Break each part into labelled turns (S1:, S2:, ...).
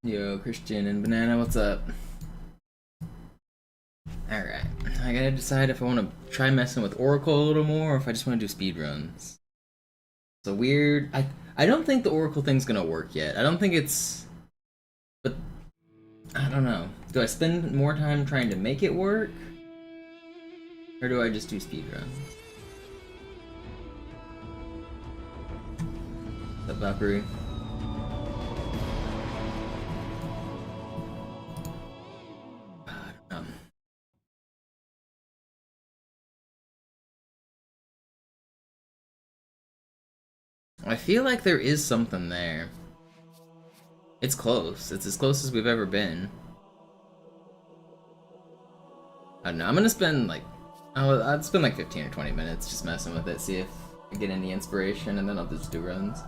S1: Yo, Christian and Banana, what's up? Alright, I gotta decide if I want to try messing with Oracle a little more or if I just want to do speedruns. It's a weird... I don't think the Oracle thing's gonna work yet. I don't think it's... But... I don't know. Do I spend more time trying to make it work? Or do I just do speedruns? What's up, Valkyrie? I feel like there is something there. It's close. It's as close as we've ever been. I don't know. I'm gonna spend like... I'd spend like 15 or 20 minutes just messing with it, see if I get any inspiration, and then I'll just do runs.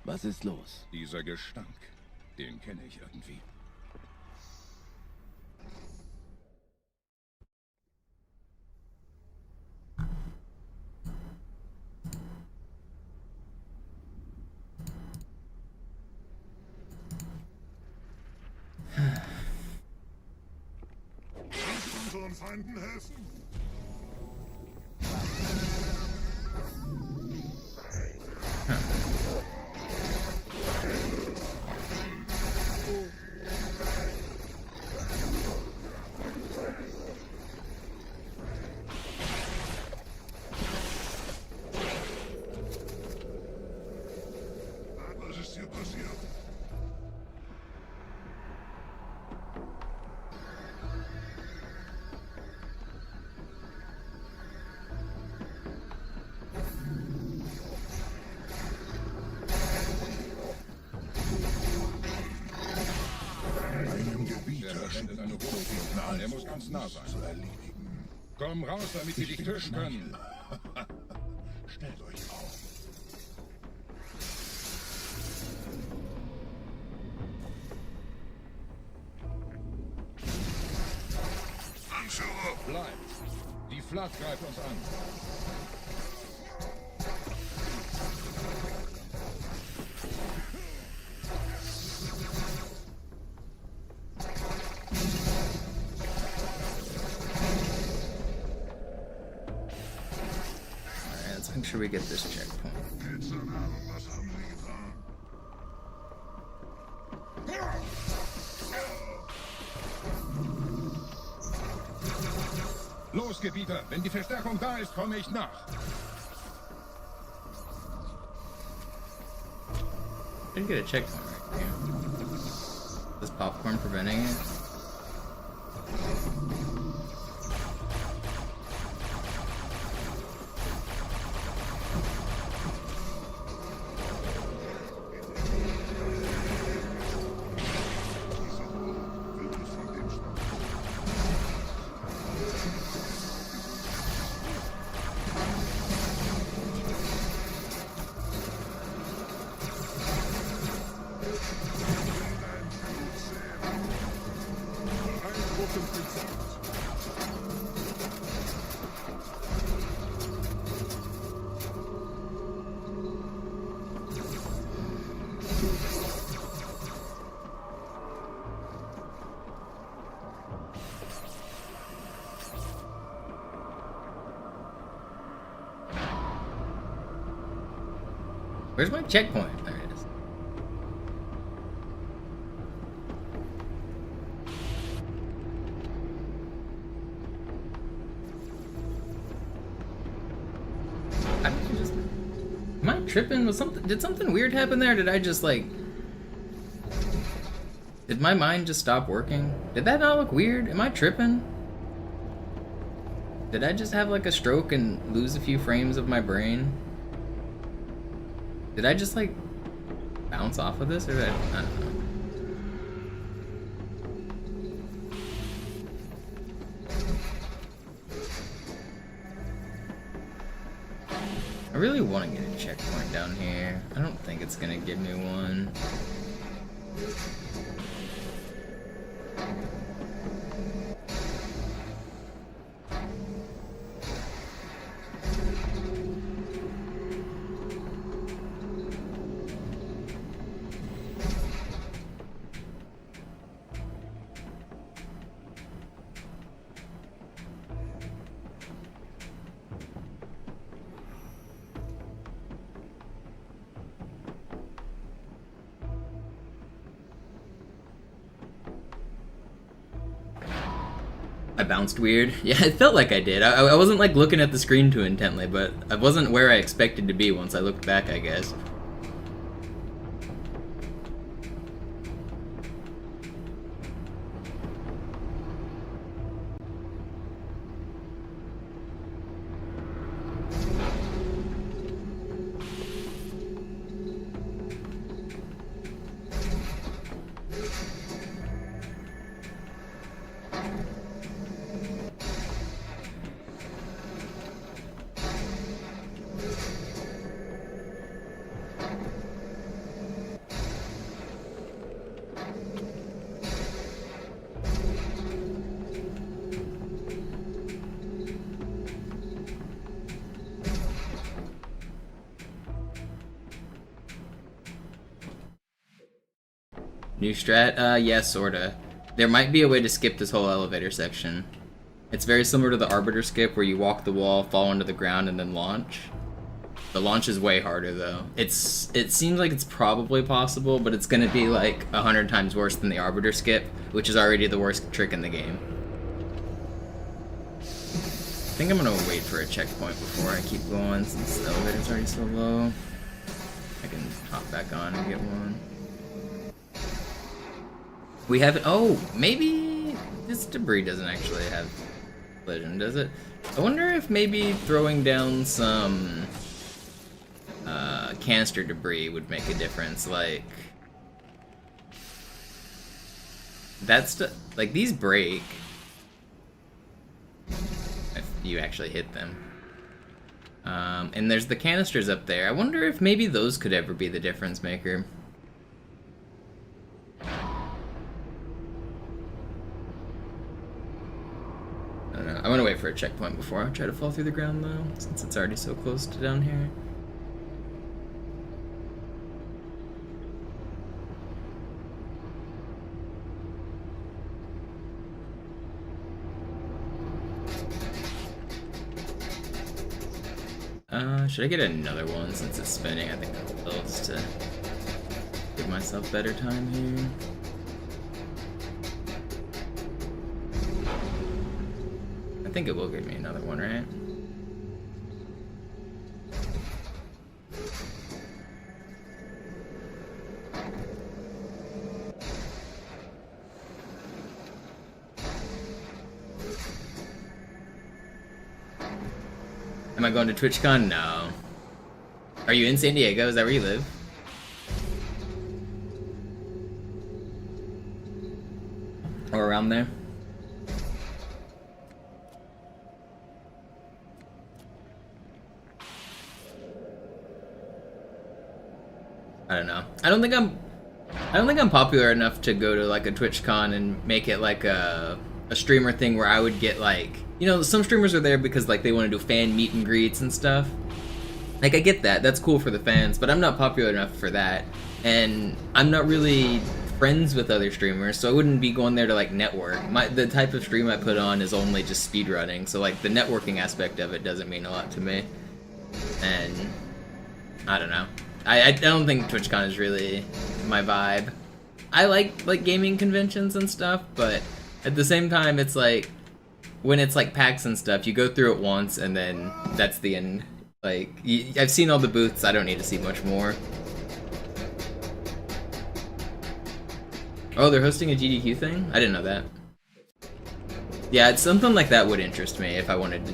S2: Was ist los?
S3: Dieser Gestank, den kenne ich irgendwie.
S4: Unseren Feinden helfen? Was ist hier passiert?
S3: Eine Hochsignal. Er muss ganz nah sein.
S4: Zu erledigen.
S3: Komm raus, damit wir dich töten können.
S4: Stellt euch auf. Anführer!
S3: Bleib. Die Flat greift uns an.
S1: Make sure we get this checkpoint.
S4: Was haben sie getan?
S3: Los, Gebieter. Wenn die Verstärkung da ist, komme ich nach.
S1: Didn't get a checkpoint right here. Is popcorn preventing it? Where's my checkpoint? There it is. How did you just... Am I tripping? Did something weird happen there? Did I just like... Did my mind just stop working? Did that not look weird? Am I tripping? Did I just have like a stroke and lose a few frames of my brain? Did I just like bounce off of this, or did I don't know. I really want to get a checkpoint down here. I don't think it's gonna give me one. I bounced weird. Yeah, it felt like I did. I wasn't like looking at the screen too intently, but I wasn't where I expected to be once I looked back, I guess. New strat? Yeah, sorta. There might be a way to skip this whole elevator section. It's very similar to the Arbiter skip, where you walk the wall, fall into the ground, and then launch. The launch is way harder, though. It seems like it's probably possible, but it's gonna be like 100 times worse than the Arbiter skip, which is already the worst trick in the game. I think I'm gonna wait for a checkpoint before I keep going, since the elevator's already so low. I can hop back on and get one. We have... Oh, maybe this debris doesn't actually have collision, does it? I wonder if maybe throwing down some canister debris would make a difference. Like, that's like, these break if you actually hit them. And there's the canisters up there. I wonder if maybe those could ever be the difference maker. I don't know. I'm gonna wait for a checkpoint before I try to fall through the ground, though, since it's already so close to down here. Should I get another one since it's spinning? I think I will, just to give myself better time here. I think it will give me another one, right? Am I going to TwitchCon? No. Are you in San Diego? Is that where you live? Or around there? I don't know. I don't think I'm popular enough to go to like a TwitchCon and make it like a streamer thing where I would get like, you know, some streamers are there because like they want to do fan meet and greets and stuff. Like, I get that. That's cool for the fans, but I'm not popular enough for that. And I'm not really friends with other streamers, so I wouldn't be going there to like network. The type of stream I put on is only just speedrunning, so like the networking aspect of it doesn't mean a lot to me. And I don't know. I don't think TwitchCon is really my vibe. I like gaming conventions and stuff, but at the same time, it's like when it's like PAX and stuff, you go through it once and then that's the end. Like I've seen all the booths, I don't need to see much more. Oh, they're hosting a GDQ thing? I didn't know that. Yeah, it's something like that would interest me if I wanted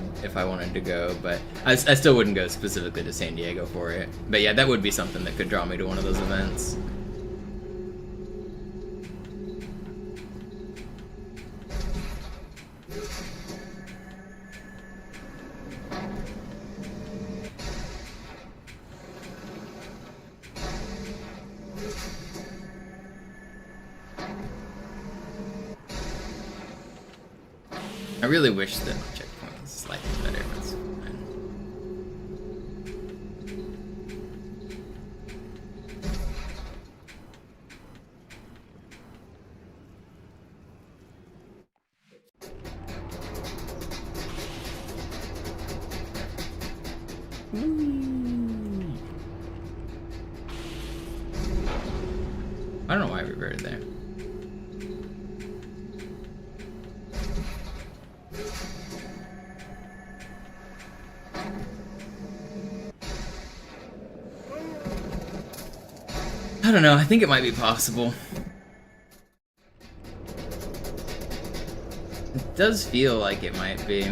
S1: to go, but I still wouldn't go specifically to San Diego for it. But yeah, that would be something that could draw me to one of those events. I really wish that my checkpoint was slightly better, but it's fine. I don't know why I reverted there. I don't know, I think it might be possible. It does feel like it might be.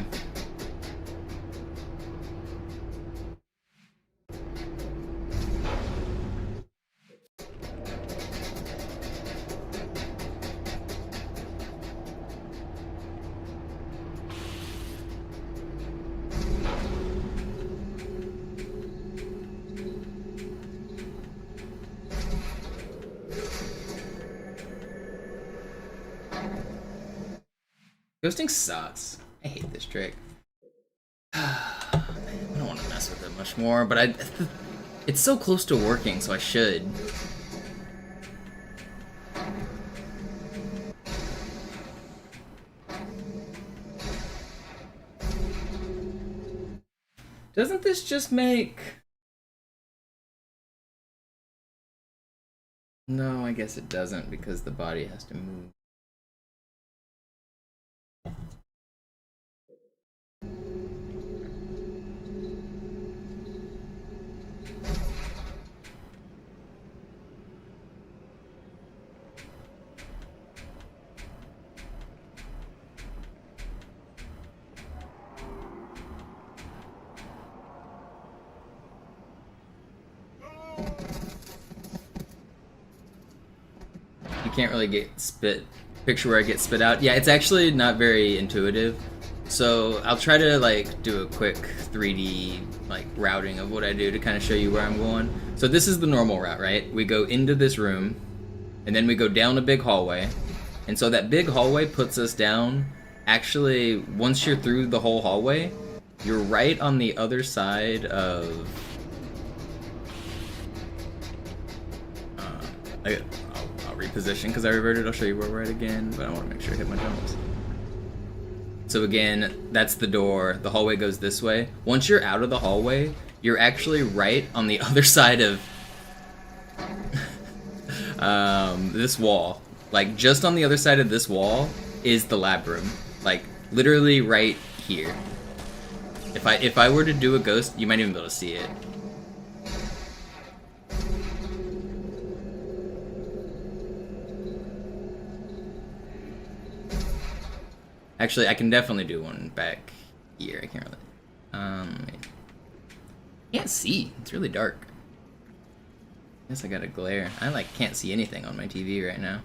S1: Ghosting sucks. I hate this trick. I don't want to mess with it much more, but it's so close to working, so I should. Doesn't this just make... No, I guess it doesn't because the body has to move. You can't really get picture where I get spit out. Yeah, it's actually not very intuitive. So I'll try to like do a quick 3D like routing of what I do to kind of show you where I'm going. So this is the normal route, right? We go into this room and then we go down a big hallway. And so that big hallway puts us down. Actually, once you're through the whole hallway, you're right on the other side of I'll reposition because I reverted. I'll show you where we're at again, but I want to make sure I hit my jumps. So again, that's the door. The hallway goes this way. Once you're out of the hallway, you're actually right on the other side of this wall. Like just on the other side of this wall is the lab room. Like literally right here. If I were to do a ghost, you might even be able to see it. Actually, I can definitely do one back here. I can't really. Can't see. It's really dark. Guess I got a glare. I like can't see anything on my TV right now.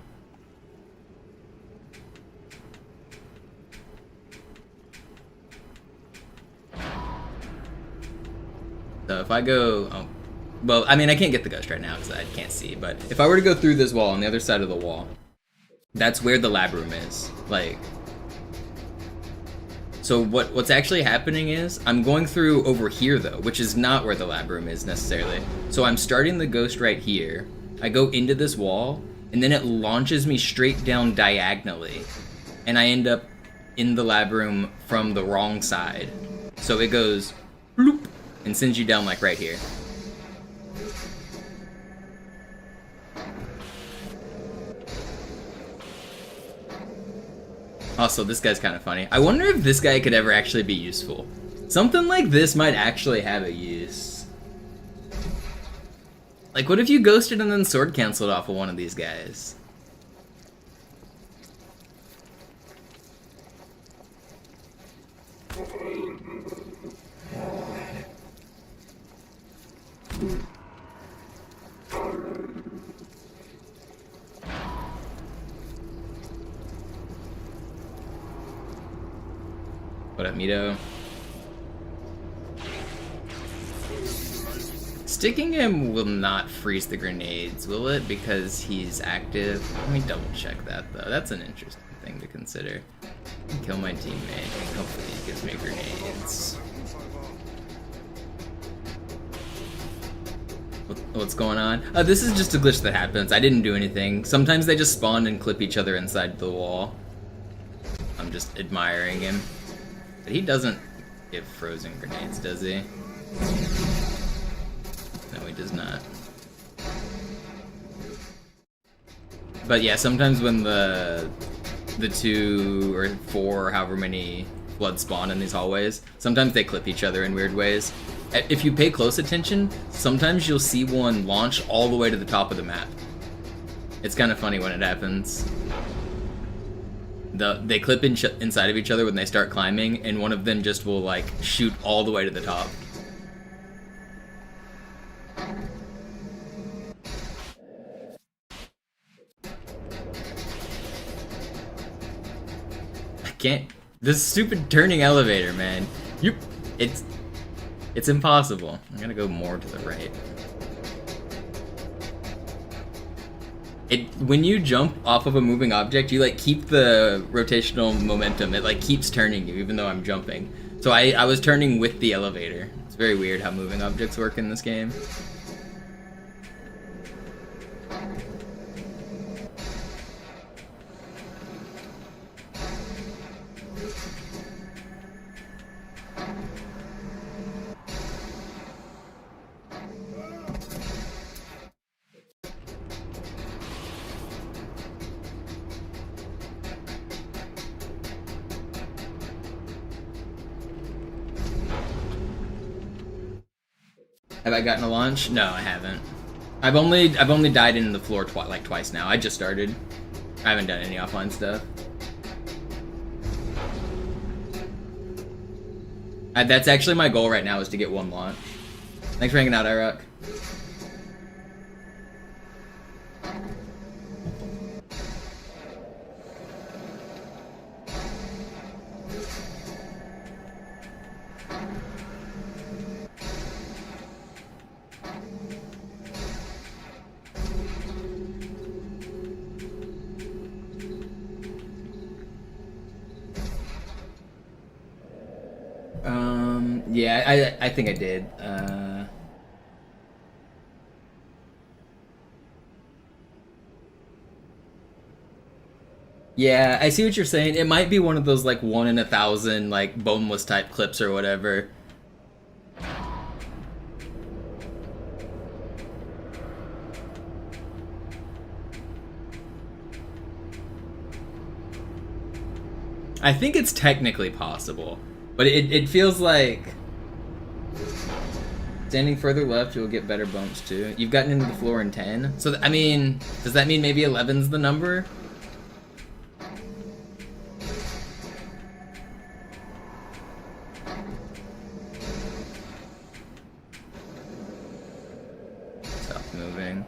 S1: So if I go, oh, well, I mean, I can't get the ghost right now because I can't see. But if I were to go through this wall on the other side of the wall, that's where the lab room is. Like. So what's actually happening is, I'm going through over here though, which is not where the lab room is necessarily. So I'm starting the ghost right here, I go into this wall, and then it launches me straight down diagonally. And I end up in the lab room from the wrong side. So it goes, bloop, and sends you down like right here. Also, this guy's kind of funny. I wonder if this guy could ever actually be useful. Something like this might actually have a use. Like, what if you ghosted and then sword canceled off of one of these guys? What up, Mito? Sticking him will not freeze the grenades, will it? Because he's active? Let me double check that, though. That's an interesting thing to consider. Kill my teammate, and hopefully he gives me grenades. What's going on? This is just a glitch that happens. I didn't do anything. Sometimes they just spawn and clip each other inside the wall. I'm just admiring him. But he doesn't give frozen grenades, does he? No, he does not. But yeah, sometimes when the 2 or 4 or however many floods spawn in these hallways, sometimes they clip each other in weird ways. If you pay close attention, sometimes you'll see one launch all the way to the top of the map. It's kind of funny when it happens. They clip inside of each other when they start climbing, and one of them just will like shoot all the way to the top. I can't. This stupid turning elevator, man. It's impossible. I'm gonna go more to the right. When you jump off of a moving object, you like keep the rotational momentum. It like keeps turning you, even though I'm jumping. So I was turning with the elevator. It's very weird how moving objects work in this game. Have I gotten a launch? No, I haven't. I've only died in the floor like twice now. I just started. I haven't done any offline stuff. That's actually my goal right now, is to get 1 launch. Thanks for hanging out, Iraq. Yeah, I think I did. Yeah, I see what you're saying. It might be one of those like 1 in 1,000 like boneless type clips or whatever. I think it's technically possible, but it feels like standing further left, you'll get better bumps too. You've gotten into the floor in 10, so I mean, does that mean maybe 11's the number? Stop moving.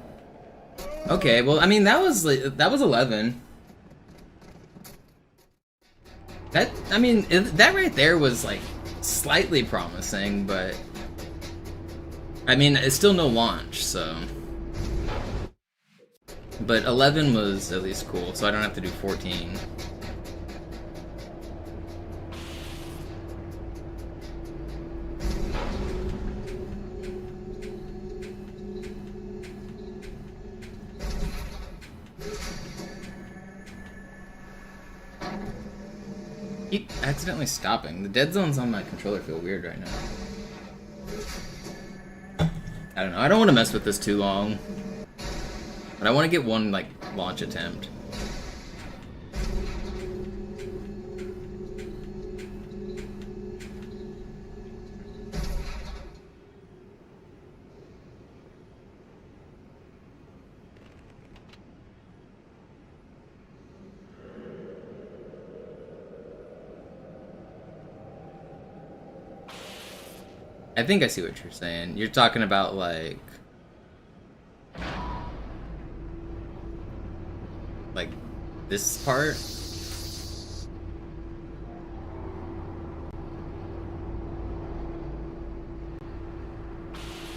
S1: Okay, well, I mean, that was 11. That right there was like slightly promising, but I mean, it's still no launch, so. But 11 was at least cool, so I don't have to do 14. Keep accidentally stopping. The dead zones on my controller feel weird right now. I don't know. I don't want to mess with this too long. But I want to get 1, like, launch attempt. I think I see what you're saying. You're talking about like this part.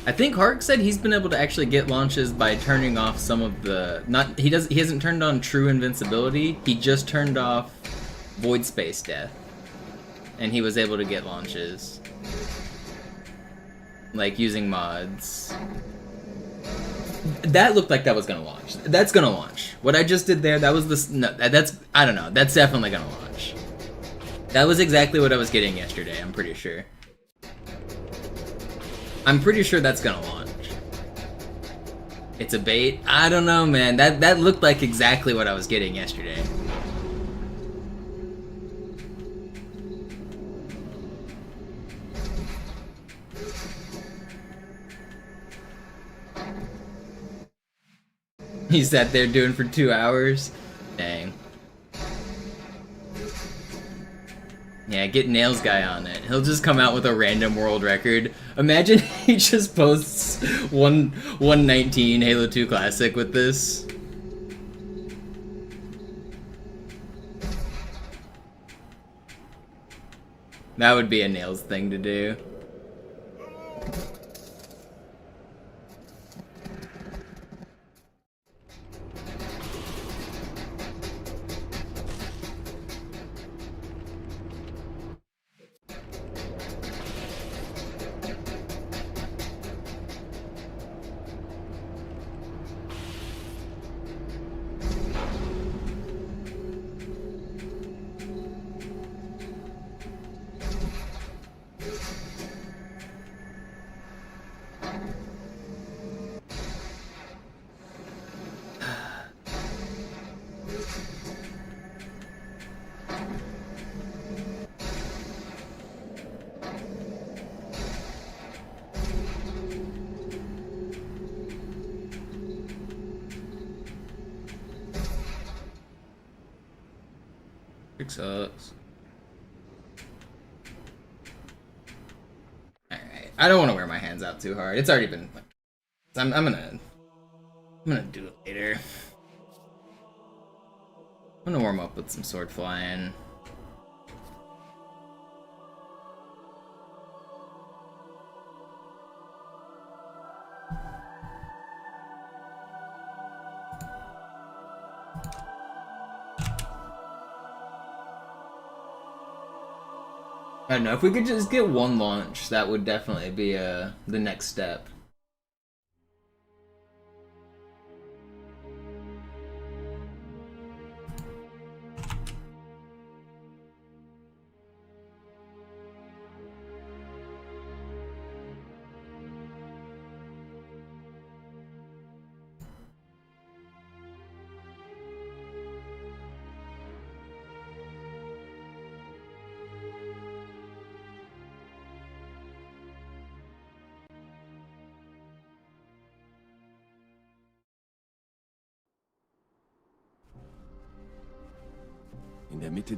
S1: I think Hark said he's been able to actually get launches by turning off some of the he hasn't turned on true invincibility. He just turned off void space death, and he was able to get launches like using mods. That looked like that was gonna launch. That's gonna launch. What I just did there, that was this. No, that's I don't know. That's definitely gonna launch. That was exactly what I was getting yesterday. I'm pretty sure. I'm pretty sure that's gonna launch. It's a bait? I don't know, man. That looked like exactly what I was getting yesterday. He sat there doing for 2 hours? Dang. Yeah, get Nails Guy on it. He'll just come out with a random world record. Imagine he just posts 119 Halo 2 Classic with this. That would be a Nails thing to do. Sucks. Alright. I don't want to wear my hands out too hard. It's already been. I'm gonna do it later. I'm gonna warm up with some sword flying. I don't know, if we could just get one launch, that would definitely be the next step.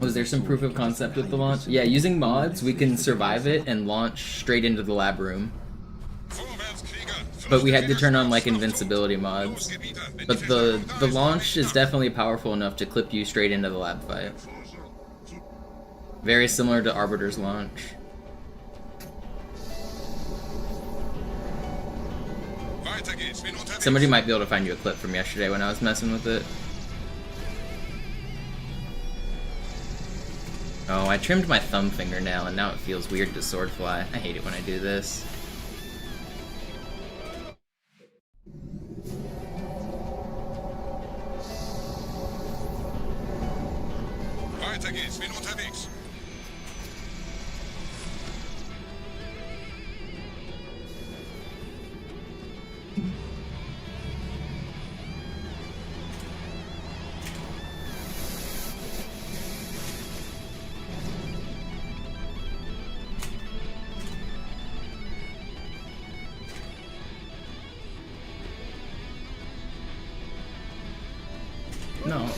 S1: Was there some proof of concept with the launch? Yeah, using mods, we can survive it and launch straight into the lab room. But we had to turn on like invincibility mods. But the launch is definitely powerful enough to clip you straight into the lab fight. Very similar to Arbiter's launch. Somebody might be able to find you a clip from yesterday when I was messing with it. Oh, I trimmed my thumb fingernail and now it feels weird to sword fly. I hate it when I do this.
S4: Weiter geht's, bin unterwegs.
S1: No.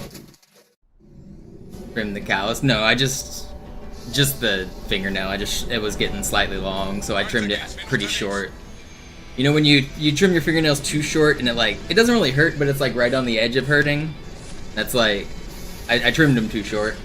S1: Trim the cows? No, I just Just the fingernail. It was getting slightly long, so I trimmed it pretty short. You know when you trim your fingernails too short and it doesn't really hurt, but it's like right on the edge of hurting? That's like, I trimmed them too short.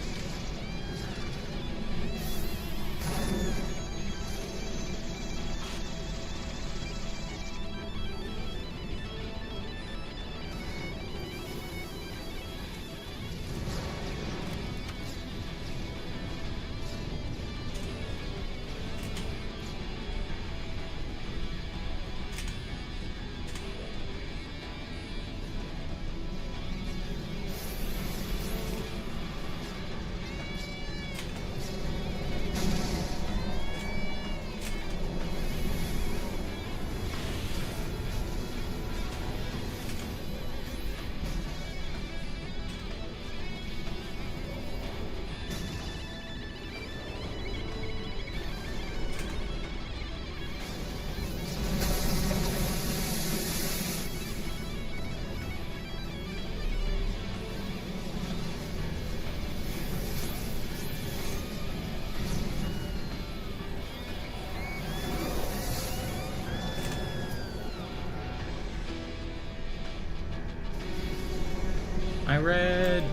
S1: I read.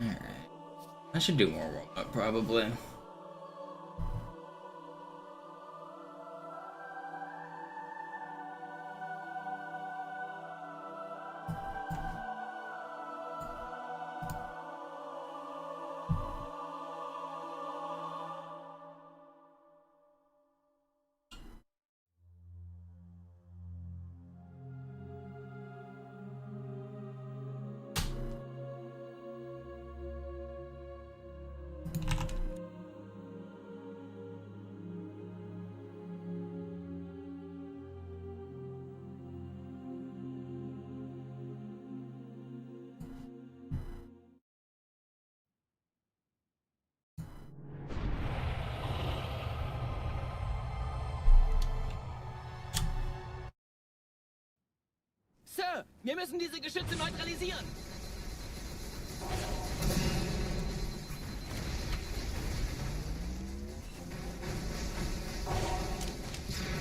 S1: Alright. I should do more warm-up, probably.
S5: Sir, wir müssen diese Geschütze neutralisieren.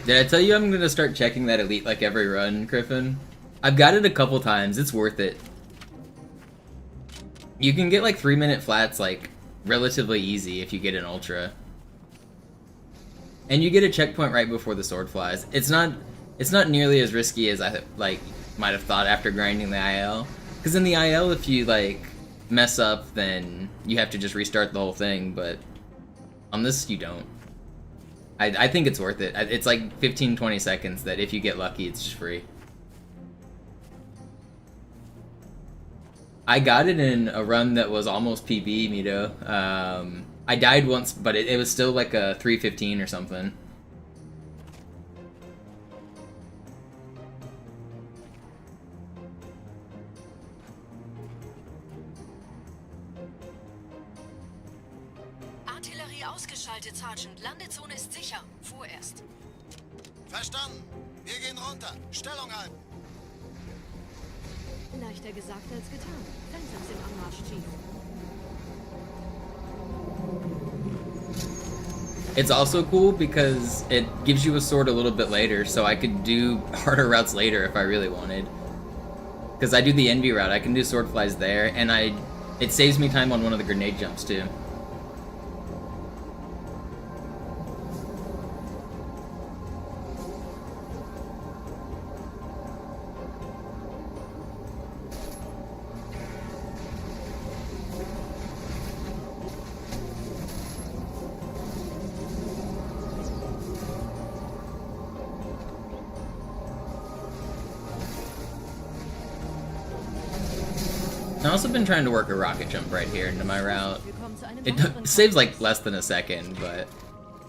S1: Did I tell you I'm gonna start checking that elite like every run, Griffin? I've got it a couple times, it's worth it. You can get like 3-minute flats like relatively easy if you get an ultra. And you get a checkpoint right before the sword flies. It's not nearly as risky as I might have thought after grinding the IL. Because in the IL, if you like mess up, then you have to just restart the whole thing. But on this, you don't. I think it's worth it. It's like 15-20 seconds that if you get lucky, it's just free. I got it in a run that was almost PB, Mito. I died once, but it was still like a 3:15 or something.
S6: Artillerie ausgeschaltet, Sergeant. Landezone ist sicher. Vorerst.
S7: Verstanden. Wir gehen runter. Stellung halten.
S8: Leichter gesagt als getan. Fenster im Anmarsch, Chief.
S1: It's also cool because it gives you a sword a little bit later, so I could do harder routes later if I really wanted. Because I do the envy route, I can do sword flies there, and it saves me time on one of the grenade jumps too. I've also been trying to work a rocket jump right here into my route. It saves like less than a second, but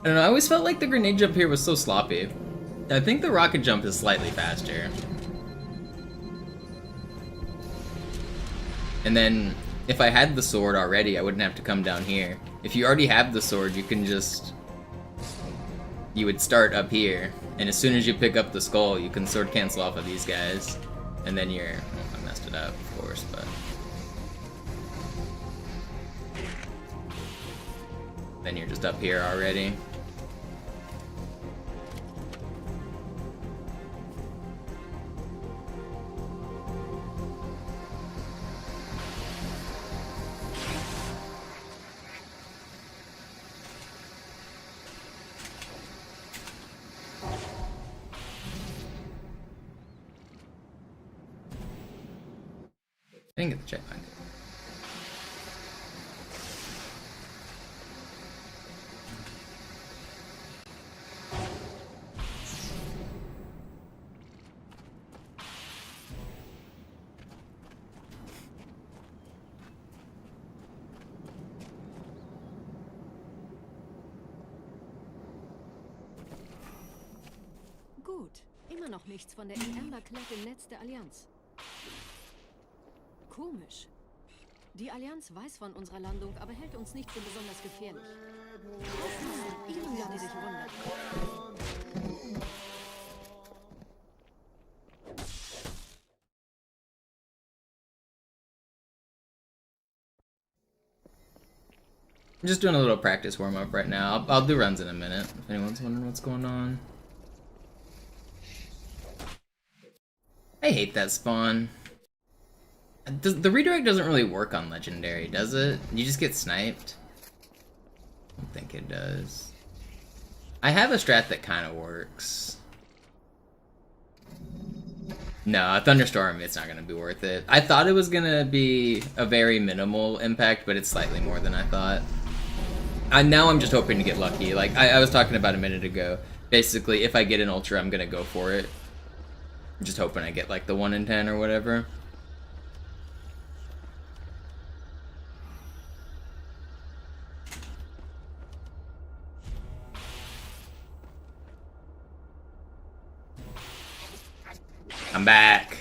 S1: I don't know, I always felt like the grenade jump here was so sloppy. I think the rocket jump is slightly faster. And then if I had the sword already, I wouldn't have to come down here. If you already have the sword, you can just you would start up here, and as soon as you pick up the skull, you can sword cancel off of these guys, and then you're... Well, I messed it up, of course, but... Then you're just up here already. I didn't get the checkpoint.
S8: Gut. Immer noch nichts von der Ember-Klett im Netz der Allianz. Komisch. Die Allianz weiß von unserer Landung, aber hält uns nicht für besonders gefährlich. Ihnen werden sich wundern.
S1: I'm just doing a little practice warm-up right now. I'll do runs in a minute, if anyone's wondering what's going on. I hate that spawn. The redirect doesn't really work on Legendary, does it? You just get sniped? I don't think it does. I have a strat that kind of works. No, a Thunderstorm, it's not going to be worth it. I thought it was going to be a very minimal impact, but it's slightly more than I thought. Now I'm just hoping to get lucky. Like I was talking about a minute ago. Basically, if I get an Ultra, I'm going to go for it. I'm just hoping I get like the 1 in 10 or whatever. I'm back.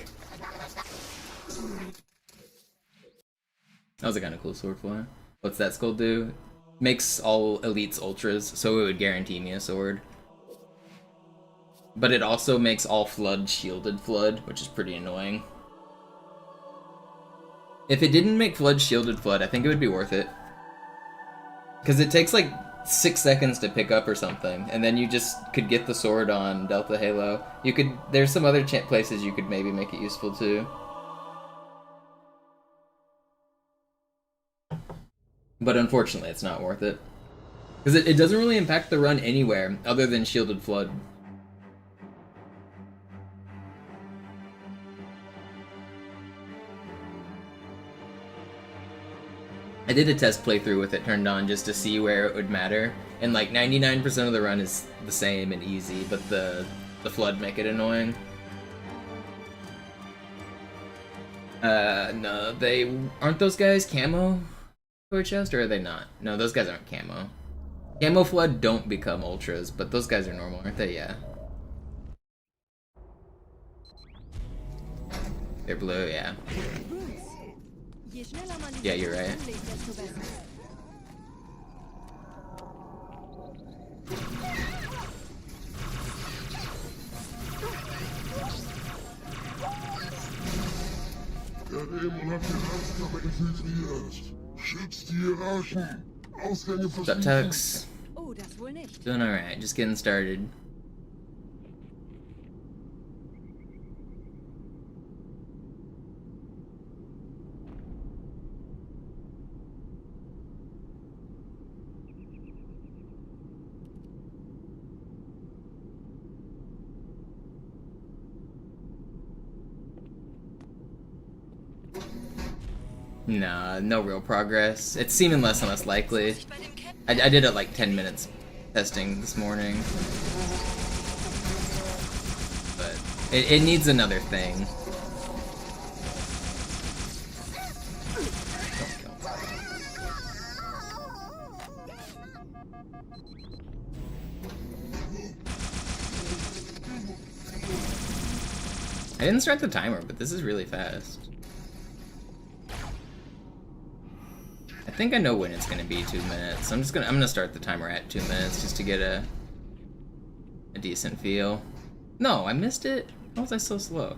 S1: That was a kind of cool sword fly. What's that skull do? Makes all elites ultras, so it would guarantee me a sword. But it also makes all flood shielded flood, which is pretty annoying. If it didn't make flood shielded flood, I think it would be worth it. Because it takes like 6 seconds to pick up or something, and then you just could get the sword on Delta Halo. You could. There's some other places you could maybe make it useful too. But unfortunately, it's not worth it. Because it doesn't really impact the run anywhere other than shielded flood. I did a test playthrough with it turned on just to see where it would matter, and like 99% of the run is the same and easy, but the flood make it annoying. No, they aren't those guys camo toy chest, or are they not? No, those guys aren't camo. Camo flood don't become ultras, but those guys are normal, aren't they? Yeah. They're blue, yeah. Yeah, you're right.
S3: Der Dämon hat den Herzkörper infiltriert. Schützt die Hierarchen. Ausgänge
S1: What's up, Tux?
S8: Oh, das wohl nicht.
S1: Doing alright, just getting started. Nah, no real progress. It's seeming less and less likely. I did it like 10 minutes testing this morning. But it needs another thing. I didn't start the timer, but this is really fast. I think I know when it's gonna be 2 minutes. I'm gonna start the timer at 2 minutes just to get a a decent feel. No, I missed it? How was I so slow?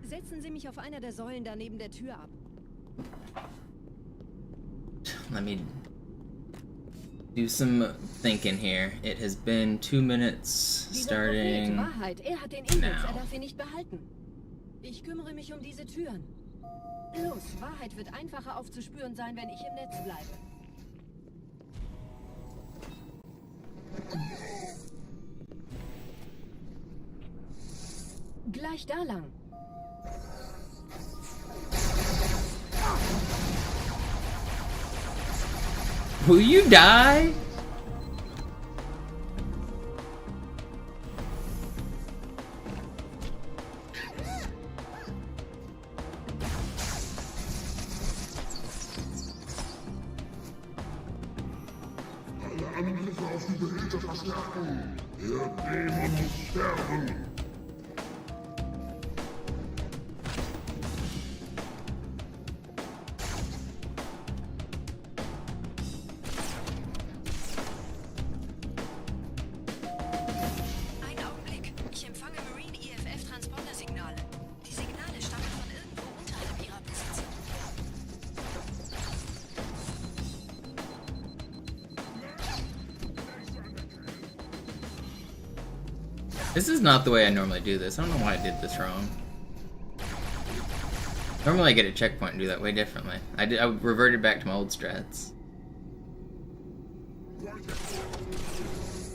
S8: Setzen Sie mich auf einer der Säulen da neben der Tür ab.
S1: Let me do some thinking here. It has been 2 minutes starting
S8: Wahrheit, er hat den Index,
S1: now.
S8: er darf ihn nicht behalten. Ich kümmere mich um diese Türen. Los, Wahrheit wird einfacher aufzuspüren sein, wenn ich im Netz bleibe. Gleich da lang.
S1: Will you die?
S3: Alle Angriffe auf die Behälter verstärken. Der Dämon muss sterben.
S6: Ein Augenblick. Ich empfange Marine EFF-Transponder-Signale. Die Signale stammen von irgendwo unterhalb ihrer Besitzer.
S1: This is not the way I normally do this. I don't know why I did this wrong. Normally I get a checkpoint and do that way differently. I reverted back to my old strats.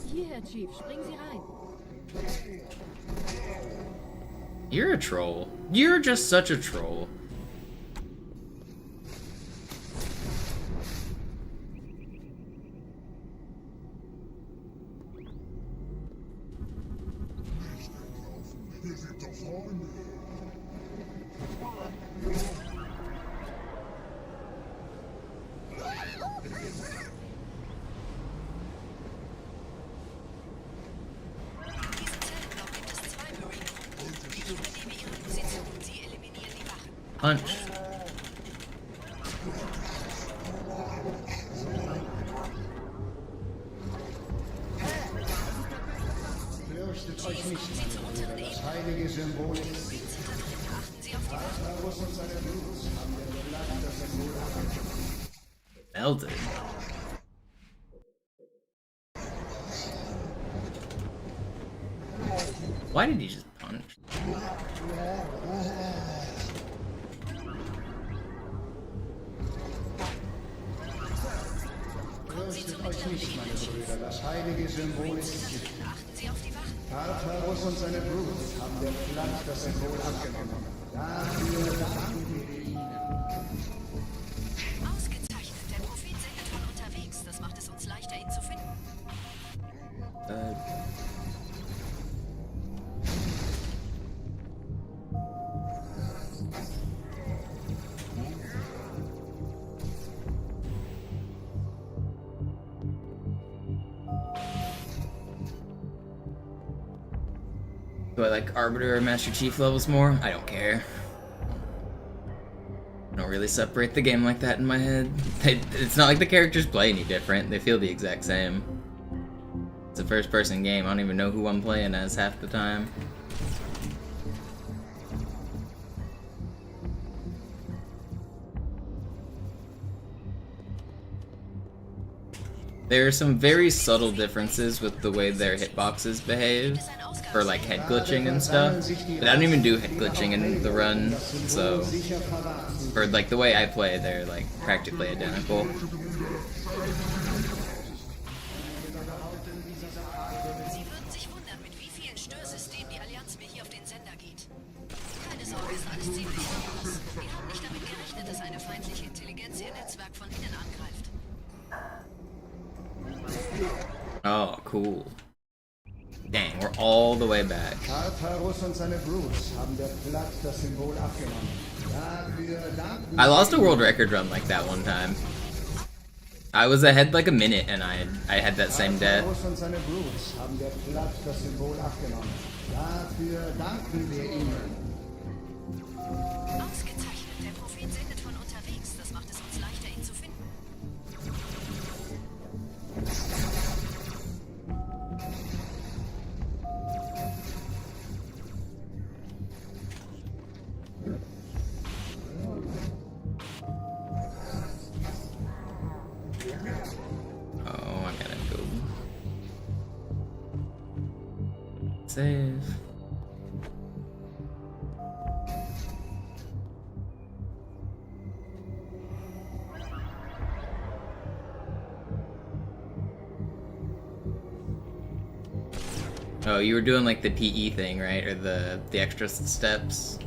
S8: Hierher, Chief, springen Sie rein.
S1: You're a troll. You're just such a troll.
S3: Hier sind doch Freunde.
S6: In diesem Zellenblock gibt es 2 Marine. Ich übernehme ihre Position. Sie eliminieren die Wachen.
S1: Punch.
S9: Fürchtet euch nicht, meine Brüder, das heilige Symbol ist sicher.
S6: Achten Sie auf die Wachen.
S9: Tartarus und seine Blut haben der Platte das Symbol abgegeben.
S1: Melted. Why did he just punch?
S9: Fürchtet euch nicht, meine Brüder, das heilige Symbol ist sicher.
S6: Achten Sie auf die Wachen.
S9: Tartarus und seine Blut haben der Platte das Symbol abgenommen. Dafür danken wir ihnen.
S6: Ausgezeichnet. Der Prophet sendet von unterwegs. Das macht es uns leichter, ihn zu finden.
S1: Do I like Arbiter or Master Chief levels more? I don't care. I don't really separate the game like that in my head. It's not like the characters play any different. They feel the exact same. It's a first-person game. I don't even know who I'm playing as half the time. There are some very subtle differences with the way their hitboxes behave, for like head glitching and stuff, but I don't even do head glitching in the run, so for like the way I play, they're like practically identical.
S6: Sie würden sich wundern, mit wie vielen Störsystemen die Allianz mir hier auf den Sender geht. Keine Sorge, ist alles ziemlich harmlos. Wir haben nicht damit gerechnet, dass eine feindliche Intelligenz ihr Netzwerk von innen angreift.
S1: Oh, cool. Dang, we're all the way back.
S9: Tartarus und seine Brutes haben der Platte das Symbol abgenommen. Dafür danken
S1: I lost a world record run like that one time. I was ahead like a minute and I had that same death.
S9: Tartarus und seine Brutes haben der Platte das Symbol abgenommen. Dafür danken wir ihnen.
S6: Ausgezeichnet. Der Prophet sendet von unterwegs. Das macht es uns leichter, ihn zu finden.
S1: Oh, I gotta go. Save. Oh, you were doing like the PE thing, right? Or the extra steps?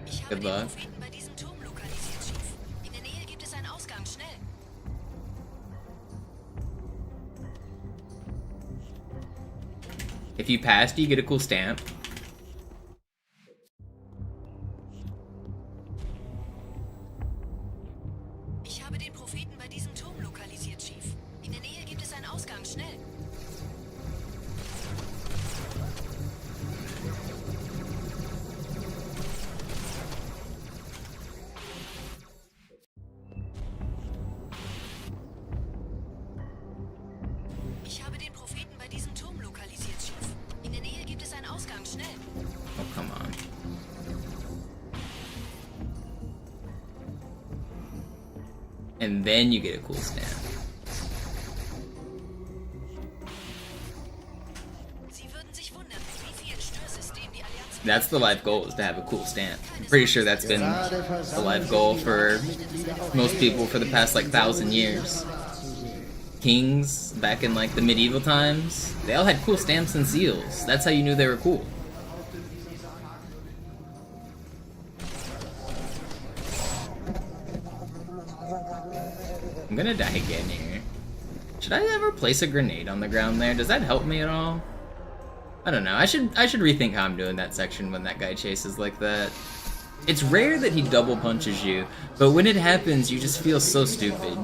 S6: Ich habe
S1: Good
S6: den
S1: luck.
S6: Propheten bei diesem Turm lokalisiert, Chief. In der Nähe gibt es einen Ausgang. Schnell.
S1: If you pass, do you get a cool stamp?
S6: Ich habe den Propheten bei diesem Turm lokalisiert, Chief. In der Nähe gibt es einen Ausgang. Schnell. Ich habe den Propheten bei diesem Turm lokalisiert, Chief. In der Nähe gibt es einen Ausgang. Schnell.
S1: Oh, come on. And then you get a cool stamp.
S6: Sie würden sich wundern, mit wie vielen Störsystemen die Allianz...
S1: That's the life goal, is to have a cool stamp. I'm pretty sure that's been the life goal for most people for the past like 1,000 years. Kings, back in like the medieval times, they all had cool stamps and seals. That's how you knew they were cool. I'm gonna die again here. Should I ever place a grenade on the ground there? Does that help me at all? I don't know. I should rethink how I'm doing that section when that guy chases like that. It's rare that he double punches you, but when it happens, you just feel so stupid.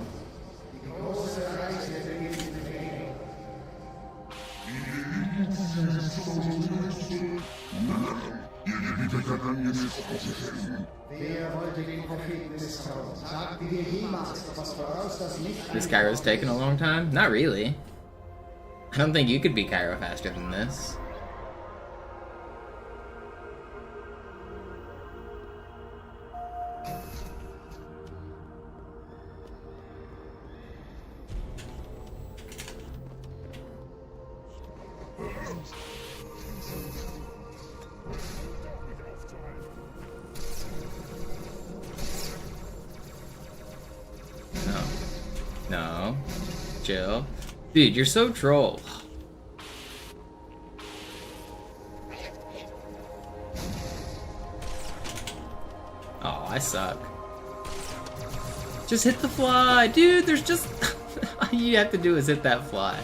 S9: Wer wollte den Propheten misstrauen? Sagten wir jemals etwas voraus, das nicht...
S1: This Kairo's taking a long time? Not really. I don't think you could beat Cairo faster than this. No. Chill. Dude, you're so troll. Oh, I suck. Just hit the fly. Dude, there's just... all you have to do is hit that fly.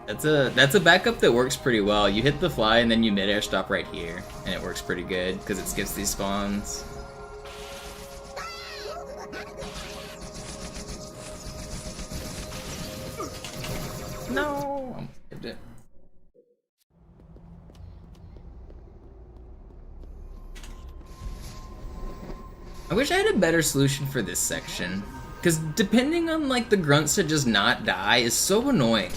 S1: That's a backup that works pretty well. You hit the fly and then you mid-air stop right here, and it works pretty good because it skips these spawns. No, almost skipped it. I wish I had a better solution for this section, because depending on like the grunts to just not die is so annoying.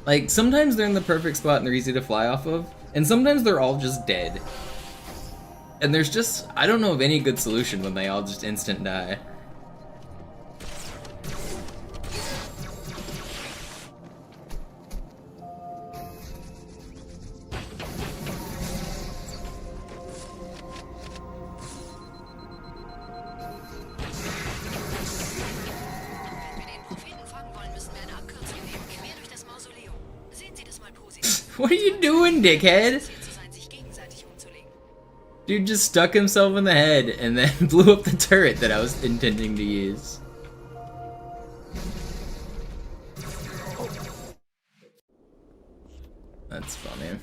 S1: Like, sometimes they're in the perfect spot and they're easy to fly off of, and sometimes they're all just dead. And there's just, I don't know of any good solution when they all just instant die. What are you doing, dickhead? Dude just stuck himself in the head and then blew up the turret that I was intending to use. That's funny.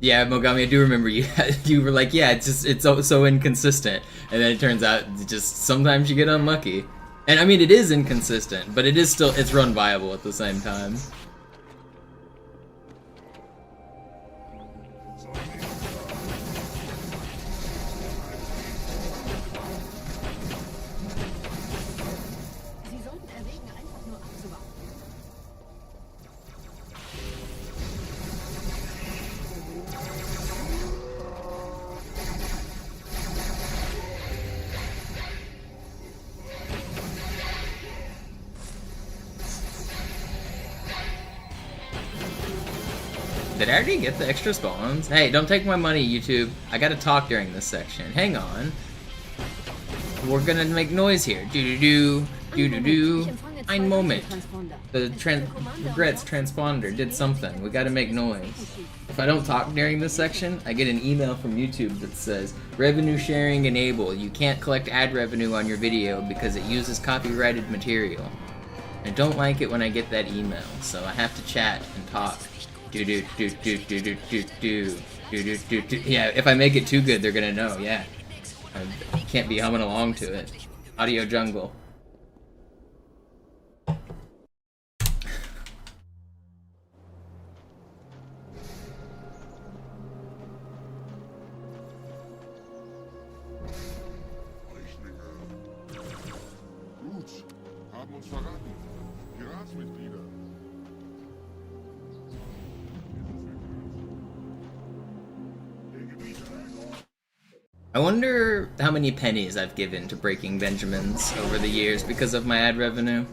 S1: Yeah, Mogami, I do remember you. You were like, yeah, it's so inconsistent, and then it turns out just sometimes you get unlucky. And I mean, it is inconsistent, but it's run viable at the same time.
S8: Sie sollten erwägen, einfach nur abzuwarten.
S1: Did I already get the extra spawns? Hey, don't take my money, YouTube. I gotta talk during this section. Hang on. We're gonna make noise here. Do-do-do, do-do-do. Ein Moment. The regrets transponder did something. We gotta make noise. If I don't talk during this section, I get an email from YouTube that says, revenue sharing enabled. You can't collect ad revenue on your video because it uses copyrighted material. I don't like it when I get that email, so I have to chat and talk. Yeah, if I make it too good, they're gonna know, yeah. I can't be humming along to it. Audio jungle.
S3: Gut, haben uns verraten. Piratsmitglieder.
S1: I wonder how many pennies I've given to Breaking Benjamins over the years because of my ad revenue.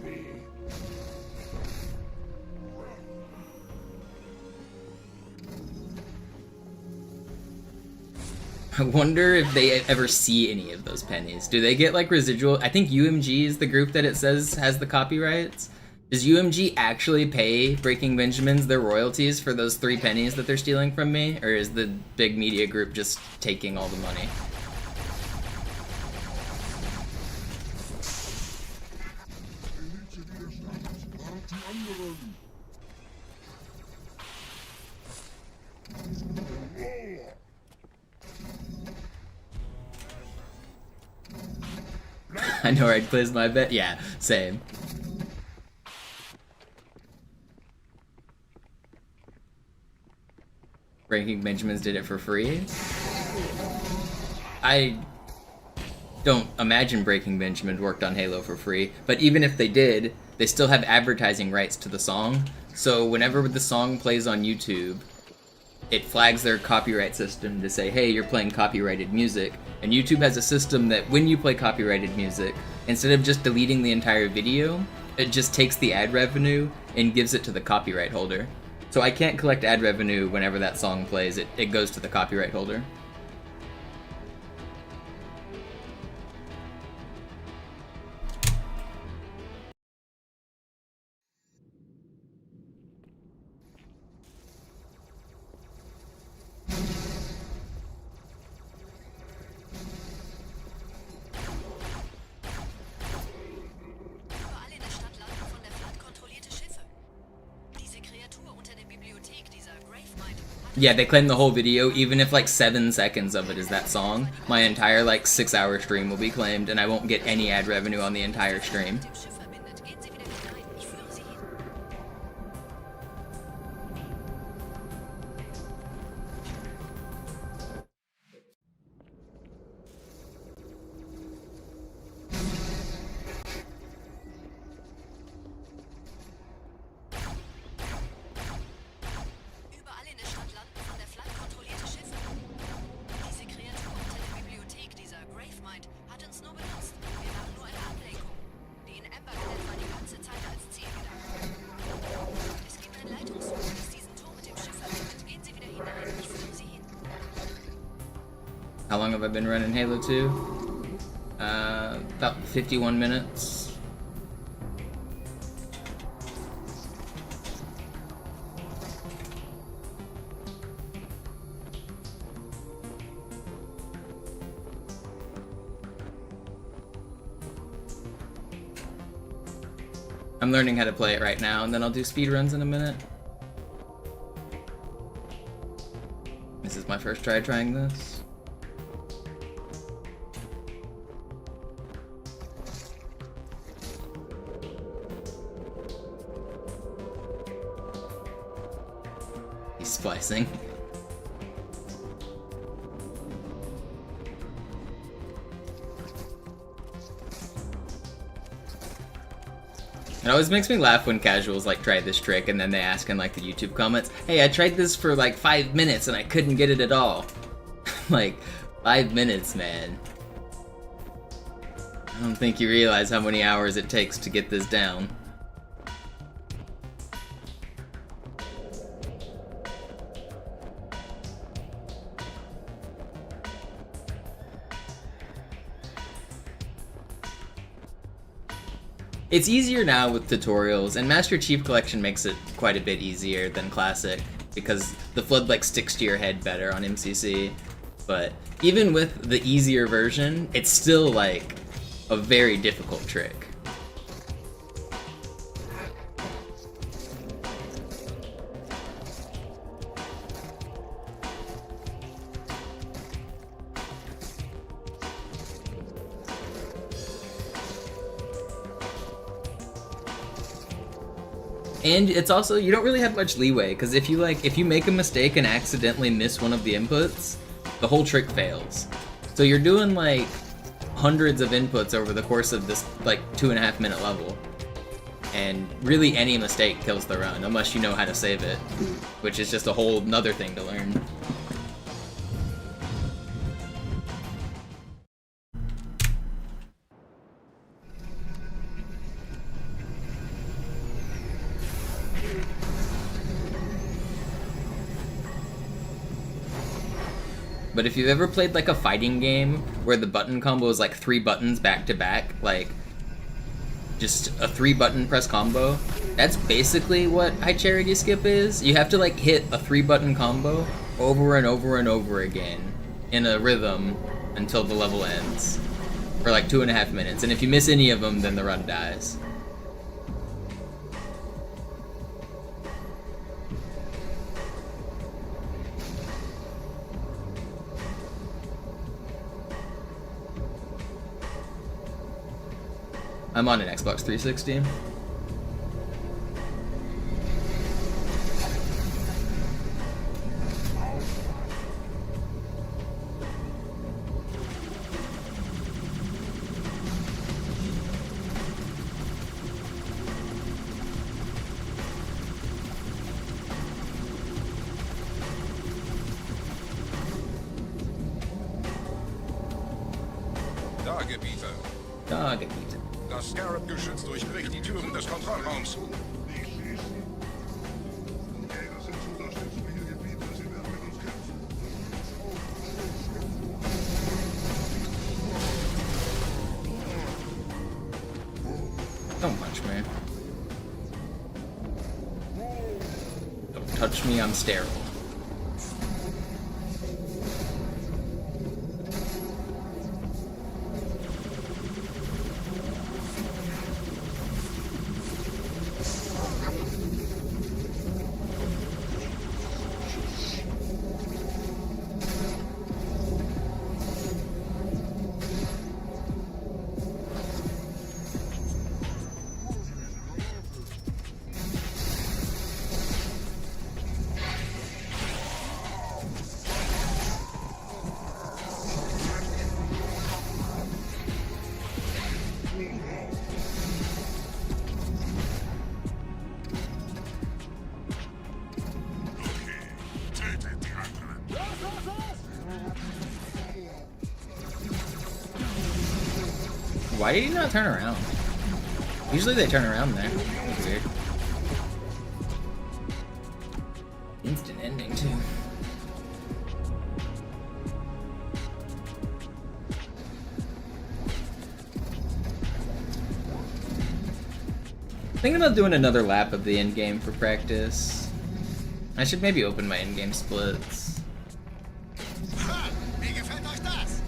S1: I wonder if they ever see any of those pennies. Do they get like residual? I think UMG is the group that it says has the copyrights. Does UMG actually pay Breaking Benjamins their royalties for those 3 pennies that they're stealing from me? Or is the big media group just taking all the money? I know I'd place my bet. Yeah, same. Breaking Benjamins did it for free? I don't imagine Breaking Benjamin worked on Halo for free, but even if they did, they still have advertising rights to the song, so whenever the song plays on YouTube, it flags their copyright system to say, hey, you're playing copyrighted music, and YouTube has a system that when you play copyrighted music, instead of just deleting the entire video, it just takes the ad revenue and gives it to the copyright holder. So I can't collect ad revenue whenever that song plays, it goes to the copyright holder.
S6: Überall in der Stadt landen von der Flood kontrollierte Schiffe. Diese Kreatur unter der Bibliothek, dieser Gravemind, hat
S1: Yeah, they claim the whole video, even if like 7 seconds of it is that song, my entire like 6-hour stream will be claimed and I won't get any ad revenue on the entire stream.
S6: mit dem Schiff verbindet. Gehen Sie wieder hinein. Ich führe Sie hin. Überall in der Stadt landen von der Flood kontrollierte Schiffe. Diese Kreatur unter der Bibliothek, dieser Gravemind, hat uns nur benutzt. Wir waren nur eine Ablenkung. Die in Ember war die ganze Zeit als Ziel gedacht. Es gibt ein Leitungsrohr, das diesen Turm mit dem Schiff verbindet. Gehen Sie wieder hinein. Ich führe Sie hin.
S1: How long have I been running Halo 2? About 51 minutes. I'm learning how to play it right now, and then I'll do speedruns in a minute. my first try trying this. He's splicing. It always makes me laugh when casuals like try this trick and then they ask in like the YouTube comments, hey, I tried this for like 5 minutes and I couldn't get it at all. Like, 5 minutes, man. I don't think you realize how many hours it takes to get this down. It's easier now with tutorials, and Master Chief Collection makes it quite a bit easier than Classic, because the flood like sticks to your head better on MCC. But even with the easier version, it's still like a very difficult trick. And it's also, you don't really have much leeway, because if you make a mistake and accidentally miss one of the inputs, the whole trick fails. So you're doing like hundreds of inputs over the course of this like 2.5 minute level. And really any mistake kills the run, unless you know how to save it, which is just a whole nother thing to learn. But if you've ever played like a fighting game where the button combo is like 3 buttons back to back, like just a 3-button press combo, that's basically what High Charity Skip is. You have to like hit a 3-button combo over and over and over again in a rhythm until the level ends for like 2.5 minutes. And if you miss any of them, then the run dies. I'm on an Xbox 360.
S4: Lagebiete.
S1: Lagebiete.
S4: Das Scarab-Geschütz durchbricht die Türen des Kontrollraums.
S3: Jäger sind zu unterstützen hier Gebiete, sie werden mit uns kämpfen.
S1: Don't punch me. Don't touch me, I'm sterile. Why did he not turn around? Usually they turn around there. That's weird. Instant ending too. Thinking about doing another lap of the endgame for practice. I should maybe open my endgame splits.
S7: Ha! Wie gefällt euch das?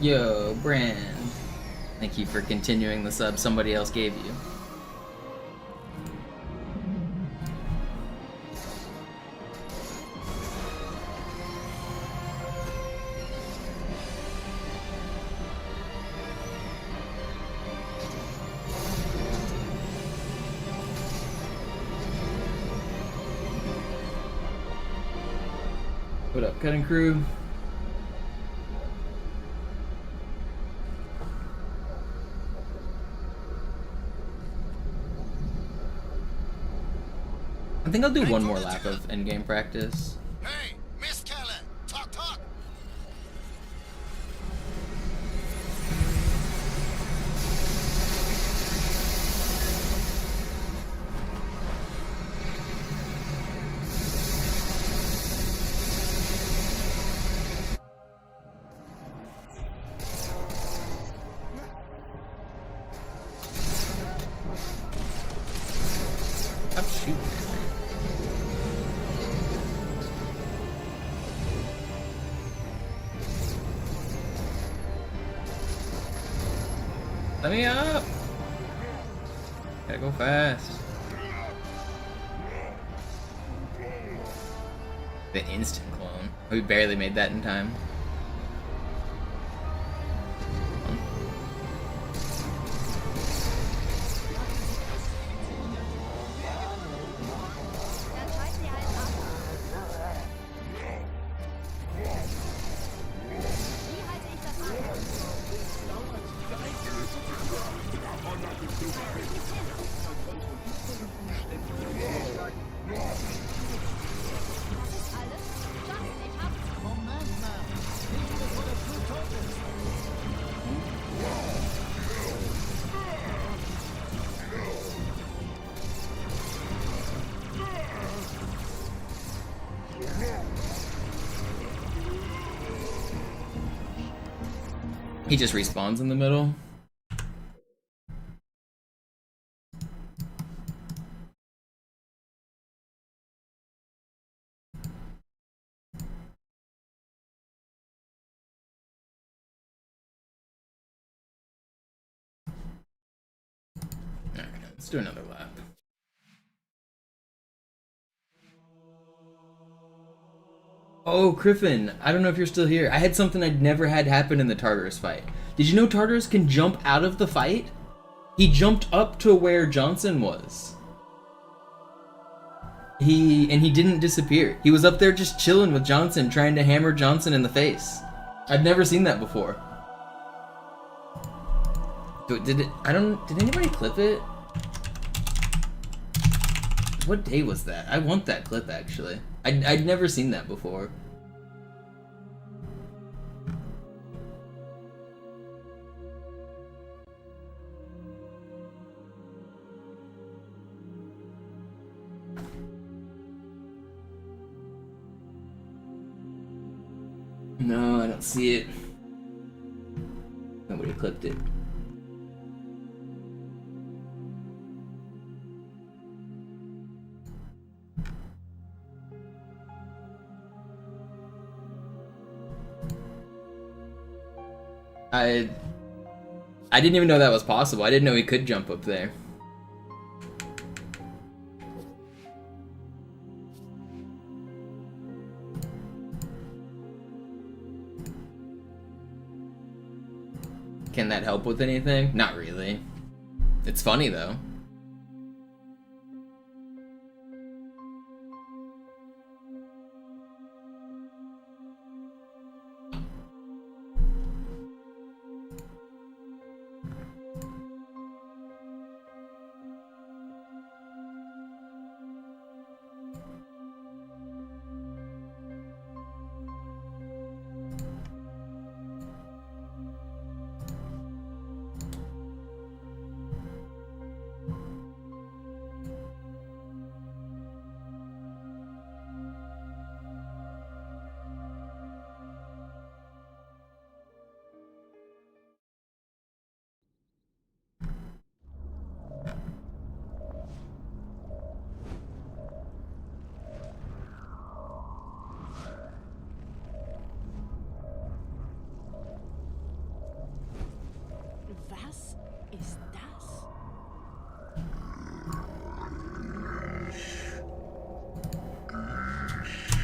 S1: Yo, Brand. Thank you for continuing the sub somebody else gave you. What up, cutting crew? I think I'll do one more lap of endgame practice.
S7: Hey, Mistkerle! Talk, talk!
S1: Stop shooting. Let me up! Gotta go fast. The instant clone. We barely made that in time. He just respawns in the middle. Alright, let's do another lap. Oh, Griffin, I don't know if you're still here. I had something I'd never had happen in the Tartarus fight. Did you know Tartarus can jump out of the fight? He jumped up to where Johnson was. He didn't disappear. He was up there just chilling with Johnson, trying to hammer Johnson in the face. I've never seen that before. Did anybody clip it? What day was that? I want that clip, actually. I'd never seen that before. No, I don't see it. Nobody clipped it. I didn't even know that was possible. I didn't know he could jump up there. Can that help with anything? Not really. It's funny though.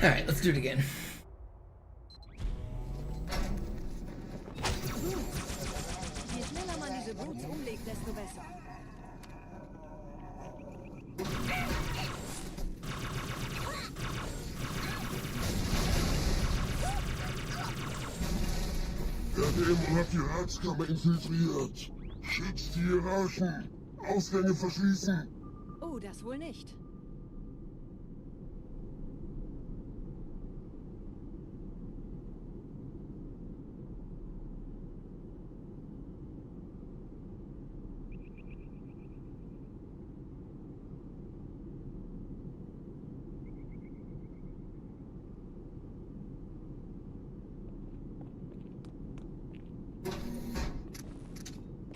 S1: Alright, let's do it again.
S8: Je schneller man diese Boots umlegt, desto besser.
S3: Der Dämon hat die Ratskammer infiltriert. Schützt die Hierarchen. Ausgänge verschließen.
S8: Oh, das wohl nicht.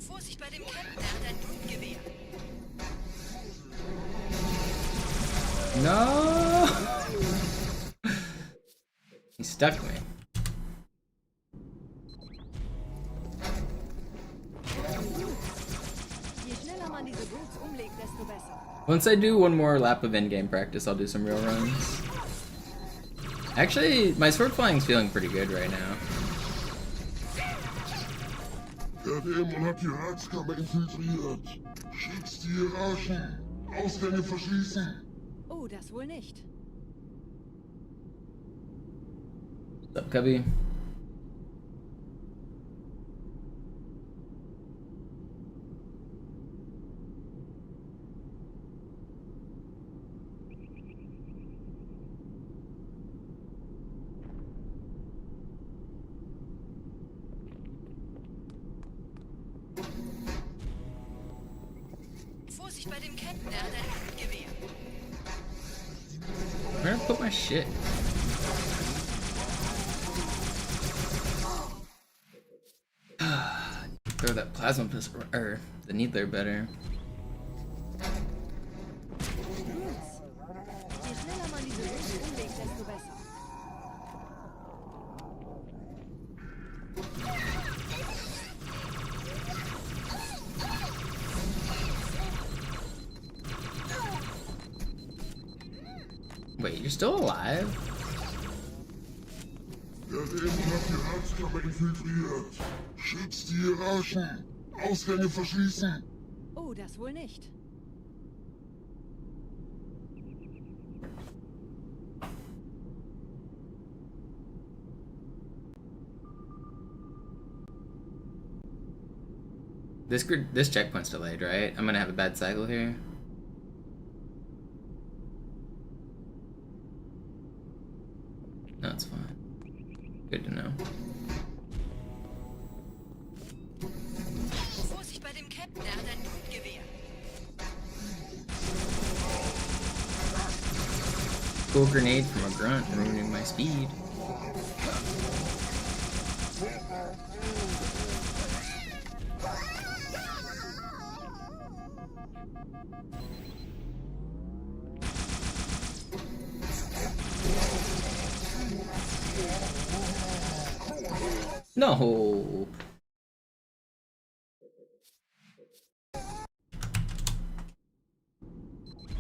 S6: Vorsicht bei dem Captain, er hat ein Blutgewehr.
S1: No! He stuck me.
S8: Je schneller man diese Boots umlegt, desto besser.
S1: Once I do one more lap of endgame practice, I'll do some real runs. Actually, my sword flying's feeling pretty good right now.
S3: Der Dämon hat die Ratskammer infiltriert. Schützt die Hierarchen. Ausgänge verschließen.
S8: Oh, das wohl nicht.
S1: What's up, Cubby?
S6: Vorsicht bei dem Captain, er hat ein Blutgewehr.
S1: Where did I put my shit? Throw that plasma pistol, or the needler better.
S8: Je schneller man diese Boots umlegt, desto besser.
S1: Wait, you're still alive?
S3: Der Dämon hat die Ratskammer infiltriert. Schützt die Hierarchen. Ausgänge verschließen.
S8: Oh, das wohl nicht.
S1: This checkpoint's delayed, right? I'm gonna have a bad cycle here. No, it's fine. Good to know.
S6: Vorsicht bei dem Captain, er hat ein Blutgewehr.
S1: Cool grenade from a grunt ruining my speed. No.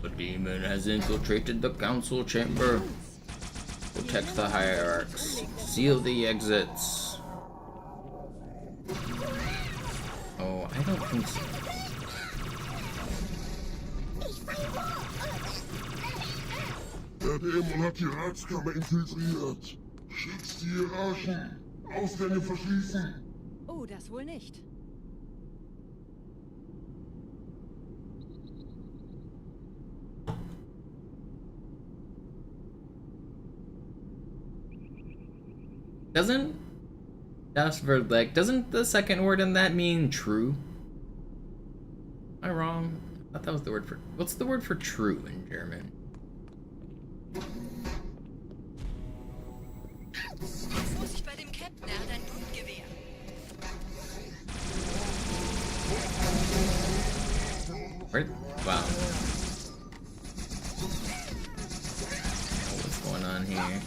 S1: The demon has infiltrated the council chamber. Protect the hierarchs. Seal the exits. Oh, I don't think so.
S3: Der Dämon hat die Ratskammer infiltriert. Schützt die Hierarchen. Ausgänge verschließen.
S8: Oh, das wohl nicht.
S1: Doesn't the second word in that mean true? Am I wrong? I thought that was the word for. What's the word for true in German?
S6: Vorsicht bei dem Captain, er hat ein Blutgewehr.
S1: Where? Wow. What's going on here?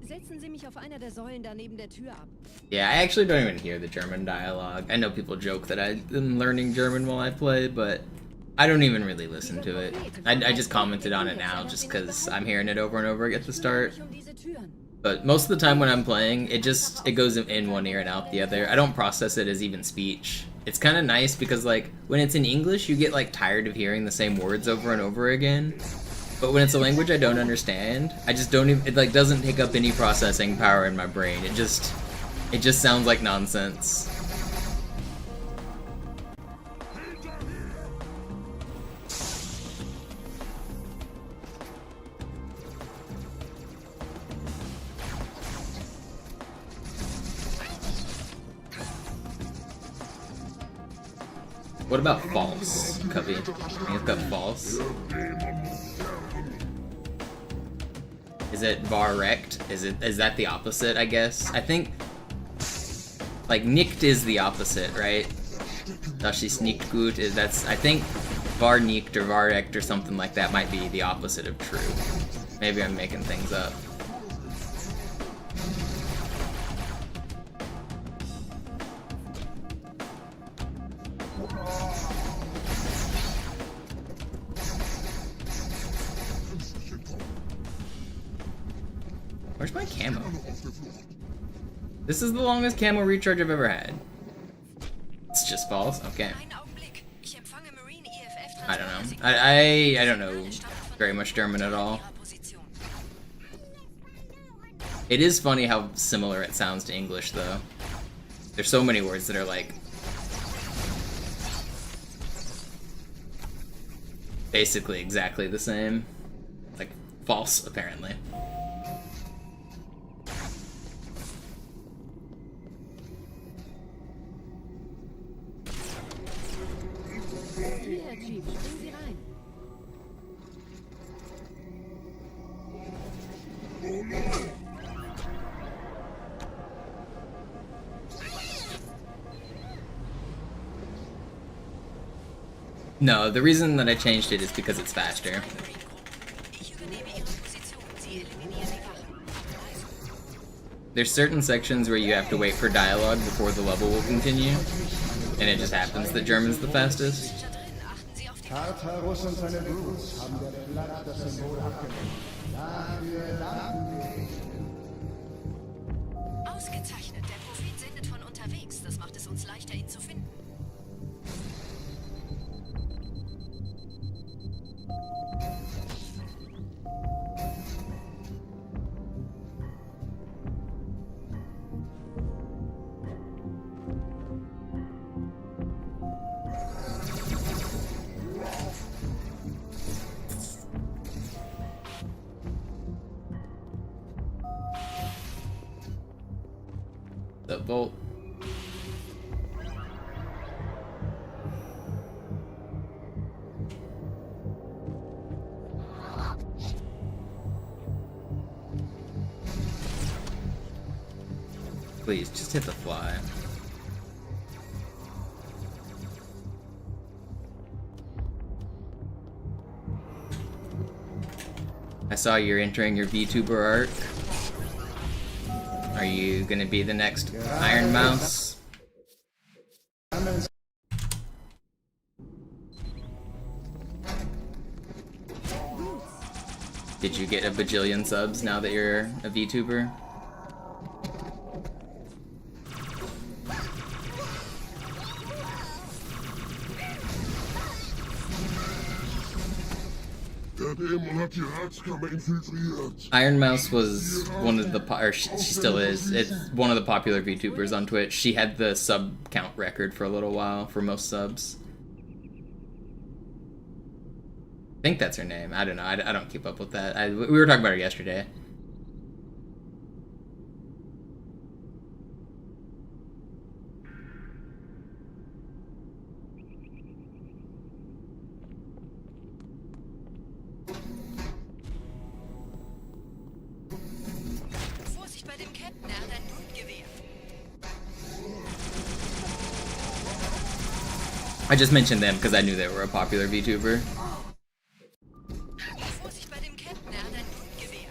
S8: Setzen Sie mich auf einer der Säulen da neben der Tür ab.
S1: Yeah, I actually don't even hear the German dialogue. I know people joke that I'm learning German while I play, but I don't even really listen to it. I just commented on it now just because I'm hearing it over and over at the start. But most of the time when I'm playing, it goes in one ear and out the other. I don't process it as even speech. It's kind of nice because, like, when it's in English, you get, like, tired of hearing the same words over and over again. But when it's a language I don't understand, I just don't even, it, like, doesn't take up any processing power in my brain. It just sounds like nonsense. What about false, Cubby? I think it's got false. Is it var rect? Is that the opposite, I guess? I think like nicht is the opposite, right? Das ist nicht gut is I think var nicht or var rect or something like that might be the opposite of true. Maybe I'm making things up. Where's my camo? This is the longest camo recharge I've ever had. It's just false? Okay. I don't know. I don't know very much German at all. It is funny how similar it sounds to English, though. There's so many words that are like basically exactly the same. Like false, apparently. No, the reason that I changed it is because it's faster. There's certain sections where you have to wait for dialogue before the level will continue, and it just happens that German's the fastest.
S9: Tartarus und seine Brutes haben der Platt das Symbol abgenommen. Dafür danken wir.
S6: Ausgezeichnet. Der Prophet sendet von unterwegs. Das macht es uns leichter, ihn zu finden.
S1: The bolt. Please, just hit the fly. I saw you're entering your VTuber arc. Are you gonna be the next Iron Mouse? Did you get a bajillion subs now that you're a VTuber?
S3: Der Dämon hat die Herzkammer infiltriert.
S1: Iron Mouse was one of the, or she still is, it's one of the popular VTubers on Twitch. She had the sub count record for a little while for most subs. I think that's her name. I don't know. I don't keep up with that. We were talking about her yesterday.
S6: Vorsicht bei dem Captain, er hat ein Blutgewehr.
S1: I just mentioned them because I knew they were a popular VTuber.
S6: Vorsicht bei dem Captain, er hat ein Blutgewehr.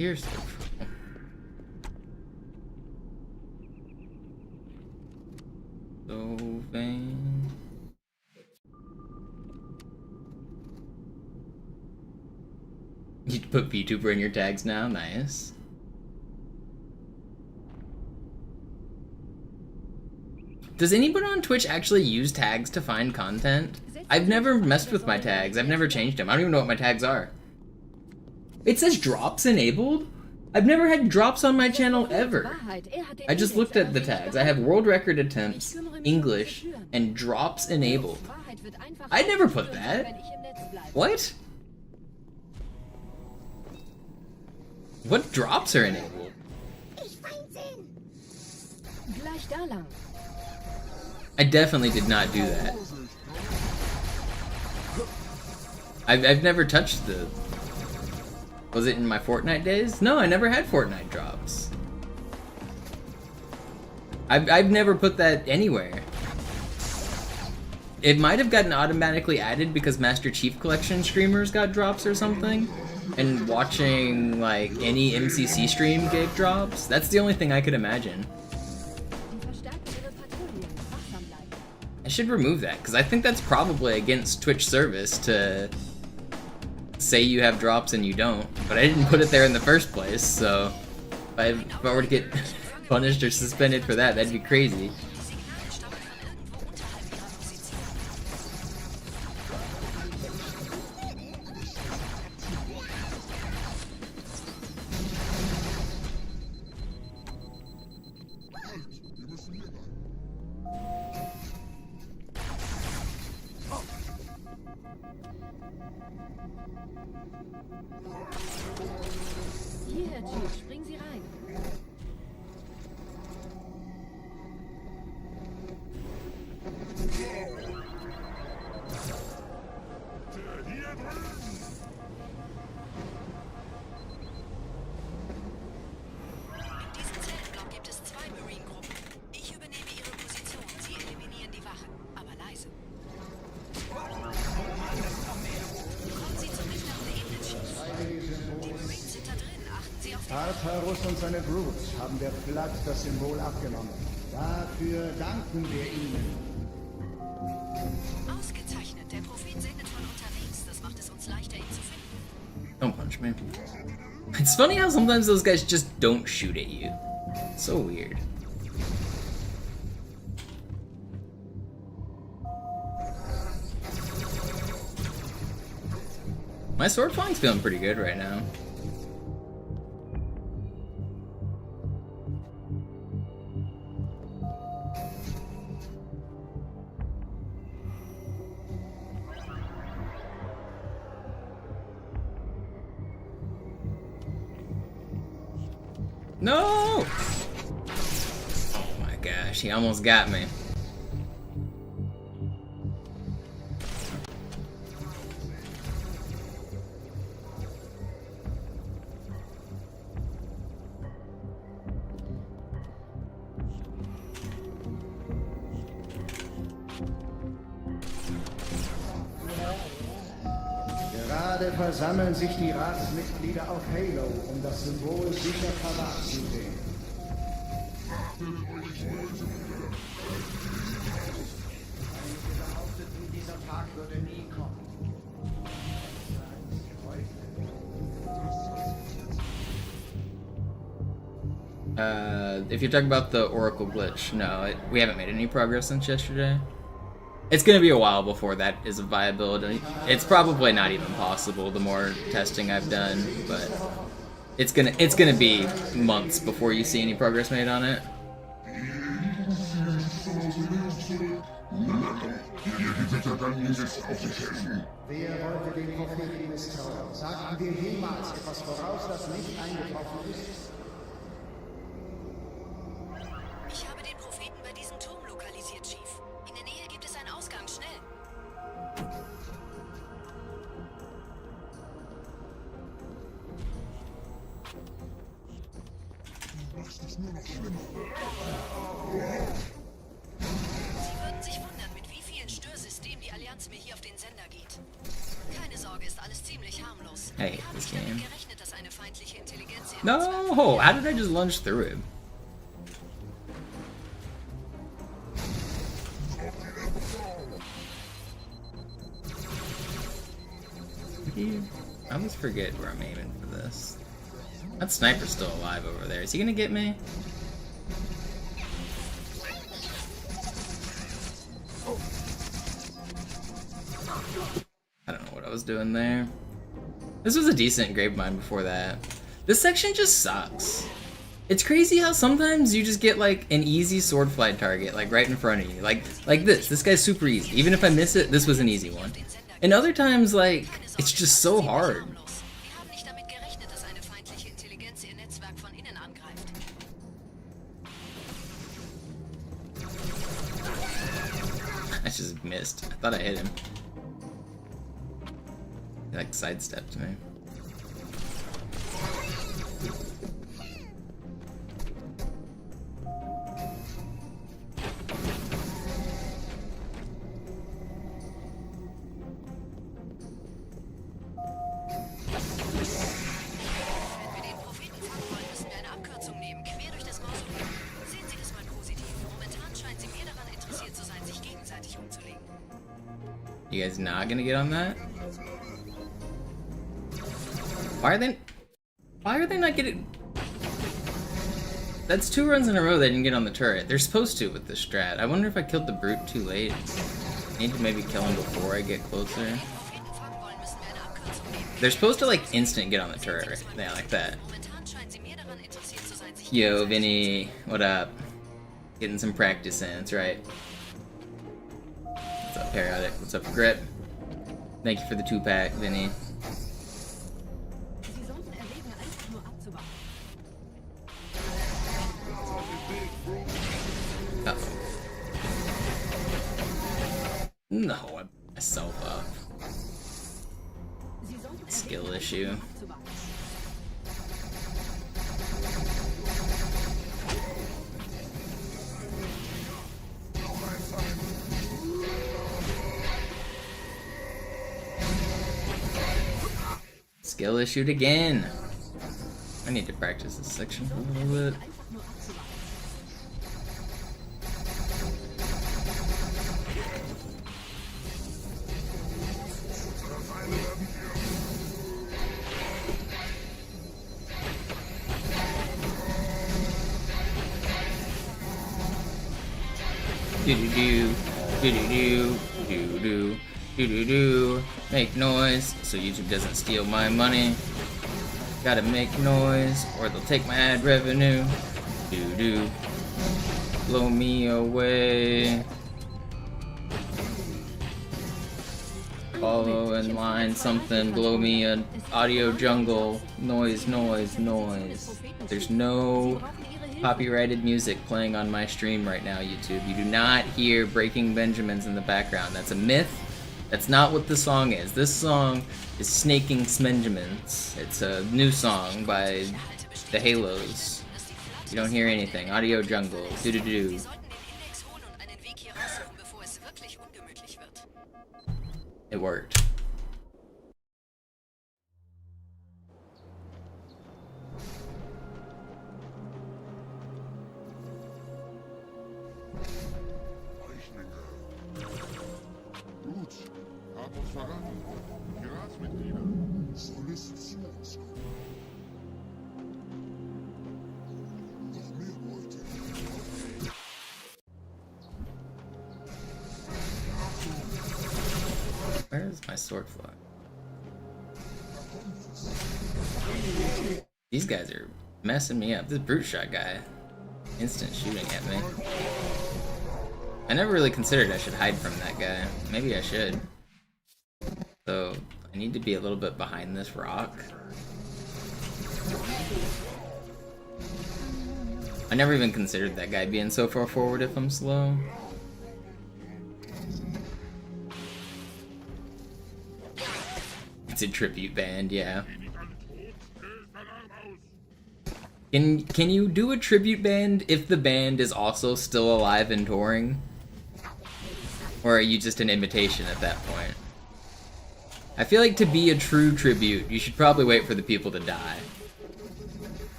S1: Here's the so vain. You put VTuber in your tags now? Nice. Does anybody on Twitch actually use tags to find content? I've never messed with my tags. I've never changed them. I don't even know what my tags are. It says drops enabled? I've never had drops on my channel ever. I just looked at the tags. I have world record attempts, English, and drops enabled. I never put that. What? What drops are enabled? I definitely did not do that. I've never touched the... Was it in my Fortnite days? No, I never had Fortnite drops. I've never put that anywhere. It might have gotten automatically added because Master Chief Collection streamers got drops or something. And watching, like, any MCC stream gave drops. That's the only thing I could imagine. I should remove that, because I think that's probably against Twitch service to say you have drops and you don't. But I didn't put it there in the first place, so if I were to get punished or suspended for that, that'd be crazy.
S8: Hierher, Chief, springen Sie rein.
S6: In diesem Zeltblock gibt es 2 Marine-Gruppen. Ich übernehme ihre Position. Sie eliminieren die Wachen, aber leise. Kommen Sie zur mittleren Ebene, Chief. Die Marines sind da drin. Achten Sie auf die...
S9: Tartarus und seine Brutes haben der Flood das Symbol abgenommen. Dafür danken wir ihnen.
S6: Ausgezeichnet. Der Prophet sendet von unterwegs. Das macht es uns leichter, ihn zu finden.
S1: Don't punch me. It's funny how sometimes those guys just don't shoot at you. It's so weird. My sword flying's feeling pretty good right now. No! Oh my gosh, he almost got me.
S9: Gerade versammeln sich die Ratsmitglieder auf Halo, um das Symbol sicher verwahrt zu sehen. Einige behaupteten, dieser Tag würde nie kommen.
S1: If you're talking about the Oracle glitch, no, we haven't made any progress since yesterday. It's gonna be a while before that is a viability. It's probably not even possible the more testing I've done, but it's gonna be months before you see any progress made on it.
S9: Wer wollte den Propheten misstrauen? Sagten wir jemals etwas voraus, das nicht eingetroffen ist?
S6: Ich habe den Propheten bei diesem Turm lokalisiert, Chief. In der Nähe gibt es einen Ausgang. Schnell! Sie würden sich wundern, mit wie vielen Störsystemen die Allianz mir hier auf den Sender geht. Keine Sorge, ist alles ziemlich harmlos.
S1: Hey,
S6: Wir haben
S1: this
S6: nicht damit
S1: game.
S6: gerechnet, dass dass eine feindliche Intelligenz ihr
S1: No! How did I just lunge through him? I almost forget where I'm aiming for this. That sniper's still alive over there. Is he gonna get me? I don't know what I was doing there. This was a decent Gravemind before that. This section just sucks. It's crazy how sometimes you just get like an easy sword fly target like right in front of you. Like this. This guy's super easy. Even if I miss it, this was an easy one. And other times like it's just so hard.
S6: Wir haben nicht damit gerechnet, dass eine feindliche Intelligenz ihr Netzwerk von innen angreift.
S1: I just missed. I thought I hit him. He like sidestepped me.
S6: Wenn wir den Propheten fangen wollen, müssen wir eine Abkürzung nehmen, quer durch das Mausoleum. Sehen Sie das mal positiv. Momentan scheint sie mehr daran interessiert zu sein, sich gegenseitig umzulegen.
S1: You guys not gonna get on that? Why are they not getting... That's 2 runs in a row they didn't get on the turret. They're supposed to with this strat. I wonder if I killed the brute too late. I need to maybe kill him before I get closer. They're supposed to like instant get on the turret, right? Yeah, like that. Yo, Vinny, what up? Getting some practice in, that's right. What's up, Periodic? What's up, Grip? Thank you for the 2-pack, Vinny.
S8: Sie sollten erwägen, einfach nur abzuwarten.
S1: Uh-oh. No, I put myself up.
S8: Sie sollten
S1: Skill
S8: erwägen,
S1: issue.
S8: einfach nur abzuwarten.
S1: Skill issued again. I need to practice this section a little bit.
S8: Einfach nur abzuwarten.
S1: Do-do-do, do-do-do, do-do-do, do-do-do. Make noise so YouTube doesn't steal my money. Gotta make noise or they'll take my ad revenue. Do-do. Blow me away. Follow in line something, blow me an audio jungle. Noise, noise, noise. There's no copyrighted music playing on my stream right now, YouTube. You do not hear Breaking Benjamins in the background. That's a myth. That's not what the song is. This song is Snaking Smenjamins. It's a new song by the Halos. You don't hear anything. Audio jungle. Do-do-do. It worked.
S3: Gut, hab uns verraten. Die Ratsmitglieder. Solisten zu uns kommen. Noch mehr Leute.
S1: Where is my sword fly? These guys are messing me up. This brute shot guy, instant shooting at me. I never really considered I should hide from that guy. Maybe I should. So I need to be a little bit behind this rock. I never even considered that guy being so far forward if I'm slow. It's a tribute band, yeah. Can you do a tribute band if the band is also still alive and touring? Or are you just an imitation at that point? I feel like to be a true tribute, you should probably wait for the people to die.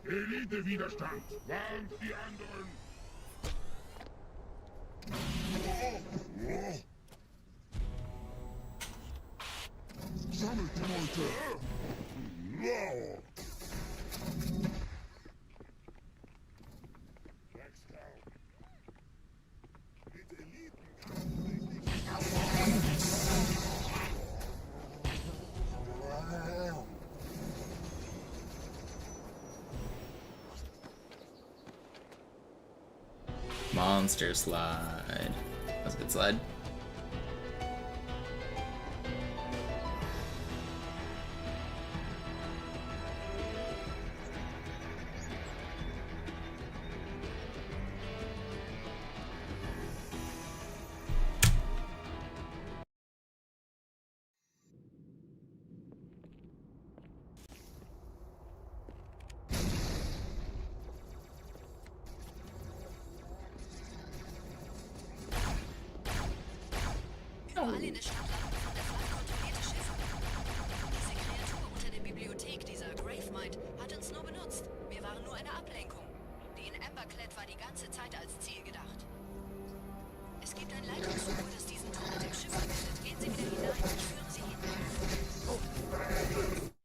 S3: Elite Widerstand. Warnt die anderen. Sammelt die Leute.
S1: Monster slide. That's a good slide.
S6: Überall in der Stadt landen von der Flak kontrollierte Schiffe. Diese Kreatur unter der Bibliothek, dieser Gravemind, hat uns nur benutzt. Wir waren nur eine Ablenkung. Die in Emberclad war die ganze Zeit als Ziel gedacht. Es gibt ein Leitungsrohr, das diesen Turm mit dem Schiff verbindet. Gehen Sie wieder hinein, ich führe Sie hin.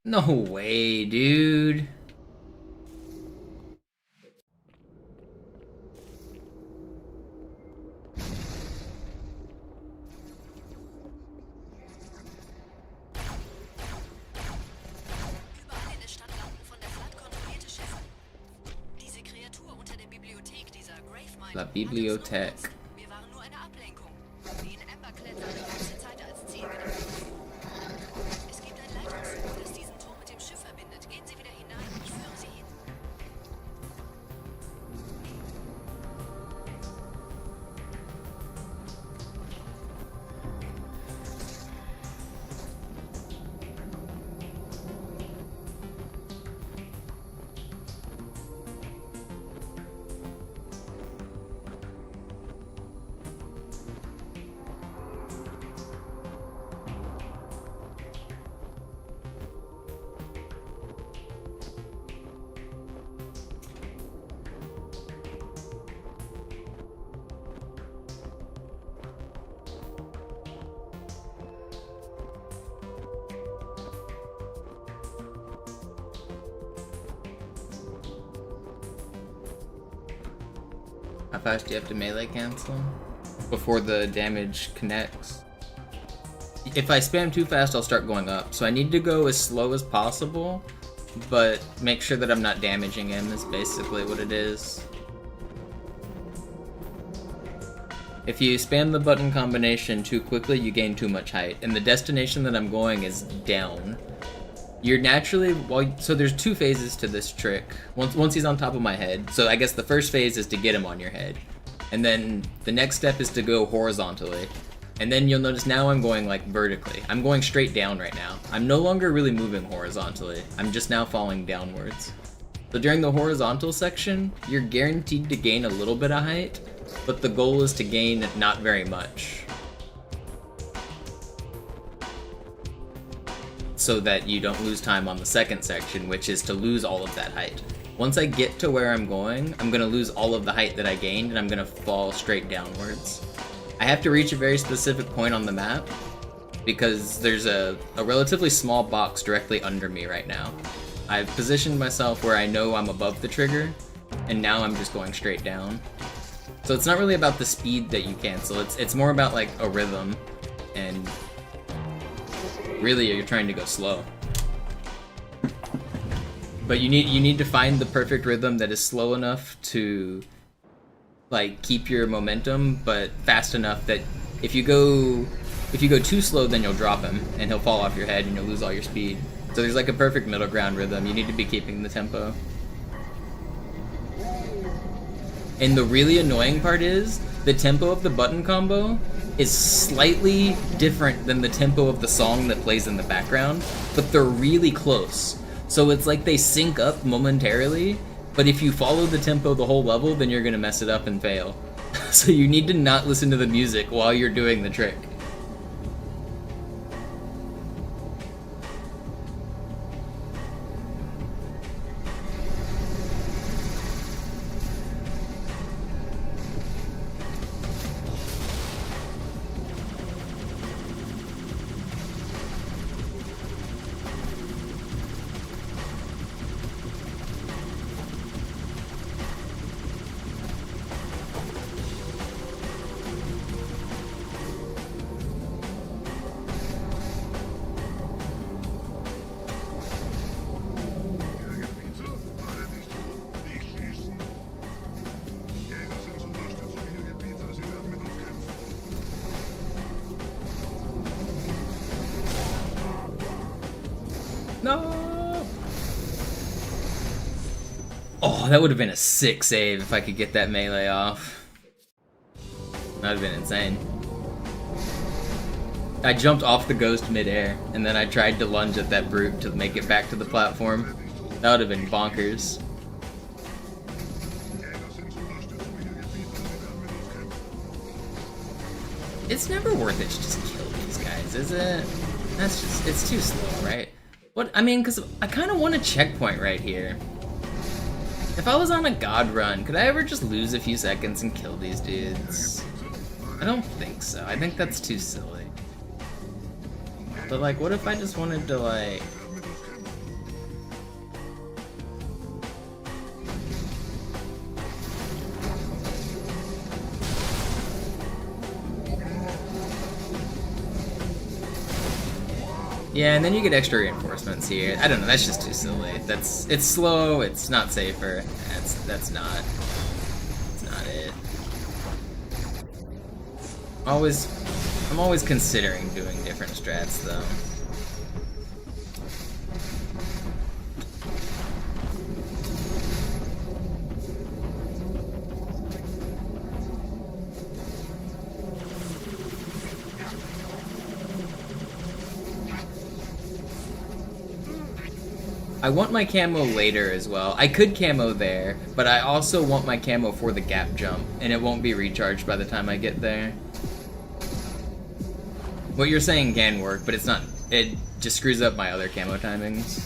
S1: No way, dude.
S6: Überall in der Stadt landen von der Flak kontrollierte Schiffe. Diese Kreatur unter der Bibliothek, dieser Gravemind,
S1: La
S6: hat uns nur
S1: Bibliothek.
S6: benutzt. Wir waren nur eine Ablenkung. Die in Emberclad war die ganze Zeit als Ziel gedacht. Es gibt ein Leitungsrohr, das diesen Turm mit dem Schiff verbindet. Gehen Sie wieder hinein, ich führe Sie hin.
S1: How fast do you have to melee cancel before the damage connects? If I spam too fast, I'll start going up. So I need to go as slow as possible, but make sure that I'm not damaging him is basically what it is. If you spam the button combination too quickly, you gain too much height, and the destination that I'm going is down. You're naturally, so there's two phases to this trick. Once he's on top of my head, so I guess the first phase is to get him on your head, and then the next step is to go horizontally, and then you'll notice now I'm going like vertically. I'm going straight down right now. I'm no longer really moving horizontally. I'm just now falling downwards. So during the horizontal section, you're guaranteed to gain a little bit of height, but the goal is to gain not very much, so that you don't lose time on the second section, which is to lose all of that height. Once I get to where I'm going to lose all of the height that I gained, and I'm gonna fall straight downwards. I have to reach a very specific point on the map, because there's a relatively small box directly under me right now. I've positioned myself where I know I'm above the trigger, and now I'm just going straight down. So it's not really about the speed that you cancel, it's more about like a rhythm, and really you're trying to go slow. But you need to find the perfect rhythm that is slow enough to like keep your momentum, but fast enough that if you go too slow, then you'll drop him and he'll fall off your head and you'll lose all your speed. So there's like a perfect middle ground rhythm. You need to be keeping the tempo. And the really annoying part is the tempo of the button combo is slightly different than the tempo of the song that plays in the background, but they're really close. So it's like they sync up momentarily, but if you follow the tempo the whole level, then you're gonna mess it up and fail. So you need to not listen to the music while you're doing the trick. Oh, that would have been a sick save if I could get that melee off. That would have been insane. I jumped off the ghost midair, and then I tried to lunge at that brute to make it back to the platform. That would have been bonkers. It's never worth it to just kill these guys, is it? That's just, it's too slow, right? What, I mean, because I kind of want a checkpoint right here. If I was on a god run, could I ever just lose a few seconds and kill these dudes? I don't think so. I think that's too silly. But like, what if I just wanted to like... Yeah, and then you get extra reinforcements here. I don't know, that's just too silly. It's slow, it's not safer. That's not it. I'm always considering doing different strats though. I want my camo later as well. I could camo there, but I also want my camo for the gap jump, and it won't be recharged by the time I get there. What you're saying can work, but it's not. It just screws up my other camo timings.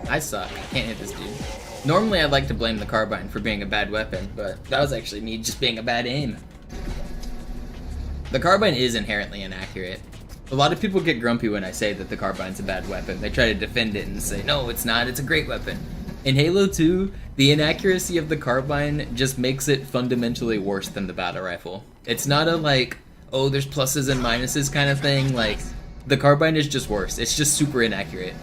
S1: I suck. I can't hit this dude. Normally I'd like to blame the Carbine for being a bad weapon, but that was actually me just being a bad aim. The Carbine is inherently inaccurate. A lot of people get grumpy when I say that the Carbine's a bad weapon. They try to defend it and say, no, it's not, it's a great weapon. In Halo 2, the inaccuracy of the Carbine just makes it fundamentally worse than the battle rifle. It's not a like, oh, there's pluses and minuses kind of thing. Like, the Carbine is just worse. It's just super inaccurate.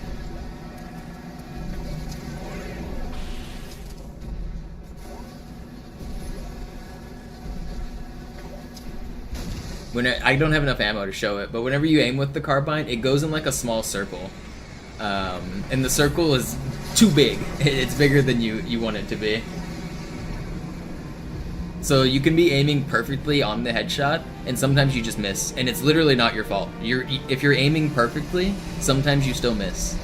S1: I don't have enough ammo to show it, but whenever you aim with the Carbine, it goes in like a small circle. And the circle is too big. It's bigger than you want it to be. So you can be aiming perfectly on the headshot, and sometimes you just miss. And it's literally not your fault. If you're aiming perfectly, sometimes you still miss.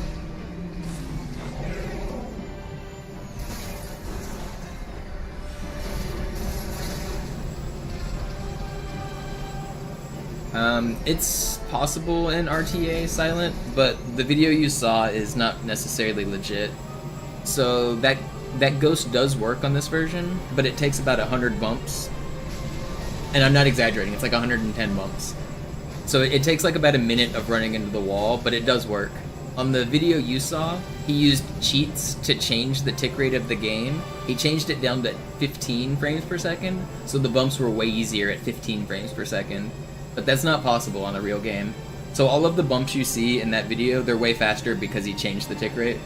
S1: It's possible in RTA Silent, but the video you saw is not necessarily legit. So that ghost does work on this version, but it takes about 100 bumps. And I'm not exaggerating, it's like 110 bumps. So it takes like about a minute of running into the wall, but it does work. On the video you saw, he used cheats to change the tick rate of the game. He changed it down to 15 frames per second, so the bumps were way easier at 15 frames per second. But that's not possible on a real game. So all of the bumps you see in that video, they're way faster because he changed the tick rate.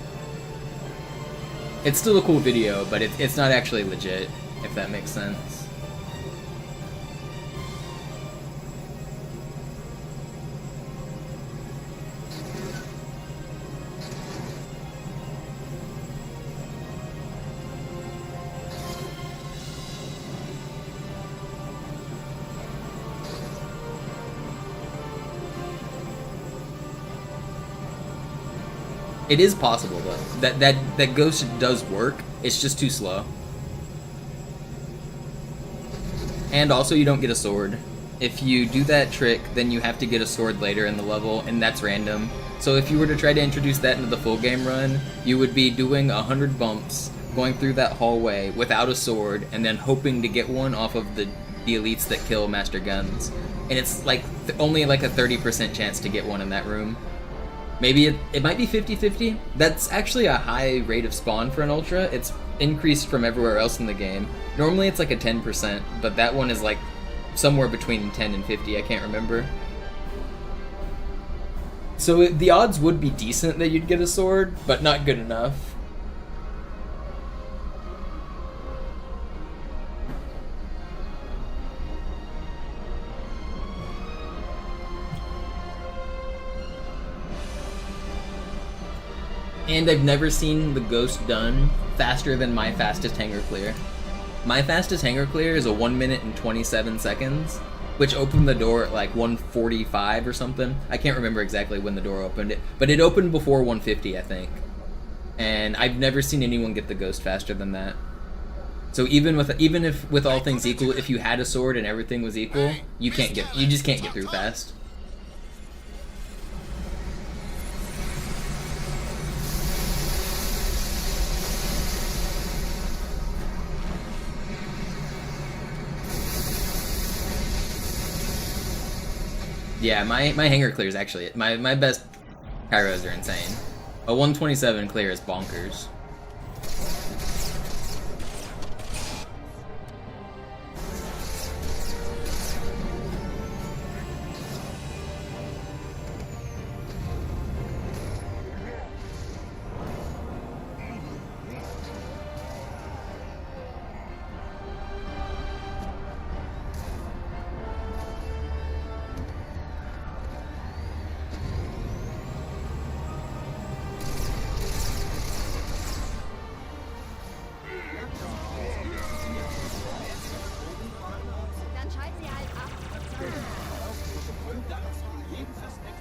S1: It's still a cool video, but it's not actually legit, if that makes sense. It is possible though. That ghost does work. It's just too slow. And also you don't get a sword. If you do that trick, then you have to get a sword later in the level, and that's random. So if you were to try to introduce that into the full game run, you would be doing 100 bumps, going through that hallway without a sword, and then hoping to get one off of the elites that kill Master Guns. And it's like only like a 30% chance to get one in that room. Maybe it might be 50-50. That's actually a high rate of spawn for an Ultra. It's increased from everywhere else in the game. Normally it's like a 10%, but that one is like somewhere between 10 and 50, I can't remember. So the odds would be decent that you'd get a sword, but not good enough. And I've never seen the ghost done faster than my fastest hanger clear. My fastest hanger clear is a 1 minute and 27 seconds, which opened the door at like 1:45 or something. I can't remember exactly when the door opened it, but it opened before 1:50, I think. And I've never seen anyone get the ghost faster than that. So even if with all things equal, if you had a sword and everything was equal, you just can't get through fast. Yeah, my hanger clear is actually my best pyros are insane. A 127 clear is bonkers.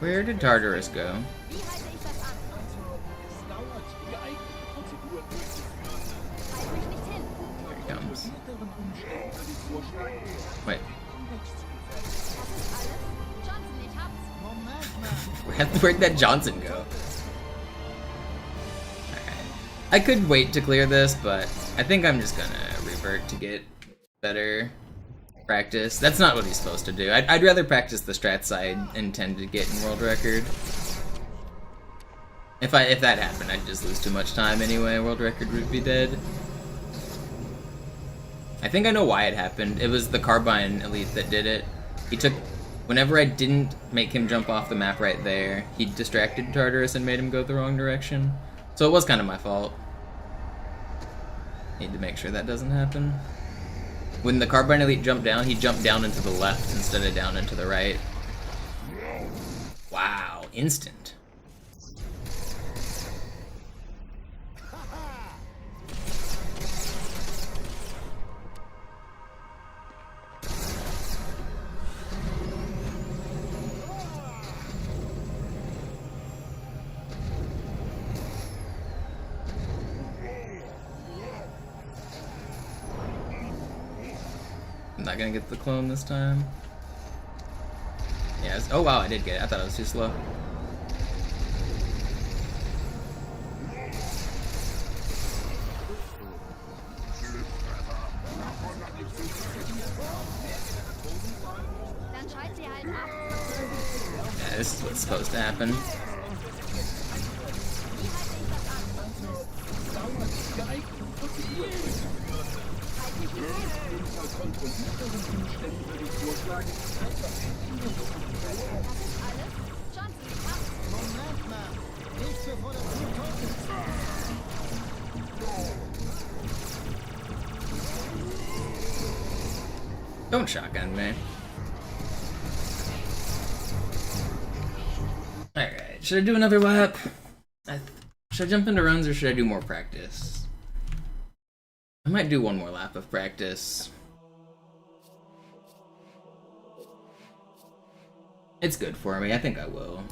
S1: Where did Tartarus go? There he comes. Wait. Where'd that Johnson go? Alright. I could wait to clear this, but I think I'm just gonna revert to get better practice. That's not what he's supposed to do. I'd rather practice the strats I intend to get in world record. If that happened, I'd just lose too much time anyway. World record would be dead. I think I know why it happened. It was the Carbine elite that did it. Whenever I didn't make him jump off the map right there, he distracted Tartarus and made him go the wrong direction. So it was kind of my fault. Need to make sure that doesn't happen. When the Carbine elite jumped down, he jumped down into the left instead of down into the right. Wow, instant. I'm not gonna get the clone this time. Yeah, oh wow, I did get it. I thought it was too slow. Yeah, this is what's supposed to happen. Don't shotgun me. Alright, should I do another lap? Should I jump into runs or should I do more practice? I might do one more lap of practice. It's good for me, I think I will.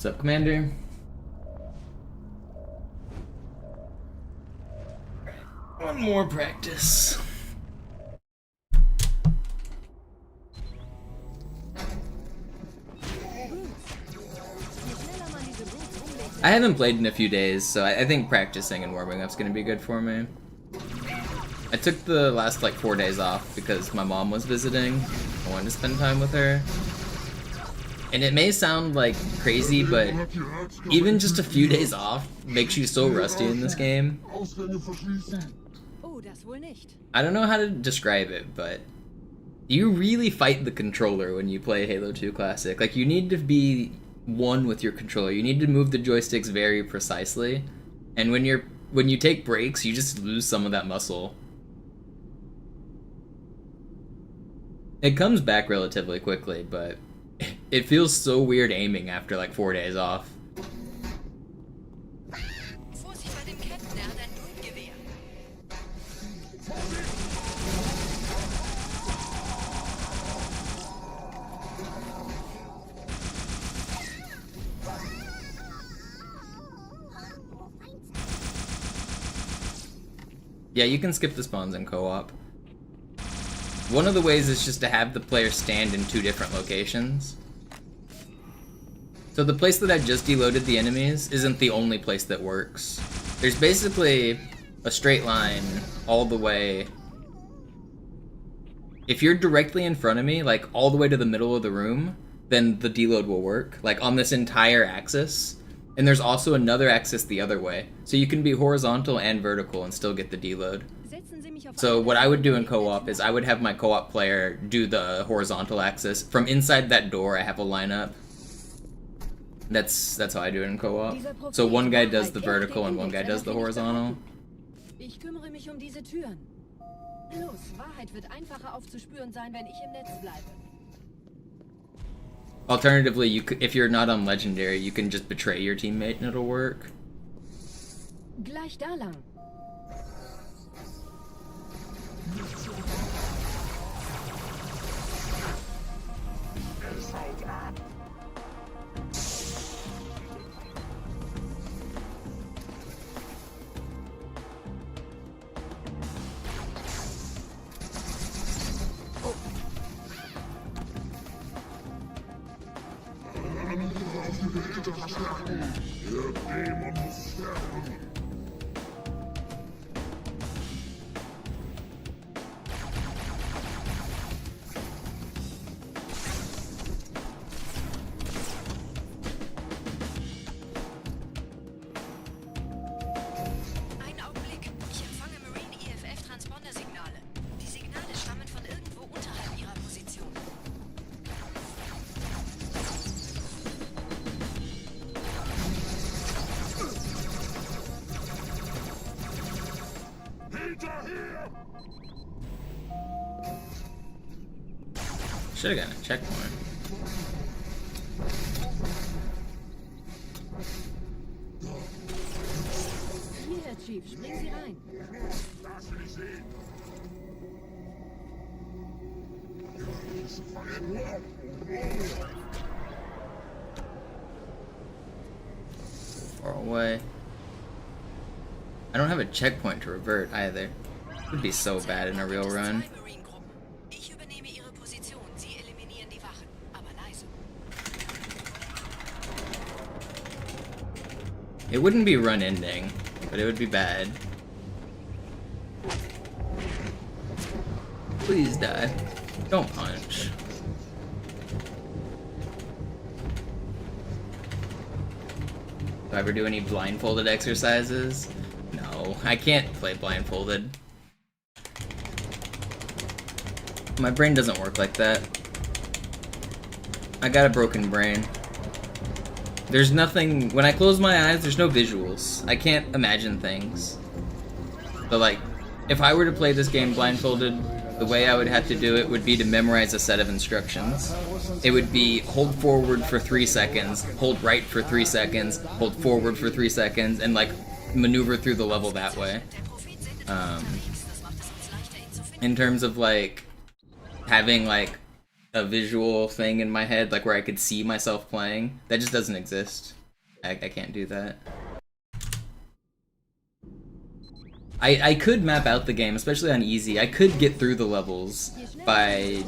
S1: What's up, Commander? One more practice. I haven't played in a few days, so I think practicing and warming up's gonna be good for me. I took the last like 4 days off because my mom was visiting. I wanted to spend time with her. And it may sound like crazy, but even just a few days off makes you so rusty in this game. I don't know how to describe it, but you really fight the controller when you play Halo 2 Classic. Like, you need to be one with your controller. You need to move the joysticks very precisely. And when you take breaks, you just lose some of that muscle. It comes back relatively quickly, but it feels so weird aiming after like 4 days off. Yeah, you can skip the spawns in co-op. One of the ways is just to have the player stand in 2 different locations. So the place that I just deloaded the enemies isn't the only place that works. There's basically a straight line all the way. If you're directly in front of me, like all the way to the middle of the room, then the deload will work, like on this entire axis. And there's also another axis the other way. So you can be horizontal and vertical and still get the deload. So what I would do in co-op is I would have my co-op player do the horizontal axis. From inside that door, I have a lineup. That's how I do it in co-op. So one guy does the vertical and one guy does the horizontal.
S8: Ich kümmere mich um diese Türen. Los, Wahrheit wird einfacher aufzuspüren sein, wenn ich im Netz bleibe.
S1: Alternatively, if you're not on Legendary, you can just betray your teammate and it'll work.
S8: Gleich da lang.
S1: Should've gotten a checkpoint.
S8: Hier, Chief, springen Sie rein.
S1: Far away. I don't have a checkpoint to revert either. It would be so bad in a real run. It wouldn't be run ending, but it would be bad. Please die. Don't punch. Do I ever do any blindfolded exercises? No, I can't play blindfolded. My brain doesn't work like that. I got a broken brain. There's nothing, when I close my eyes, there's no visuals. I can't imagine things. But like, if I were to play this game blindfolded, the way I would have to do it would be to memorize a set of instructions. It would be hold forward for 3 seconds, hold right for 3 seconds, hold forward for 3 seconds, and like maneuver through the level that way. In terms of like having like a visual thing in my head, like where I could see myself playing. That just doesn't exist. I can't do that. I could map out the game, especially on easy. I could get through the levels by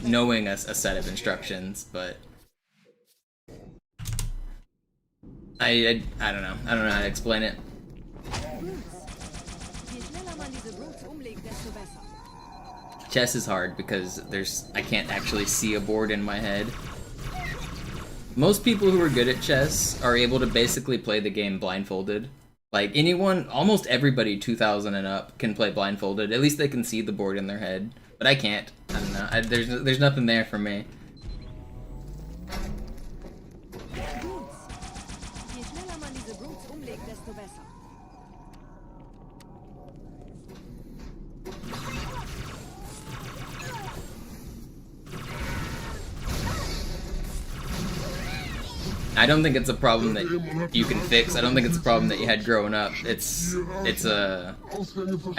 S1: knowing a set of instructions, but I don't know. I don't know how to explain it. Chess is hard because I can't actually see a board in my head. Most people who are good at chess are able to basically play the game blindfolded. Like anyone, almost everybody 2000 and up can play blindfolded. At least they can see the board in their head. But I can't. I don't know. There's nothing there for me. I don't think it's a problem that you can fix. I don't think it's a problem that you had growing up. I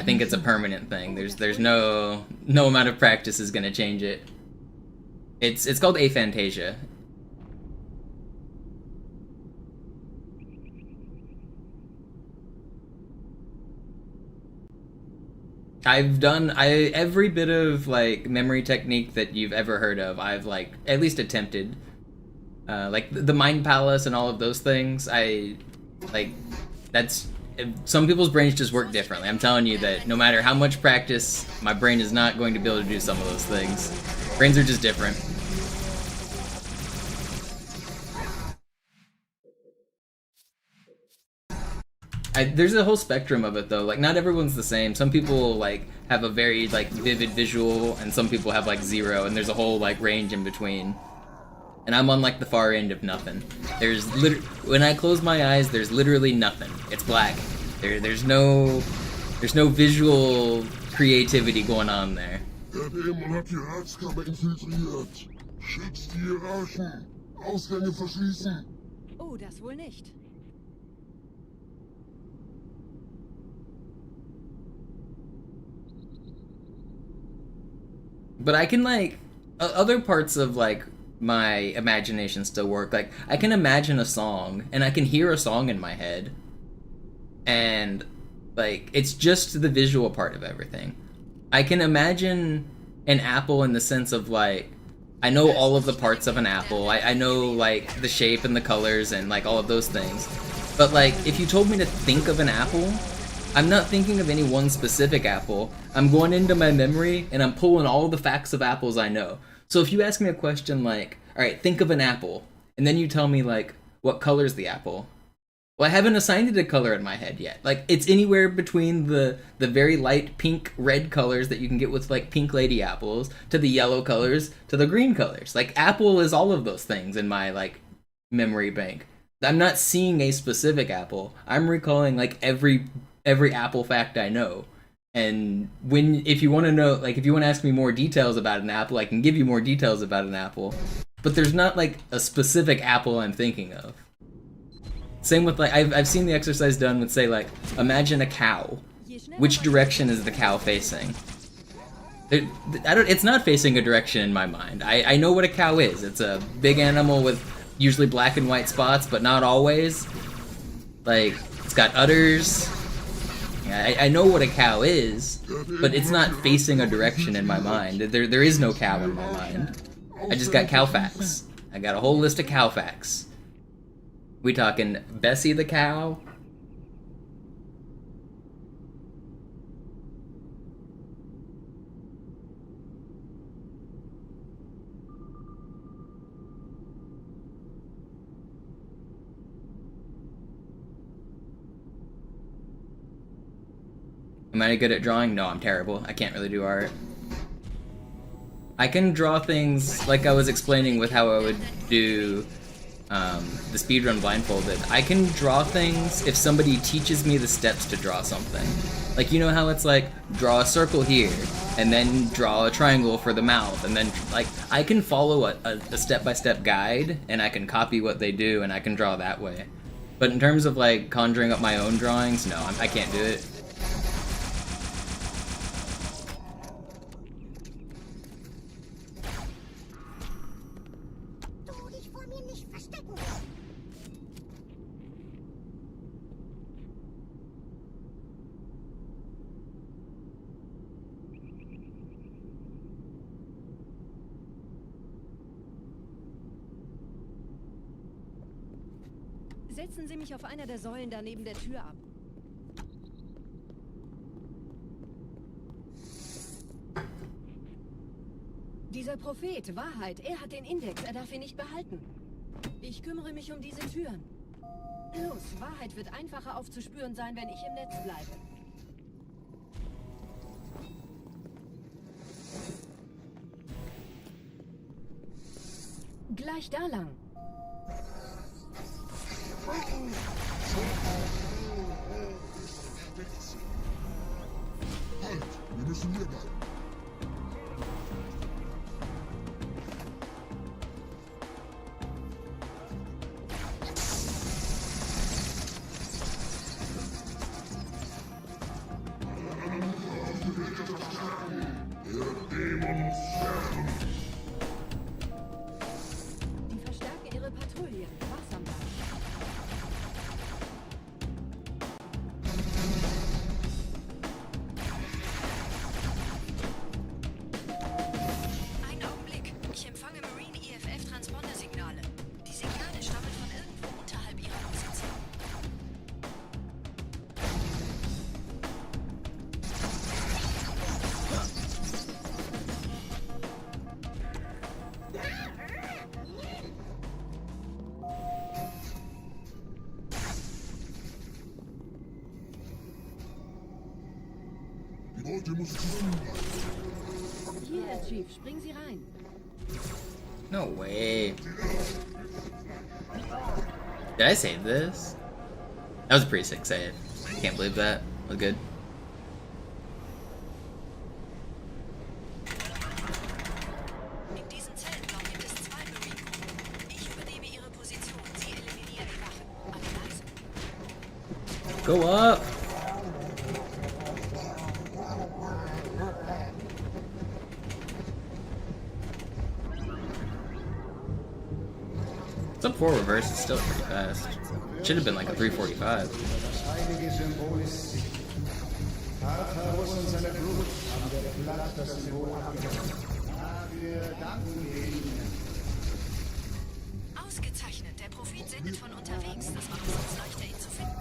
S1: think it's a permanent thing. There's no amount of practice is gonna change it. It's called aphantasia. I've done every bit of like memory technique that you've ever heard of. I've like at least attempted. Like the Mind Palace and all of those things, some people's brains just work differently. I'm telling you that no matter how much practice, my brain is not going to be able to do some of those things. Brains are just different. There's a whole spectrum of it though. Like not everyone's the same. Some people like have a very like vivid visual, and some people have like zero, and there's a whole like range in between. And I'm on like the far end of nothing. When I close my eyes, there's literally nothing. It's black. There's no visual creativity going on there.
S3: Der Dämon hat die Ratskammer infiltriert. Schützt die Hierarchen. Ausgänge verschließen.
S8: Oh, das wohl nicht.
S1: But I can like other parts of like my imagination still work. Like I can imagine a song and I can hear a song in my head, and like it's just the visual part of everything. I can imagine an apple in the sense of like I know all of the parts of an apple. I know like the shape and the colors and like all of those things. But like if you told me to think of an apple, I'm not thinking of any one specific apple. I'm going into my memory and I'm pulling all the facts of apples I know. So if you ask me a question like, alright, think of an apple, and then you tell me like, what color's the apple? Well, I haven't assigned it a color in my head yet. Like, it's anywhere between the very light pink red colors that you can get with like pink lady apples, to the yellow colors, to the green colors. Like, apple is all of those things in my like memory bank. I'm not seeing a specific apple. I'm recalling like every apple fact I know. And if you want to know, like, if you want to ask me more details about an apple, I can give you more details about an apple. But there's not, like, a specific apple I'm thinking of. Same with, like, I've seen the exercise done with, say, like, imagine a cow. Which direction is the cow facing? It's not facing a direction in my mind. I know what a cow is. It's a big animal with usually black and white spots, but not always. Like, it's got udders. I know what a cow is, but it's not facing a direction in my mind. There is no cow in my mind. I just got cow facts. I got a whole list of cow facts. We talking Bessie the cow? Am I good at drawing? No, I'm terrible. I can't really do art. I can draw things like I was explaining with how I would do the speedrun blindfolded. I can draw things if somebody teaches me the steps to draw something. Like, you know how it's like, draw a circle here, and then draw a triangle for the mouth, and then, like, I can follow a step-by-step guide, and I can copy what they do, and I can draw that way. But in terms of, like, conjuring up my own drawings, no, I can't do it.
S10: mir nicht verstecken.
S8: Setzen Sie mich auf einer der Säulen da neben der Tür ab. Dieser Prophet, Wahrheit, er hat den Index, er darf ihn nicht behalten. Ich kümmere mich um diese Türen. Los, Wahrheit wird einfacher aufzuspüren sein, wenn ich im Netz bleibe. Gleich da lang.
S3: Halt, wir müssen hier bleiben.
S8: Die verstärken ihre Patrouillen. Wachsam bleiben.
S6: Einen Augenblick. Ich empfange Marine EFF-Transponder-Signale. Die Signale stammen von irgendwo unterhalb ihrer Position.
S3: Die Leute müssen zusammenbleiben.
S8: Hier, Herr Chief, springen Sie rein.
S1: No way. Did I save this? That was a pretty sick save. Can't believe that. Was good.
S6: In diesen Zellenblock gibt es 2 Marine-Gruppen. Ich übernehme ihre Position. Sie eliminieren die Wachen. Alle leise.
S1: Go up! Sub 4 reverse is still pretty fast. Should have been like a 345.
S9: Das heilige Symbol ist sicher. Tartarus und seine Blut haben der Platt das Symbol abgenommen. Ja, wir danken Ihnen.
S6: Ausgezeichnet. Der Prophet sendet von unterwegs. Das macht es uns leichter, ihn zu finden.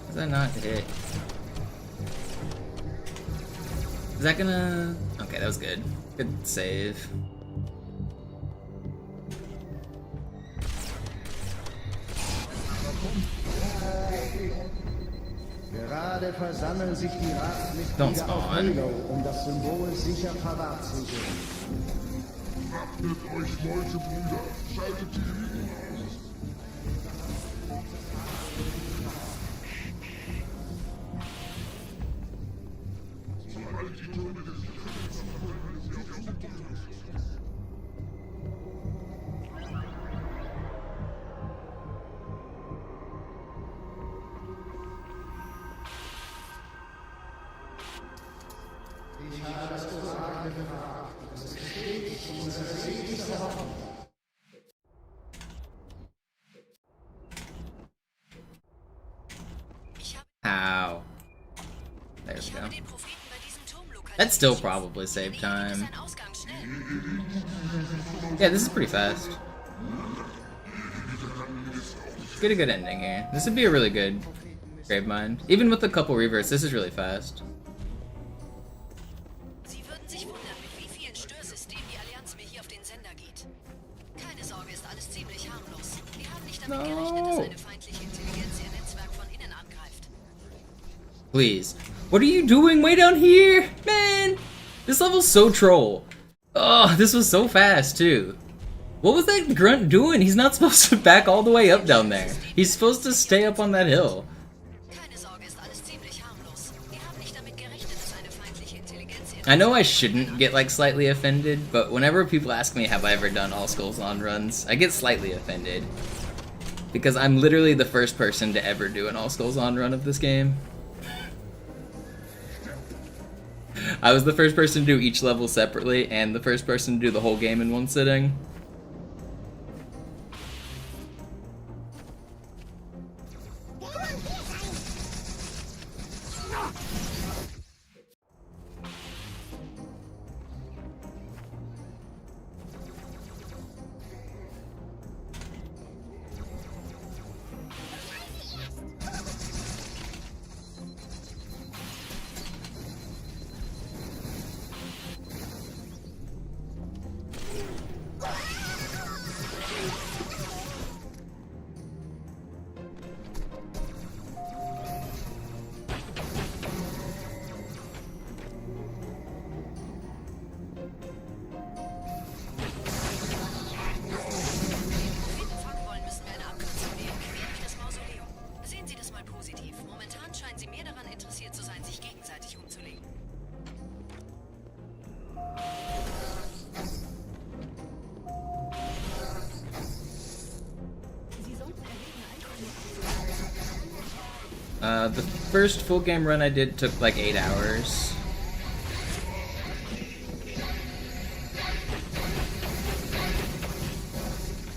S1: Is that not hit? Is that gonna... Okay, that was good. Good save.
S9: Gerade versammeln sich die
S1: Don't
S9: Ratsmitglieder auf
S1: spawn.
S9: Halo, um das Symbol sicher verwahrt zu sehen.
S3: Wappnet euch, Leute, Brüder. Schaltet die Eliten aus. Sobald die Türme des Gefängnisses verfolgen, sie auf die Tartarus.
S9: Ich habe das Orakel gefragt. Es bestätigt unsere seligste Hoffnung.
S1: How? There we
S6: Ich
S1: go.
S6: habe den Propheten bei diesem Turm lokalisiert.
S1: That'd still probably save time.
S6: Sein Ausgang schnell.
S1: Yeah, this is pretty fast. Get a good ending here. This would be a really good Gravemind. Even with a couple reverts, this is really fast.
S6: Sie würden sich wundern, mit wie vielen Störsystemen die Allianz mir hier auf den Sender geht. Keine Sorge, ist alles ziemlich harmlos. Wir haben nicht damit gerechnet, dass eine feindliche Intelligenz ihr Netzwerk von innen angreift.
S1: Please. What are you doing way down here? Man! This level's so troll. Oh, this was so fast, too. What was that grunt doing? He's not supposed to back all the way up down there. He's supposed to stay up on that hill. I know I shouldn't get like slightly offended, but whenever people ask me have I ever done all skulls on runs, I get slightly offended. Because I'm literally the first person to ever do an all skulls on run of this game. I was the first person to do each level separately, and the first person to do the whole game in one sitting. The first full game run I did took like 8 hours.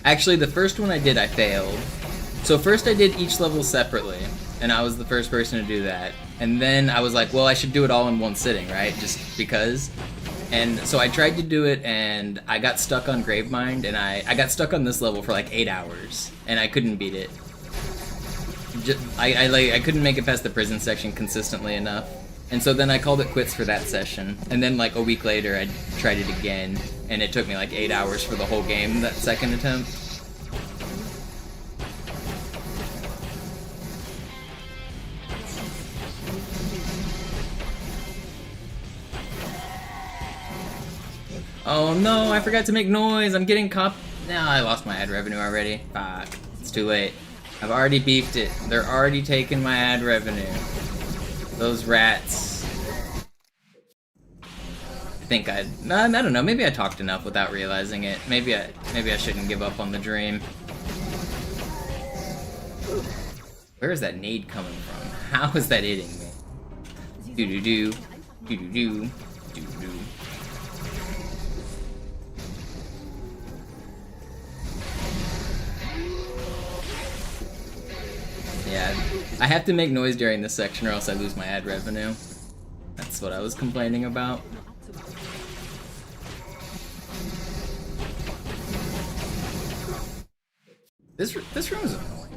S1: Actually, the first one I did, I failed. So first I did each level separately, and I was the first person to do that. And then I was like, well, I should do it all in one sitting, right? Just because. And so I tried to do it, and I got stuck on Gravemind, and I got stuck on this level for like 8 hours, and I couldn't beat it. I couldn't make it past the prison section consistently enough. And so then I called it quits for that session. And then like a week later I tried it again, and it took me like 8 hours for the whole game that second attempt. Oh no, I forgot to make noise. I'm getting Now I lost my ad revenue already. Fuck. It's too late. I've already beefed it. They're already taking my ad revenue. Those rats. I think I don't know, maybe I talked enough without realizing it. Maybe I shouldn't give up on the dream. Where is that nade coming from? How is that hitting me? Do-do-do. Do-do-do. Do-do-do. Yeah, I have to make noise during this section or else I lose my ad revenue. That's what I was complaining about. This room is annoying.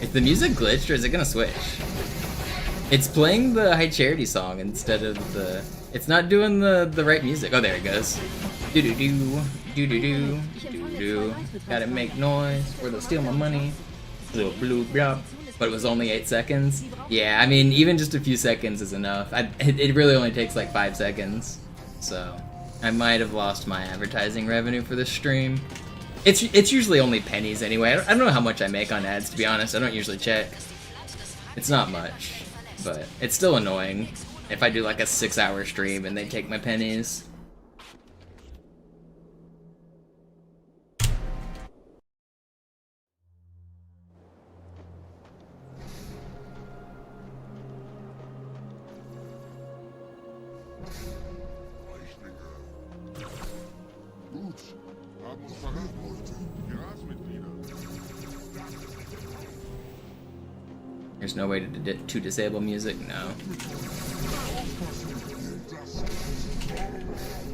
S1: Is the music glitched or is it gonna switch? It's playing the High Charity song instead of the... It's not doing the right music. Oh, there it goes. Do-do-do, do-do-do, do-do-do. Gotta make noise or they'll steal my money. Little blue blah. But it was only 8 seconds. Yeah, I mean, even just a few seconds is enough. It really only takes like 5 seconds. So, I might have lost my advertising revenue for this stream. It's usually only pennies anyway. I don't know how much I make on ads, to be honest. I don't usually check. It's not much. But it's still annoying if I do like a 6-hour stream and they take my pennies.
S3: Gut, haben uns verraten heute. Ratsmitglieder.
S1: There's no way to disable music? No.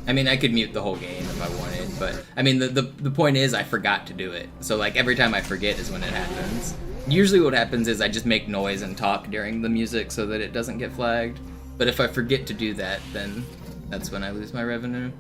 S1: I mean, I could mute the whole game if I wanted, but I mean, the point is I forgot to do it. So like every time I forget is when it happens. Usually what happens is I just make noise and talk during the music so that it doesn't get flagged. But if I forget to do that, then that's when I lose my revenue.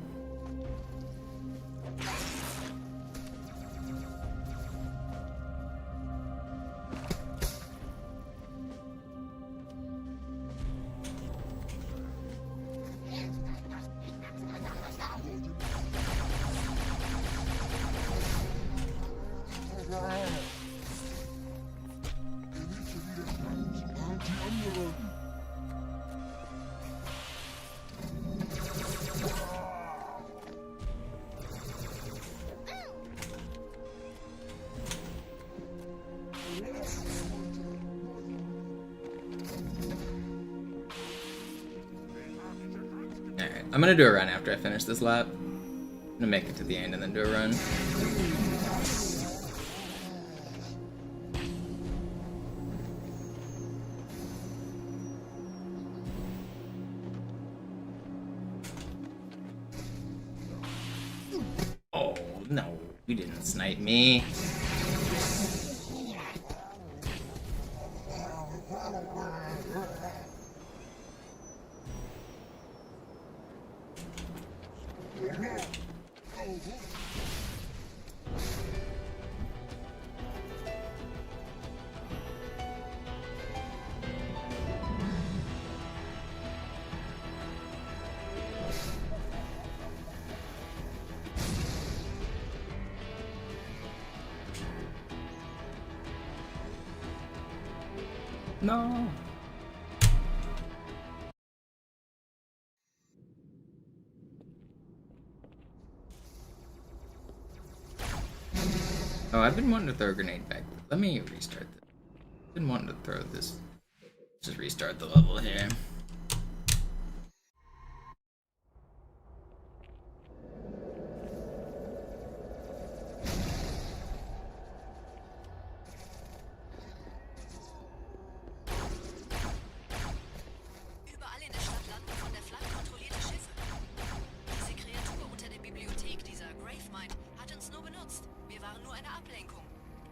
S1: Alright, I'm gonna do a run after I finish this lap. I'm gonna make it to the end and then do a run. Oh, no, you didn't snipe me. No. Oh, I've been wanting to throw a grenade back. Let me restart this. I've been wanting to throw this. Just restart the level here.
S6: Überall in der Stadt landen von der Flagge kontrollierte Schiffe. Diese Kreatur unter der Bibliothek, dieser Gravemind, hat uns nur benutzt. Wir waren nur eine Ablenkung.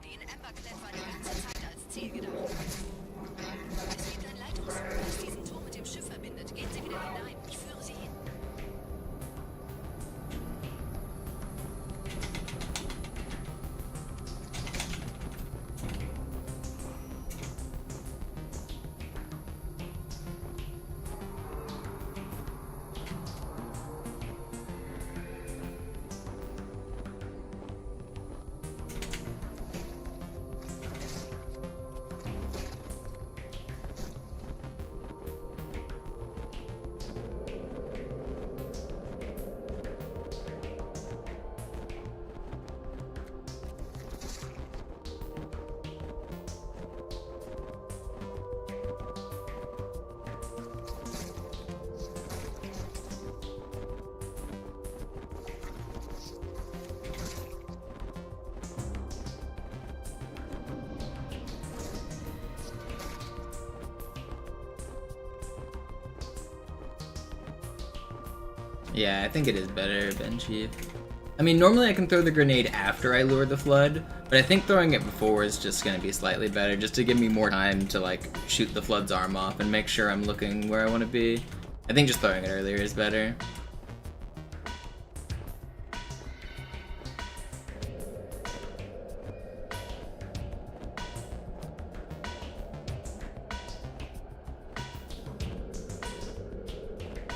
S6: Die in Emberclad war die ganze Zeit als Ziel gedacht. Es gibt ein Leitungsseil, das diesen Turm mit dem Schiff verbindet. Gehen Sie wieder hinein. Ich führe Sie hin. Yeah, I think it is better, Ben Chief. I mean, normally I can throw the grenade after I lure the flood, but I think throwing it before is just going to be slightly better, just to give me more time to, like, shoot the flood's arm off and make sure I'm looking where I want to be. I think just throwing it earlier is better.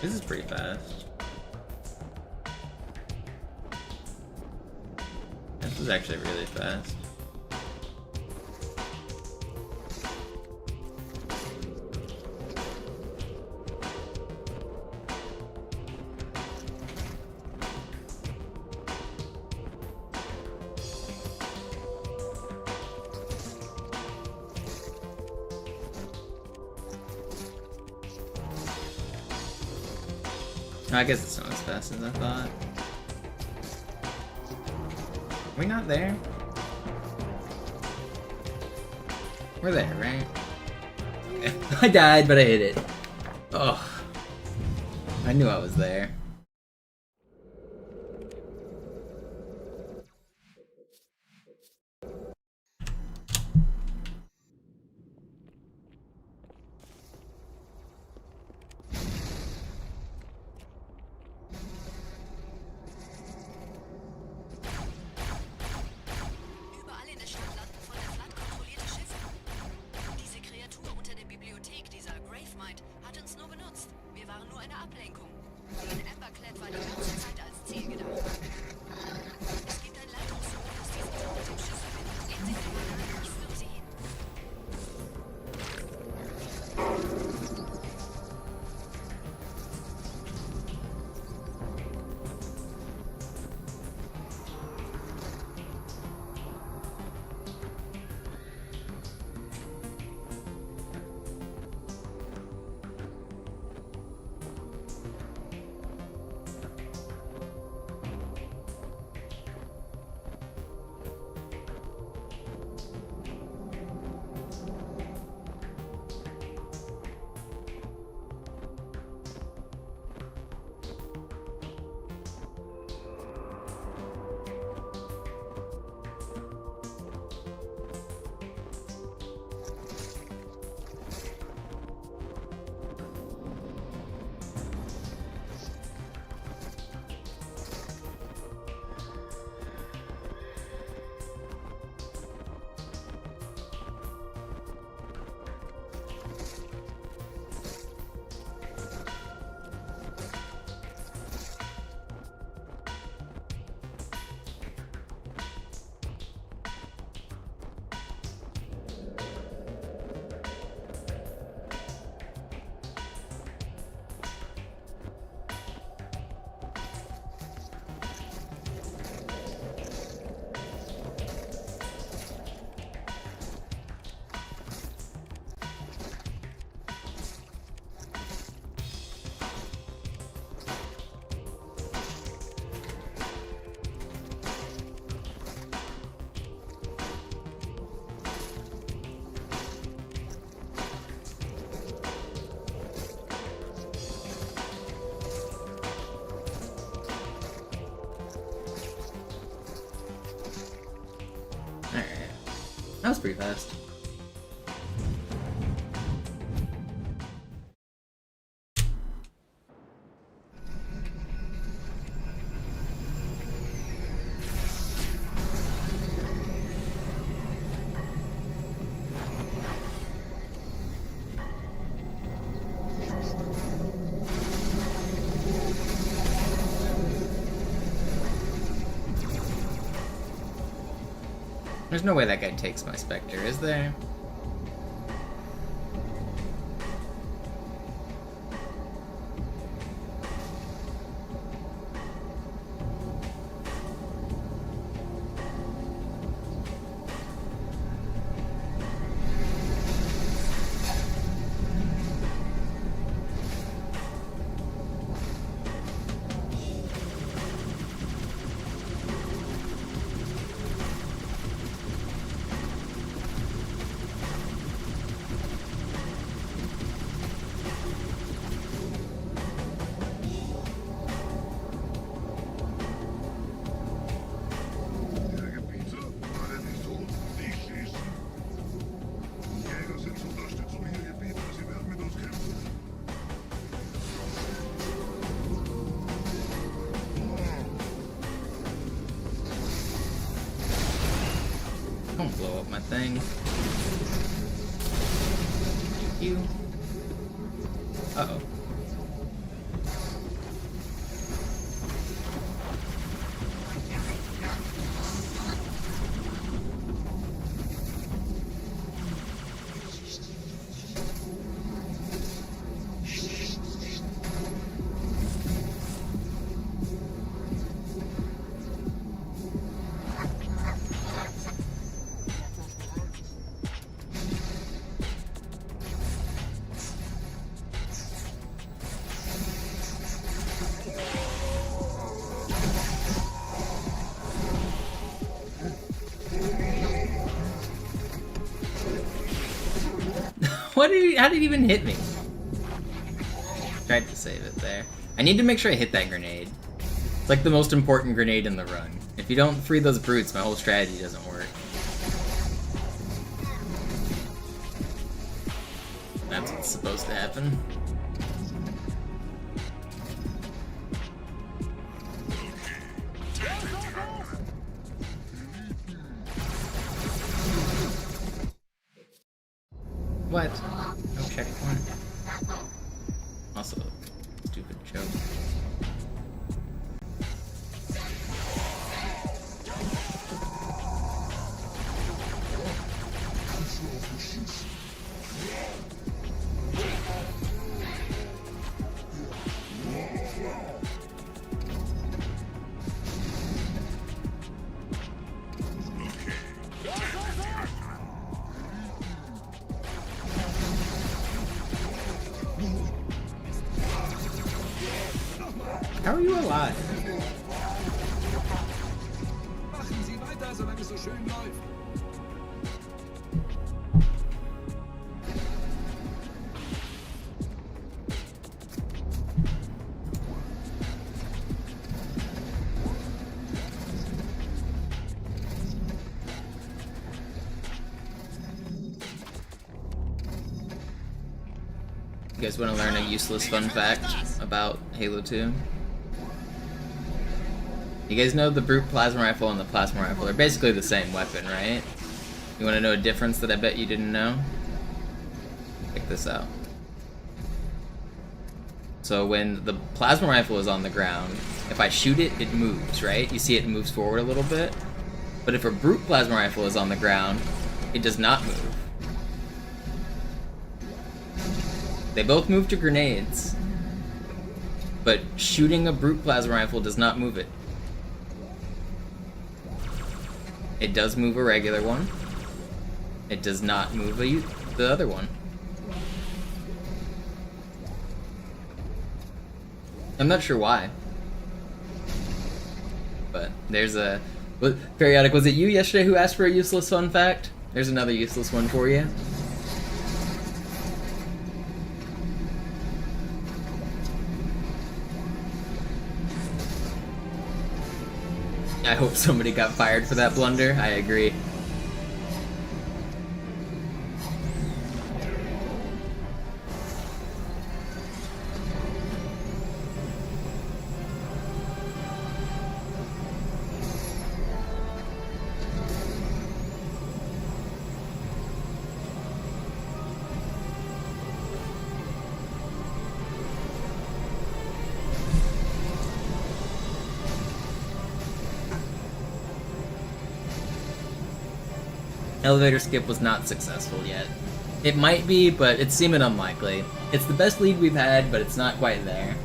S6: This is pretty fast. This is actually really fast. I guess it's not as fast as I thought. Are we not there? We're there, right? Okay. I died, but I hit it. Oh. I knew I was there. eine Ablenkung. Den Emberclad war die ganze Zeit als Ziel gedacht. Es gibt ein Leitungsrohr, das diesen Turm mit dem Schiff verbindet. Gehen Sie selber rein, ich führe Sie hin.
S1: That was pretty fast. There's no way that guy takes my Spectre, is there? Don't blow up my thing. Thank you. Uh-oh. What did he, how did he even hit me? Tried to save it there. I need to make sure I hit that grenade. It's like the most important grenade in the run. If you don't free those brutes, my whole strategy doesn't work. That's what's supposed to happen. What? No checkpoint. Also, let's do How are you alive?
S4: Machen Sie weiter, solange es so schön läuft.
S1: You guys want to learn a useless fun fact about Halo 2? You guys know the brute plasma rifle and the plasma rifle are basically the same weapon, right? You want to know a difference that I bet you didn't know? Check this out. So when the plasma rifle is on the ground, if I shoot it, it moves, right? You see it moves forward a little bit. But if a brute plasma rifle is on the ground, it does not move. They both move to grenades, but shooting a brute plasma rifle does not move it. It does move a regular one. It does not move the other one. I'm not sure why. But there's a... Periodic, was it you yesterday who asked for a useless fun fact? There's another useless one for you. I hope somebody got fired for that blunder. I agree. Elevator skip was not successful yet. It might be, but it's seeming unlikely. It's the best lead we've had, but it's not quite there.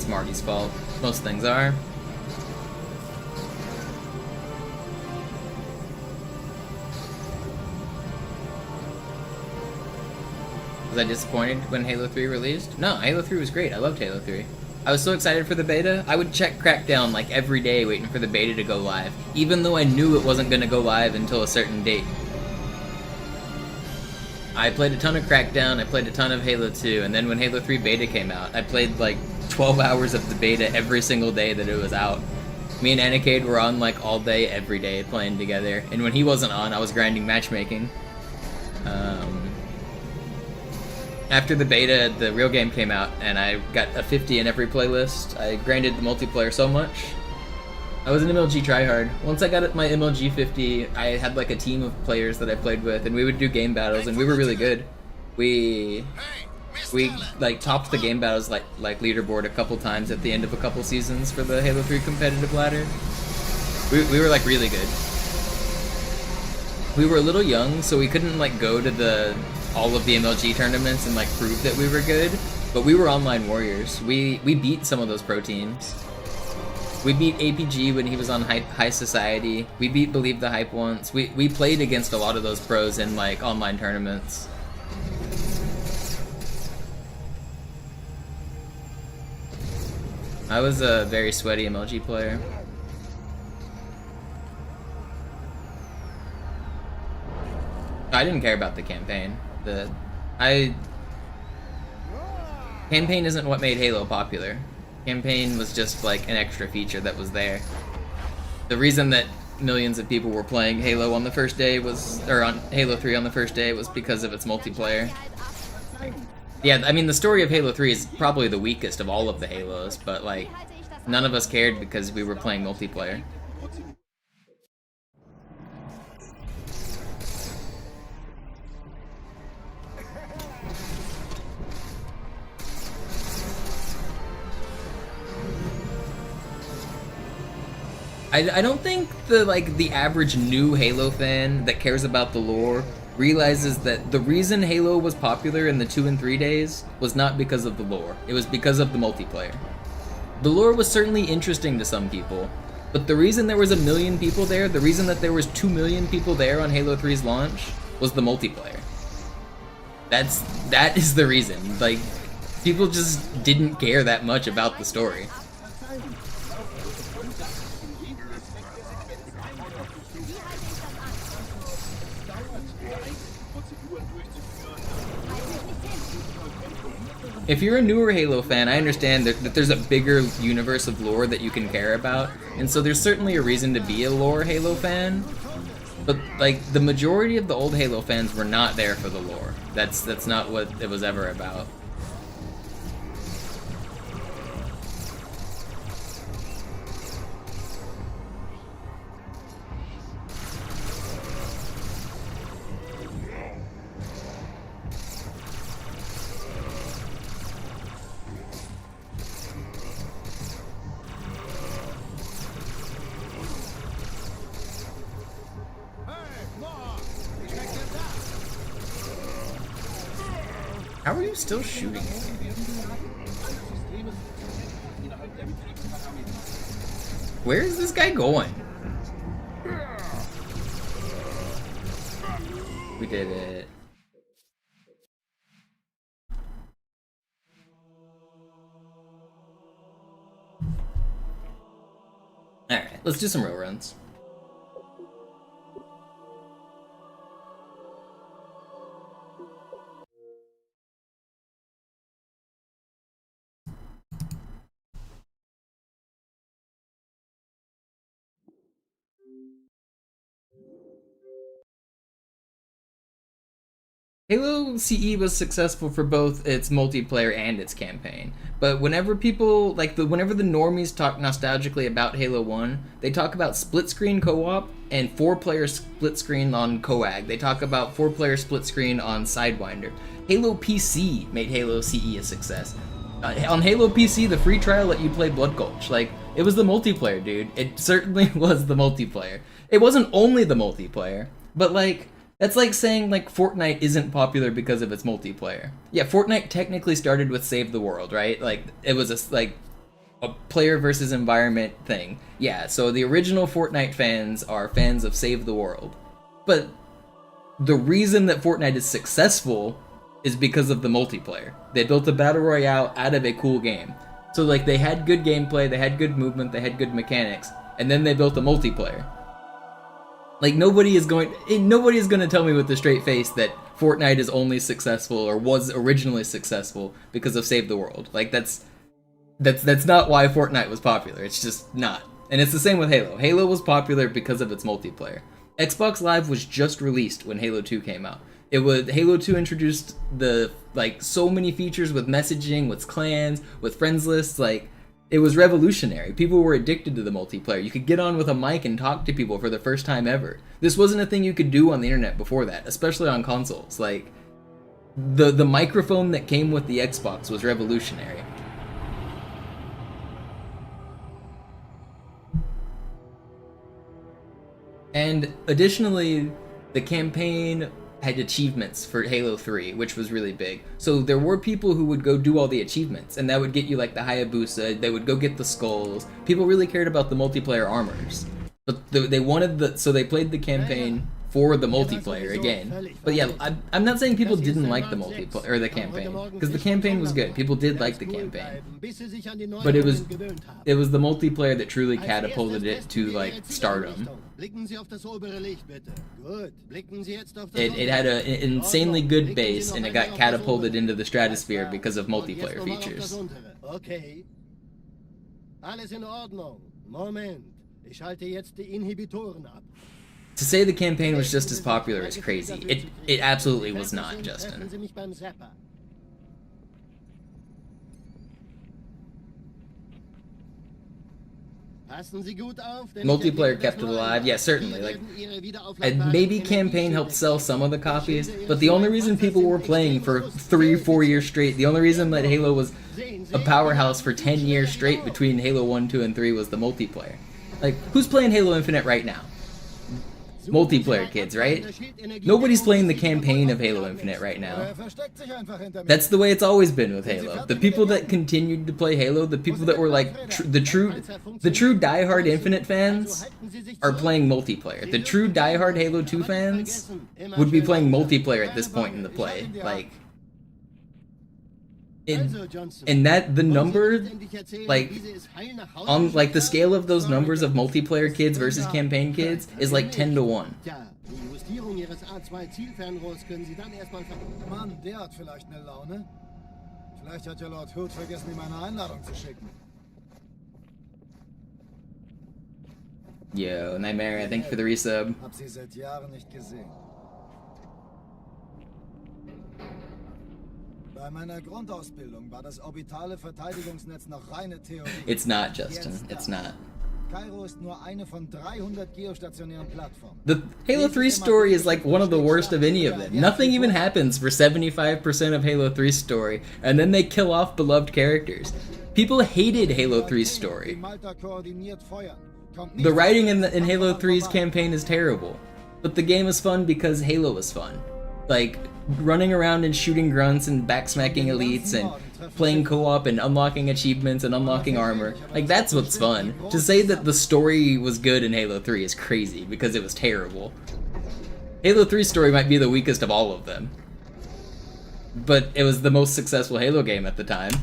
S1: Marty's fault. Most things are. Was I disappointed when Halo 3 released? No, Halo 3 was great. I loved Halo 3. I was so excited for the beta. I would check Crackdown like every day waiting for the beta to go live, even though I knew it wasn't going to go live until a certain date. I played a ton of Crackdown, I played a ton of Halo 2, and then when Halo 3 beta came out, I played like 12 hours of the beta every single day that it was out. Me and Anikade were on like all day, every day, playing together. And when he wasn't on, I was grinding matchmaking. After the beta, the real game came out, and I got a 50 in every playlist. I grinded the multiplayer so much. I was an MLG tryhard. Once I got my MLG 50, I had like a team of players that I played with, and we would do game battles, and we were really good. We like topped the game battles like leaderboard a couple times at the end of a couple seasons for the Halo 3 competitive ladder. We were like really good. We were a little young, so we couldn't like go to all of the MLG tournaments and like prove that we were good, but we were online warriors. We beat some of those pro teams. We beat APG when he was on High Society. We beat Believe the Hype once. We played against a lot of those pros in like online tournaments. I was a very sweaty MLG player. I didn't care about the campaign. Campaign isn't what made Halo popular. Campaign was just like an extra feature that was there. The reason that millions of people were playing Halo on the first day on Halo 3 on the first day was because of its multiplayer. Yeah, I mean, the story of Halo 3 is probably the weakest of all of the Halos, but like, none of us cared because we were playing multiplayer. I don't think the average new Halo fan that cares about the lore realizes that the reason Halo was popular in the 2 and 3 days was not because of the lore. It was because of the multiplayer. The lore was certainly interesting to some people, but the reason there was 1 million people there, the reason that there was 2 million people there on Halo 3's launch was the multiplayer. That is the reason. Like, people just didn't care that much about the story. If you're a newer Halo fan, I understand that there's a bigger universe of lore that you can care about, and so there's certainly a reason to be a lore Halo fan, but like the majority of the old Halo fans were not there for the lore. That's not what it was ever about. How are you still shooting me? Where is this guy going? We did it. Alright, let's do some real runs. Halo CE was successful for both its multiplayer and its campaign, but whenever people, whenever the normies talk nostalgically about Halo 1, they talk about split-screen co-op and 4-player split-screen on Coag. They talk about 4-player split-screen on Sidewinder. Halo PC made Halo CE a success. On Halo PC, the free trial let you play Blood Gulch. Like, it was the multiplayer, dude. It certainly was the multiplayer. It wasn't only the multiplayer, but like, that's like saying like Fortnite isn't popular because of its multiplayer. Yeah, Fortnite technically started with Save the World, right? Like, it was a player versus environment thing. Yeah, so the original Fortnite fans are fans of Save the World. But the reason that Fortnite is successful is because of the multiplayer. They built a battle royale out of a cool game. So like, they had good gameplay, they had good movement, they had good mechanics, and then they built a multiplayer. Like, nobody is going to tell me with a straight face that Fortnite is only successful or was originally successful because of Save the World. Like, that's not why Fortnite was popular. It's just not. And it's the same with Halo. Halo was popular because of its multiplayer. Xbox Live was just released when Halo 2 came out. Halo 2 introduced so many features with messaging, with clans, with friends lists, it was revolutionary. People were addicted to the multiplayer. You could get on with a mic and talk to people for the first time ever. This wasn't a thing you could do on the internet before that, especially on consoles. Like, the microphone that came with the Xbox was revolutionary. And additionally, the campaign had achievements for Halo 3, which was really big. So there were people who would go do all the achievements, and that would get you like the Hayabusa, they would go get the skulls. People really cared about the multiplayer armors. But so they played the campaign for the multiplayer again. But yeah, I'm not saying people didn't like the multiplayer, or the campaign, because the campaign was good. People did like the campaign. But it was the multiplayer that truly catapulted it to, like, stardom. It had an insanely good base, and it got catapulted into the stratosphere because of multiplayer features.
S9: Okay. Alles in Ordnung. Moment. Ich schalte jetzt die Inhibitoren ab.
S1: To say the campaign was just as popular is crazy. It absolutely was not, Justin. Multiplayer kept it alive, yeah, certainly. Maybe campaign helped sell some of the copies, but the only reason people were playing for 3-4 years straight, the only reason that Halo was a powerhouse for 10 years straight between Halo 1, 2, and 3 was the multiplayer. Like, who's playing Halo Infinite right now? Multiplayer kids, right? Nobody's playing the campaign of Halo Infinite right now. That's the way it's always been with Halo. The people that continued to play Halo, the people that were like the true diehard Infinite fans are playing multiplayer. The true diehard Halo 2 fans would be playing multiplayer at this point in the play. Like, and that the number, like, on like the scale of those numbers of multiplayer kids versus campaign kids is like 10 to 1.
S9: Mann, der hat vielleicht eine Laune. Vielleicht hat ja Lord Hood vergessen, ihm eine Einladung zu schicken.
S1: Yo, Nightmare, thank you for the resub.
S9: Hab sie seit Jahren nicht gesehen. Bei meiner Grundausbildung war das orbitale Verteidigungsnetz noch reine Theorie.
S1: It's not, Justin. It's not.
S9: Cairo ist nur eine von 300 geostationären Plattformen.
S1: The Halo 3 story is like one of the worst of any of them. Nothing even happens for 75% of Halo 3's story, and then they kill off beloved characters. People hated Halo 3's story. The writing in Halo 3's campaign is terrible, but the game is fun because Halo is fun. Like, running around and shooting grunts and backsmacking elites and playing co-op and unlocking achievements and unlocking armor. Like, that's what's fun. To say that the story was good in Halo 3 is crazy because it was terrible. Halo 3's story might be the weakest of all of them, but it was the most successful Halo game at the time.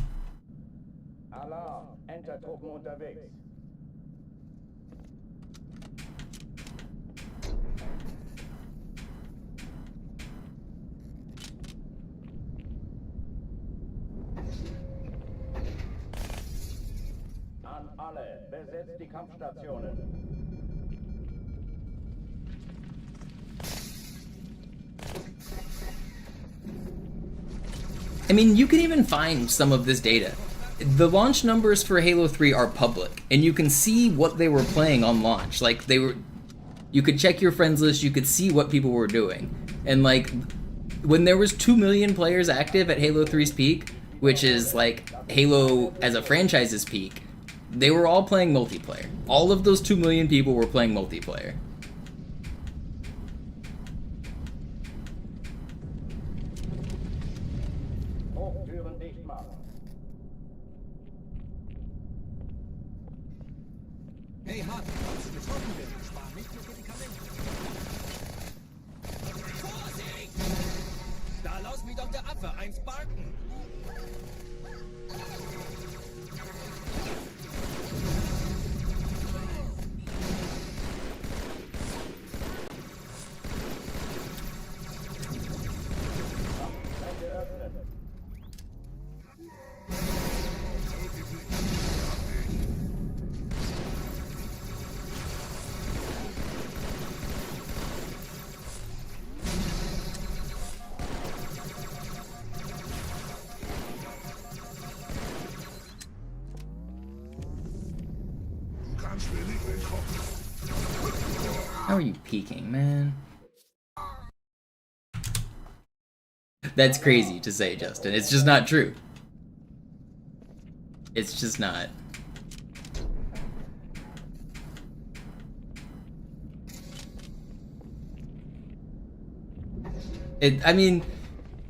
S10: Besetzt die Kampfstationen.
S1: I mean, you can even find some of this data. The launch numbers for Halo 3 are public, and you can see what they were playing on launch. Like, you could check your friends list, you could see what people were doing. And like, when there was 2 million players active at Halo 3's peak, which is like Halo as a franchise's peak, they were all playing multiplayer. All of those 2 million people were playing multiplayer.
S5: Hey, Hart, falls du getroffen bist, spar nicht mit Medikamenten. Vorsicht! Da laus mich doch der Affe, ein Spartan!
S1: How are you peeking, man? That's crazy to say, Justin. It's just not true. It's just not. I mean,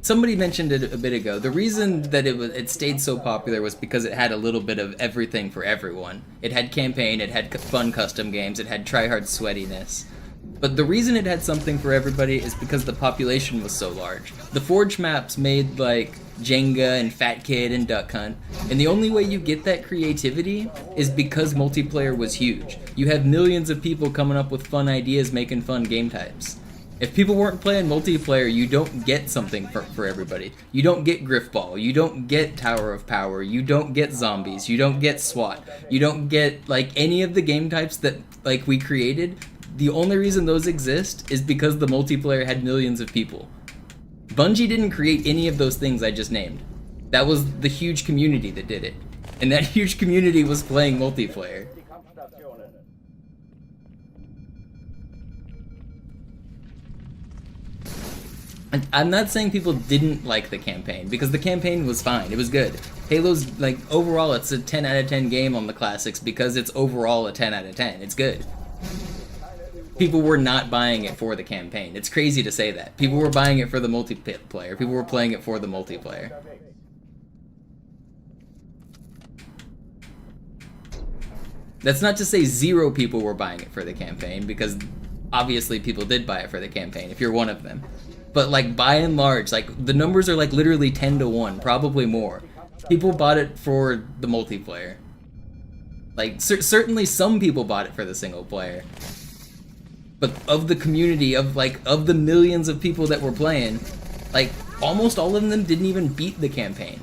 S1: somebody mentioned it a bit ago. The reason that it stayed so popular was because it had a little bit of everything for everyone. It had campaign, it had fun custom games, it had tryhard sweatiness. But the reason it had something for everybody is because the population was so large. The Forge maps made like Jenga and Fat Kid and Duck Hunt, and the only way you get that creativity is because multiplayer was huge. You have millions of people coming up with fun ideas, making fun game types. If people weren't playing multiplayer, you don't get something for everybody. You don't get Griffball, you don't get Tower of Power, you don't get zombies, you don't get SWAT, you don't get like any of the game types that like we created. The only reason those exist is because the multiplayer had millions of people. Bungie didn't create any of those things I just named. That was the huge community that did it. And that huge community was playing multiplayer. I'm not saying people didn't like the campaign, because the campaign was fine. It was good. Halo's, like, overall, it's a 10 out of 10 game on the classics because it's overall a 10 out of 10. It's good. People were not buying it for the campaign. It's crazy to say that. People were buying it for the multiplayer. People were playing it for the multiplayer. That's not to say 0 people were buying it for the campaign, because obviously people did buy it for the campaign, if you're one of them. But, like, by and large, like, the numbers are, like, literally 10 to 1, probably more. People bought it for the multiplayer. Like, certainly some people bought it for the single player. But of the community, of the millions of people that were playing, like, almost all of them didn't even beat the campaign.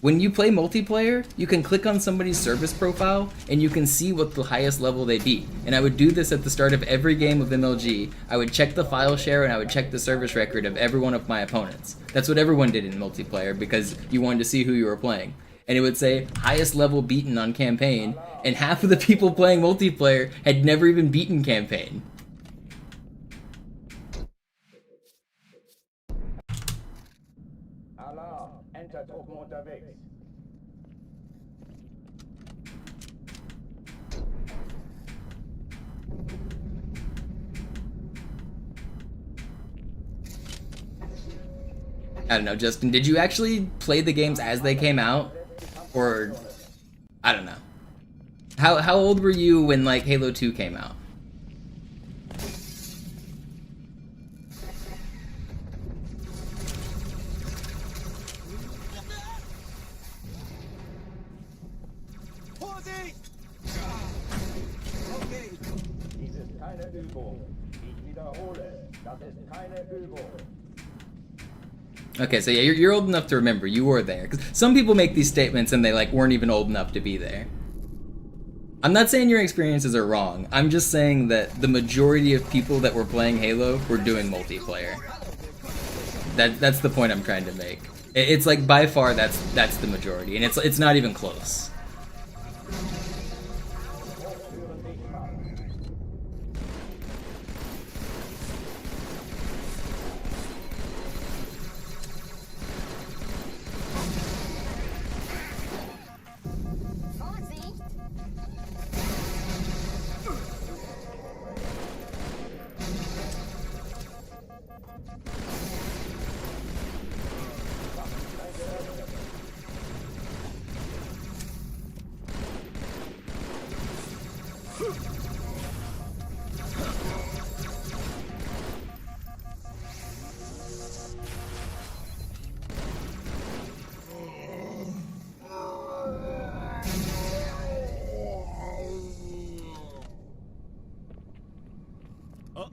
S1: When you play multiplayer, you can click on somebody's service profile, and you can see what the highest level they beat. And I would do this at the start of every game of MLG. I would check the file share, and I would check the service record of every one of my opponents. That's what everyone did in multiplayer, because you wanted to see who you were playing. And it would say, highest level beaten on campaign, and half of the people playing multiplayer had never even beaten campaign.
S10: Alarm! Entertruppen unterwegs.
S1: I don't know, Justin, did you actually play the games as they came out? Or, I don't know. How old were you when, like, Halo 2 came out?
S10: Dies ist keine Übung. Ich wiederhole, das ist keine Übung.
S1: Okay, so yeah, you're old enough to remember. You were there. 'Cause some people make these statements and they, like, weren't even old enough to be there. I'm not saying your experiences are wrong. I'm just saying that the majority of people that were playing Halo were doing multiplayer. That's the point I'm trying to make. It's like, by far, that's the majority, and it's not even close.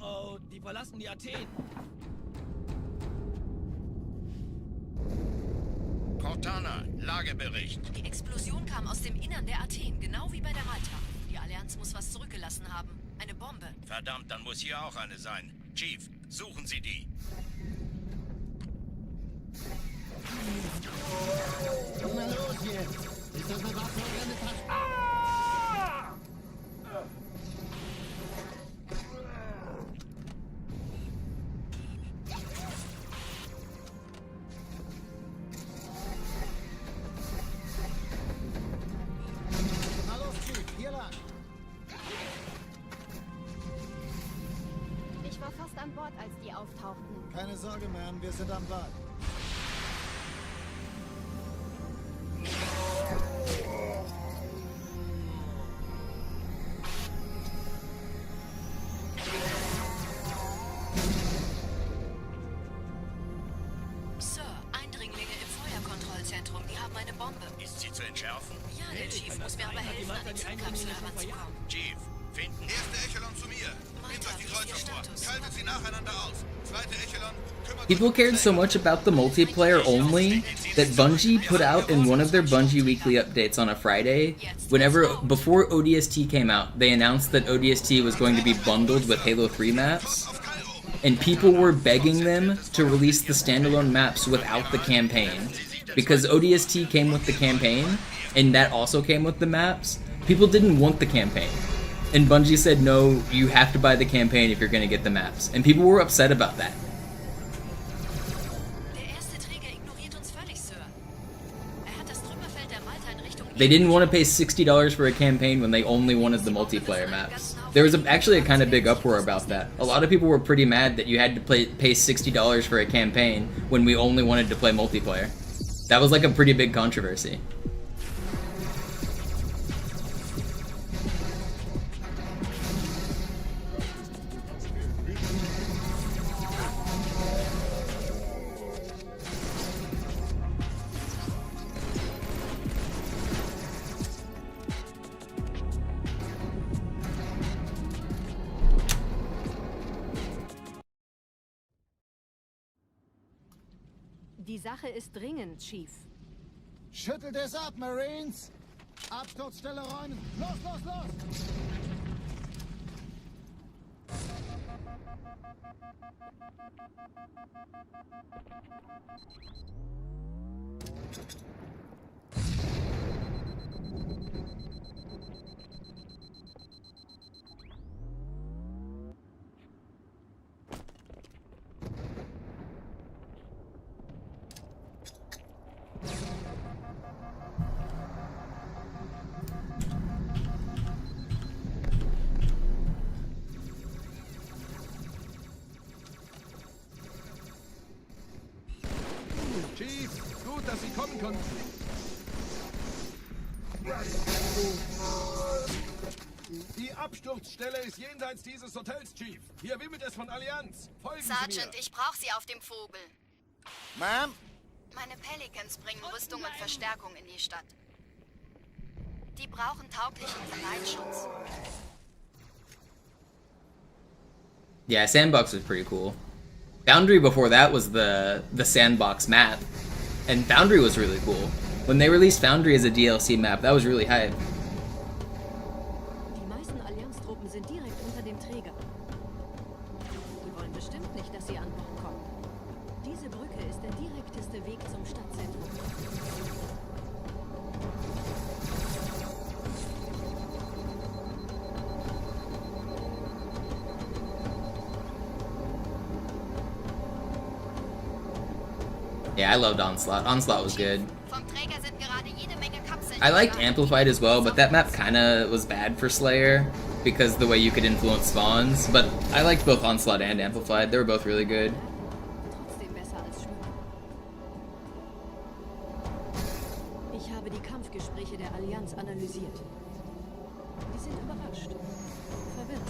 S5: Oh, die verlassen die Athen.
S4: Cortana, Lagebericht.
S6: Die Explosion kam aus dem Innern der Athen, genau wie bei der Malta. Die Allianz muss was zurückgelassen haben. Eine Bombe.
S4: Verdammt, dann muss hier auch eine sein. Chief, suchen Sie die.
S9: Na los jetzt! Ist das eine Waffe oder eine Tasche? Na los, Chief, hier lang!
S8: Ich war fast an Bord, als die auftauchten.
S9: Keine Sorge, Mann, wir sind am Bad.
S6: Sir, Eindringlinge im Feuerkontrollzentrum, die haben eine Bombe.
S4: Ist sie zu entschärfen?
S6: Ja, der Chief muss mir aber helfen, an die Zugkapsel heranzukommen.
S4: Chief, finden.
S7: Erste Echelon zu mir. Nehmt euch die Kreuzer vor. Schaltet sie nacheinander aus. Zweite Echelon, kümmert
S1: People cared so much about the multiplayer only that Bungie put out in one of their Bungie weekly updates on a Friday, before ODST came out, they announced that ODST was going to be bundled with Halo 3 maps, and people were begging them to release the standalone maps without the campaign. Because ODST came with the campaign, and that also came with the maps, people didn't want the campaign. And Bungie said, no, you have to buy the campaign if you're going to get the maps. And people were upset about that. They didn't want to pay $60 for a campaign when they only wanted the multiplayer maps. There was actually a kind of big uproar about that. A lot of people were pretty mad that you had to pay $60 for a campaign when we only wanted to play multiplayer. That was like a pretty big controversy.
S8: Die Sache ist dringend, Chief.
S9: Schüttelt es ab, Marines! Absturzstelle räumen! Los, los, los!
S2: Chief, gut, dass Sie kommen konnten. Die Absturzstelle ist jenseits dieses Hotels, Chief. Hier wimmelt es von Allianz. Folgen Sie
S6: Sergeant,
S2: mir.
S6: ich brauche Sie auf dem Vogel.
S7: Ma'am?
S6: Meine Pelicans bringen Rüstung und Verstärkung in die Stadt. Die brauchen tauglichen Geleitschutz.
S1: Yeah, Sandbox was pretty cool. Foundry before that was the Sandbox map, and Foundry was really cool. When they released Foundry as a DLC map, that was really hype.
S8: Die meisten Allianztruppen sind direkt unter dem Träger. Die wollen bestimmt nicht, dass sie an Bord kommen. Diese Brücke ist der direkteste Weg zum Stadtzentrum.
S1: Yeah, I loved Onslaught. Onslaught was good.
S6: Vom Träger sind gerade jede Menge Kapseln.
S1: I liked Amplified as well, but that map kinda was bad for Slayer because the way you could influence spawns. But I liked both Onslaught and Amplified. They were both really good.
S8: Trotzdem besser als Schwimmen. Ich habe die Kampfgespräche der Allianz analysiert. Die sind überrascht. Verwirrt.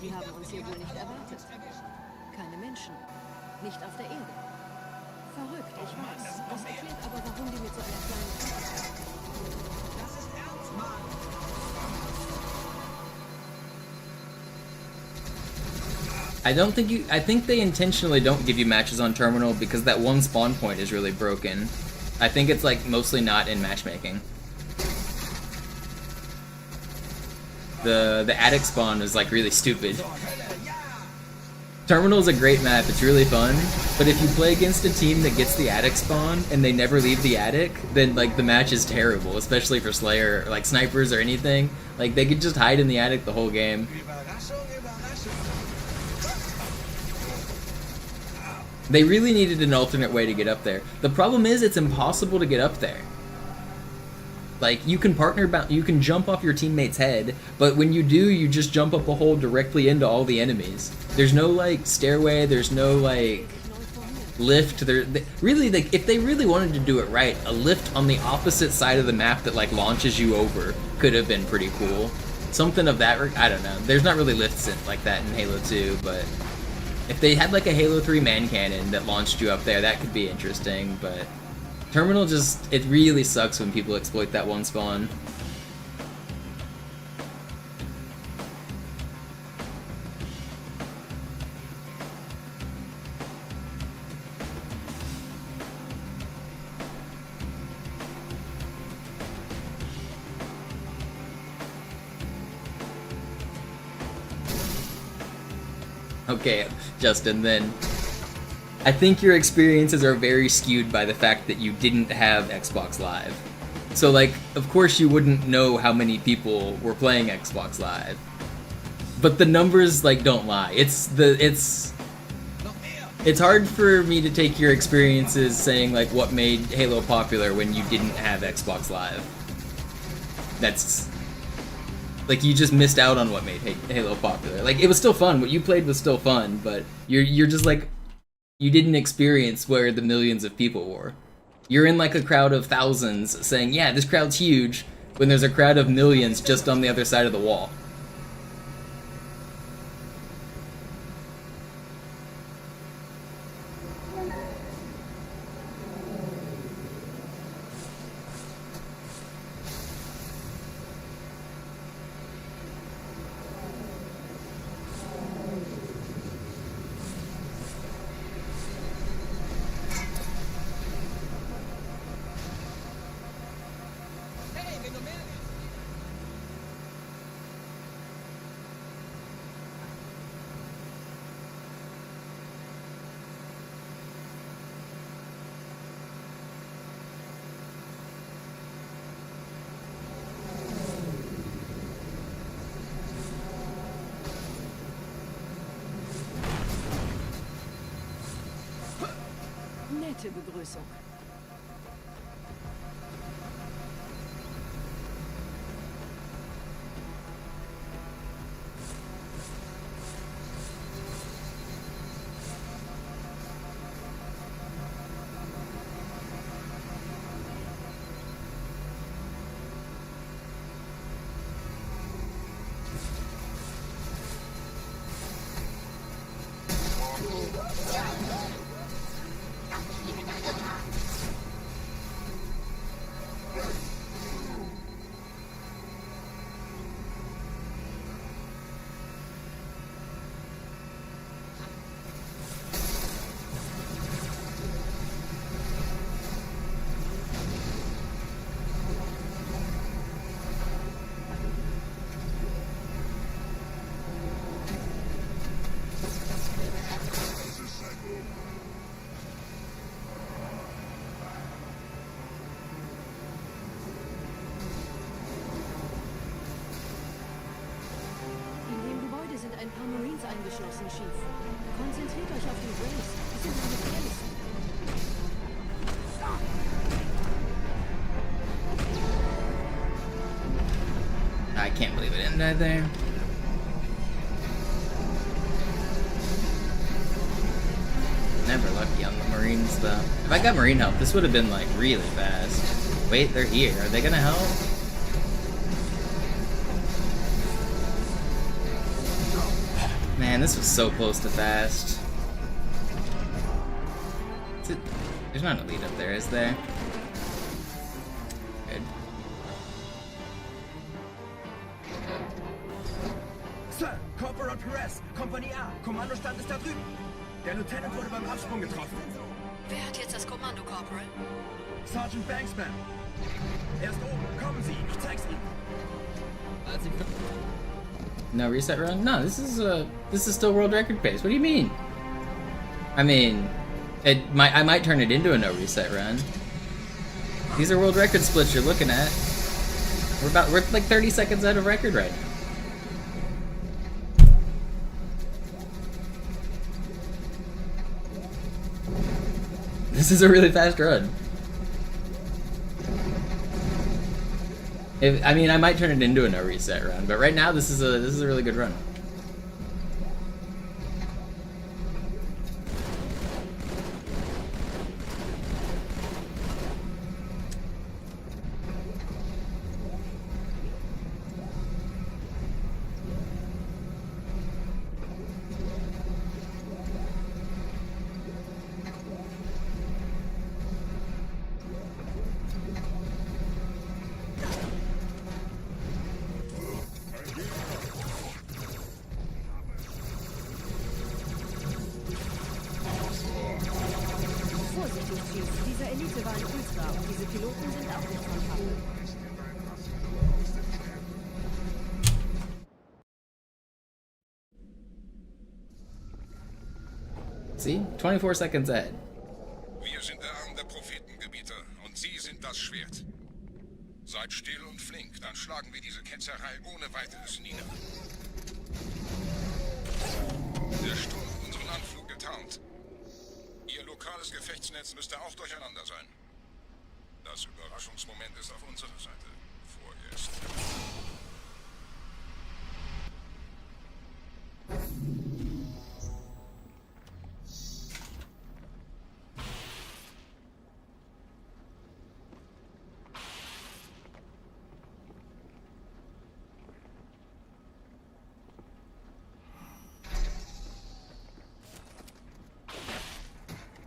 S8: Die haben uns hier wohl nicht erwartet. Keine Menschen. Nicht auf der Erde. Verrückt, ich weiß. Das erklärt aber, warum die mit so einer kleinen Truppe.
S5: Das ist ernst, Mann!
S1: I think they intentionally don't give you matches on Terminal because that one spawn point is really broken. I think it's like mostly not in matchmaking. The attic spawn is like really stupid. Terminal is a great map, it's really fun, but if you play against a team that gets the attic spawn and they never leave the attic, then like the match is terrible, especially for Slayer, like snipers or anything. Like they could just hide in the attic the whole game. They really needed an alternate way to get up there. The problem is it's impossible to get up there. Like, you can you can jump off your teammate's head, but when you do, you just jump up a hole directly into all the enemies. There's no, like, stairway, there's no, like, lift. Really, like, if they really wanted to do it right, a lift on the opposite side of the map that, like, launches you over could have been pretty cool. Something of that, I don't know. There's not really lifts like that in Halo 2, but if they had, like, a Halo 3 man cannon that launched you up there, that could be interesting, but Terminal just, it really sucks when people exploit that one spawn. Okay, Justin, then I think your experiences are very skewed by the fact that you didn't have Xbox Live. So, like, of course you wouldn't know how many people were playing Xbox Live. But the numbers, like, don't lie. It's hard for me to take your experiences saying, like, what made Halo popular when you didn't have Xbox Live. that's like you just missed out on what made Halo popular. Like it was still fun. What you played was still fun, but you're just like you didn't experience where the millions of people were. You're in like a crowd of thousands saying, "Yeah, this crowd's huge," when there's a crowd of millions just on the other side of the wall.
S8: Nette Begrüßung. Eingeschlossen, Chief. Konzentriert euch auf die Race. Die sind meine Gefährlichsten.
S1: I can't believe it ended there. Never lucky on the Marines though. If I got Marine help, this would have been like really fast. Wait, they're here. Are they gonna help? Man, this was so close to fast. There's not an elite up there, is there? Good.
S5: Sir, Corporal Perez, Kompanie A, Kommandostand ist da drüben. Der Lieutenant wurde beim Absprung getroffen.
S6: Wer hat jetzt das Kommando, Corporal?
S5: Sergeant Banksman. Er ist oben, kommen Sie, ich zeig's Ihnen.
S1: No reset run? No, this is still world record pace. What do you mean? I mean, I might turn it into a no reset run. These are world record splits you're looking at. We're like 30 seconds out of record right now. This is a really fast run. I mean, I might turn it into a no reset run, but right now this is a really good run.
S8: Diese Elite war ein Ultra und diese Piloten sind auch nicht von Pappe.
S1: See? 24 seconds ahead.
S4: Wir sind der Arm der Prophetengebieter und Sie sind das Schwert. Seid still und flink, dann schlagen wir diese Ketzerei ohne weiteres nieder. Der Sturm hat unseren Anflug getarnt. Ihr lokales Gefechtsnetz müsste auch durcheinander sein. Das Überraschungsmoment ist auf unserer Seite. Vorher ist.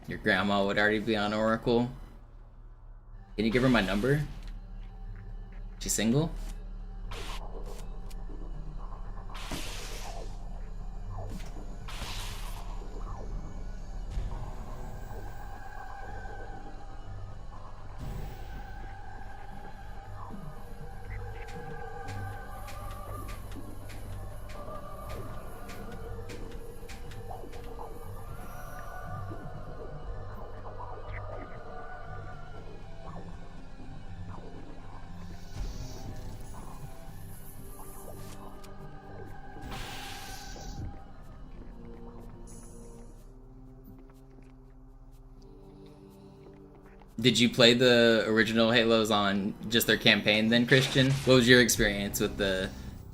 S1: Your grandma would already be on Oracle. Can you give her my number? She's single? Did you play the original Halos on just their campaign then, Christian? What was your experience with the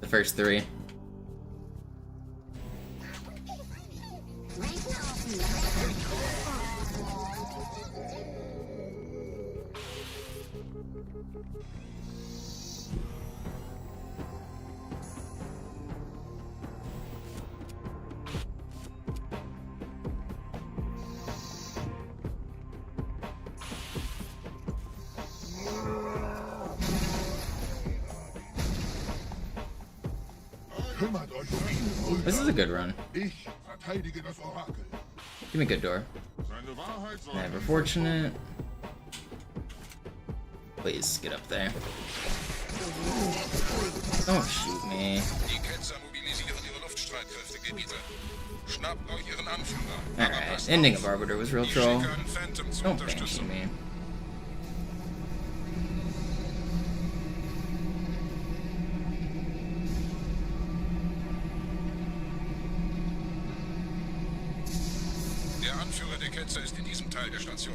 S1: first three?
S3: Kümmert euch um ihn,
S1: This is a good run.
S3: Ich verteidige das Orakel.
S1: Give me a good door.
S3: Seine Wahrheit soll
S1: Never fortunate. Please get up there. Don't shoot me.
S4: Die Ketzer mobilisieren ihre Luftstreitkräftegebiete. Schnappt euch ihren Anführer.
S1: Alright, ending of Arbiter was real
S4: Ich
S1: troll.
S4: schicke einen Phantom zur
S1: Don't banter
S4: Unterstützung.
S1: me.
S4: Der Anführer der Ketzer ist in diesem Teil der Station.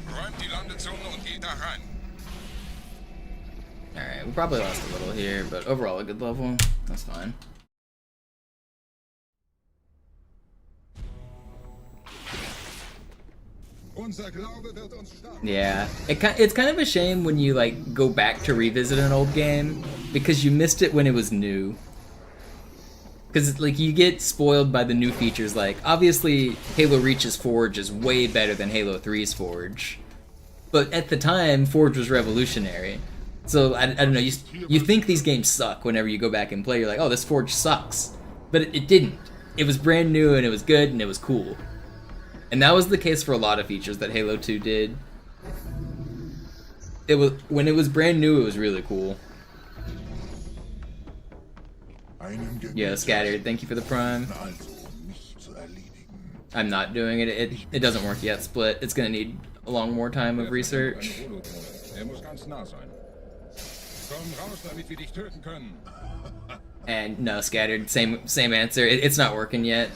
S4: Räumt die Landezone und geht da rein.
S1: Alright, we probably lost a little here, but overall a good level. That's fine.
S2: Unser Glaube wird uns stark.
S1: Yeah, it's kind of a shame when you like go back to revisit an old game because you missed it when it was new. Because like you get spoiled by the new features. Like obviously Halo Reach's Forge is way better than Halo 3's Forge, but at the time Forge was revolutionary. So I don't know. You think these games suck whenever you go back and play. You're like, oh, this Forge sucks, but it didn't. It was brand new and it was good and it was cool. And that was the case for a lot of features that Halo 2 did. It was when it was brand new, it was really cool. Yeah, Scattered, thank you for the prime. I'm not doing it. It doesn't work yet, Split. It's gonna need a long more time of research.
S2: Er muss ganz nah sein. Komm raus, damit wir dich töten können.
S1: And no, Scattered, same answer. It's not working yet.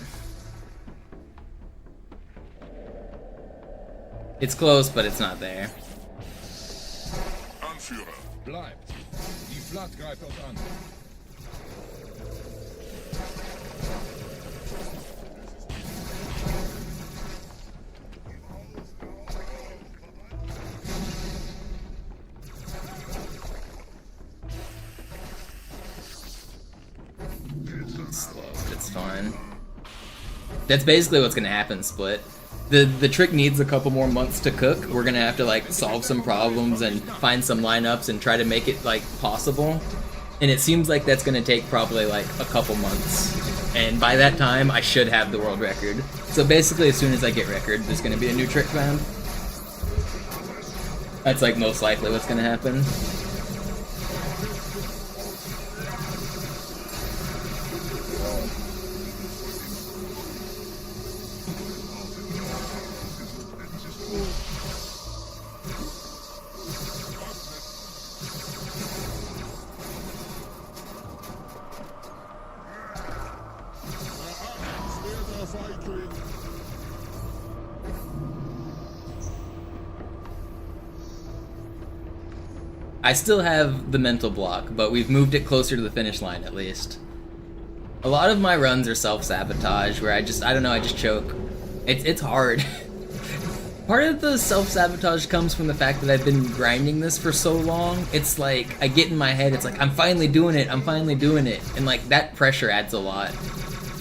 S1: It's close, but it's not there.
S4: Anführer.
S2: Bleibt. Die Flat greift uns an.
S1: It's fine. That's basically what's gonna happen, Split. The trick needs a couple more months to cook. We're gonna have to like solve some problems and find some lineups and try to make it like possible. And it seems like that's gonna take probably like a couple months. And by that time, I should have the world record. So basically, as soon as I get record, there's gonna be a new trick found. That's like most likely what's gonna happen. I still have the mental block, but we've moved it closer to the finish line at least. A lot of my runs are self-sabotage, where I don't know, I just choke. It's hard. Part of the self-sabotage comes from the fact that I've been grinding this for so long. It's like, I get in my head, it's like, I'm finally doing it, and like, that pressure adds a lot.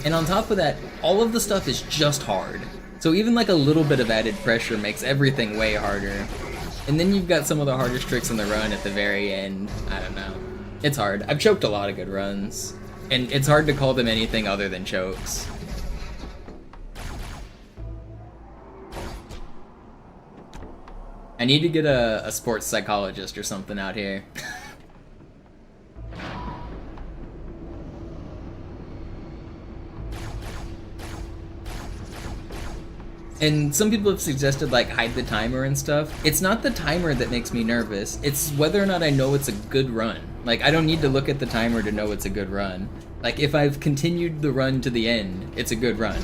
S1: And on top of that, all of the stuff is just hard. So even like a little bit of added pressure makes everything way harder. And then you've got some of the hardest tricks in the run at the very end. I don't know. It's hard. I've choked a lot of good runs. And it's hard to call them anything other than chokes. I need to get a sports psychologist or something out here. And some people have suggested like hide the timer and stuff. It's not the timer that makes me nervous. It's whether or not I know it's a good run. Like, I don't need to look at the timer to know it's a good run. Like, if I've continued the run to the end, it's a good run.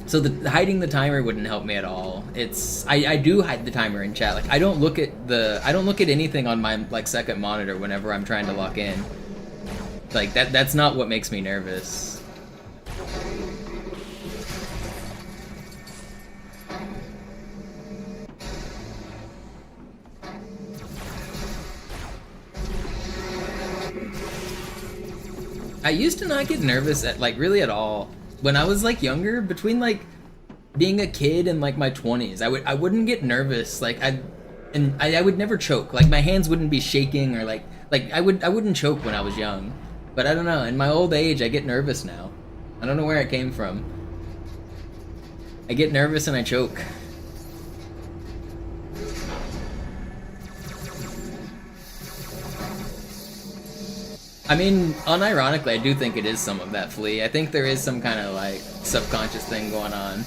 S1: So hiding the timer wouldn't help me at all. I do hide the timer in chat. Like, I don't look at anything on my like second monitor whenever I'm trying to lock in. Like, that's not what makes me nervous. I used to not get nervous at like really at all. When I was like younger, between like being a kid and like my 20s, I wouldn't get nervous. Like I would never choke. Like my hands wouldn't be shaking or like I wouldn't choke when I was young. But I don't know, in my old age I get nervous now. I don't know where it came from. I get nervous and I choke. I mean, unironically, I do think it is some of that flea. I think there is some kind of, like, subconscious thing going on.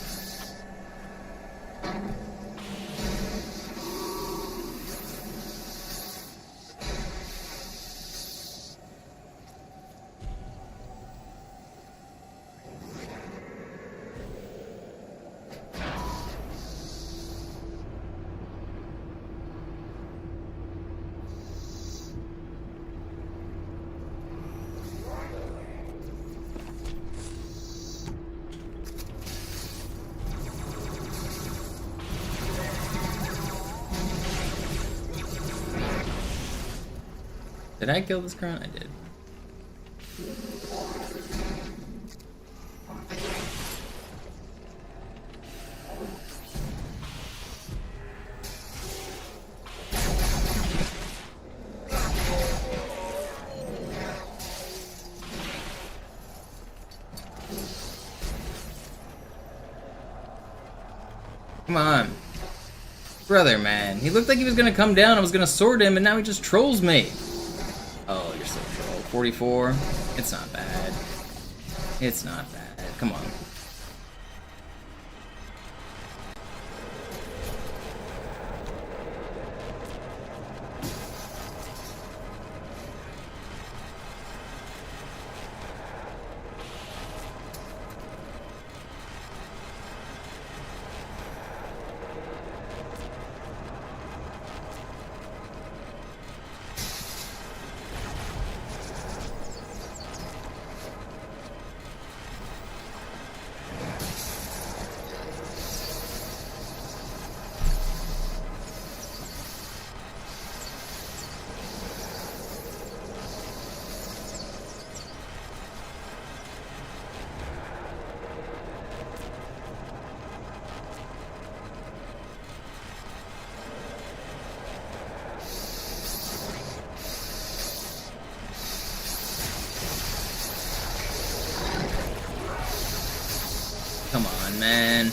S1: Did I kill this crown? I did. Come on. Brother, man. He looked like he was gonna come down, I was gonna sword him, and now he just trolls me. Oh, you're so troll. 44. It's not bad. It's not bad. Come on. Come on, man.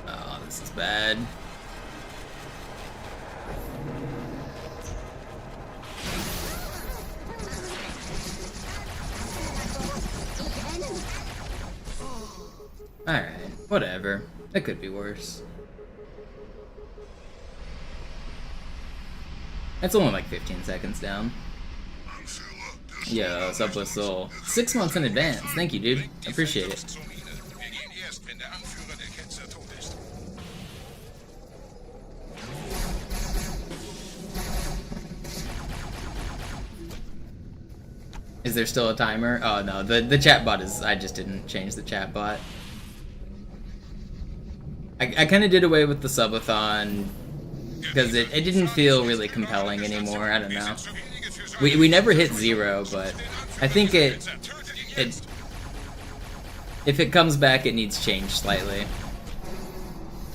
S1: Oh, this is bad. Alright, whatever. It could be worse. That's only like 15 seconds down. Yo, what's up with Soul? 6 months in advance. Thank you, dude. I appreciate it. Is there still a timer? Oh no, the chat bot is. I just didn't change the chat bot. I kind of did away with the subathon because it didn't feel really compelling anymore. I don't know. We never hit 0, but I think it if it comes back, it needs change slightly.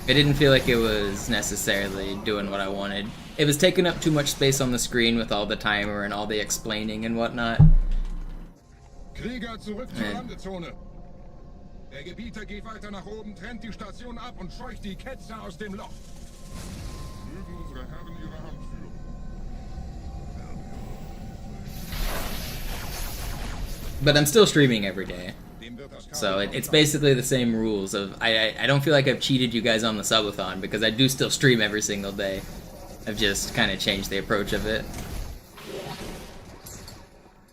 S1: It didn't feel like it was necessarily doing what I wanted. It was taking up too much space on the screen with all the timer and all the explaining and whatnot.
S4: Krieger, zurück zur Landezone. Der Gebieter geht weiter nach oben, trennt die Station ab und scheucht die Ketzer aus dem Loch.
S3: Mögen unsere Herren ihre Hand führen.
S1: But I'm still streaming every day. So it's basically the same rules of I don't feel like I've cheated you guys on the subathon because I do still stream every single day. I've just kind of changed the approach of it.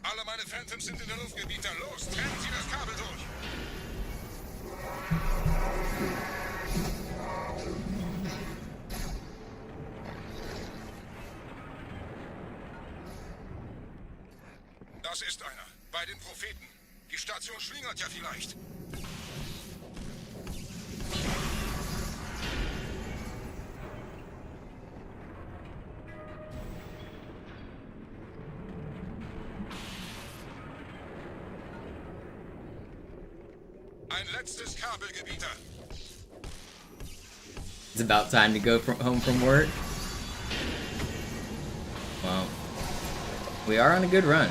S4: Alle meine Phantoms sind in der Luft, Gebieter. Los, trennen Sie das Kabel durch. Das ist einer. Bei den Propheten. Die Station schlingert ja vielleicht. Ein letztes Kabel, Gebieter.
S1: It's about time to go home from work. Well, we are on a good run.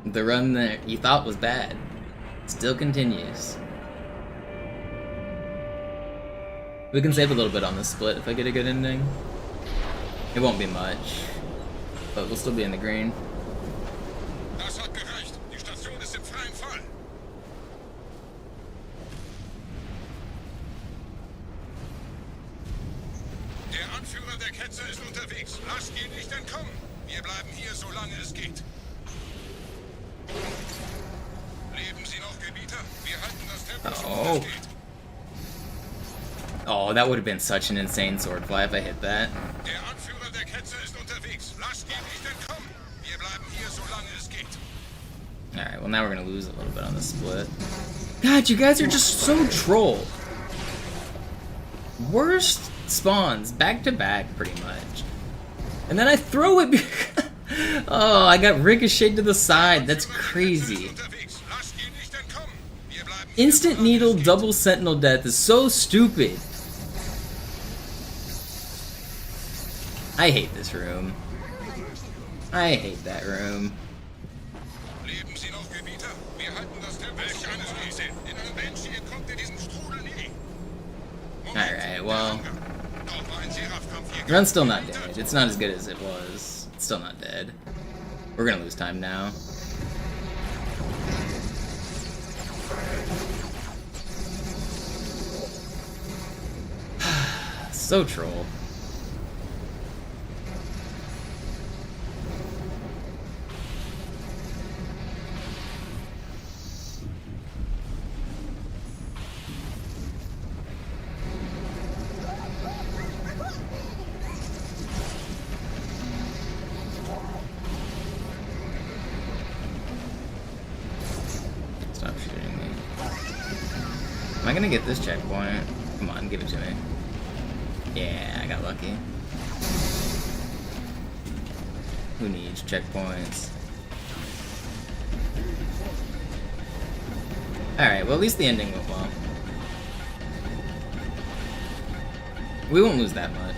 S1: The run that you thought was bad still continues. We can save a little bit on this split if I get a good ending. It won't be much, but we'll still be in the green.
S4: Das hat gereicht. Die Station ist im freien Fall. Der Anführer der Ketzer ist unterwegs. Lasst ihn nicht entkommen. Wir bleiben hier, solange es geht. Leben Sie noch, Gebieter? Wir halten das Tempo so gut es geht.
S1: Oh, that would have been such an insane swordfly if I hit that.
S4: Der Anführer der Ketzer ist unterwegs. Lasst ihn nicht entkommen. Wir bleiben hier, solange es geht.
S1: Alright, well now we're gonna lose a little bit on the split. God, you guys are just so troll. Worst spawns, back to back, pretty much. And then I throw it because... Oh, I got ricocheted to the side. That's crazy. Instant needle double sentinel death is so stupid. I hate this room. I hate that room.
S4: Leben Sie noch, Gebieter? Wir halten das Tempo. Welch eines Riese. In einem Banshee entkommt ihr diesen Strudel nie.
S1: Alright, well... Run's still not dead. It's not as good as it was. It's still not dead. We're gonna lose time now. So troll. Stop shooting me. Am I gonna get this checkpoint? Come on, give it to me. Yeah, I got lucky. Who needs checkpoints? Alright, well at least the ending went well. We won't lose that much.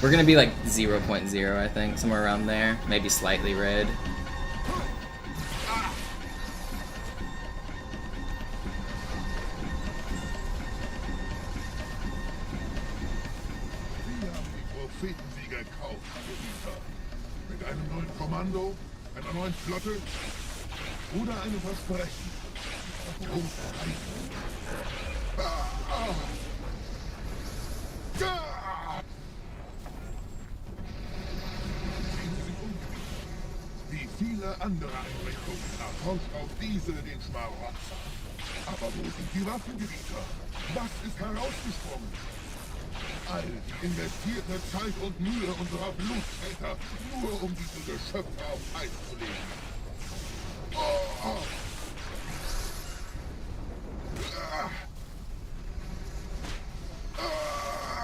S1: We're gonna be like 0.0, I think, somewhere around there. Maybe slightly red.
S3: Mit einem neuen Kommando, einer neuen Flotte oder einem Versprechen. Wie viele andere Einrichtungen erforscht auch diese den Schmarotzer. Aber wo sind die Waffengebieter? Was ist herausgesprungen? All die investierte Zeit und Mühe unserer Bluttäter, nur um diese Geschöpfe auf Eis zu legen.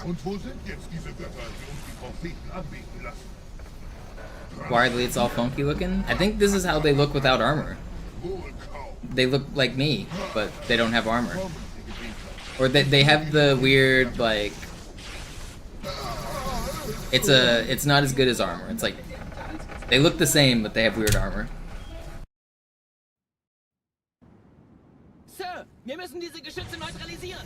S3: Und wo sind jetzt diese Götter, die uns die Propheten anbeten lassen?
S1: Widely, it's all funky looking. I think this is how they look without armor. They look like me, but they don't have armor. Or they have the weird, like... It's not as good as armor. It's like... They look the same, but they have weird armor.
S5: Sir, wir müssen diese Geschütze neutralisieren.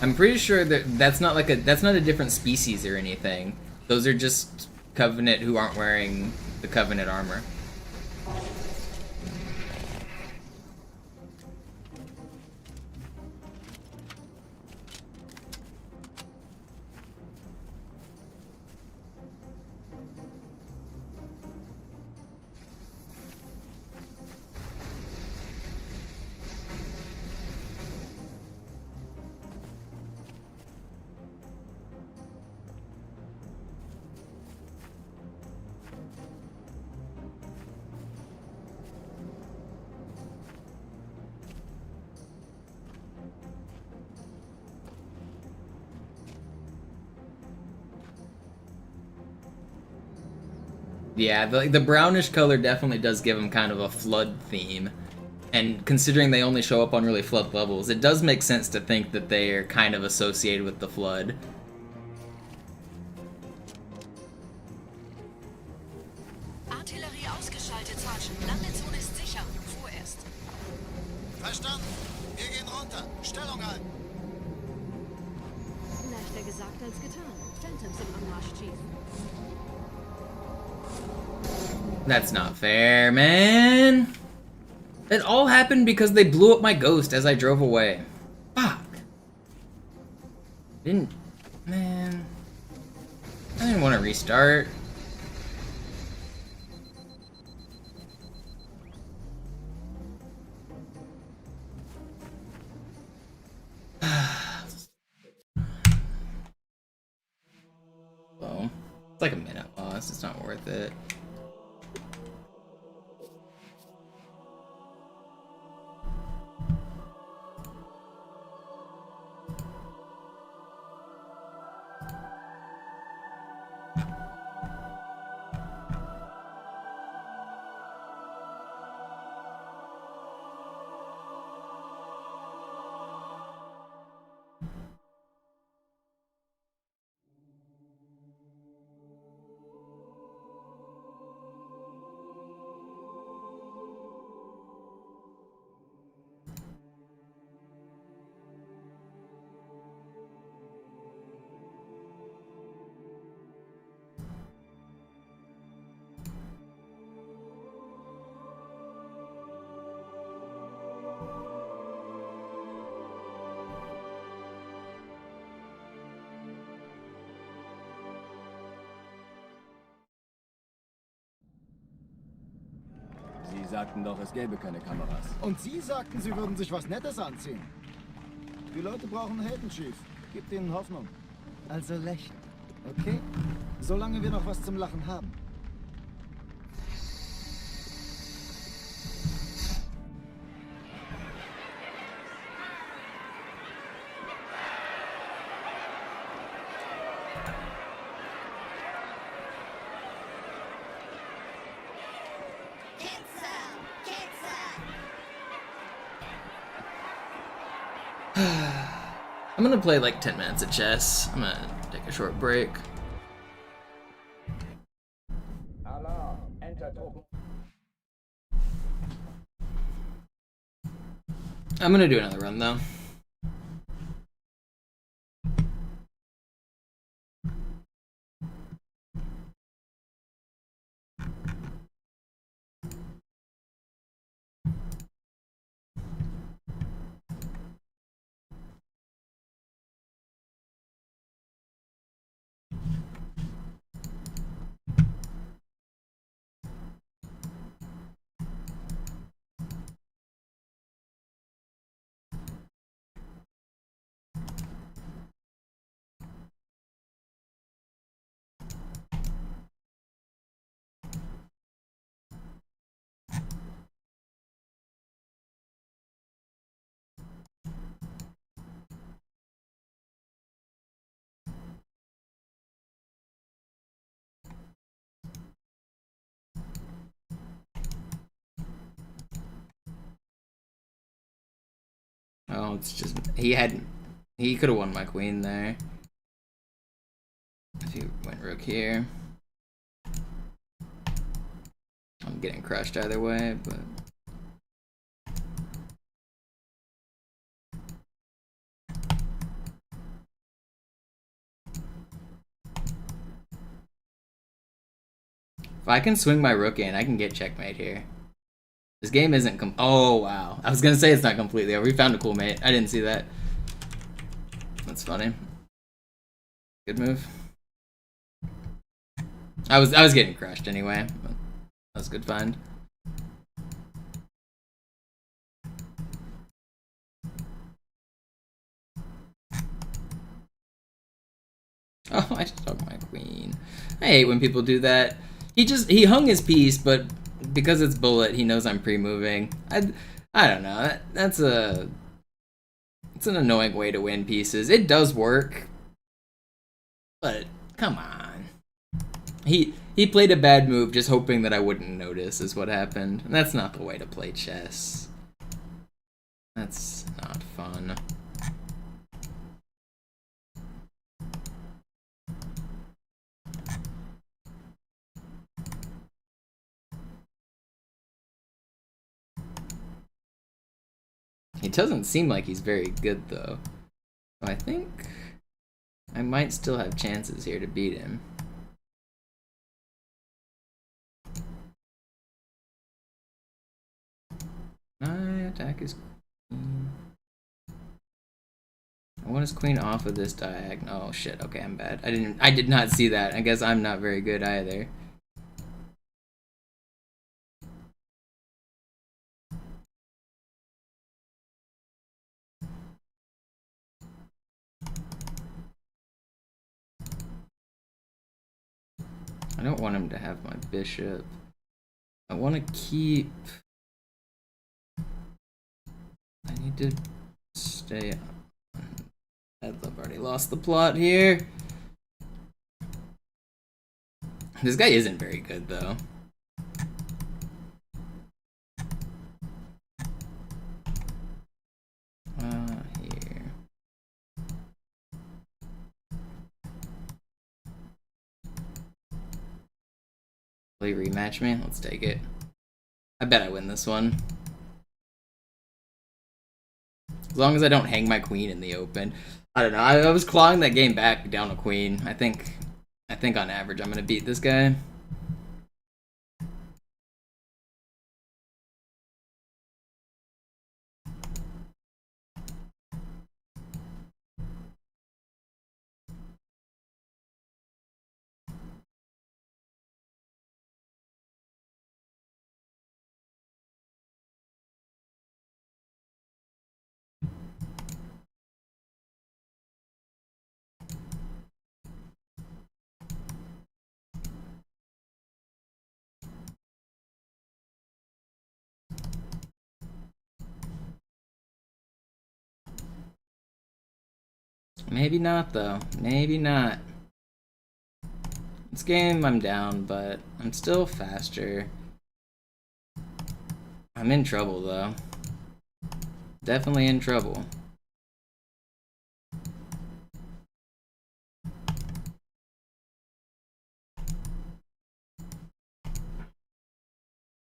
S1: I'm pretty sure that that's not a different species or anything. Those are just Covenant who aren't wearing the Covenant armor. Yeah, the brownish color definitely does give them kind of a flood theme. And considering they only show up on really flood levels, it does make sense to think that they are kind of associated with the flood.
S6: Artillerie ausgeschaltet, Sergeant. Landezone ist sicher. Vorerst.
S7: Verstanden. Wir gehen runter. Stellung halten.
S8: Leichter gesagt als getan. Phantoms im Anmarsch, Chief.
S1: That's not fair, man. It all happened because they blew up my ghost as I drove away. Fuck. Man. I didn't want to restart. Well, it's like a minute loss. It's not worth it.
S5: Sie sagten doch, es gäbe keine Kameras.
S9: Und Sie sagten, Sie würden sich was Nettes anziehen. Die Leute brauchen Helden, Chief. Gebt ihnen Hoffnung. Also lächeln, okay? Solange wir noch was zum Lachen haben.
S1: I'm gonna play like 10 minutes of chess. I'm gonna take a short break.
S10: Alarm. Enter Truppen.
S1: I'm gonna do another run though. now it's just he could have won my queen there if he went rook here. I'm getting crushed either way, but if I can swing my rook in, I can get checkmate here. This game isn't oh wow. I was gonna say it's not completely over. We found a cool mate. I didn't see that. That's funny. Good move. I was getting crushed anyway. But that was a good find. Oh, I just took my queen. I hate when people do that. He hung his piece, but because it's bullet, he knows I'm pre-moving. I don't know. It's an annoying way to win pieces. It does work, but come on. He played a bad move just hoping that I wouldn't notice is what happened. And that's not the way to play chess. That's not fun. He doesn't seem like he's very good, though. So I think I might still have chances here to beat him. I attack his queen. I want his queen off of this diagonal. Oh shit, okay, I'm bad. I did not see that. I guess I'm not very good either. I don't want him to have my bishop. I want to keep... I need to stay on. I've already lost the plot here. This guy isn't very good, though. Here. Will he rematch me? Let's take it. I bet I win this one. As long as I don't hang my queen in the open. I don't know. I was clawing that game back down a queen. I think on average I'm gonna beat this guy. Maybe not, though. Maybe not. This game, I'm down, but I'm still faster. I'm in trouble, though. Definitely in trouble.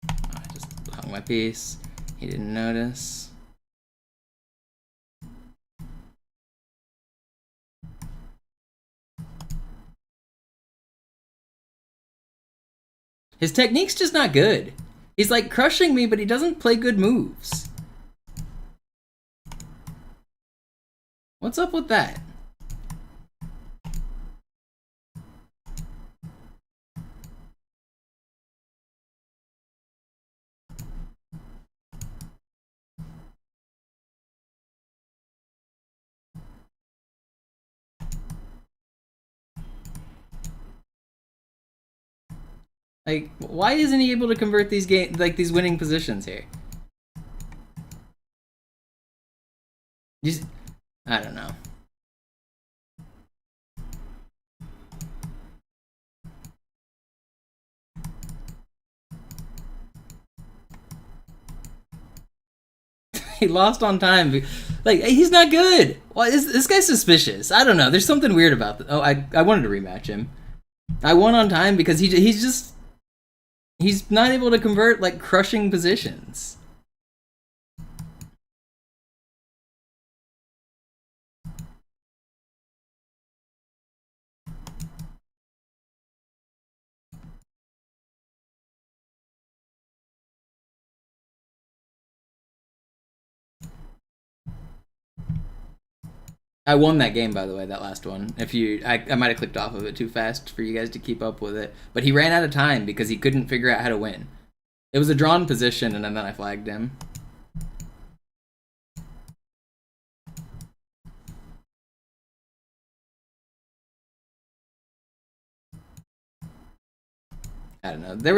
S1: I just hung my piece. He didn't notice. His technique's just not good. He's like crushing me, but he doesn't play good moves. What's up with that? Like, why isn't he able to convert these these winning positions here? I don't know. He lost on time. Like, he's not good. Well, this guy's suspicious. I don't know. There's something weird about this. Oh, I wanted to rematch him. I won on time because he's not able to convert, like, crushing positions. I won that game, by the way, that last one. I might have clicked off of it too fast for you guys to keep up with it. But he ran out of time because he couldn't figure out how to win. It was a drawn position, and then I flagged him. I don't know. There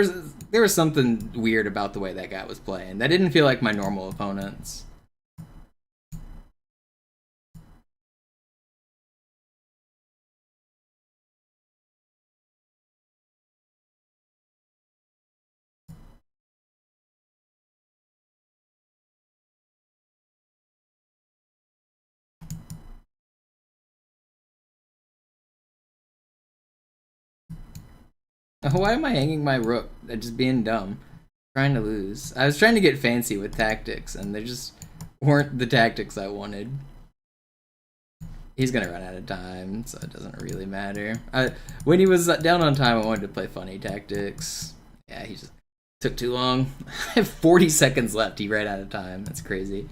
S1: was something weird about the way that guy was playing. That didn't feel like my normal opponents. Why am I hanging my rook? Just being dumb. Trying to lose. I was trying to get fancy with tactics, and they just weren't the tactics I wanted. He's gonna run out of time, so it doesn't really matter. When he was down on time, I wanted to play funny tactics. Yeah, he just took too long. I have 40 seconds left. He ran out of time. That's crazy.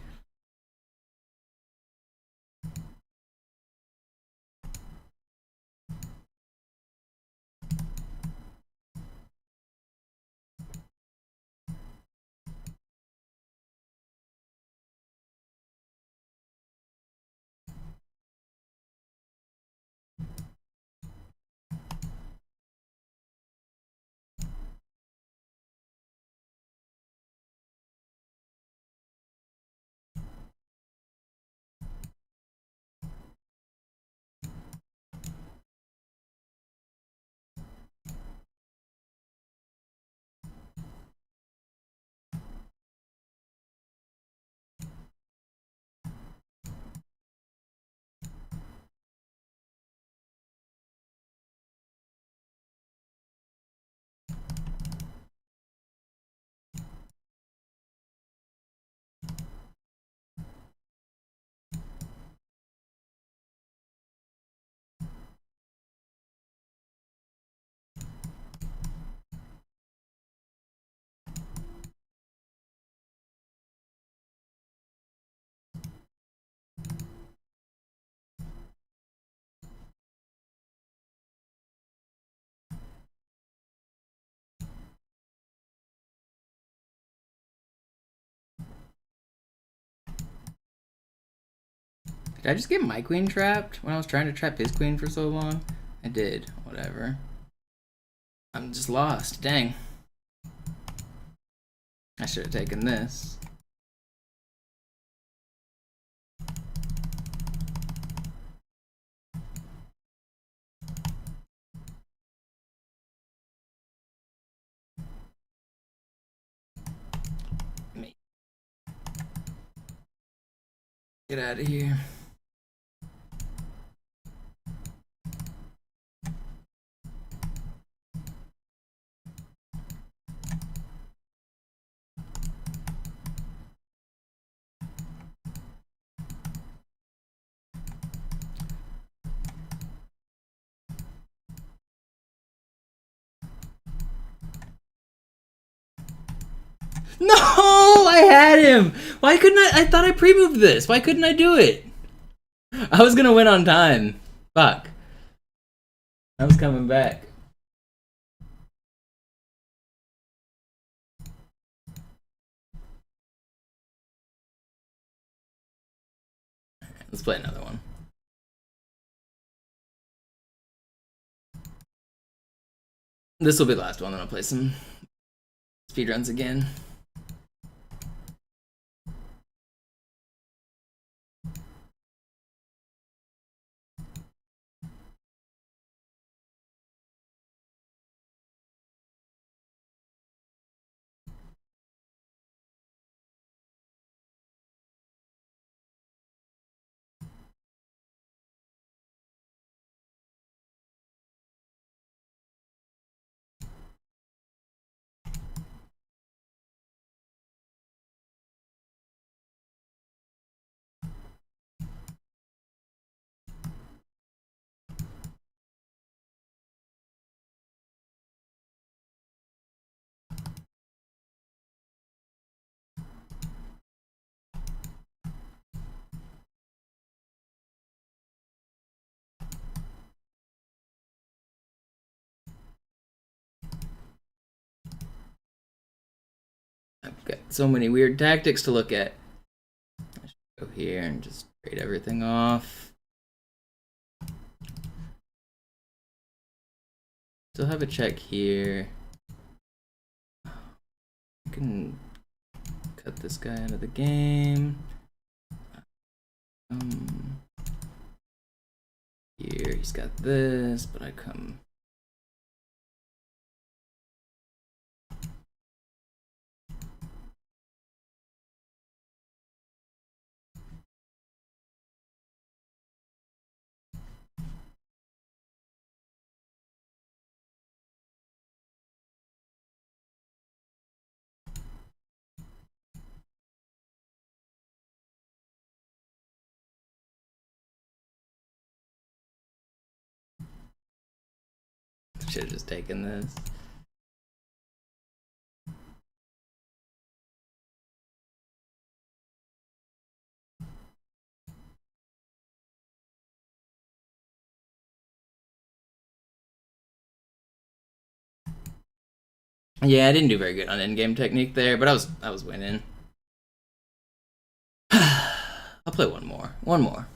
S1: Did I just get my queen trapped when I was trying to trap his queen for so long? I did. Whatever. I'm just lost. Dang. I should have taken this. Get out of here. No, I had him. Why couldn't I thought I pre-moved this. Why couldn't I do it? I was gonna win on time. Fuck. I was coming back. Let's play another one. This will be the last one, then I'll play some speedruns again. so many weird tactics to look at. I should go here and just trade everything off. Still have a check here. I can cut this guy out of the game. Here he's got this, but I come. Should have just taken this. Yeah, I didn't do very good on endgame technique there, but I was winning. I'll play one more. One more.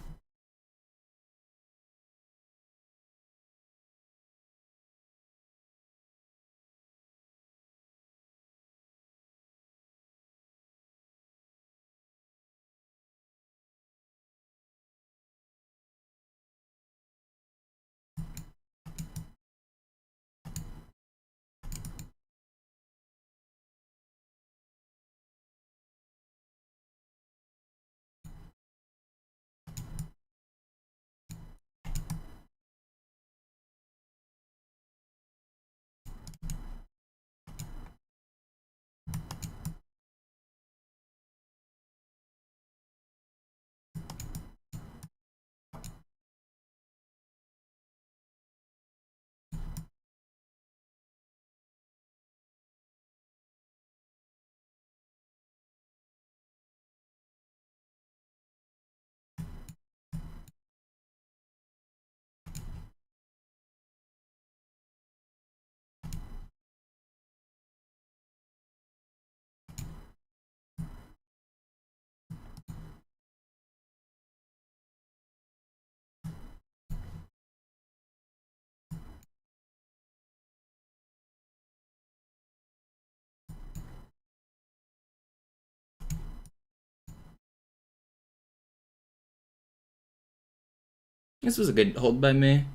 S1: This was a good hold by me.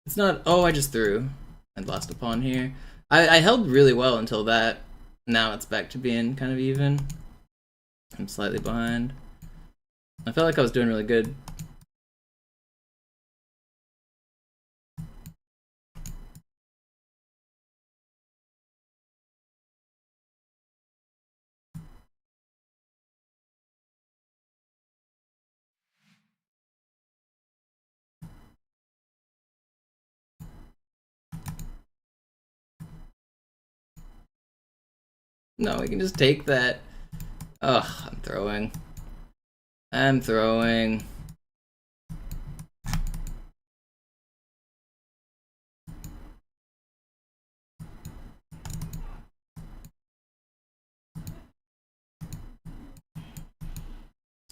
S1: It's not, oh, I just threw and lost a pawn here. I held really well until that. Now it's back to being kind of even. I'm slightly behind. I felt like I was doing really good. No, we can just take that. Ugh, I'm throwing. I'm throwing.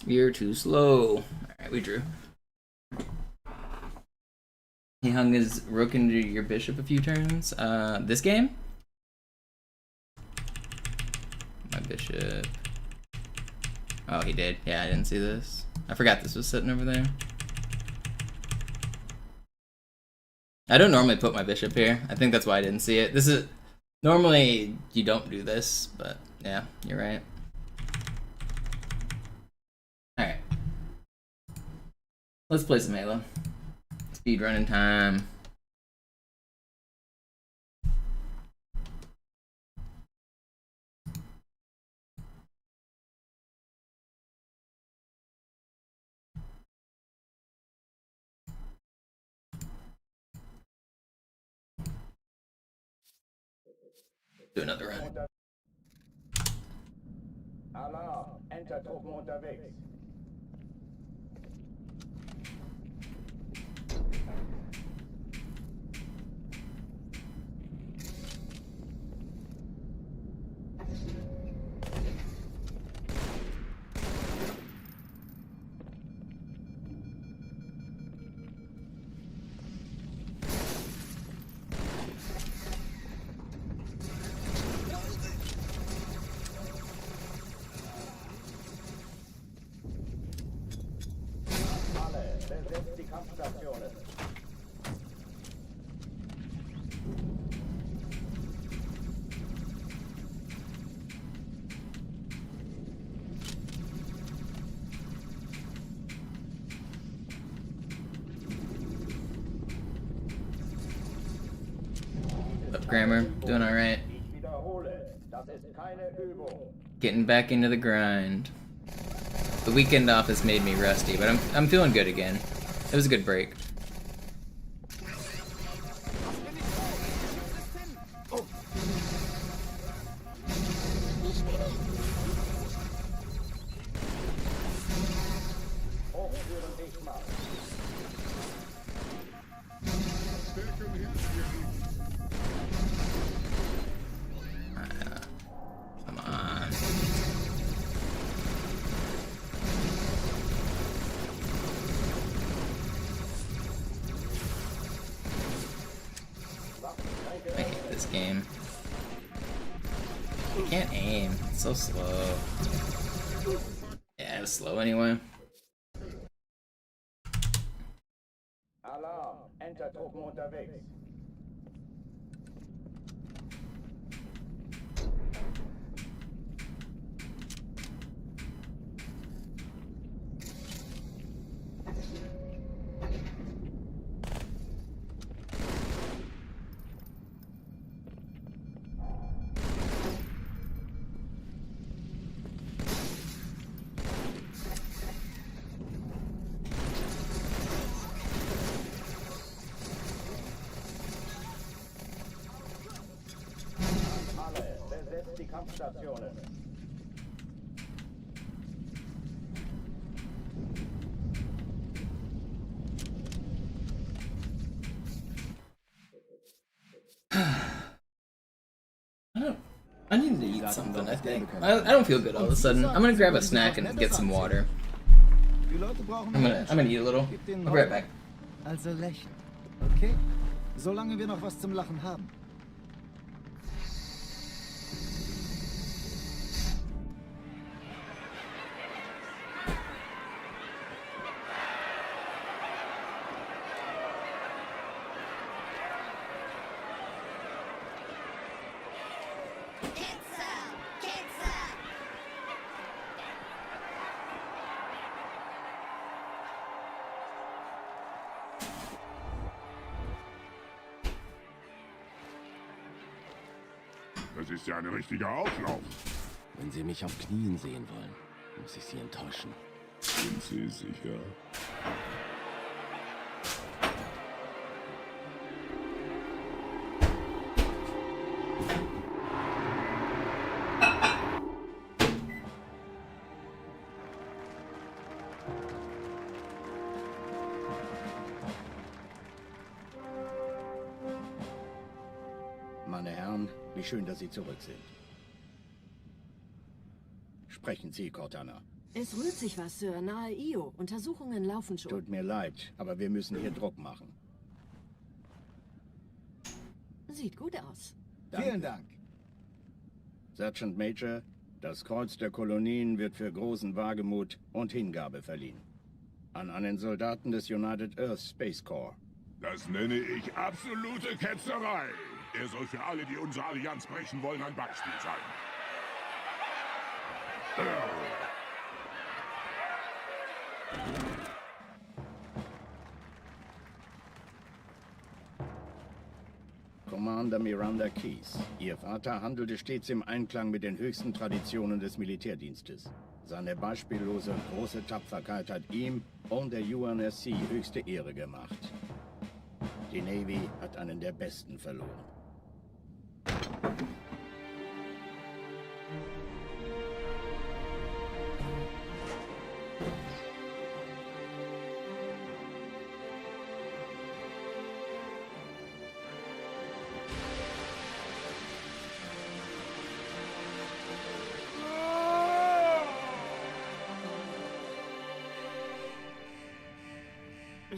S1: You're too slow. Alright, we drew. He hung his rook into your bishop a few turns. This game? My bishop. Oh, he did. Yeah, I didn't see this. I forgot this was sitting over there. I don't normally put my bishop here. I think that's why I didn't see it. This is... Normally, you don't do this, but yeah, you're right. Alright. Let's play some Halo. Speedrunning time. Do another run.
S10: Alarm! Enter-Truppen unterwegs.
S1: Up, Grammar. Doing alright.
S10: Ich wiederhole, das ist keine Übung.
S1: Getting back into the grind. The weekend off has made me rusty, but I'm feeling good again. It was a good break. Come on. I hate this game. I can't aim. It's so slow. Yeah, it's slow anyway.
S10: Alarm, Entertruppen unterwegs. Alle, besetzt die Kampfstationen.
S1: I need to eat something, I think. I don't feel good all of a sudden. I'm gonna grab a snack and get some water.
S9: Die Leute brauchen
S1: I'm gonna eat a little.
S9: Gib denen
S1: I'll be right back.
S9: Also lächeln. Okay? Solange wir noch was zum Lachen haben.
S3: Das ist ja ein richtiger Auflauf.
S11: Wenn Sie mich auf Knien sehen wollen, muss ich Sie enttäuschen.
S3: Sind Sie sicher?
S11: Meine Herren, wie schön, dass Sie zurück sind. Sprechen Sie, Cortana.
S8: Es rührt sich was, Sir, nahe Io. Untersuchungen laufen schon.
S11: Tut mir leid, aber wir müssen hier Druck machen.
S8: Sieht gut aus.
S11: Danke.
S9: Vielen Dank.
S11: Sergeant Major, das Kreuz der Kolonien wird für großen Wagemut und Hingabe verliehen. An einen Soldaten des United Earth Space Corps.
S3: Das nenne ich absolute Ketzerei. Er soll für alle, die unsere Allianz brechen wollen, ein Beispiel sein.
S11: Commander Miranda Keys. Ihr Vater handelte stets im Einklang mit den höchsten Traditionen des Militärdienstes. Seine beispiellose und große Tapferkeit hat ihm und der UNSC höchste Ehre gemacht. Die Navy hat einen der Besten verloren.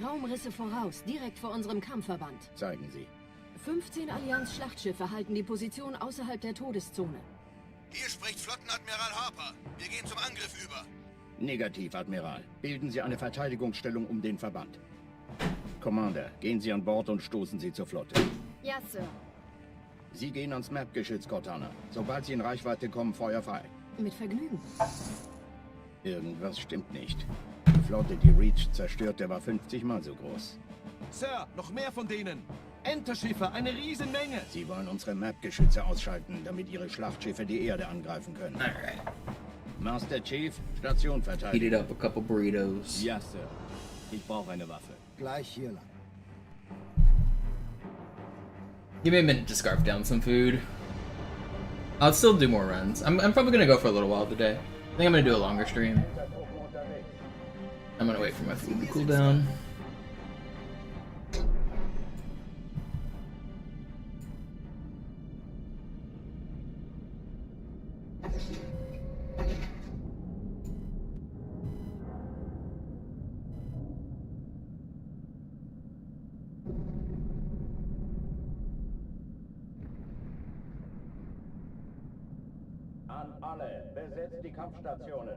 S8: Raumrisse voraus, direkt vor unserem Kampfverband.
S11: Zeigen Sie.
S8: 15 Allianz-Schlachtschiffe halten die Position außerhalb der Todeszone.
S7: Hier spricht Flottenadmiral Harper. Wir gehen zum Angriff über.
S11: Negativ, Admiral. Bilden Sie eine Verteidigungsstellung um den Verband. Commander, gehen Sie an Bord und stoßen Sie zur Flotte.
S8: Ja, Sir.
S11: Sie gehen ans Map-Geschütz, Cortana. Sobald Sie in Reichweite kommen, Feuer frei.
S8: Mit Vergnügen.
S11: Irgendwas stimmt nicht. Die Flotte, die Reach zerstörte, war 50 Mal so groß.
S2: Sir, noch mehr von denen. Enterschiffe, eine Riesenmenge.
S11: Sie wollen unsere Map-Geschütze ausschalten, damit ihre Schlachtschiffe die Erde angreifen können.
S1: Alright.
S11: Master Chief, Station
S1: Heated
S11: verteidigen.
S1: up a couple burritos.
S5: Ja, Sir. Ich brauche eine Waffe.
S9: Gleich hier lang.
S1: Give me a minute to scarf down some food. I'll still do more runs. I'm probably gonna go for a little while today. I think I'm gonna do a longer stream. I'm gonna wait for my food to cool down.
S10: An alle, besetzt die Kampfstationen.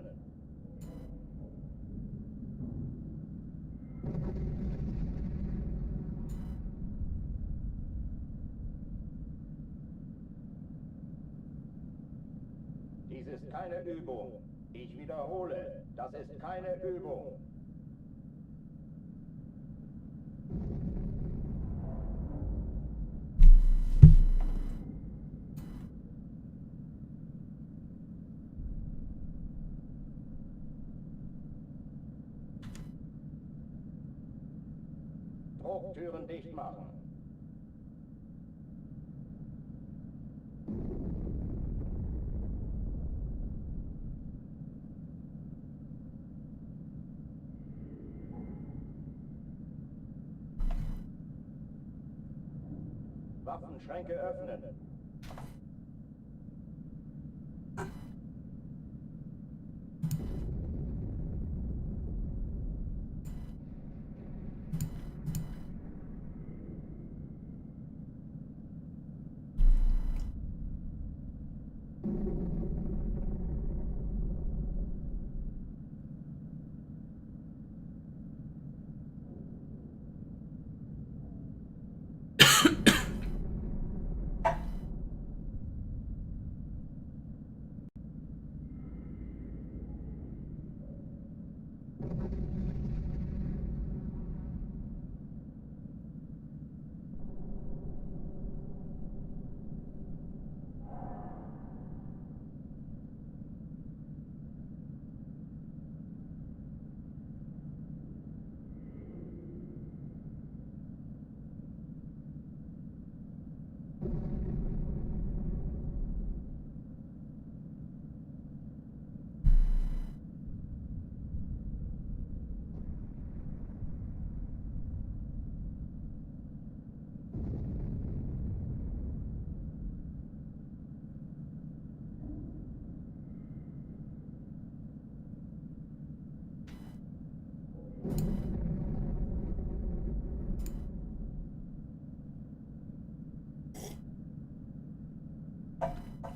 S10: Dies ist keine Übung. Ich wiederhole, das ist keine Übung. Drucktüren dicht machen. Waffenschränke öffnen.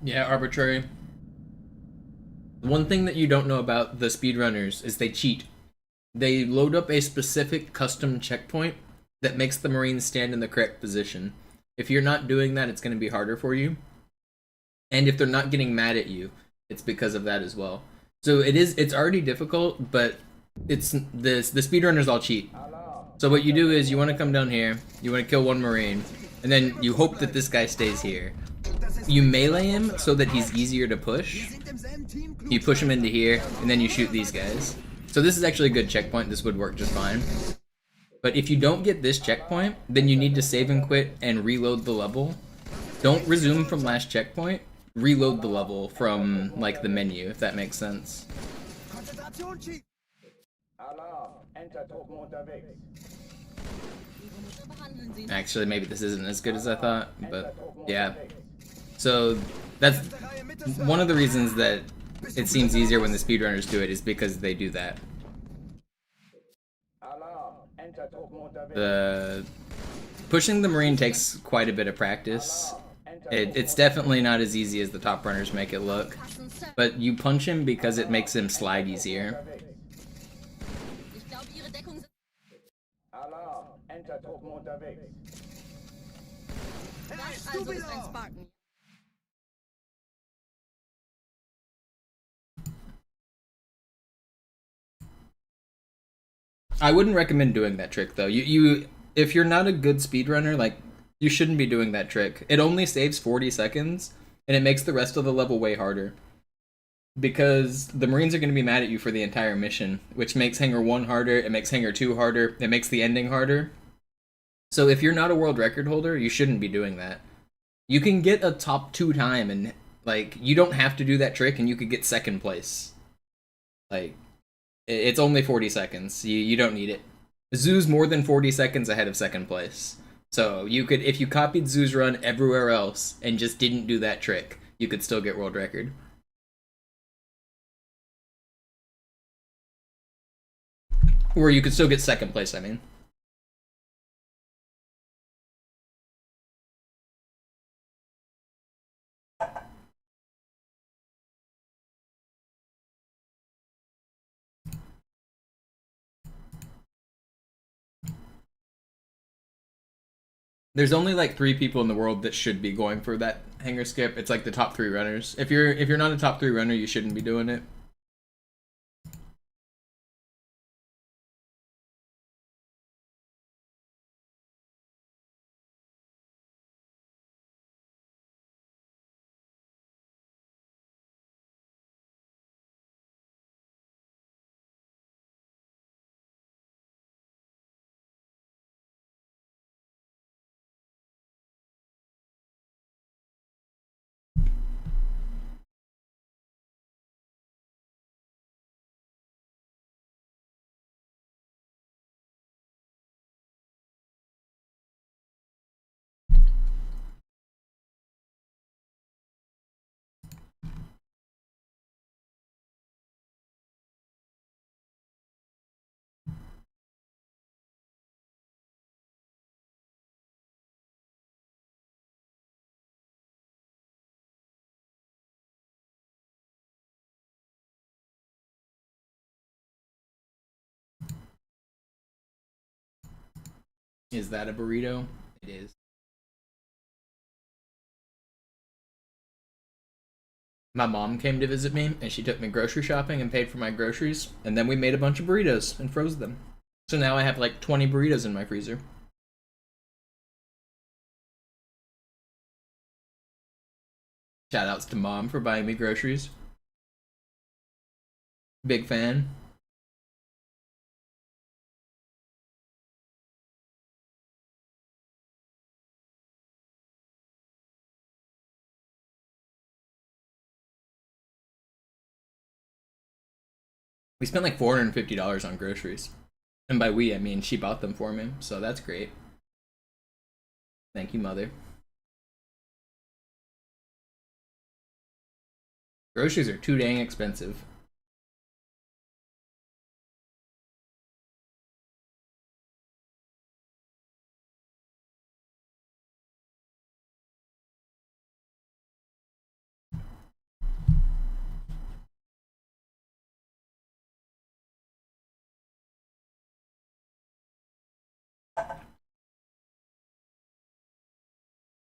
S1: Yeah, arbitrary. One thing that you don't know about the speedrunners is they cheat. They load up a specific custom checkpoint that makes the Marines stand in the correct position. If you're not doing that, it's going to be harder for you. And if they're not getting mad at you, it's because of that as well. So it's already difficult, but the speedrunners all cheat. So what you do is you want to come down here, you want to kill one Marine, and then you hope that this guy stays here. You melee him so that he's easier to push. You push him into here, and then you shoot these guys. So this is actually a good checkpoint. This would work just fine. But if you don't get this checkpoint, then you need to save and quit and reload the level. Don't resume from last checkpoint. Reload the level from, like, the menu, if that makes sense. Actually, maybe this isn't as good as I thought, but yeah. So that's one of the reasons that it seems easier when the speedrunners do it, is because they do that. Pushing the Marine takes quite a bit of practice. It's definitely not as easy as the top runners make it look, but you punch him because it makes him slide easier. I wouldn't recommend doing that trick though. If you're not a good speedrunner, like You shouldn't be doing that trick. It only saves 40 seconds, and it makes the rest of the level way harder. Because the Marines are going to be mad at you for the entire mission, which makes Hangar 1 harder, it makes Hangar 2 harder, it makes the ending harder. So if you're not a world record holder, you shouldn't be doing that. You can get a top 2 time, and, like, you don't have to do that trick, and you could get 2nd place. Like, it's only 40 seconds. You don't need it. Zoo's more than 40 seconds ahead of 2nd place. So you could, if you copied Zoo's run everywhere else and just didn't do that trick, you could still get world record. Or you could still get 2nd place, I mean. There's only like 3 people in the world that should be going for that hanger skip. It's like the top 3 runners. If you're not a top 3 runner, you shouldn't be doing it. Is that a burrito? It is. My mom came to visit me, and she took me grocery shopping and paid for my groceries, and then we made a bunch of burritos and froze them. So now I have like 20 burritos in my freezer. Shoutouts to Mom for buying me groceries. Big fan. We spent like $450 on groceries. And by we, I mean she bought them for me, so that's great. Thank you, Mother. Groceries are too dang expensive.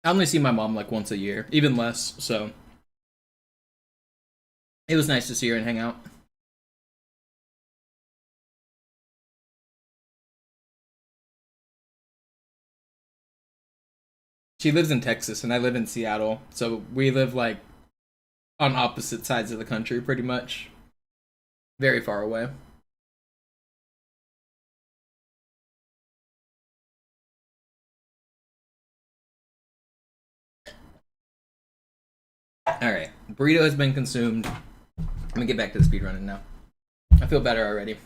S1: I only see my mom like once a year, even less, so it was nice to see her and hang out. She lives in Texas and I live in Seattle, so we live like on opposite sides of the country pretty much. Very far away. Alright, burrito has been consumed. Let me get back to the speedrunning now. I feel better already.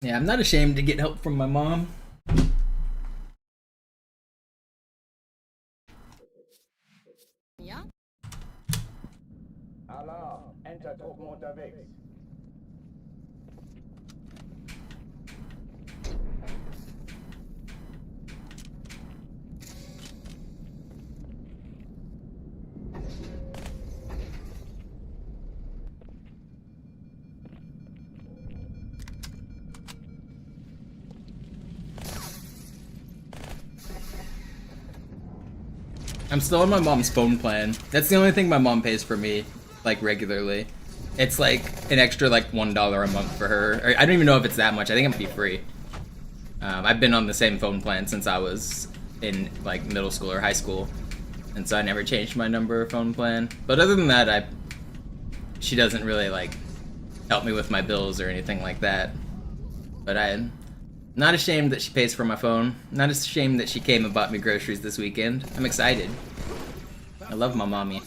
S1: Yeah, I'm not ashamed to get help from my mom.
S8: Ja?
S10: Alarm! Entertruppen unterwegs.
S1: I'm still on my mom's phone plan. That's the only thing my mom pays for me, like, regularly. It's like an extra like $1 a month for her. Or, I don't even know if it's that much. I think it might be free. I've been on the same phone plan since I was in like middle school or high school, and so I never changed my number or phone plan. But other than that, she doesn't really like help me with my bills or anything like that. But I'm not ashamed that she pays for my phone. Not ashamed that she came and bought me groceries this weekend. I'm excited. I love my mommy.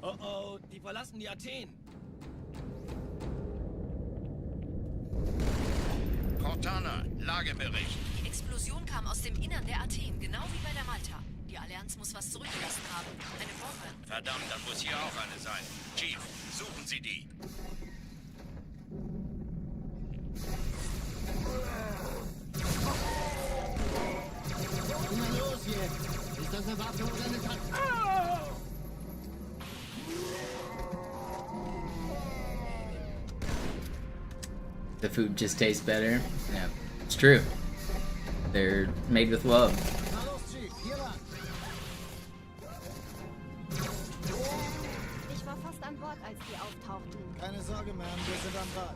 S5: Oh, die verlassen die Athen.
S11: Cortana, Lagebericht.
S6: Die Explosion kam aus dem Innern der Athen, genau wie bei der Malta. Die Allianz muss was zurückgelassen haben. Eine Bombe.
S11: Verdammt, dann muss hier auch eine sein. Chief, suchen Sie die.
S9: Na los jetzt! Ist das eine Waffe oder eine Taktik?
S1: The food just tastes better. Yeah, it's true. They're made with love.
S9: Na los, Chief, hier lang!
S8: Ich war fast an Bord, als die auftauchten.
S9: Keine Sorge, Ma'am, wir sind am Bad.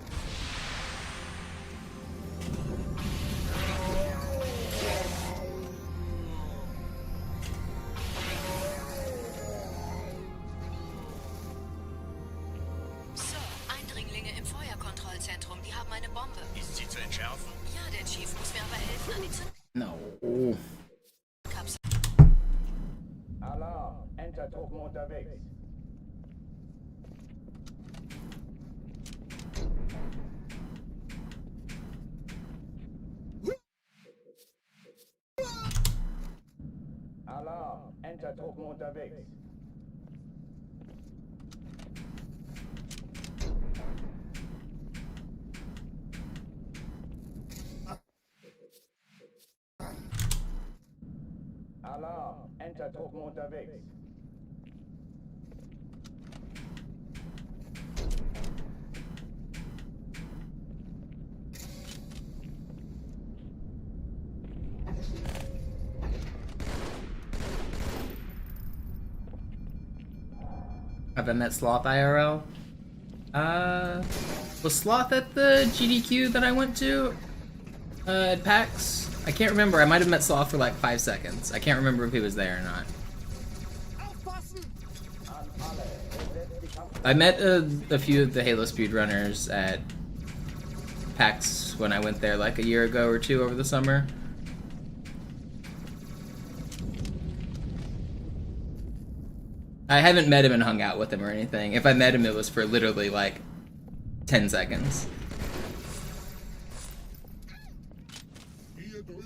S6: Sir, Eindringlinge im Feuerkontrollzentrum, die haben eine Bombe.
S11: Ist sie zu entschärfen?
S6: Ja, der Chief muss mir aber helfen, an die
S1: No.
S6: Zündkapsel.
S10: Alarm, Enter-Truppen unterwegs. Alarm, Enter-Truppen unterwegs. Alarm, Enter-Truppen unterwegs.
S1: Have I met Sloth IRL? Was Sloth at the GDQ that I went to? At PAX? I can't remember. I might have met Sloth for like 5 seconds. I can't remember if he was there or not. I met a few of the Halo speedrunners at PAX when I went there like a year ago or two over the summer. I haven't met him and hung out with him or anything. If I met him, it was for literally like 10 seconds.
S3: Hier drüben.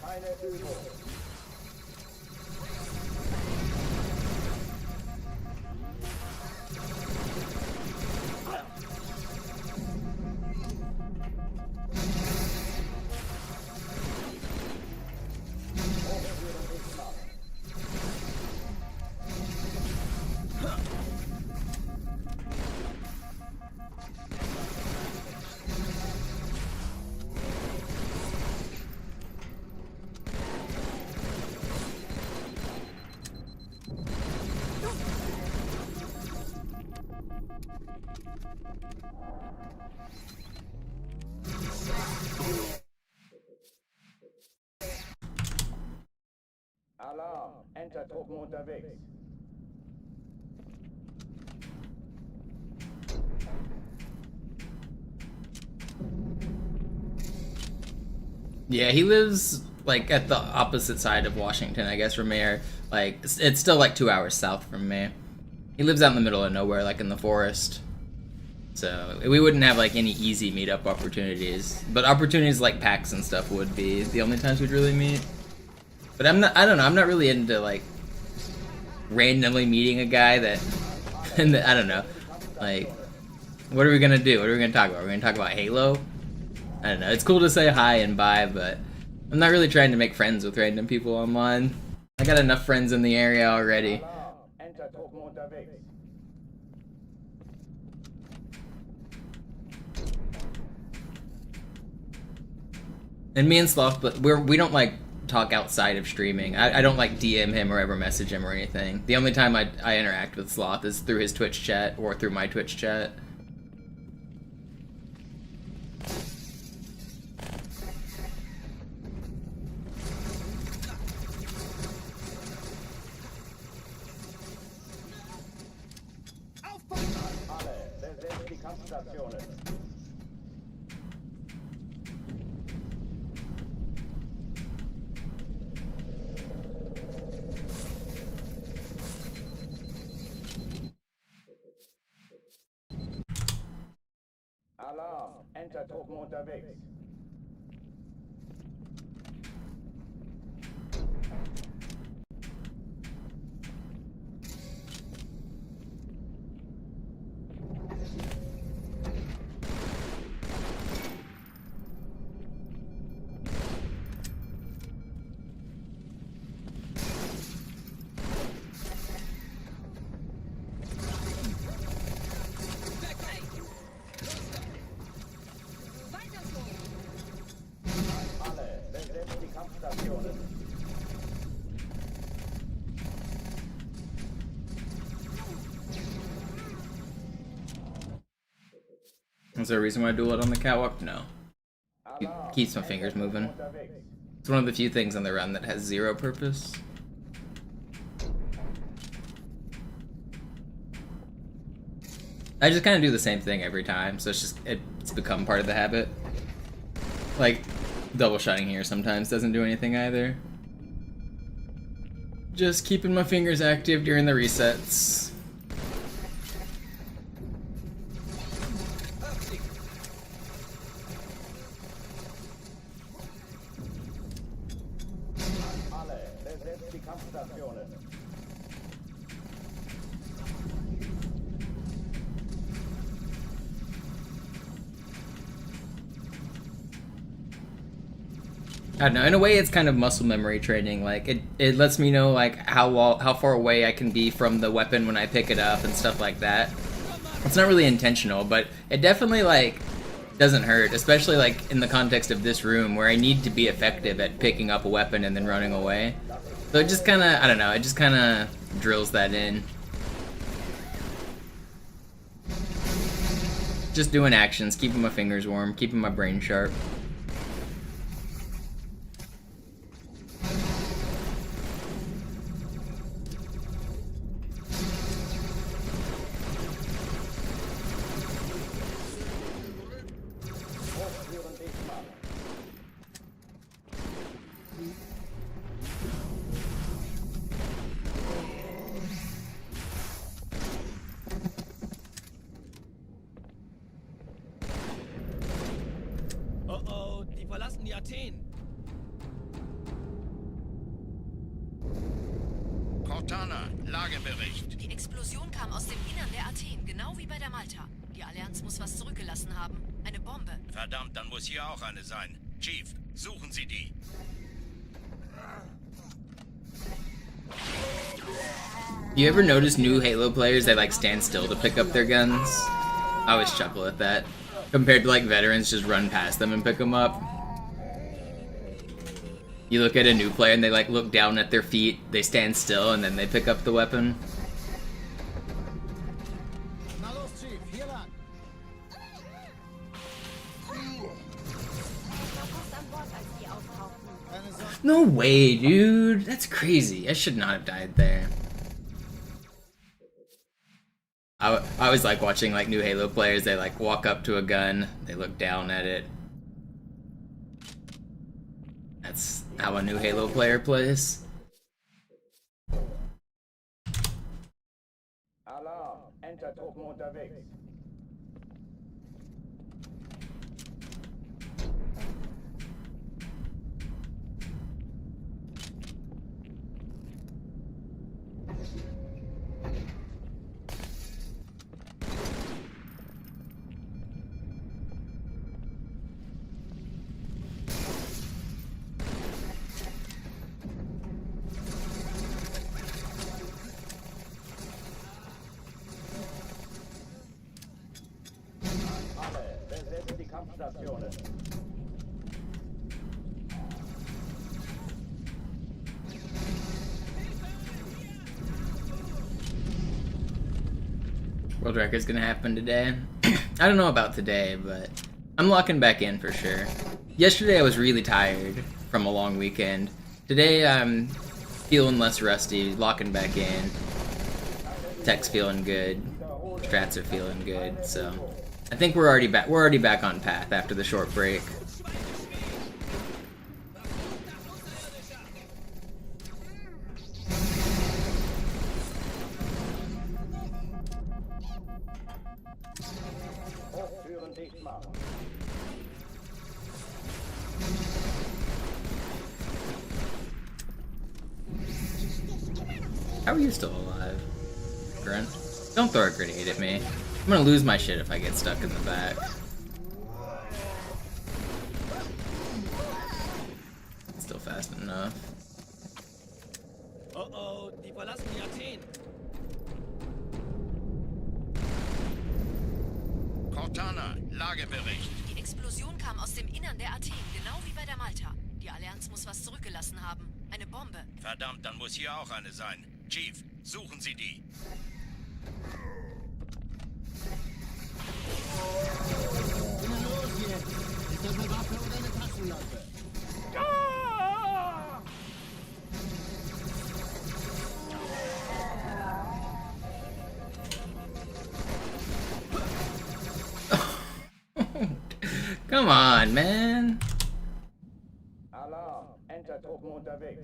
S10: Keine Übung. Alarm! Enter-Truppen unterwegs.
S1: Yeah, he lives like at the opposite side of Washington, I guess, from me. Like it's still like 2 hours south from me. He lives out in the middle of nowhere, like in the forest. So we wouldn't have like any easy meetup opportunities, but opportunities like PAX and stuff would be the only times we'd really meet. But I don't know. I'm not really into like randomly meeting a guy that, and I don't know, like, what are we gonna do? What are we gonna talk about? We're gonna talk about Halo? I don't know. It's cool to say hi and bye, but I'm not really trying to make friends with random people online. I got enough friends in the area already.
S10: Enter-Truppen unterwegs.
S1: And me and Sloth, but we don't like talk outside of streaming. I don't like DM him or ever message him or anything. The only time I interact with Sloth is through his Twitch chat or through my Twitch chat.
S10: Alle, besetzt die Kampfstationen. Alarm! Enter-Truppen unterwegs. Alle, besetzt die Kampfstationen.
S1: Is there a reason why I do it on the catwalk? No. It keeps my fingers moving. It's one of the few things on the run that has zero purpose. I just kind of do the same thing every time, so it's become part of the habit. Like, double shotting here sometimes doesn't do anything either. Just keeping my fingers active during the resets.
S10: Alle, besetzt die Kampfstationen.
S1: I don't know, in a way it's kind of muscle memory training. Like, it lets me know like how far away I can be from the weapon when I pick it up and stuff like that. It's not really intentional, but it definitely like doesn't hurt, especially like in the context of this room where I need to be effective at picking up a weapon and then running away. So it just kind of, I don't know, it just kind of drills that in. Just doing actions, keeping my fingers warm, keeping my brain sharp.
S5: Oh oh, die verlassen die Athen.
S11: Cortana, Lagebericht.
S6: Die Explosion kam aus dem Innern der Athen, genau wie bei der Malta. Die Allianz muss was zurückgelassen haben. Eine Bombe.
S11: Verdammt, dann muss hier auch eine sein. Chief, suchen Sie die.
S1: You ever notice new Halo players, they like stand still to pick up their guns? I always chuckle at that. Compared to like veterans just run past them and pick them up. You look at a new player and they like look down at their feet, they stand still, and then they pick up the weapon.
S9: Na los, Chief, hier lang. Keine Sorge,
S1: No way, dude. That's crazy. I should not have died there. I always like watching like new Halo players. They like walk up to a gun, they look down at it. That's how a new Halo player plays.
S10: Alarm! Enter-Truppen unterwegs. Kampfstationen.
S1: World record's gonna happen today. I don't know about today, but I'm locking back in for sure. Yesterday I was really tired from a long weekend. Today I'm feeling less rusty, locking back in. Tech's feeling good. Strats are feeling good, so I think we're already back. We're already back on path after the short break. How are you still alive, Grunt? Don't throw a grenade at me. I'm gonna lose my shit if I get stuck in the back. Still fast enough.
S5: Oh, die verlassen die Athen.
S11: Cortana, Lagebericht.
S6: Die Explosion kam aus dem Innern der Athen, genau wie bei der Malta. Die Allianz muss was zurückgelassen haben. Eine Bombe.
S11: Verdammt, dann muss hier auch eine sein. Chief, suchen Sie die.
S9: Los jetzt! Ist das eine Waffe oder eine Taschenlampe?
S1: Come on, man.
S10: Alarm! Enter-Truppen unterwegs.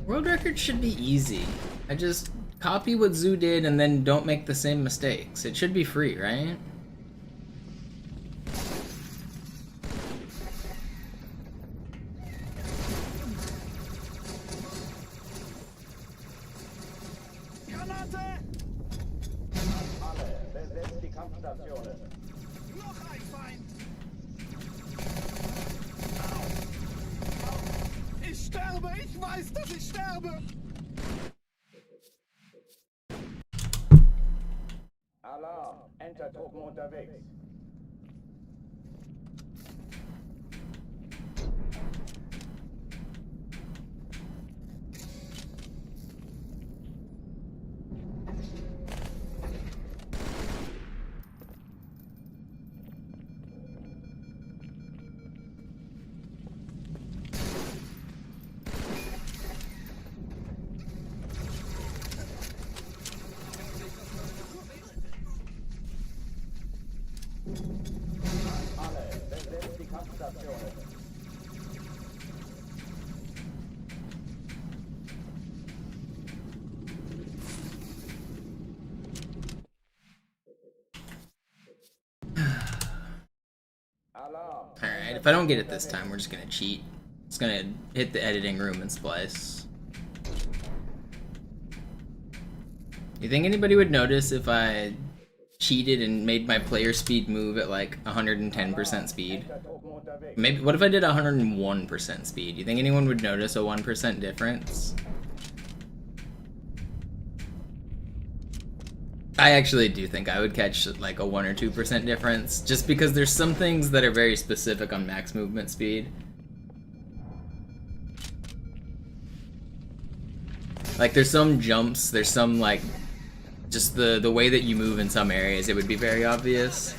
S1: World record should be easy. I just copy what Zoo did and then don't make the same mistakes. It should be free, right?
S10: Alle, besetzt die Kampfstationen.
S2: Noch ein Feind! Ich sterbe! Ich weiß, dass ich sterbe!
S10: Alarm! Enter-Truppen unterwegs. Alle, besetzt die Kampfstationen. Alarm!
S1: Alright, if I don't get it this time, we're just gonna cheat. It's gonna hit the editing room and splice. You think anybody would notice if I cheated and made my player speed move at like 110% speed? Maybe, what if I did 101% speed? You think anyone would notice a 1% difference? I actually do think I would catch like a 1 or 2% difference, just because there's some things that are very specific on max movement speed. Like there's some jumps, there's some like just the way that you move in some areas, it would be very obvious.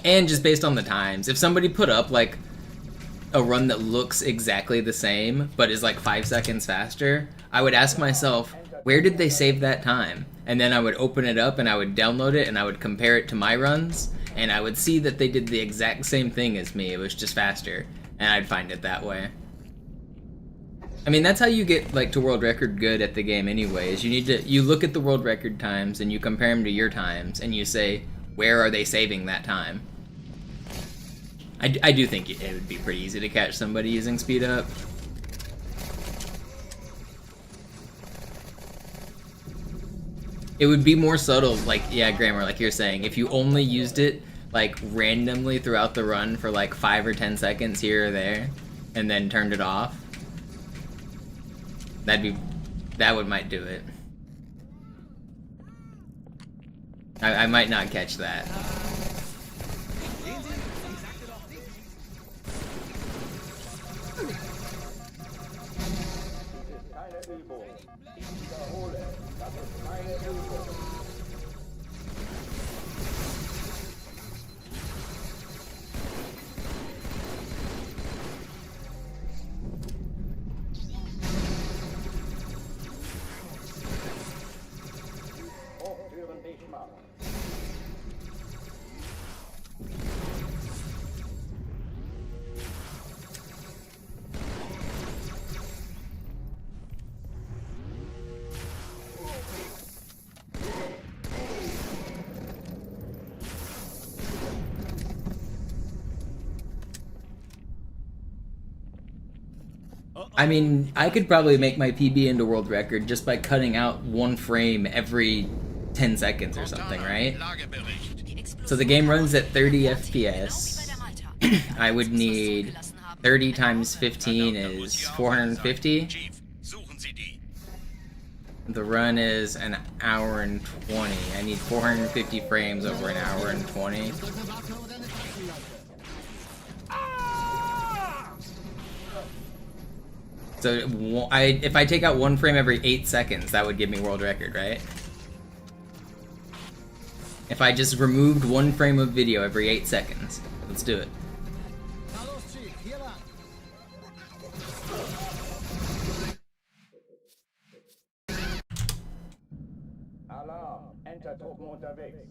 S1: And just based on the times, if somebody put up like a run that looks exactly the same but is like 5 seconds faster, I would ask myself, where did they save that time? And then I would open it up and I would download it and I would compare it to my runs, and I would see that they did the exact same thing as me. It was just faster, and I'd find it that way. I mean, that's how you get like to world record good at the game anyways. You look at the world record times and you compare them to your times and you say, where are they saving that time? I do think it would be pretty easy to catch somebody using speed up. It would be more subtle, like, yeah, Grammar, like you're saying, if you only used it like randomly throughout the run for like 5 or 10 seconds here or there and then turned it off. That might do it. I might not catch that. I mean, I could probably make my PB into world record just by cutting out 1 frame every 10 seconds or something, right? So the game runs at 30 FPS. I would need 30 times 15 is 450. The run is an hour and 20. I need 450 frames over an hour and 20. So if I take out 1 frame every 8 seconds, that would give me world record, right? If I just removed 1 frame of video every 8 seconds. Let's do it.
S10: Alarm! Enter-Truppen unterwegs.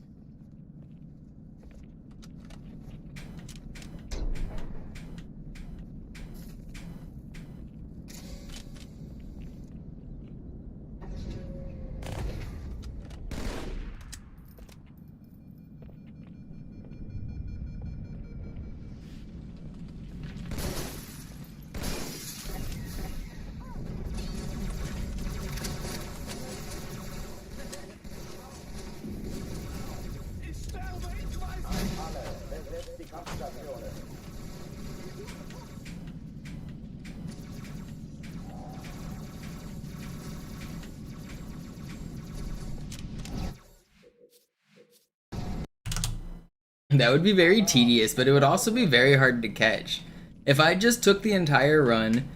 S1: That would be very tedious, but it would also be very hard to catch. If I just took the entire run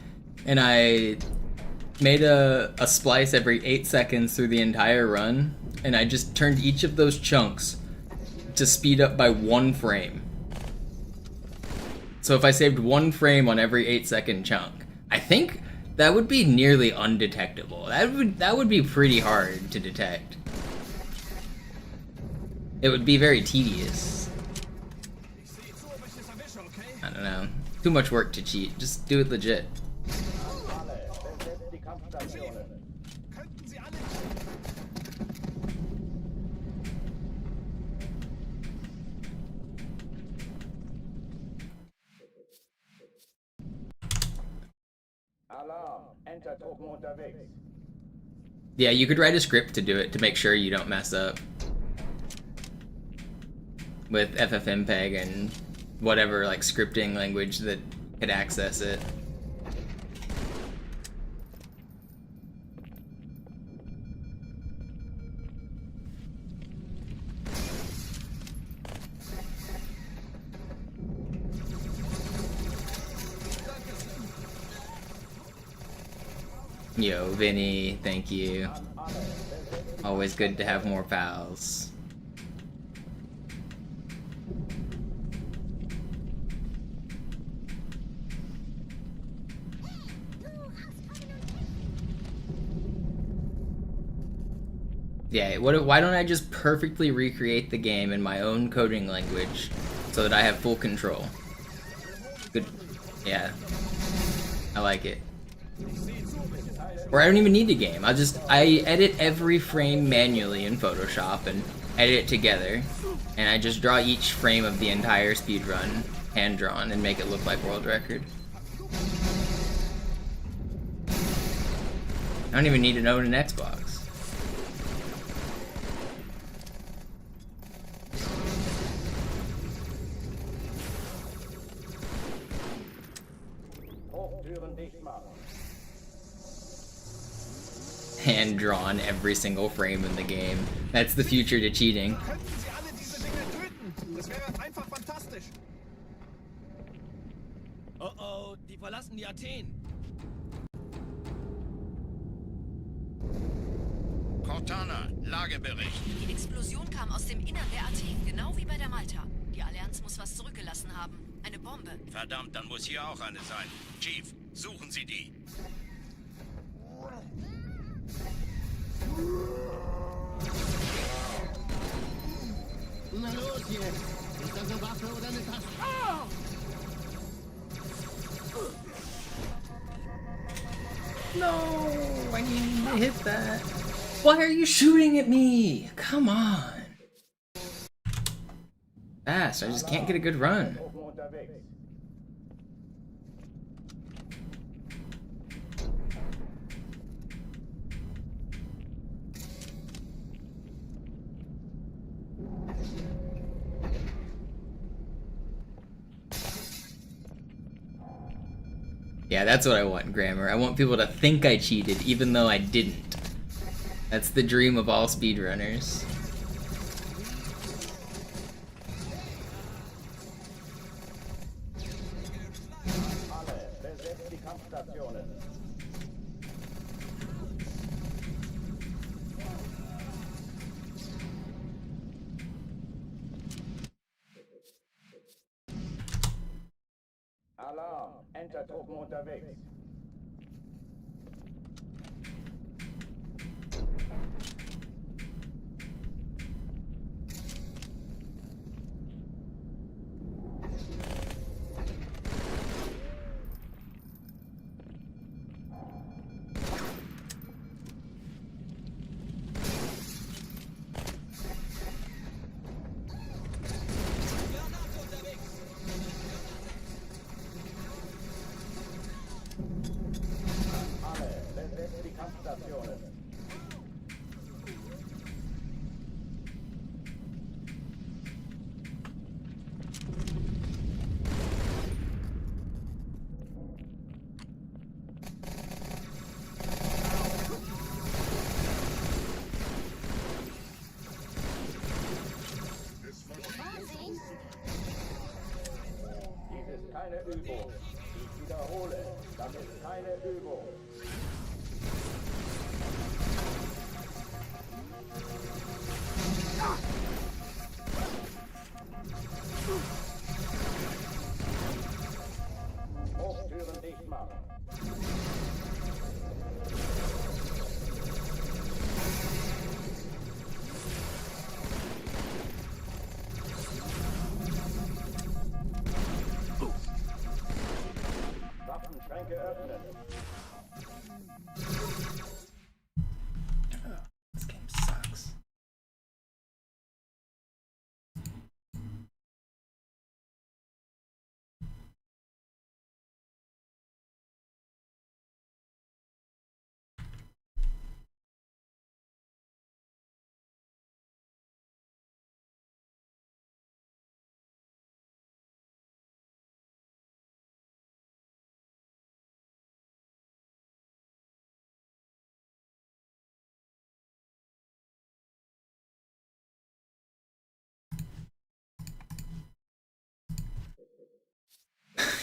S1: and I made a splice every 8 seconds through the entire run, and I just turned each of those chunks to speed up by 1 frame. So if I saved 1 frame on every 8-second chunk, I think that would be nearly undetectable. That would be pretty hard to detect. It would be very tedious. I don't know. Too much work to cheat. Just do it legit.
S10: Alarm! Enter-Truppen unterwegs.
S1: Yeah, you could write a script to do it to make sure you don't mess up. With FFmpeg and whatever like scripting language that could access it. Yo, Vinny, thank you. Always good to have more pals. Yeah, why don't I just perfectly recreate the game in my own coding language so that I have full control? Good. Yeah. I like it. Or I don't even need a game. I edit every frame manually in Photoshop and edit it together. And I just draw each frame of the entire speedrun hand-drawn and make it look like world record. I don't even need to own an Xbox. Hand-drawn every single frame in the game. That's the future to cheating.
S5: Oh oh, die verlassen die Athen.
S11: Cortana, Lagebericht.
S6: Die Explosion kam aus dem Innern der Athen, genau wie bei der Malta. Die Allianz muss was zurückgelassen haben. Eine Bombe.
S11: Verdammt, dann muss hier auch eine sein. Chief, suchen Sie die.
S9: Na los jetzt! Ist das eine Waffe oder eine Taste? Oh!
S1: No, I need to hit that. Why are you shooting at me? Come on. Fast, I just can't get a good run. Yeah, that's what I want, Grammar. I want people to think I cheated, even though I didn't. That's the dream of all speedrunners.
S10: Alarm! Enter-Truppen unterwegs. Keine Übung. Ich wiederhole, das ist keine Übung. Hochtüren dicht machen. Waffenschränke öffnen.
S1: This game sucks.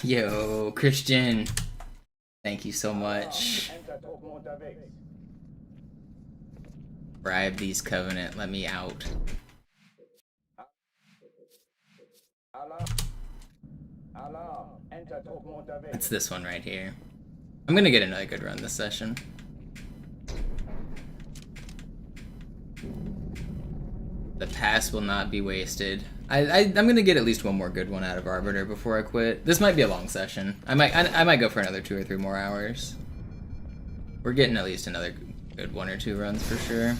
S1: Yo, Christian. Thank you so much.
S10: Enter-Truppen unterwegs.
S1: Bribe these Covenant, let me out.
S10: Alarm. Alarm. Enter-Truppen unterwegs.
S1: It's this one right here. I'm gonna get another good run this session. The pass will not be wasted. I'm gonna get at least one more good one out of Arbiter before I quit. This might be a long session. I might go for another 2 or 3 more hours. We're getting at least another good 1 or 2 runs for sure.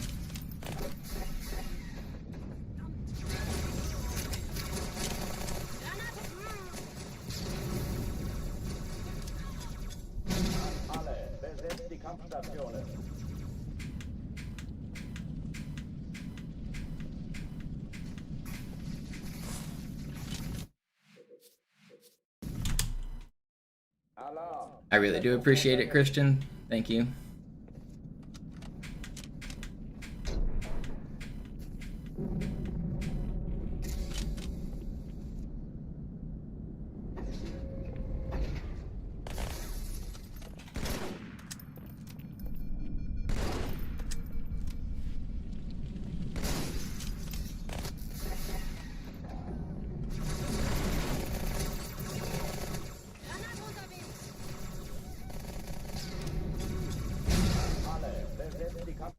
S10: Alle, besetzt die Kampfstationen. Alarm.
S1: I really do appreciate it, Christian. Thank you.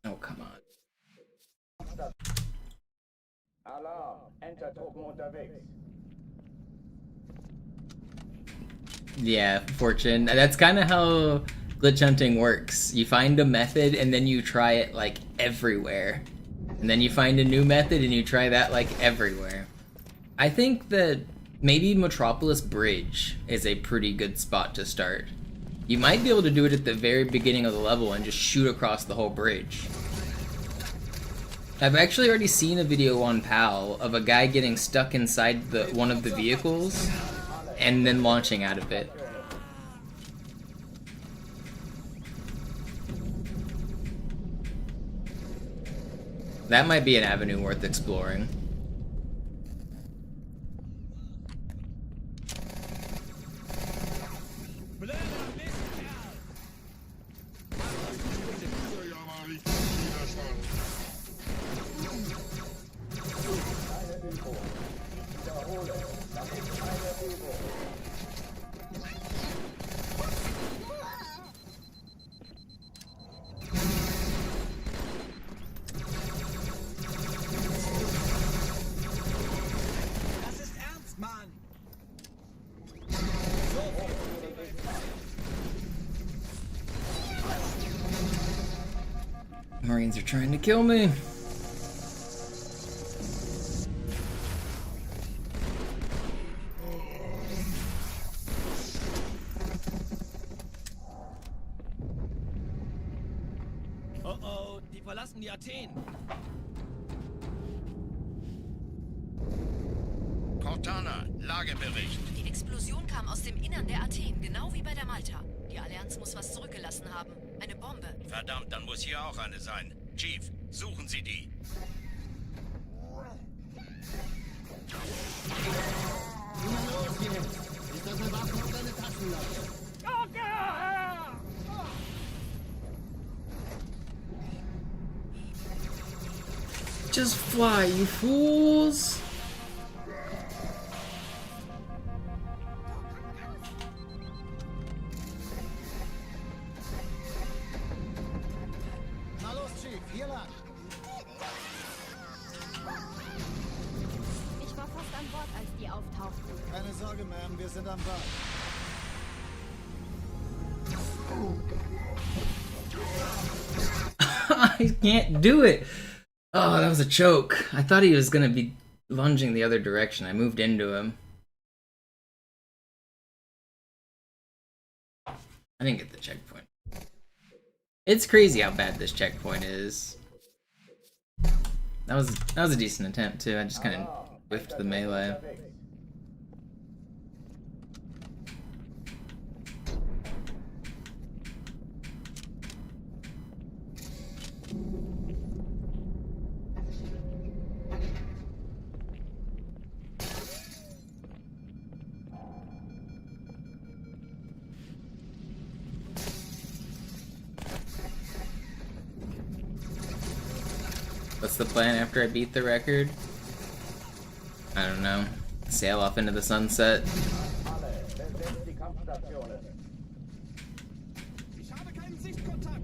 S1: Oh, come on.
S10: Alarm. Enter-Truppen unterwegs.
S1: Yeah, Fortune. That's kind of how glitch hunting works. You find a method and then you try it like everywhere. And then you find a new method and you try that like everywhere. I think that maybe Metropolis Bridge is a pretty good spot to start. You might be able to do it at the very beginning of the level and just shoot across the whole bridge. I've actually already seen a video on PAL of a guy getting stuck inside one of the vehicles and then launching out of it. That might be an avenue worth exploring. Marines are trying to kill me.
S5: Oh oh, die verlassen die Athen.
S11: Cortana, Lagebericht.
S6: Die Explosion kam aus dem Innern der Athen, genau wie bei der Malta. Die Allianz muss was zurückgelassen haben. Eine Bombe.
S11: Verdammt, dann muss hier auch eine sein. Chief, suchen Sie die.
S1: Just fly, you fools!
S9: Na los, Chief, hier lang.
S8: Ich war fast an Bord, als die auftauchten.
S9: Keine Sorge, Ma'am, wir sind am Bord.
S1: I can't do it! Oh, that was a choke. I thought he was gonna be lunging the other direction. I moved into him. I didn't get the checkpoint. It's crazy how bad this checkpoint is. That was a decent attempt too. I just kind of whiffed the melee. the plan after I beat the record? I don't know. Sail off into the sunset.
S2: Ich habe keinen Sichtkontakt.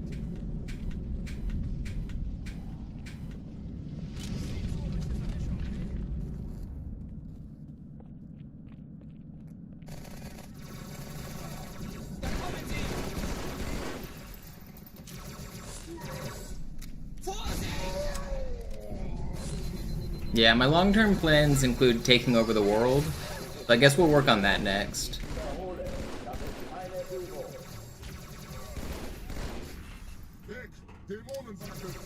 S1: Yeah, my long-term plans include taking over the world, so I guess we'll work on that next.
S3: Weg! Dämonenwaffe!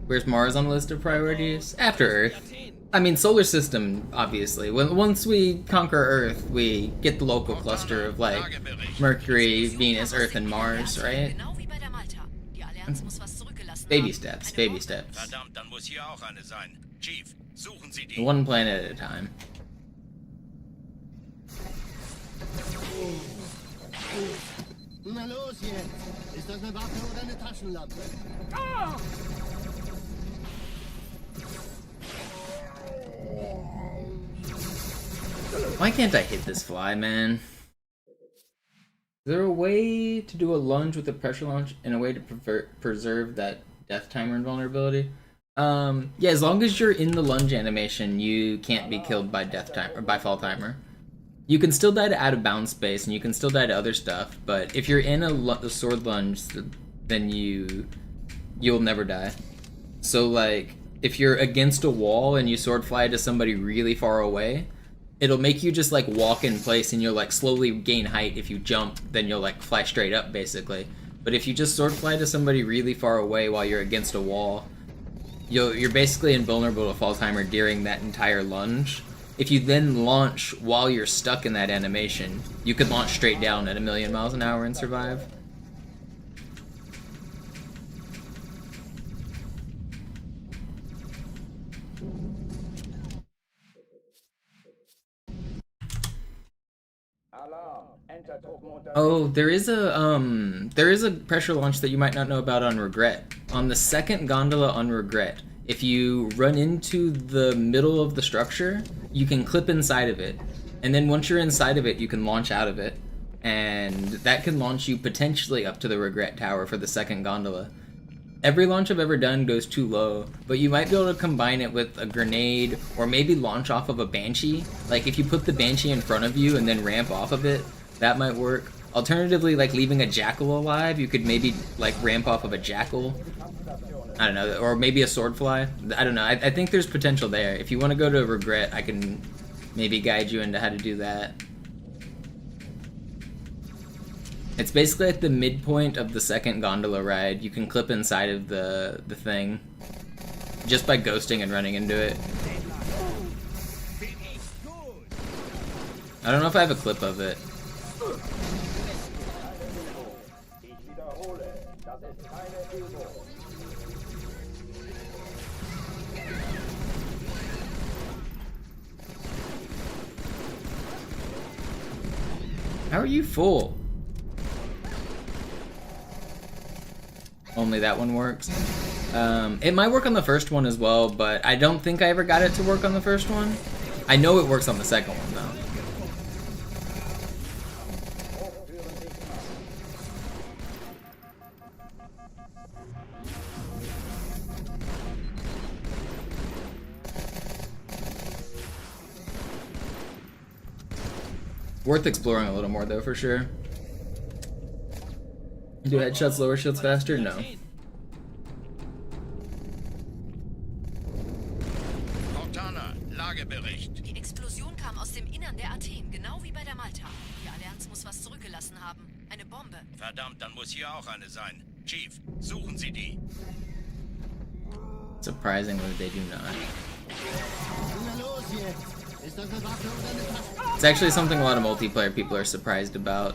S1: Where's Mars on the list of priorities? After Earth. I mean, solar system, obviously. Once we conquer Earth, we get the local cluster of, like, Mercury, Venus, Earth, and Mars, right? Baby steps, baby steps.
S11: Verdammt, dann muss hier auch eine sein. Chief, suchen Sie die.
S1: One planet at a time.
S9: Na los jetzt! Ist das eine Waffe oder eine Taschenlampe?
S1: Why can't I hit this fly, man? Is there a way to do a lunge with a pressure launch and a way to preserve that death timer invulnerability? Yeah, as long as you're in the lunge animation, you can't be killed by death time or by fall timer. You can still die to out of bounds space, and you can still die to other stuff. But if you're in a sword lunge, then you'll never die. So like, if you're against a wall and you sword fly to somebody really far away, it'll make you just like walk in place, and you'll like slowly gain height. If you jump, then you'll like fly straight up basically. But if you just sword fly to somebody really far away while you're against a wall, you're basically invulnerable to fall timer during that entire lunge. If you then launch while you're stuck in that animation, you could launch straight down at 1,000,000 miles an hour and survive. Oh, there is a pressure launch that you might not know about on Regret. On the second gondola on Regret, if you run into the middle of the structure, you can clip inside of it. And then once you're inside of it, you can launch out of it. And that can launch you potentially up to the Regret Tower for the second gondola. Every launch I've ever done goes too low, but you might be able to combine it with a grenade or maybe launch off of a Banshee. Like if you put the Banshee in front of you and then ramp off of it, that might work. Alternatively, like leaving a Jackal alive, you could maybe like ramp off of a Jackal. I don't know, or maybe a Swordfly. I don't know, I think there's potential there. If you want to go to Regret, I can maybe guide you into how to do that. It's basically at the midpoint of the second gondola ride. You can clip inside of the thing just by ghosting and running into it. I don't know if I have a clip of it. How are you full? Only that one works. It might work on the first one as well, but I don't think I ever got it to work on the first one. I know it works on the second one though. Worth exploring a little more though, for sure. Do headshots lower shields faster? No.
S6: Die Explosion kam aus dem Innern der Athen, genau wie bei der Malta. Die Allianz muss was zurückgelassen haben. Eine Bombe.
S11: Verdammt, dann muss hier auch eine sein. Chief, suchen Sie die.
S1: Surprisingly, they do not.
S9: Na los jetzt!
S1: It's actually something a lot of multiplayer people are surprised about.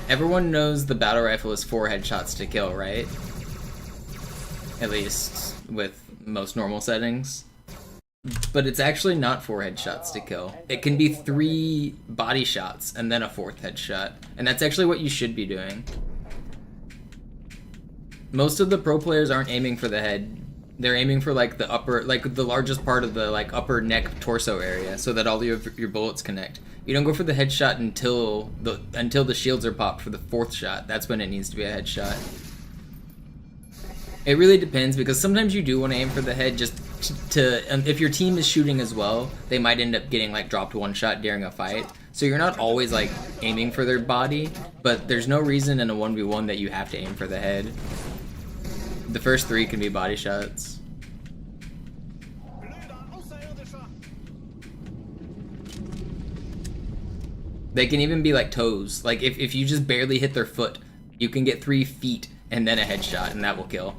S1: Everyone knows the battle rifle is 4 headshots to kill, right? At least with most normal settings. But it's actually not 4 headshots to kill. It can be 3 body shots and then a 4th headshot. And that's actually what you should be doing. Most of the pro players aren't aiming for the head. They're aiming for like the upper, like the largest part of the like upper neck torso area, so that all your bullets connect. You don't go for the headshot until the shields are popped for the 4th shot. That's when it needs to be a headshot. It really depends, because sometimes you do want to aim for the head just to if your team is shooting as well, they might end up getting like dropped 1 shot during a fight. So you're not always like aiming for their body, but there's no reason in a 1v1 that you have to aim for the head. The first 3 can be body shots. They can even be like toes. Like if you just barely hit their foot, you can get 3 feet and then a headshot, and that will kill.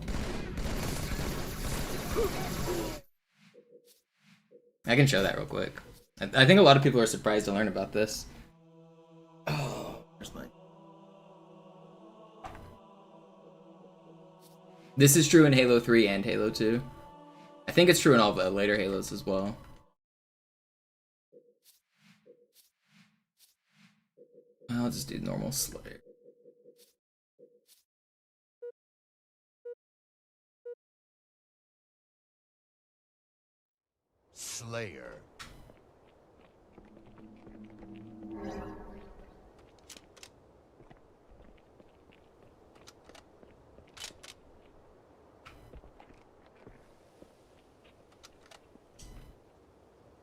S1: I can show that real quick. I think a lot of people are surprised to learn about this. Oh, where's mine? This is true in Halo 3 and Halo 2. I think it's true in all the later Halos as well. I'll just do normal Slayer.
S7: Slayer.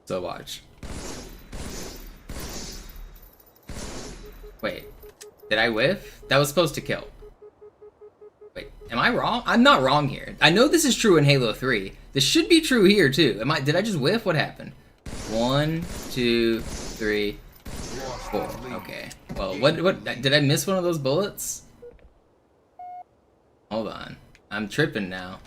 S1: So watch. Wait, did I whiff? That was supposed to kill. Wait, am I wrong? I'm not wrong here. I know this is true in Halo 3. This should be true here too. Did I just whiff? What happened? 1, 2, 3, 4. Okay. Well, what did I miss one of those bullets? Hold on. I'm tripping now.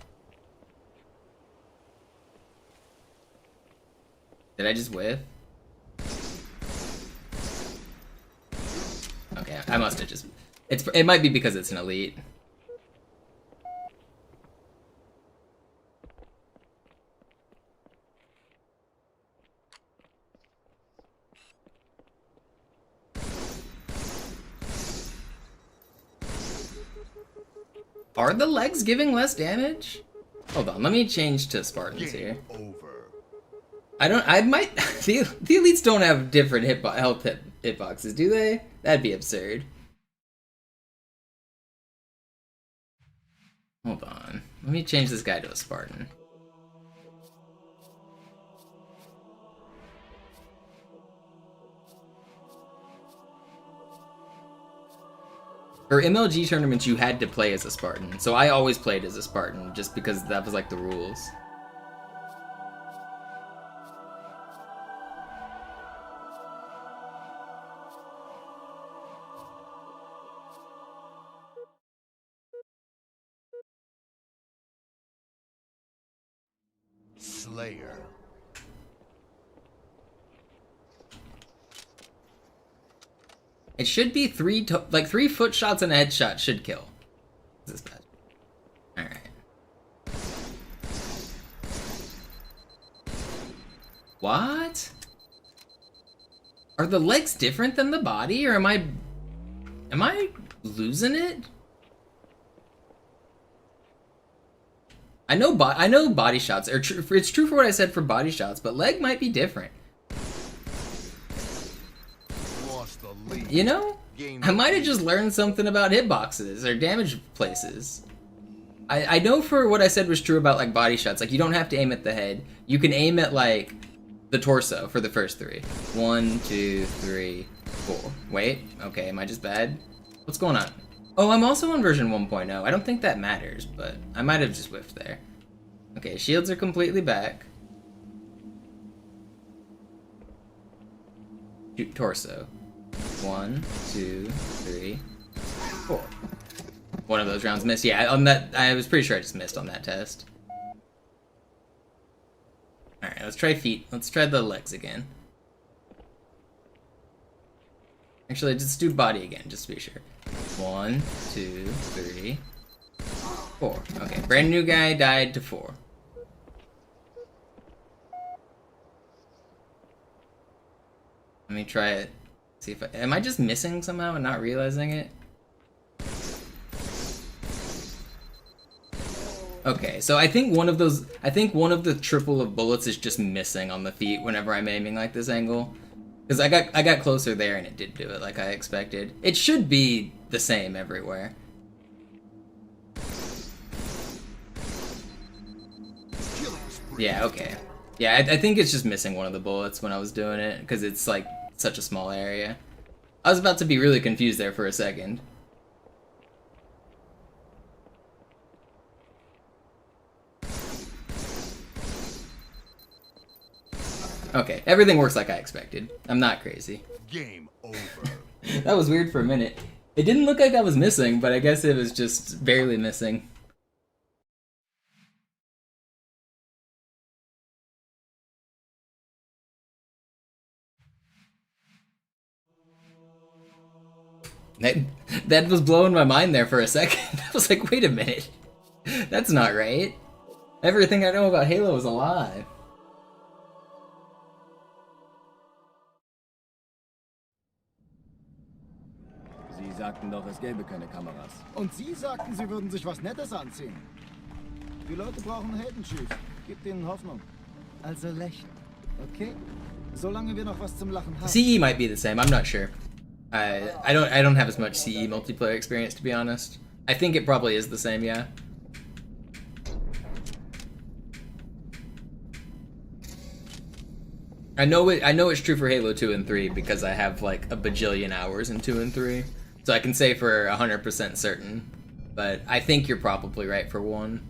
S1: Did I just whiff? Okay, I must have just... It might be because it's an elite. Are the legs giving less damage? Hold on, let me change to Spartans here. I might... The elites don't have different health hitboxes, do they? That'd be absurd. Hold on. Let me change this guy to a Spartan. For MLG tournaments, you had to play as a Spartan, so I always played as a Spartan, just because that was like the rules.
S7: Slayer.
S1: It should be 3 foot shots and a headshot should kill. Is this bad? Alright. What? Are the legs different than the body, or am I losing it? I know body shots are true. It's true for what I said for body shots, but leg might be different. You know, I might have just learned something about hitboxes or damage places. I know for what I said was true about like body shots. Like you don't have to aim at the head. You can aim at like the torso for the first 3. 1, 2, 3, 4. Wait, okay, am I just bad? What's going on? Oh, I'm also on version 1.0. I don't think that matters, but I might have just whiffed there. Okay, shields are completely back. Shoot torso. 1, 2, 3, 4. One of those rounds missed. Yeah, on that, I was pretty sure I just missed on that test. Alright, let's try feet. Let's try the legs again. Actually, just do body again, just to be sure. 1, 2, 3, 4. Okay, brand new guy died to 4. Let me try it. See if am I just missing somehow and not realizing it? Okay, so I think one of the triple of bullets is just missing on the feet whenever I'm aiming like this angle. Because I got closer there and it did do it like I expected. It should be the same everywhere. Yeah, okay. Yeah, I think it's just missing one of the bullets when I was doing it, because it's like such a small area. I was about to be really confused there for a second. Okay, everything works like I expected. I'm not crazy.
S2: Game over.
S1: That was weird for a minute. It didn't look like I was missing, but I guess it was just barely missing. That was blowing my mind there for a second. I was like, wait a minute. That's not right. Everything I know about Halo is a lie.
S9: Sie sagten doch, es gäbe keine Kameras. Und Sie sagten, Sie würden sich was Nettes anziehen. Die Leute brauchen Helden, Chief. Gibt ihnen Hoffnung. Also lächeln, okay? Solange wir noch was zum Lachen haben.
S1: CE might be the same. I'm not sure. I don't have as much CE multiplayer experience, to be honest. I think it probably is the same, yeah. I know it's true for Halo 2 and 3 because I have like a bajillion hours in 2 and 3. So I can say for 100% certain. But I think you're probably right for 1.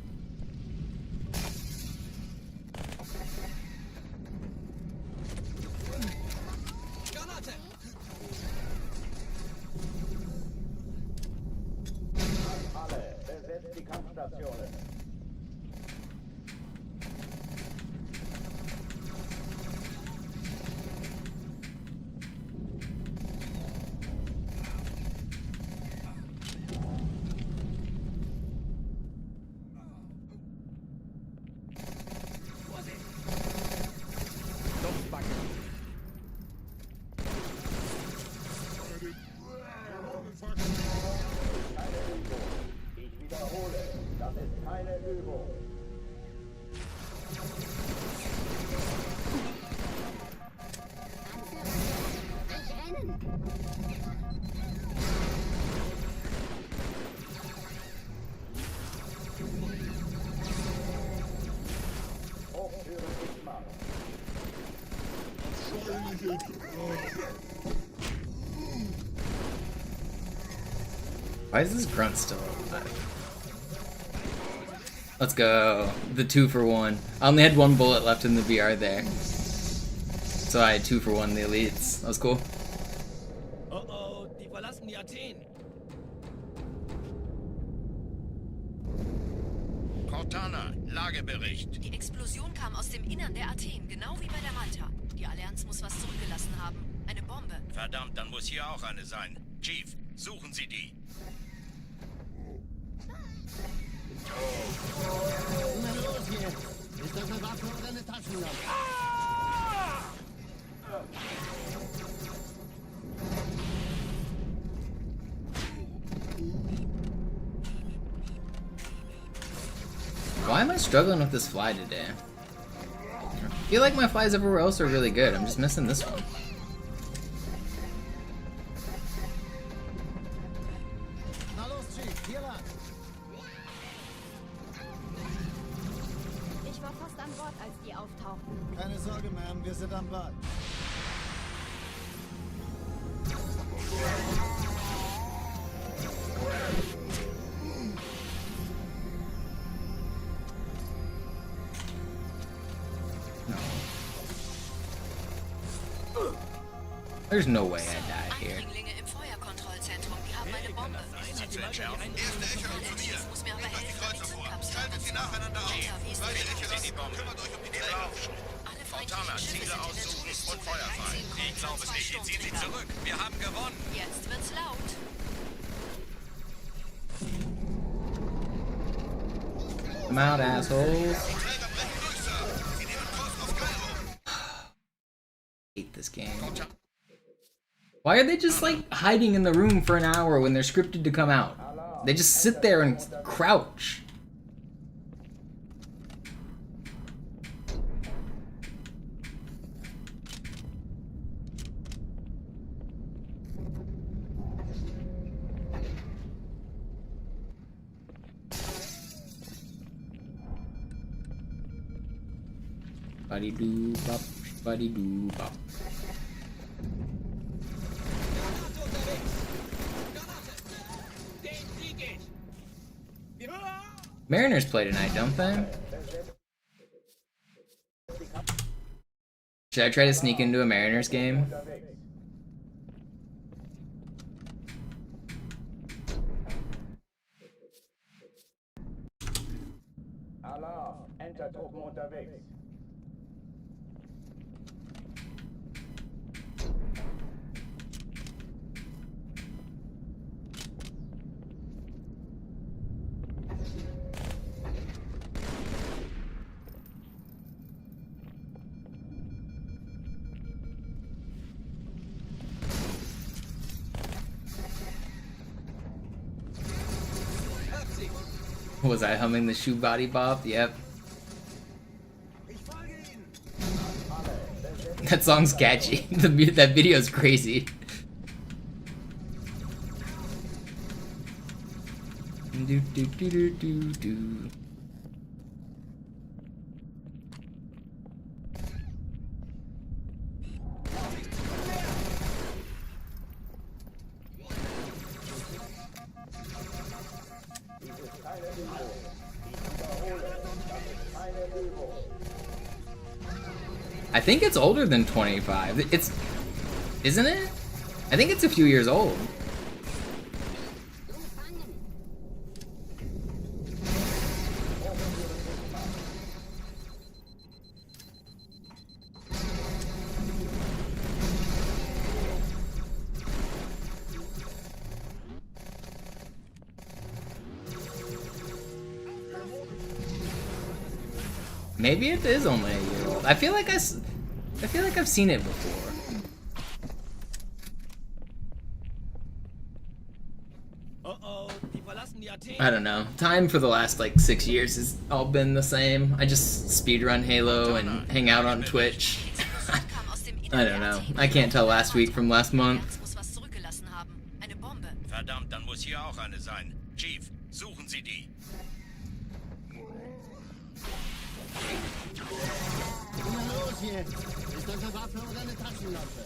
S1: Why is this grunt still alive? Let's go. The 2 for 1. I only had 1 bullet left in the VR there. So I had 2 for 1 in the elites. That was cool.
S5: Oh, die verlassen die Athen.
S11: Cortana, Lagebericht.
S6: Die Explosion kam aus dem Innern der Athen, genau wie bei der Malta. Die Allianz muss was zurückgelassen haben. Eine Bombe.
S11: Verdammt, dann muss hier auch eine sein. Chief, suchen Sie die.
S10: Na los jetzt! Ist das eine Waffe oder eine Taschenlampe?
S1: Why am I struggling with this fly today? I feel like my flies everywhere else are really good. I'm just missing this one.
S9: Na los, Chief, hier lang.
S8: Ich war fast an Bord, als die auftauchten.
S9: Keine Sorge, Ma'am, wir sind am Ball.
S1: There's no way I die here.
S6: Eindringlinge im Feuerkontrollzentrum, die haben eine Bombe.
S7: Erste Echelon zu dir.
S6: Muss mir aber
S7: Nehmt euch die
S6: helfen,
S7: Kreuzer vor.
S6: Kapsel.
S7: Schaltet sie nacheinander aus.
S6: Wie ist
S7: Zweite
S6: das?
S7: Echelon, kümmert euch um die Träger.
S6: Alle
S4: Fontana, Ziele aussuchen und Feuer frei.
S6: Ich glaube es nicht. Ziehen Sie zurück.
S4: Wir haben gewonnen.
S6: Jetzt wird's laut.
S1: I'm out, assholes. Hate this game. Why are they just like hiding in the room for an hour when they're scripted to come out? They just sit there and crouch. Buddy doo bop, buddy doo bop. Mariners play tonight, don't they? Should I try to sneak into a Mariners game?
S10: Alarm, Enter-Truppen unterwegs.
S1: Was I humming the shoe body bop? Yep. That song's catchy. That video's crazy. Do do do do do do. I think it's older than 25. It's... Isn't it? I think it's a few years old. Maybe it is only a year old. I feel like I've seen it before. I don't know. Time for the last like 6 years has all been the same. I just speedrun Halo and hang out on Twitch. I don't know. I can't tell last week from last month.
S4: Verdammt, dann muss hier auch eine sein. Chief, suchen Sie die.
S9: Los jetzt! Ist das eine Waffe oder eine Taschenlampe?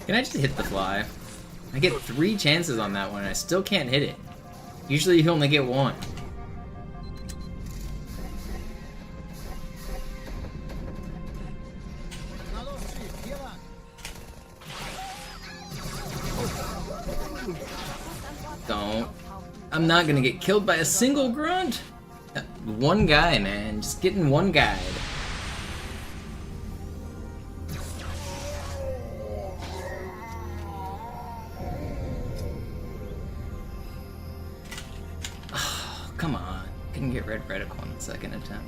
S1: Can I just hit the fly? I get 3 chances on that one and I still can't hit it. Usually you only get 1. Don't. I'm not gonna get killed by a single grunt. One guy, man. Just getting one guide. Oh, come on. Couldn't get red reticle on the second attempt.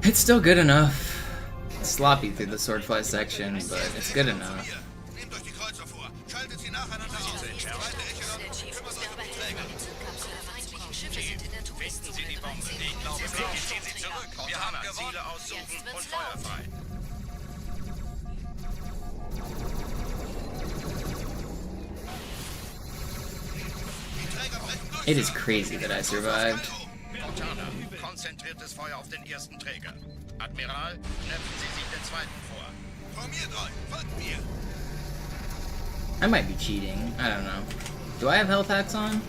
S1: It's still good enough. It's sloppy through the swordfly section, but it's good enough.
S7: Nehmt euch die Kreuzer vor. Schaltet sie nacheinander aus. Zweite Echelon kümmert euch um die Träger.
S4: Finden Sie die Bombe. Ich glaube, ziehen Sie zurück. Wir haben gewonnen. Ziele aussuchen und Feuer frei.
S1: It is crazy that I survived.
S4: Montana, konzentriertes Feuer auf den ersten Träger. Admiral, knöpfen Sie sich den zweiten vor.
S7: Formiert euch, folgt mir.
S1: I might be cheating. I don't know. Do I have health hacks on?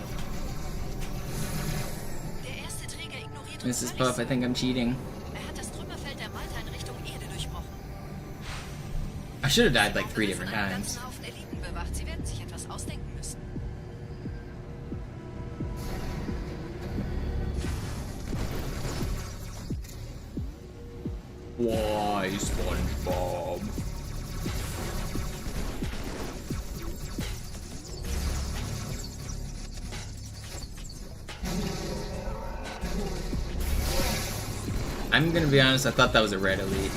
S1: Mrs. Puff, I think I'm cheating. I should have died like 3 different times. Why, SpongeBob? I'm gonna be honest, I thought that was a red elite.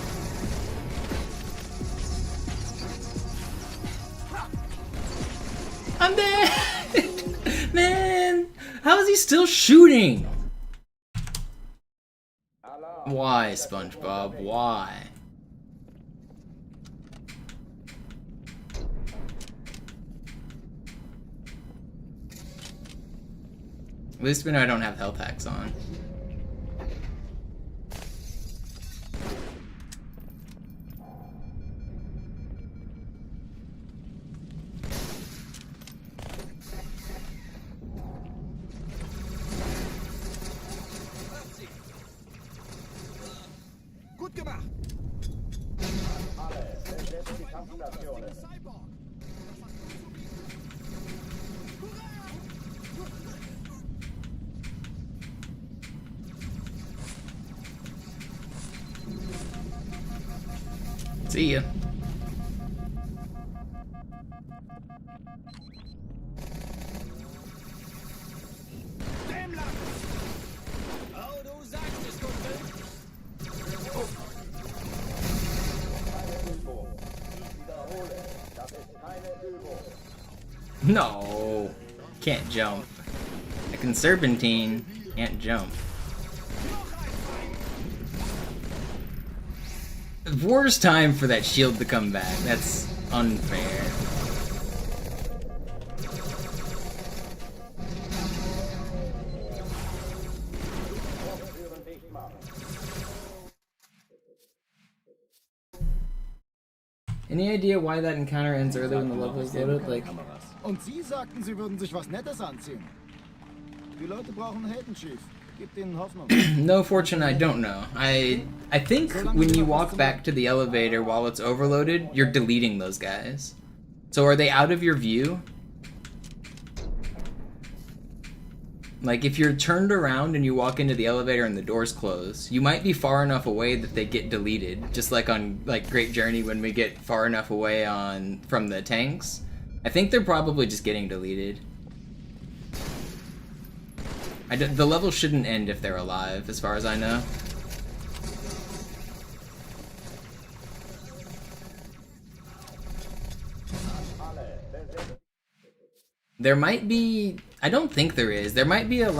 S1: I'm dead! Man! How is he still shooting? Why, SpongeBob? Why? At least we know I don't have health hacks on.
S2: Gut gemacht.
S10: Alle, besetzt die Kampfstationen.
S1: See ya.
S5: Oh, du sagst es, Kumpel.
S10: Ich wiederhole, das ist keine Übung.
S1: No. Can't jump. I can serpentine, can't jump. Worst time for that shield to come back. That's unfair. Any idea why that encounter ends early when the level is loaded? Like,
S9: Und Sie sagten, Sie würden sich was Nettes anziehen. Die Leute brauchen Helden, Chief. Gibt ihnen Hoffnung.
S1: no fortune, I don't know. I think when you walk back to the elevator while it's overloaded, you're deleting those guys. So are they out of your view? Like, if you're turned around and you walk into the elevator and the doors close, you might be far enough away that they get deleted. Just like on Great Journey when we get far enough away from the tanks. I think they're probably just getting deleted. The level shouldn't end if they're alive, as far as I know. There might be... I don't think there is. There might be an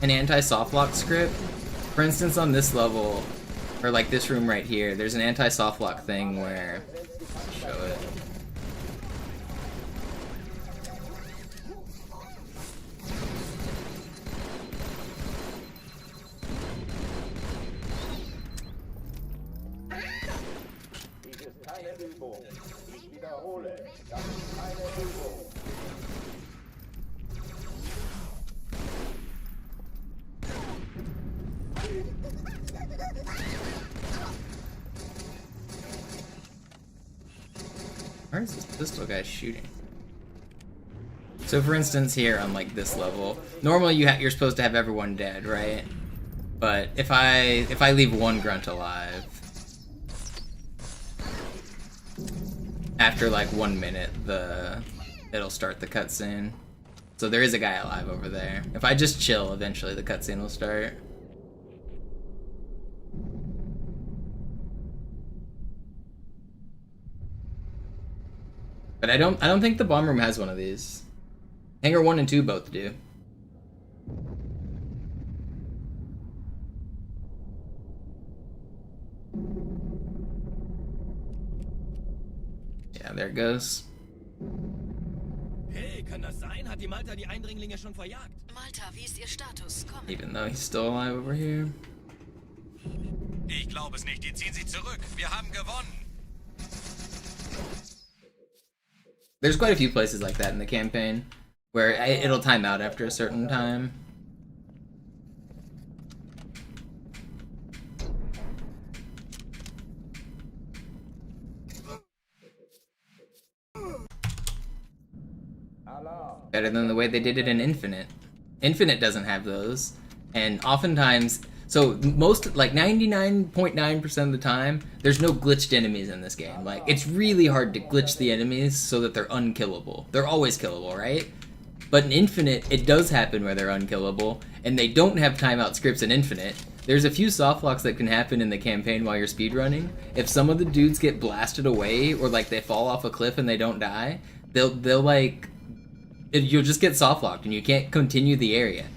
S1: anti-softlock script. For instance, on this level, or like this room right here, there's an anti-softlock thing where... Show it.
S10: Dies ist keine Übung. Ich wiederhole, das ist keine Übung.
S1: Where is this pistol guy shooting? So for instance here on like this level, normally you're supposed to have everyone dead, right? But if I leave one grunt alive, after like 1 minute it'll start the cutscene. So there is a guy alive over there. If I just chill, eventually the cutscene will start. But I don't think the bomb room has one of these. Hangar 1 and 2 both do. Yeah, there it goes.
S5: Hey, kann das sein? Hat die Malta die Eindringlinge schon verjagt?
S6: Malta, wie ist Ihr Status? Komm.
S1: Even though he's still alive over here.
S7: Ich glaube es nicht, die ziehen sich zurück. Wir haben gewonnen.
S1: There's quite a few places like that in the campaign, where it'll time out after a certain time. Better than the way they did it in Infinite. Infinite doesn't have those, and oftentimes, So most, like 99.9% of the time, there's no glitched enemies in this game. Like, it's really hard to glitch the enemies so that they're unkillable. They're always killable, right? But in Infinite, it does happen where they're unkillable, and they don't have timeout scripts in Infinite. There's a few softlocks that can happen in the campaign while you're speedrunning. If some of the dudes get blasted away, or like they fall off a cliff and they don't die, they'll like, you'll just get softlocked and you can't continue the area.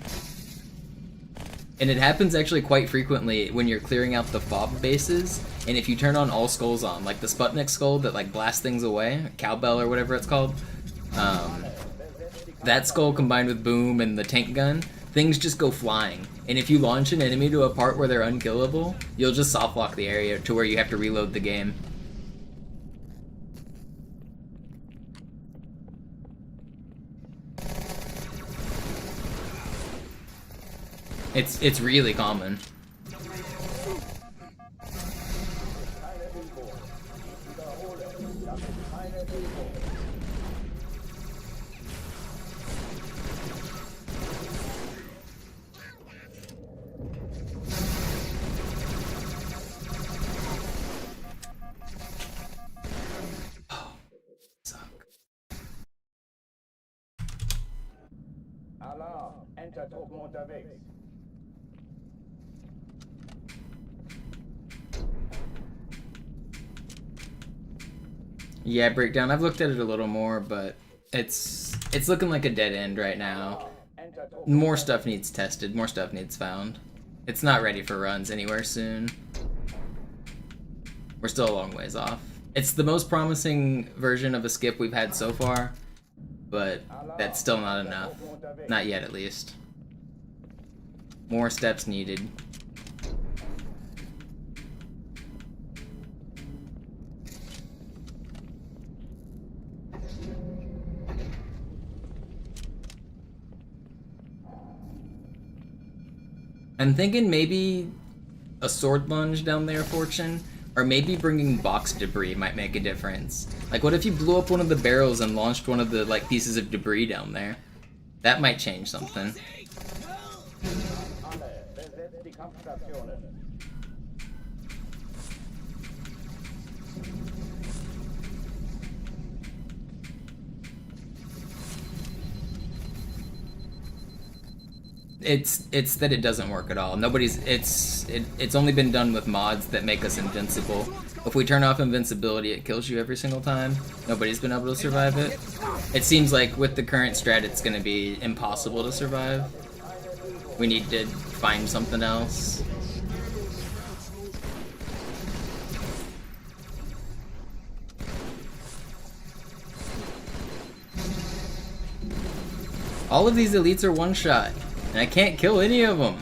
S1: And it happens actually quite frequently when you're clearing out the fob bases, and if you turn on all skulls on, like the Sputnik skull that like blasts things away, cowbell or whatever it's called, that skull combined with boom and the tank gun, things just go flying. And if you launch an enemy to a part where they're unkillable, you'll just softlock the area to where you have to reload the game. It's really common.
S10: Alarm! Enter-Truppen unterwegs.
S1: Yeah, breakdown. I've looked at it a little more, but it's looking like a dead end right now. More stuff needs tested, more stuff needs found. It's not ready for runs anywhere soon. We're still a long ways off. It's the most promising version of a skip we've had so far, but that's still not enough. Not yet, at least. More steps needed. I'm thinking maybe a sword lunge down there, Fortune, or maybe bringing box debris might make a difference. Like, what if you blew up one of the barrels and launched one of the like pieces of debris down there? That might change something. It's that it doesn't work at all. It's only been done with mods that make us invincible. If we turn off invincibility, it kills you every single time. Nobody's been able to survive it. It seems like with the current strat, it's gonna be impossible to survive. We need to find something else. All of these elites are one-shot, and I can't kill any of them.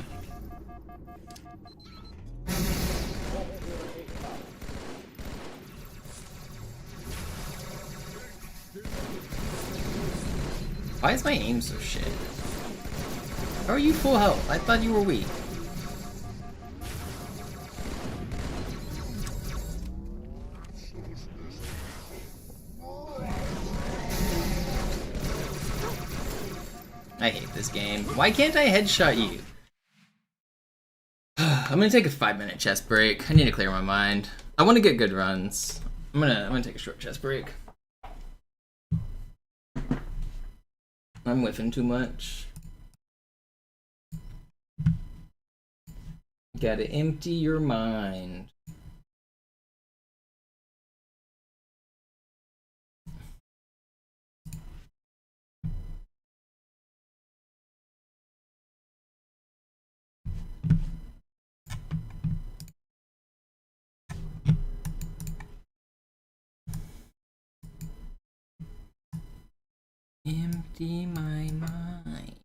S1: Why is my aim so shit? How are you full health? I thought you were weak. I hate this game. Why can't I headshot you? I'm gonna take a 5-minute chest break. I need to clear my mind. I want to get good runs. I'm gonna take a short chest break. I'm whiffing too much. Gotta empty your mind. Empty my mind.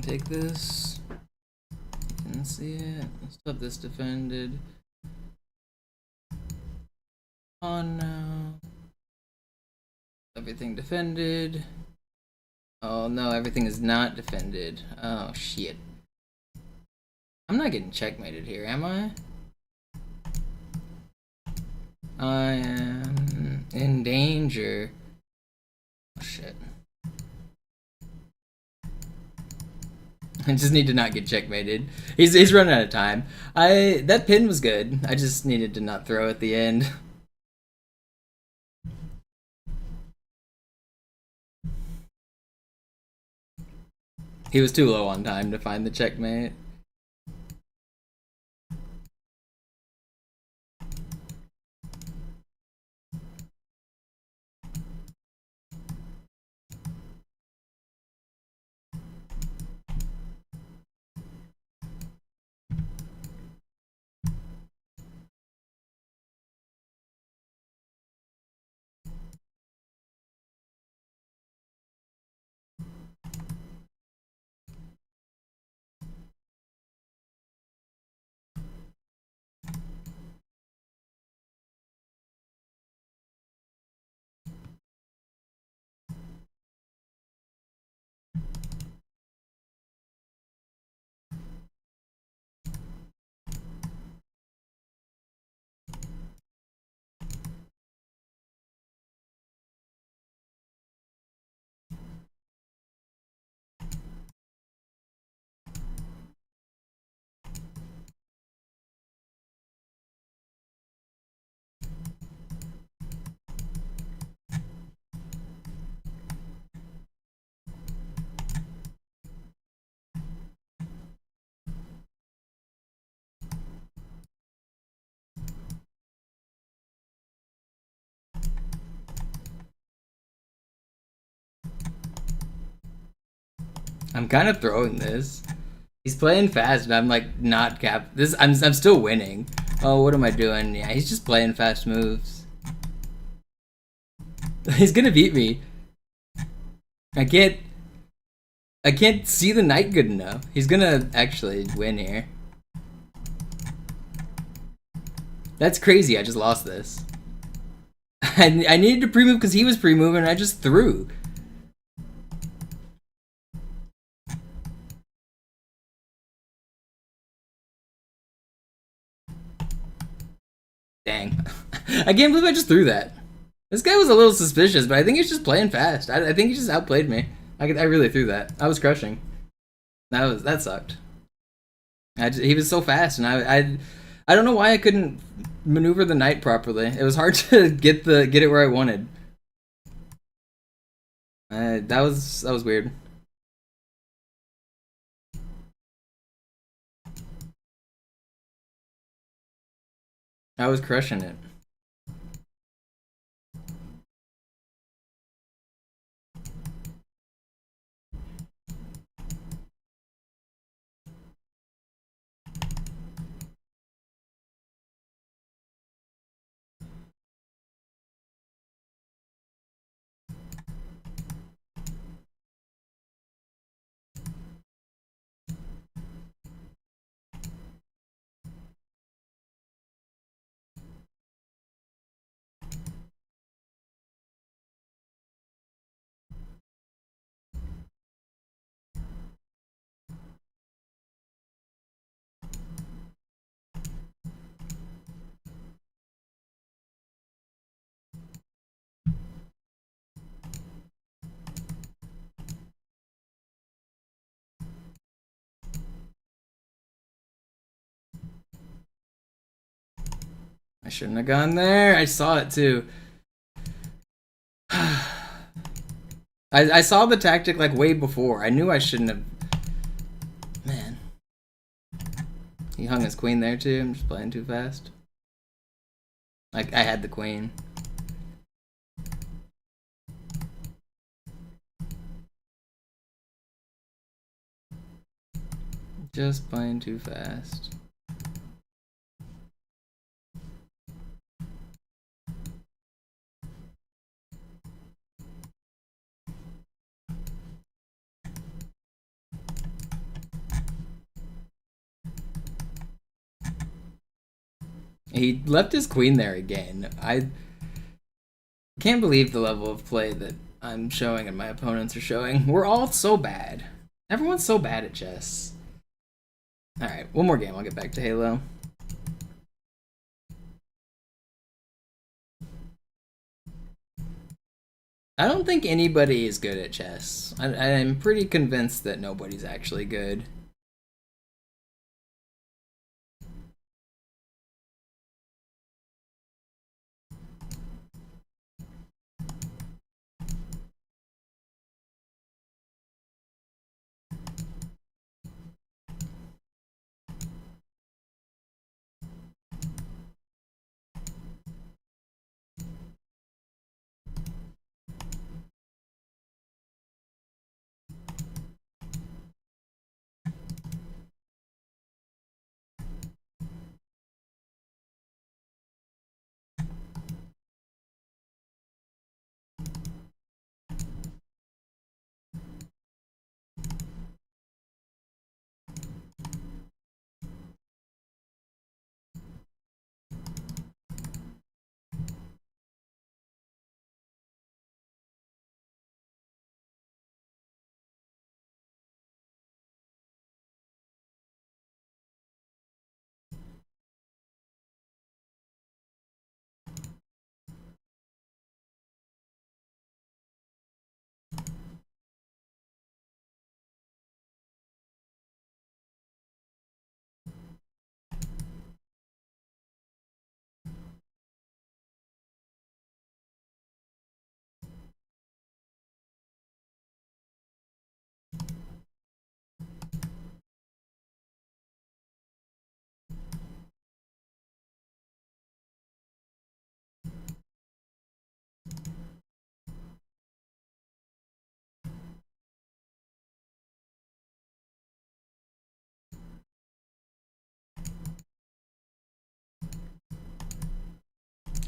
S1: Take this. You can see it. Let's have this defended. On now. Everything defended. Oh no, everything is not defended. Oh shit. I'm not getting checkmated here, am I? I am in danger. Oh shit. I just need to not get checkmated. He's running out of time. That pin was good. I just needed to not throw at the end. He was too low on time to find the checkmate. I'm kind of throwing this. He's playing fast, and I'm like not this. I'm still winning. Oh, what am I doing? Yeah, he's just playing fast moves. He's gonna beat me. I can't see the knight good enough. He's gonna actually win here. That's crazy. I just lost this. I needed to pre-move because he was pre-moving, and I just threw. Dang. I can't believe I just threw that. This guy was a little suspicious, but I think he's just playing fast. I think he just outplayed me. I really threw that. I was crushing. That sucked. He was so fast, and I don't know why I couldn't maneuver the knight properly. It was hard to get it where I wanted. That was weird. I was crushing it. I shouldn't have gone there. I saw it too. I saw the tactic like way before. I knew I shouldn't have. Man. He hung his queen there too. I'm just playing too fast. Like, I had the queen. Just playing too fast. He left his queen there again. I can't believe the level of play that I'm showing and my opponents are showing. We're all so bad. Everyone's so bad at chess. Alright, one more game, I'll get back to Halo. I don't think anybody is good at chess. I'm pretty convinced that nobody's actually good.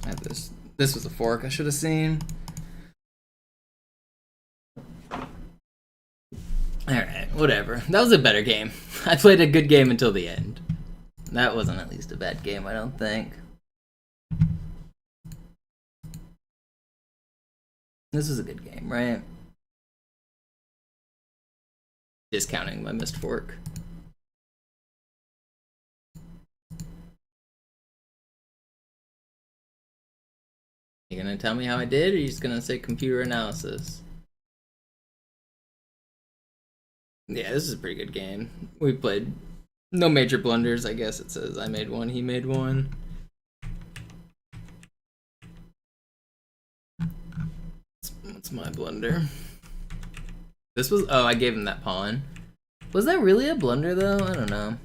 S1: I have this. This was a fork I should have seen. Alright, whatever. That was a better game. I played a good game until the end. That wasn't at least a bad game, I don't think. This was a good game, right? Discounting my missed fork. You gonna tell me how I did, or are you just gonna say computer analysis? Yeah, this is a pretty good game. We played no major blunders, I guess it says. I made one, he made one. What's my blunder? This was, oh, I gave him that pawn. Was that really a blunder though? I don't know.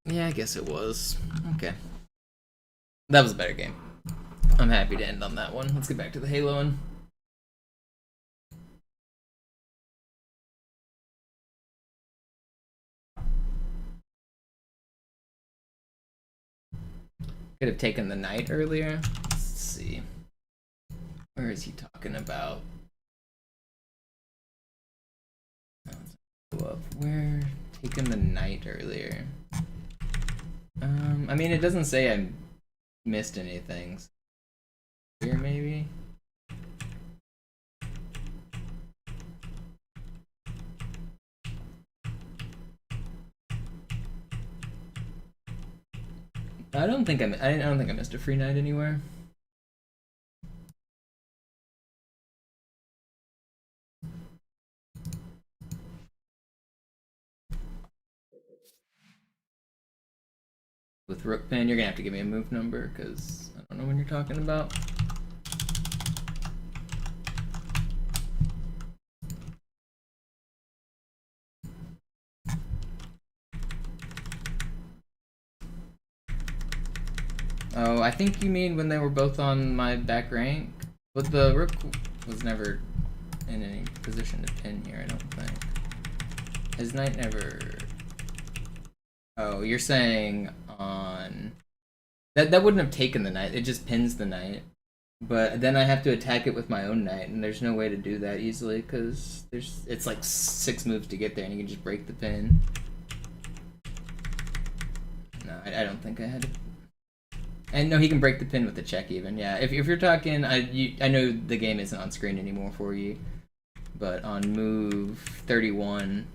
S1: Yeah, I guess it was. Okay. That was a better game. I'm happy to end on that one. Let's get back to the Halo one. Could have taken the knight earlier. Let's see. Where is he talking about? Go up. Where? Taking the knight earlier. I mean, it doesn't say I missed anything. Here, maybe? I don't think I missed a free knight anywhere. With rook pin, you're gonna have to give me a move number because I don't know when you're talking about. Oh, I think you mean when they were both on my back rank, but the rook was never in any position to pin here, I don't think. His knight never... Oh, you're saying on... That wouldn't have taken the knight, it just pins the knight. But then I have to attack it with my own knight, and there's no way to do that easily, because it's like 6 moves to get there, and you can just break the pin. I don't think I had it. And no, he can break the pin with the check even. Yeah, if you're talking, I know the game isn't on screen anymore for you, but on move 31,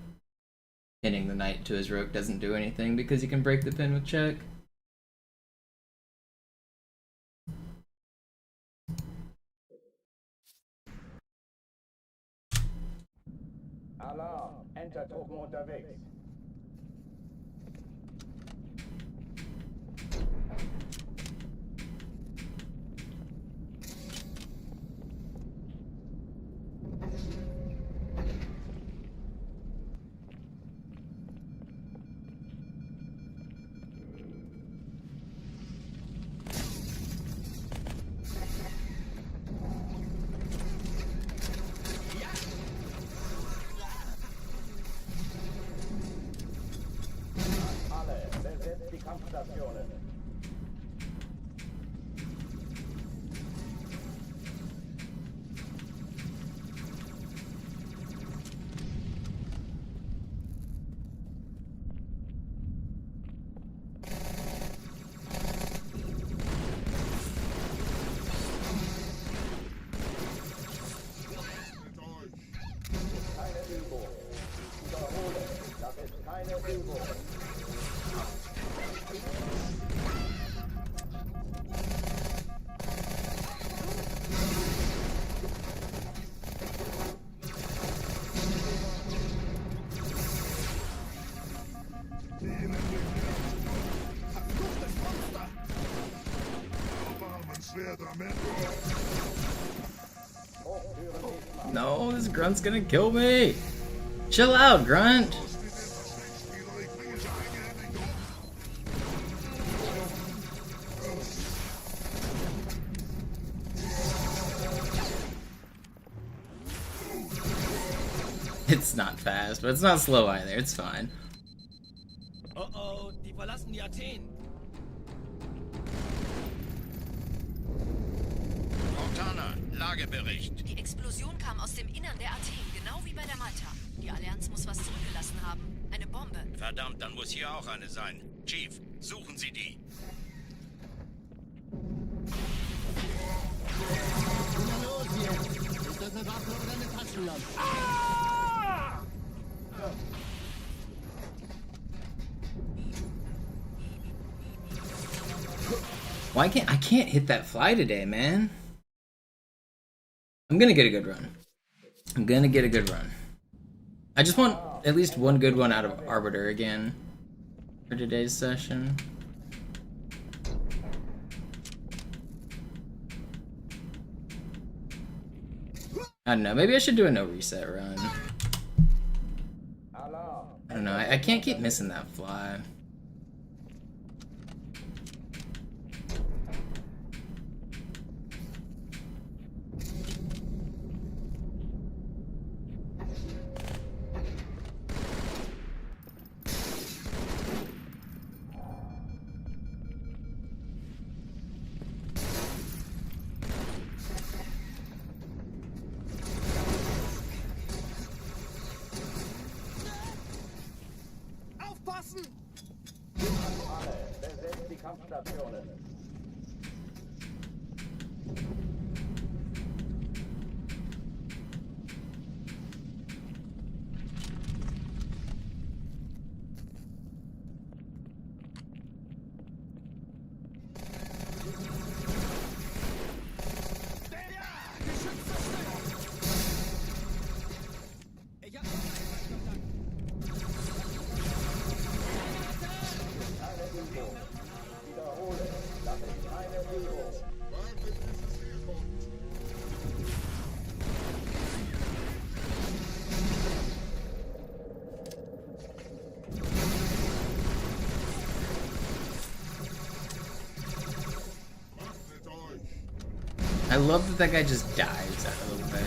S1: pinning the knight to his rook doesn't do anything because you can break the pin with check.
S10: Alarm! Entertruppen unterwegs. Besetzt die Kampfstationen. Keine Übung. Ich wiederhole, das ist keine Übung.
S1: No, this grunt's gonna kill me. Chill out, grunt. It's not fast, but it's not slow either. It's fine.
S5: Oh, die verlassen die Athen.
S11: Montana, Lagebericht.
S6: Die Explosion kam aus dem Innern der Athen, genau wie bei der Malta. Die Allianz muss was zurückgelassen haben. Eine Bombe.
S11: Verdammt, dann muss hier auch eine sein. Chief, suchen Sie die.
S9: Na los jetzt! Ist das eine Waffe oder eine Taschenlampe?
S1: Why can't I hit that fly today, man? I'm gonna get a good run. I'm gonna get a good run. I just want at least one good one out of Arbiter again for today's session. I don't know, maybe I should do a no reset run. I don't know, I can't keep missing that fly.
S10: Besetzt die Kampfstationen.
S1: I love that that guy just dives out a little bit.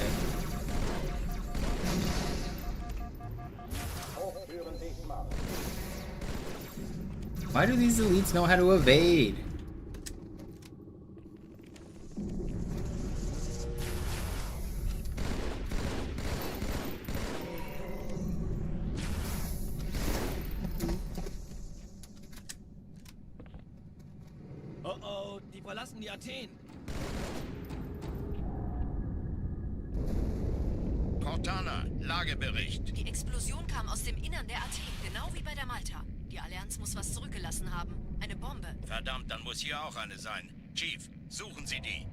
S1: Why do these elites know how to evade?
S5: Oh oh, die verlassen die Athen.
S11: Cortana, Lagebericht.
S6: Die Explosion kam aus dem Innern der Athen, genau wie bei der Malta. Die Allianz muss was zurückgelassen haben. Eine Bombe.
S11: Verdammt, dann muss hier auch eine sein. Chief, suchen Sie die.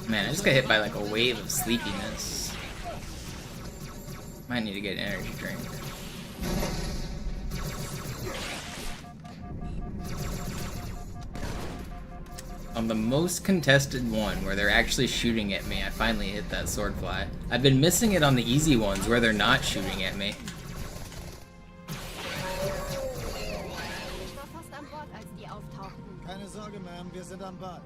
S1: Man, I just got hit by like a wave of sleepiness. Might need to get an energy drink. On the most contested one, where they're actually shooting at me, I finally hit that swordfly. I've been missing it on the easy ones, where they're not shooting at me.
S8: Ich war fast an Bord, als die auftauchten.
S9: Keine Sorge, Ma'am, wir sind am Ball.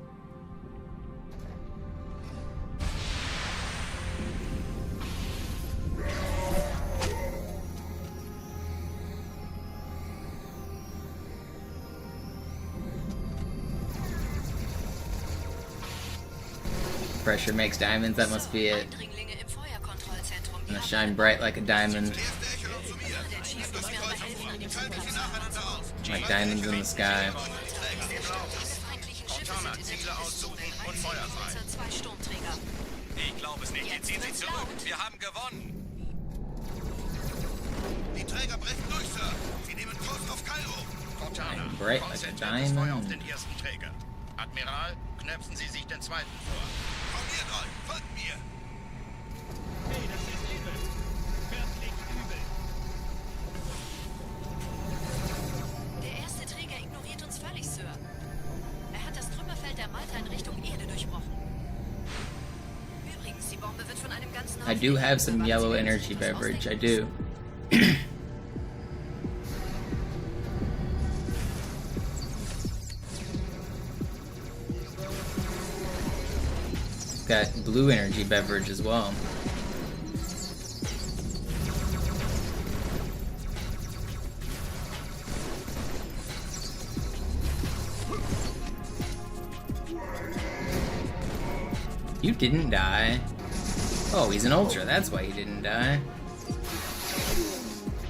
S1: Pressure makes diamonds, that must be it.
S6: Eindringlinge im Feuerkontrollzentrum.
S1: I'm gonna shine bright like a diamond.
S6: Der Chief muss mir aber helfen, an dem
S1: Like diamonds in the sky.
S6: feindlichen Schiffe sind in der Nähe. 2 Sturmträger.
S7: Ich glaube es nicht. Jetzt ziehen Sie zurück. Wir haben gewonnen.
S2: Die Träger brechen durch, Sir. Sie nehmen Kurs auf Kairo.
S11: Cortana,
S1: Bright like a
S11: konzentriertes Feuer auf
S1: diamond.
S11: den ersten Träger. Admiral, knöpfen Sie sich den zweiten vor.
S2: Formiert euch. Folgt mir.
S5: Hey, das ist übel. Wirklich übel.
S6: Der erste Träger ignoriert uns völlig, Sir. Er hat das Trümmerfeld der Malta in Richtung Erde durchbrochen. Übrigens, die Bombe wird von einem ganzen
S1: I do have some yellow energy beverage, I do. Got blue energy beverage as well. You didn't die. Oh, he's an ultra, that's why he didn't die.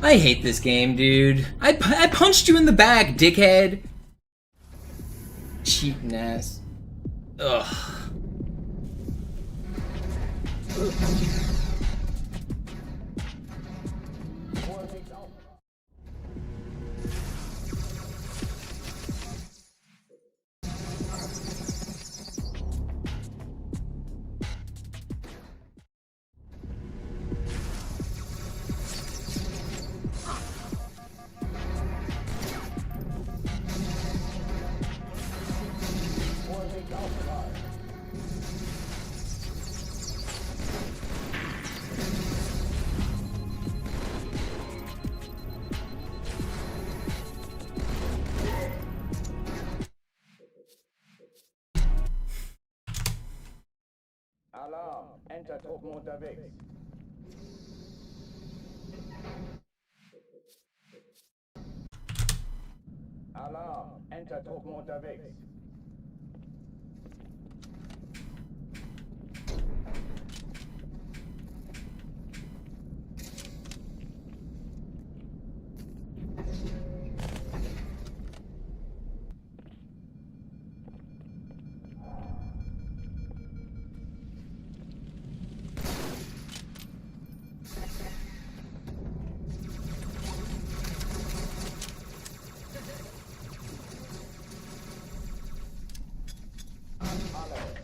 S1: I hate this game, dude. I punched you in the back, dickhead. Cheating ass. Ugh.
S10: Alarm! Entertruppen unterwegs. Alarm! Entertruppen unterwegs.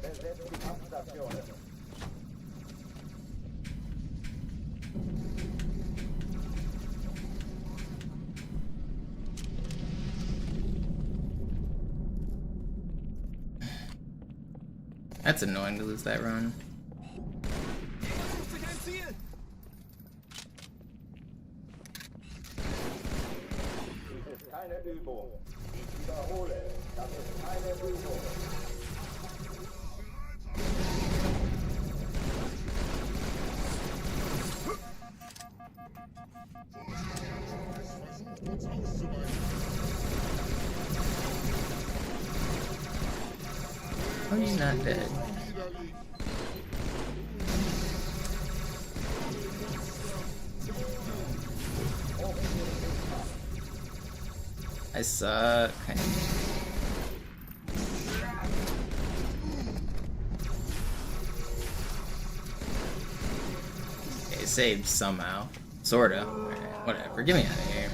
S10: Besetzt die Kampfstationen.
S1: That's annoying to lose that run.
S10: Dies ist keine Übung. Ich wiederhole, das ist keine Übung.
S1: Oh, he's not dead. I suck. Okay, saved somehow. Sorta. Whatever, get me out of here.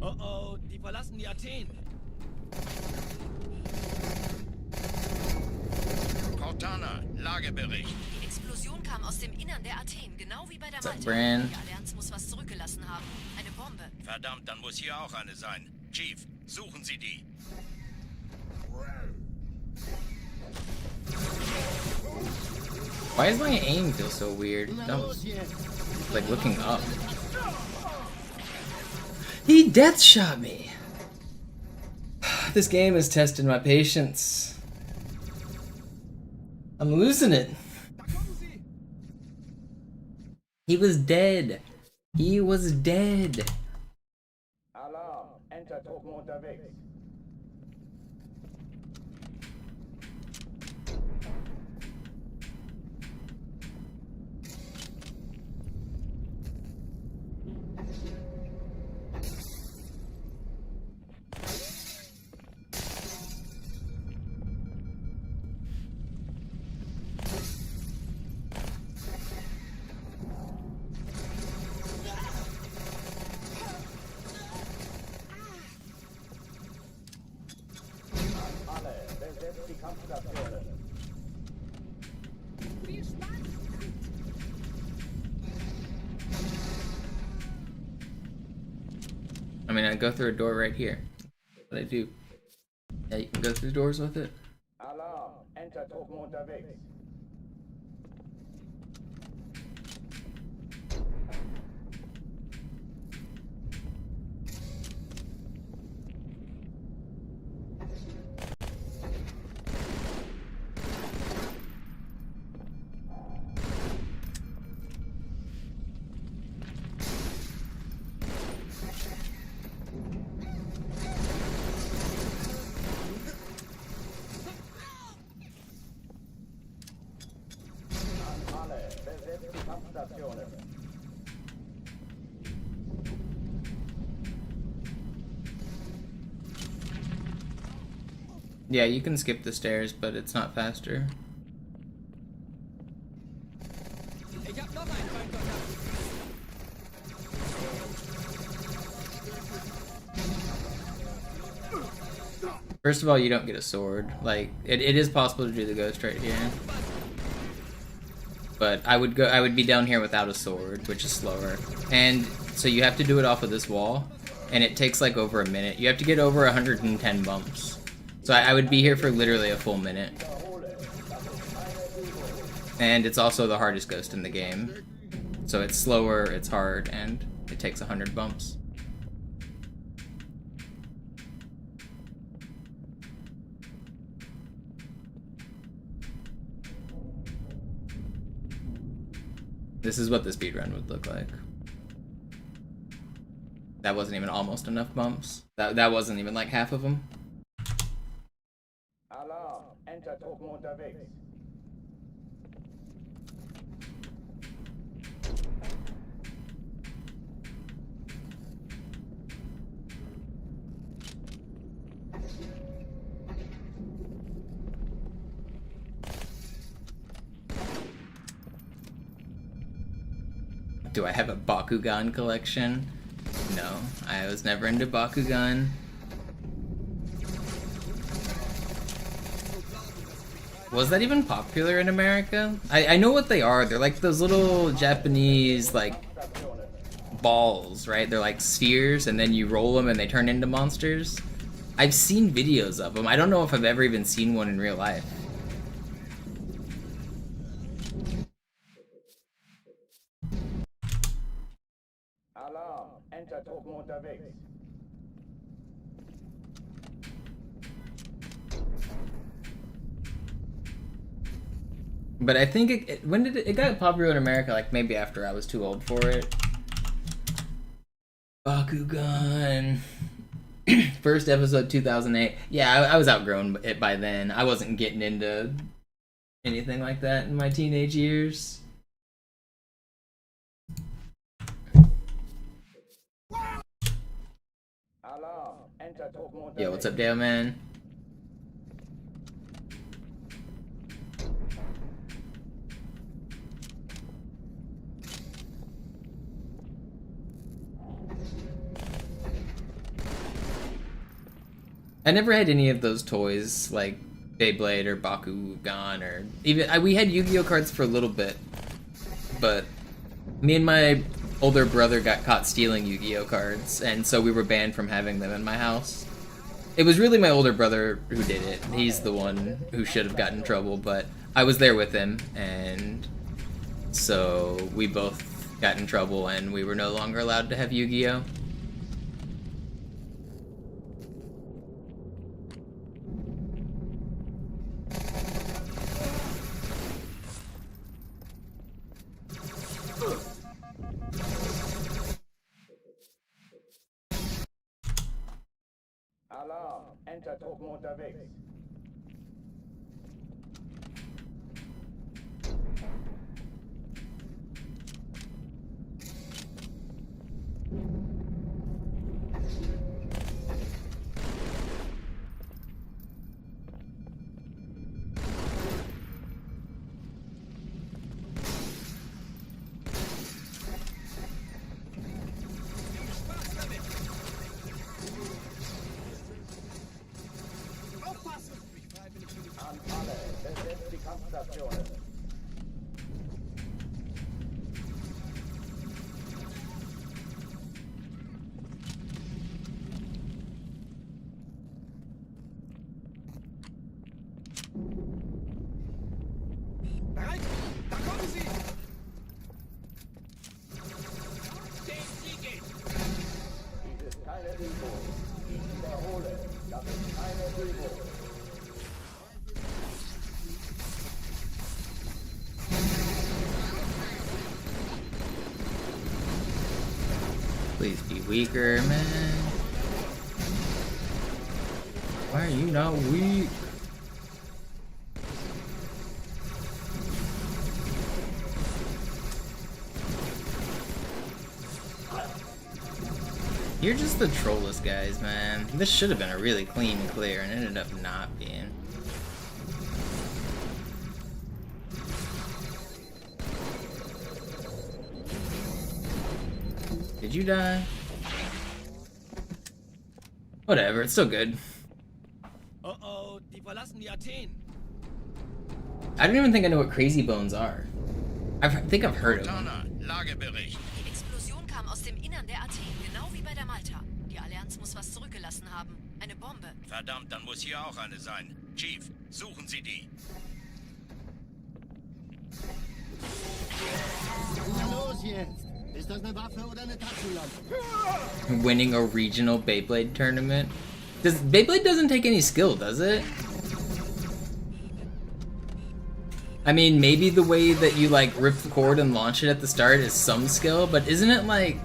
S5: Oh, die verlassen die Athen.
S11: Cortana, Lagebericht.
S6: Die Explosion kam aus dem Innern der Athen, genau wie bei der Malta.
S1: Bran?
S6: Die Allianz muss was zurückgelassen haben. Eine Bombe.
S11: Verdammt, dann muss hier auch eine sein. Chief, suchen Sie die.
S1: Why does my aim feel so weird? No, like looking up. He death shot me. This game has tested my patience. I'm losing it. He was dead. He was dead.
S10: Alarm! Enter-Truppen unterwegs.
S1: I mean, I go through a door right here. That's what I do. Yeah, you can go through doors with it.
S10: Alarm! Enter-Truppen unterwegs.
S1: Yeah, you can skip the stairs, but it's not faster.
S5: Ich hab noch einen Feindkontakt.
S1: First of all, you don't get a sword. Like, it is possible to do the ghost right here. But I would be down here without a sword, which is slower. And so you have to do it off of this wall, and it takes like over a minute. You have to get over 110 bumps. So I would be here for literally a full minute. And it's also the hardest ghost in the game. So it's slower, it's hard, and it takes 100 bumps. This is what the speedrun would look like. That wasn't even almost enough bumps. That wasn't even like half of them.
S10: Alarm! Enter-Truppen unterwegs.
S1: Do I have a Bakugan collection? No, I was never into Bakugan. Was that even popular in America? I know what they are. They're like those little Japanese, like, balls, right? They're like spheres, and then you roll them and they turn into monsters. I've seen videos of them. I don't know if I've ever even seen one in real life.
S10: Alarm! Enter-Truppen unterwegs.
S1: But I think when did it got popular in America? Like maybe after I was too old for it. Bakugan. First episode 2008. Yeah, I was outgrown it by then. I wasn't getting into anything like that in my teenage years.
S10: Alarm. Enter Truppen unterwegs.
S1: Yo, what's up, Dale, man? I never had any of those toys like Beyblade or Bakugan or even we had Yu-Gi-Oh cards for a little bit, but me and my older brother got caught stealing Yu-Gi-Oh cards, and so we were banned from having them in my house. It was really my older brother who did it. He's the one who should have gotten in trouble, but I was there with him, and so we both got in trouble, and we were no longer allowed to have Yu-Gi-Oh.
S10: Alarm. Enter Truppen unterwegs. An alle, besetzt die Kampfstationen.
S2: Bereit? Da kommen sie!
S10: Dies ist keine Übung. Ich wiederhole, das ist keine Übung.
S1: Please be weaker, man. Why are you not weak? You're just the trollest guys, man. This should have been a really clean clear and ended up not being. Did you die? Whatever, it's still good.
S5: Oh, die verlassen die Athen.
S1: I don't even think I know what crazy bones are. I think I've heard of them.
S4: Lagebericht.
S6: Die Explosion kam aus dem Innern der Athen, genau wie bei der Malta. Die Allianz muss was zurückgelassen haben. Eine Bombe.
S4: Verdammt, dann muss hier auch eine sein. Chief, suchen Sie die.
S9: Na los jetzt! Ist das eine Waffe oder eine Taschenlampe?
S1: Winning a regional Beyblade tournament. Beyblade doesn't take any skill, does it? I mean, maybe the way that you like rip the cord and launch it at the start is some skill, but isn't it like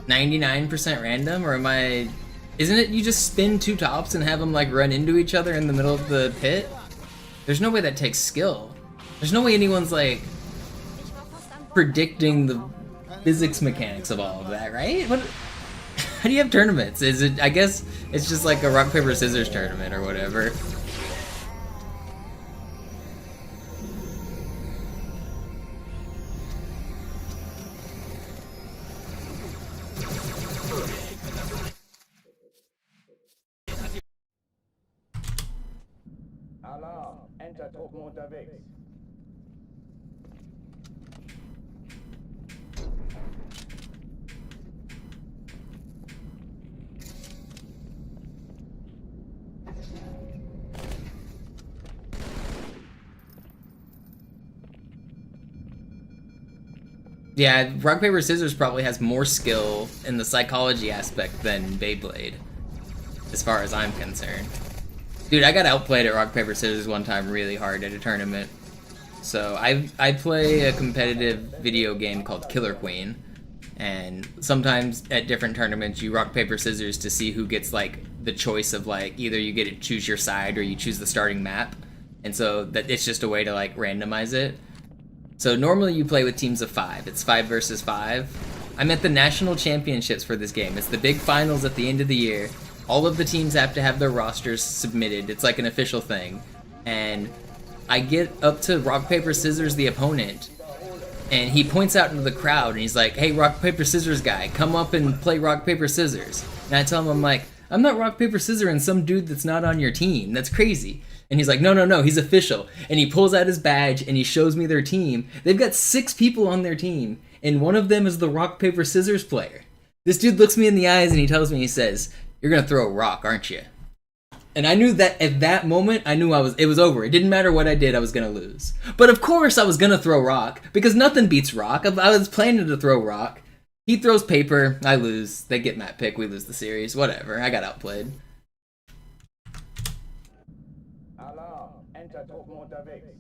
S1: 99% random? Or am I... Isn't it you just spin two tops and have them like run into each other in the middle of the pit? There's no way that takes skill. There's no way anyone's like predicting the physics mechanics of all of that, right? What? How do you have tournaments? Is it? I guess it's just like a rock paper scissors tournament or whatever.
S10: Alarm. Enter Truppen unterwegs.
S1: Yeah, rock paper scissors probably has more skill in the psychology aspect than Beyblade, as far as I'm concerned. Dude, I got outplayed at rock paper scissors one time really hard at a tournament. So I play a competitive video game called Killer Queen, and sometimes at different tournaments you rock paper scissors to see who gets like the choice of like either you get to choose your side or you choose the starting map, and so that it's just a way to like randomize it. So normally you play with teams of 5. It's 5 versus 5, I'm at the national championships for this game. It's the big finals at the end of the year. All of the teams have to have their rosters submitted. It's like an official thing. And I get up to rock, paper, scissors, the opponent, and he points out into the crowd and he's like, hey, rock, paper, scissors guy, come up and play rock, paper, scissors. And I tell him, I'm like, I'm not rock, paper, scissors and some dude that's not on your team. That's crazy. And he's like, no, he's official. And he pulls out his badge and he shows me their team. They've got 6 people on their team, and one of them is the rock, paper, scissors player. This dude looks me in the eyes and he tells me, he says, you're gonna throw a rock, aren't you? And I knew that at that moment, I knew it was over. It didn't matter what I did, I was gonna lose. But of course I was gonna throw rock, because nothing beats rock. I was planning to throw rock. He throws paper, I lose. They get map pick, we lose the series. Whatever, I got outplayed.
S10: Alarm, Entertruppen unterwegs.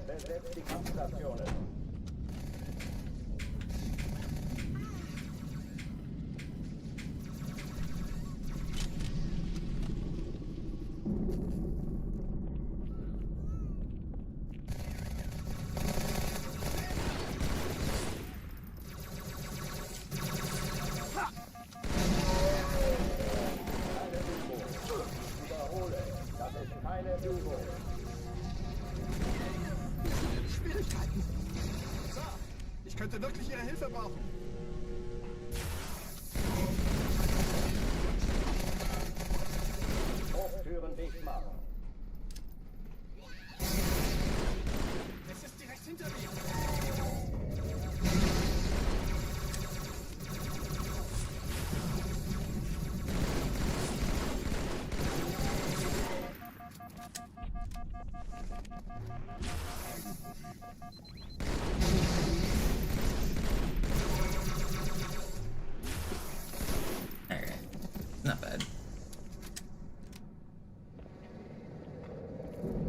S10: Besetzt die Kampfstationen. Ich wiederhole, das ist keine Übung.
S2: Schwierigkeiten. Sir, ich könnte wirklich Ihre Hilfe brauchen.
S10: Hochtüren dicht machen.
S2: Es ist direkt hinter mir.
S1: Alright, not bad.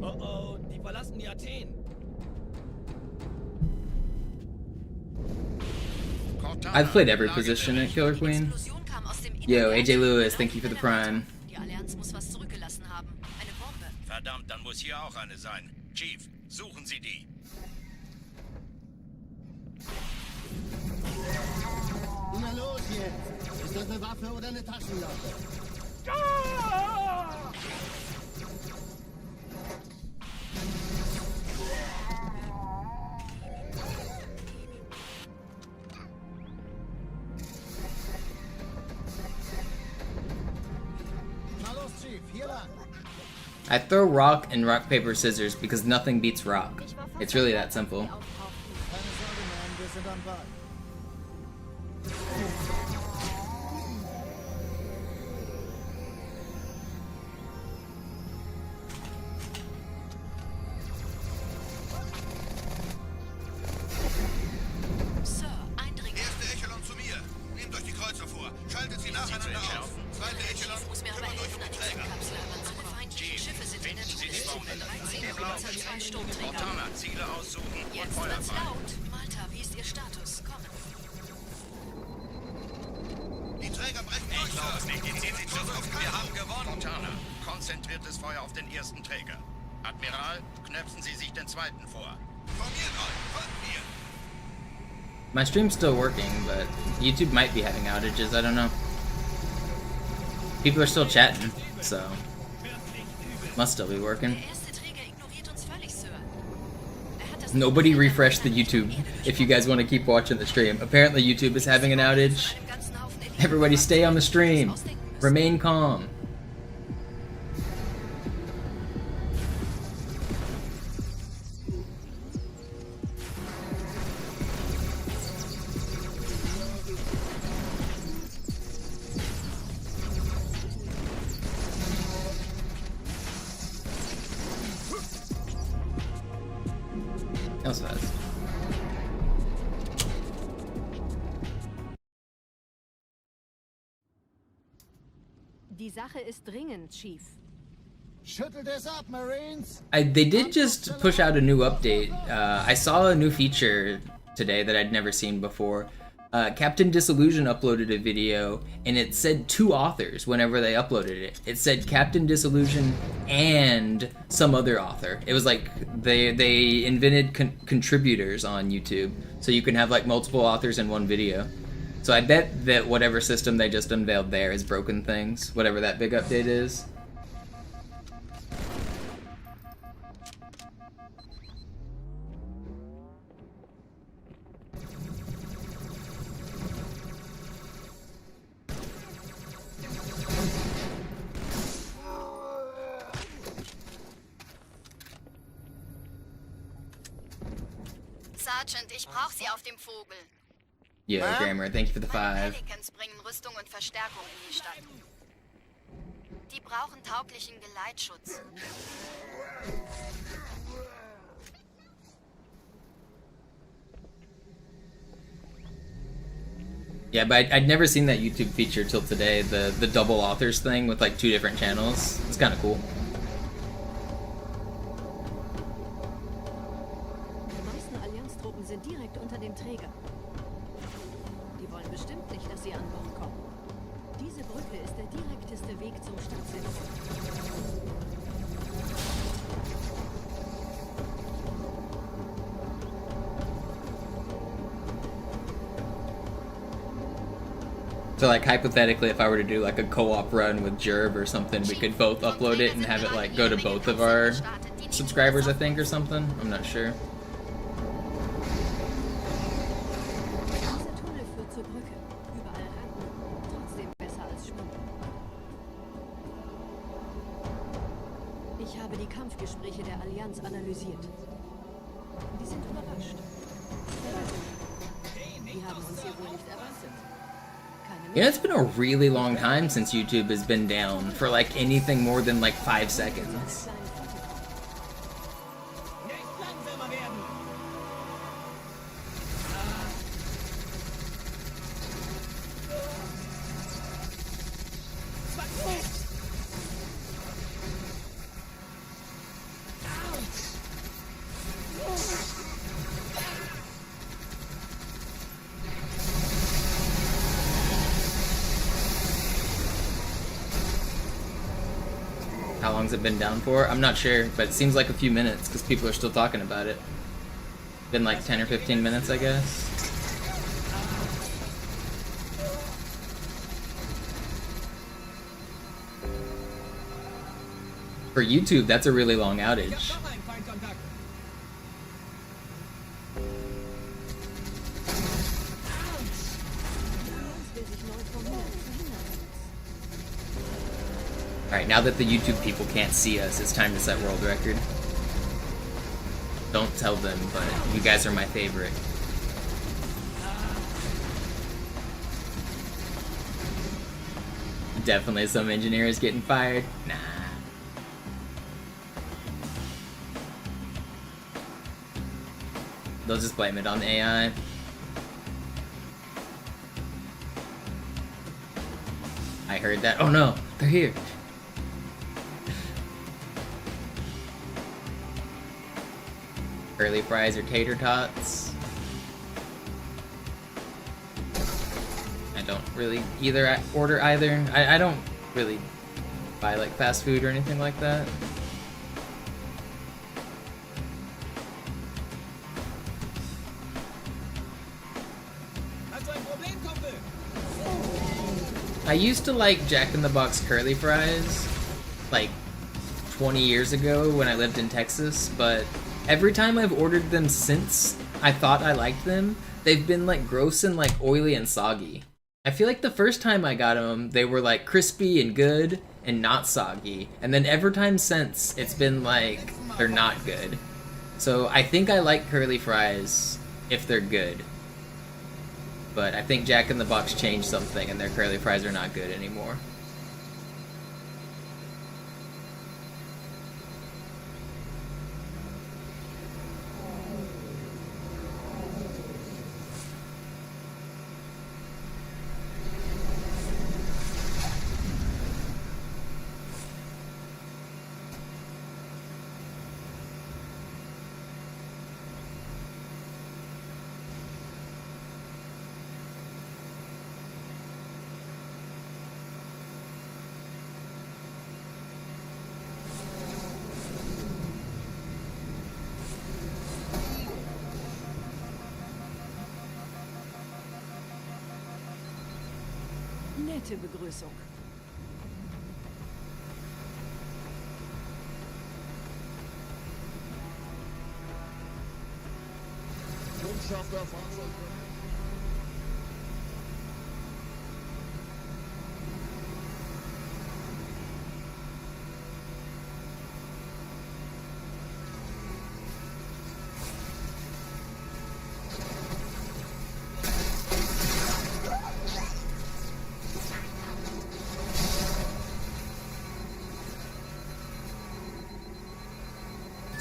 S5: Oh, die verlassen die Athen.
S1: I've played every position at Killer Queen. Yo, AJ Lewis, thank you for the prime.
S6: Die Allianz muss was zurückgelassen haben. Eine Bombe.
S7: Verdammt, dann muss hier auch eine sein. Chief, suchen Sie die.
S9: Na los jetzt! Ist das eine Waffe oder eine Taschenlampe? Na los, Chief, hier lang!
S1: I throw rock and rock, paper, scissors because nothing beats rock. It's really that simple.
S9: Keine Sorge, Mann, wir sind am Ball.
S6: Sir, Eindringling.
S7: Erste Echelon zu mir. Nehmt euch die Kreuzer vor. Schaltet sie nacheinander auf. Zweite Echelon,
S6: Muss mir aber
S7: kümmert euch
S6: helfen,
S7: um
S6: an
S7: die
S6: die
S7: Träger.
S6: Zugkapsel heranzukommen. Feindliche Schiffe sind in der Todeszone. 13 Kreuzer, 2 Sturmträger.
S7: Montana, Ziele aussuchen und
S6: Jetzt
S7: Feuer
S6: wird's
S7: frei.
S6: laut. Malta, wie ist Ihr Status? Kommen.
S7: Die Träger brechen durch, Sir. Ziehen Sie zurück. Wir haben gewonnen. Montana, konzentriertes Feuer auf den ersten Träger. Admiral, knöpfen Sie sich den zweiten vor. Formiert euch, folgt mir.
S1: My stream's still working, but YouTube might be having outages, I don't know. People are still chatting, so must still be working.
S6: Der erste Träger ignoriert uns völlig, Sir. Er hat das
S1: Nobody refresh the YouTube if you guys want to keep watching the stream. Apparently YouTube is having an outage.
S6: einen ganzen Haufen Elite-
S1: Everybody stay on the stream. Remain calm. That was fast.
S8: Die Sache ist dringend, Chief.
S9: Schüttelt es ab, Marines!
S1: They did just push out a new update. I saw a new feature today that I'd never seen before. Captain Disillusion uploaded a video, and it said 2 authors whenever they uploaded it. It said Captain Disillusion and some other author. It was like they invented contributors on YouTube, so you can have like multiple authors in one video. So I bet that whatever system they just unveiled there has broken things, whatever that big update is.
S6: Sergeant, ich brauche Sie auf dem Vogel.
S1: Yo, Grammar, thank you for the 5.
S6: Pelicans bringen Rüstung und Verstärkung in die Stadt. Die brauchen tauglichen Geleitschutz.
S1: Yeah, but I'd never seen that YouTube feature till today, the double authors thing with like 2 different channels. It's kind of cool.
S8: Die meisten Allianztruppen sind direkt unter dem Träger. Die wollen bestimmt nicht, dass sie an Bord kommen. Diese Brücke ist der direkteste Weg zum Stadtzentrum.
S1: So like hypothetically, if I were to do like a co-op run with Jerb or something, we could both upload it and have it like go to both of our subscribers, I think, or something. I'm not sure.
S8: Dieser Tunnel führt zur Brücke. Überall Ranken. Trotzdem besser als Schwimmen. Ich habe die Kampfgespräche der Allianz analysiert. Die sind überrascht. Die haben uns hier wohl nicht erwartet.
S1: Yeah, it's been a really long time since YouTube has been down for like anything more than like 5 seconds. How long's it been down for? I'm not sure, but it seems like a few minutes because people are still talking about it. Been like 10 or 15 minutes, I guess. For YouTube, that's a really long outage. Alright, now that the YouTube people can't see us, it's time to set world record. Don't tell them, but you guys are my favorite. Definitely some engineers getting fired. Nah. They'll just blame it on the AI. I heard that. Oh no, they're here. Curly fries or tater tots. I don't really order either. I don't really buy like fast food or anything like that. I used to like Jack in the Box curly fries like 20 years ago when I lived in Texas, but every time I've ordered them since I thought I liked them, they've been like gross and like oily and soggy. I feel like the first time I got them, they were like crispy and good and not soggy. And then every time since, it's been like they're not good. So I think I like curly fries if they're good. But I think Jack in the Box changed something and their curly fries are not good anymore.
S8: Nette Begrüßung.
S3: Kundschaft der Fahrzeuge.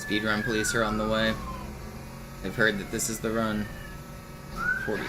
S1: Speedrun police are on the way. They've heard that this is the run. 43.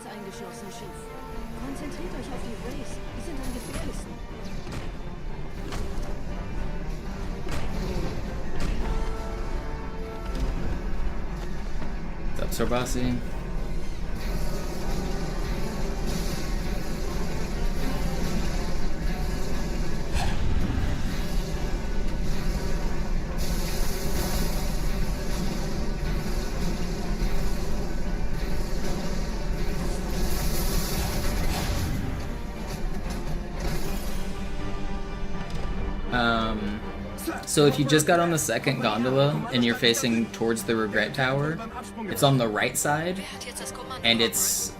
S8: Eingeschlossen, Schiff. Konzentriert euch auf die Race. Die sind am gefährlichsten.
S1: What's up, Sorbasi? So if you just got on the second gondola and you're facing towards the Regret Tower, it's on the right side, and it's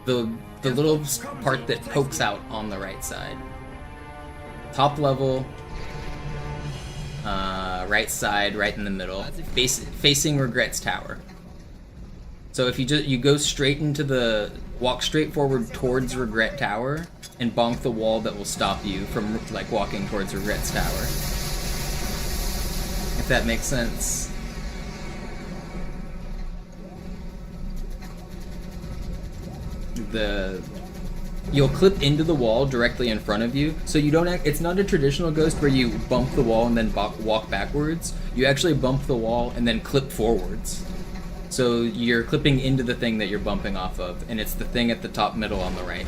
S1: the little part that pokes out on the right side. Top level, right side, right in the middle, facing Regret's Tower. So if you go straight into walk straight forward towards Regret Tower and bonk the wall that will stop you from like walking towards Regret's Tower. If that makes sense. You'll clip into the wall directly in front of you, so you don't it's not a traditional ghost where you bump the wall and then walk backwards. You actually bump the wall and then clip forwards. So you're clipping into the thing that you're bumping off of, and it's the thing at the top middle on the right.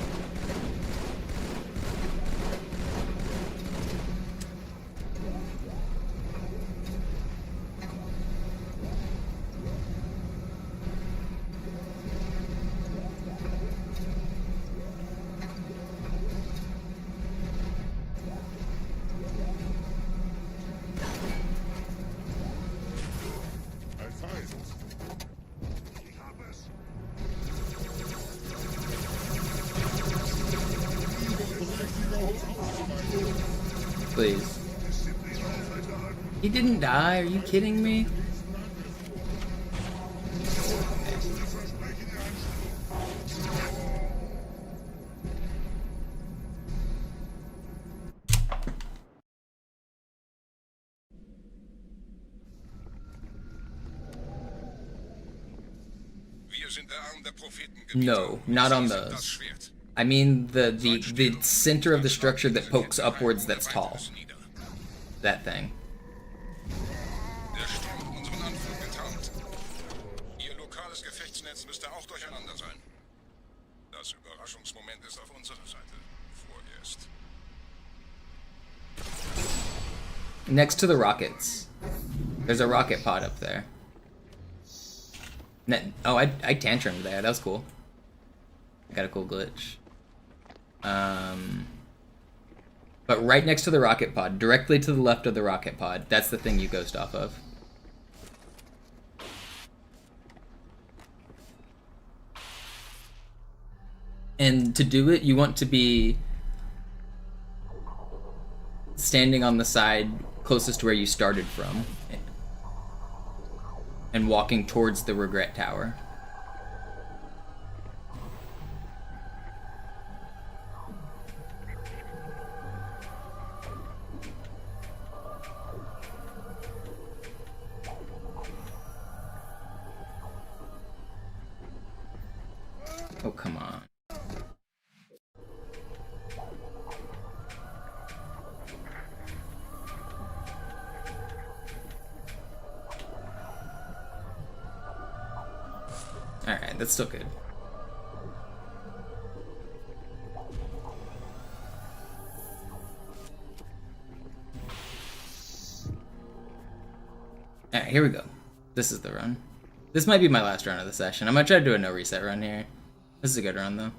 S1: Please. He didn't die, are you kidding me? No, not on those. I mean the center of the structure that pokes upwards that's tall. That thing.
S4: Der Sturm hat unseren Anflug getarnt. Ihr lokales Gefechtsnetz müsste auch durcheinander sein. Das Überraschungsmoment ist auf unserer Seite. Vorerst.
S1: Next to the rockets. There's a rocket pod up there. Oh, I tantrumed there. That was cool. I got a cool glitch. But right next to the rocket pod, directly to the left of the rocket pod, that's the thing you ghost off of. And to do it, you want to be standing on the side closest to where you started from and walking towards the Regret Tower. Oh, come on. That's still good. Alright, here we go. This is the run. This might be my last run of the session. I'm gonna try to do a no reset run here. This is a good run though.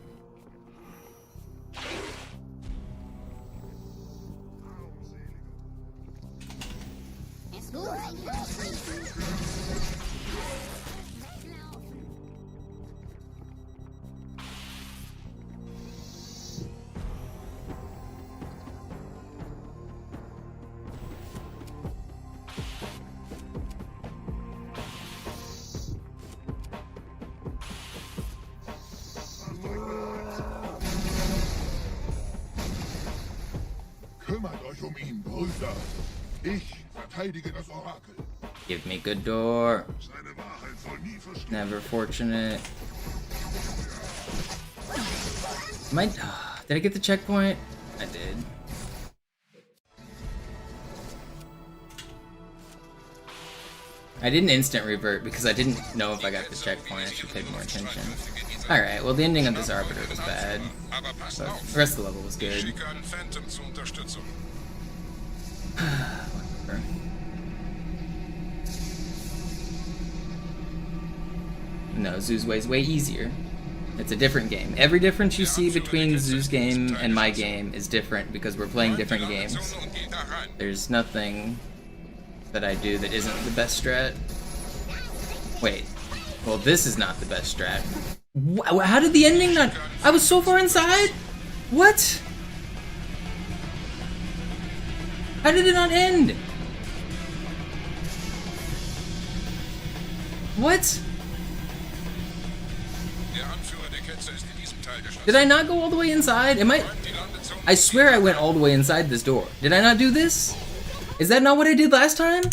S3: Kümmert euch ihn, Brüder. Ich verteidige das Orakel.
S1: Give me good door.
S3: Seine Wahrheit soll nie verstehen.
S1: Never fortunate. Did I get the checkpoint? I did. I didn't instant revert because I didn't know if I got the checkpoint. I should pay more attention. Alright, well the ending of this Arbiter was bad. So the rest of the level was good. Whatever. No, Zoo's way is way easier. It's a different game. Every difference you see between Zoo's game and my game is different because we're playing different games. There's nothing that I do that isn't the best strat. Wait. Well, this is not the best strat. How did the ending not... I was so far inside? What? How did it not end? What? Did I not go all the way inside? I swear I went all the way inside this door. Did I not do this? Is that not what I did last time?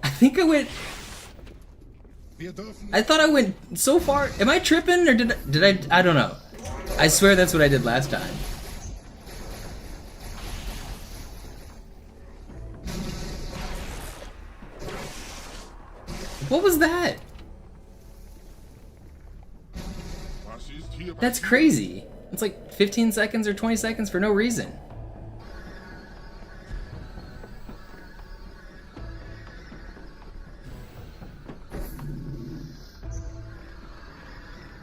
S1: I think I went... I thought I went so far. Am I tripping or did I don't know. I swear that's what I did last time. What was that? That's crazy. It's like 15 seconds or 20 seconds for no reason.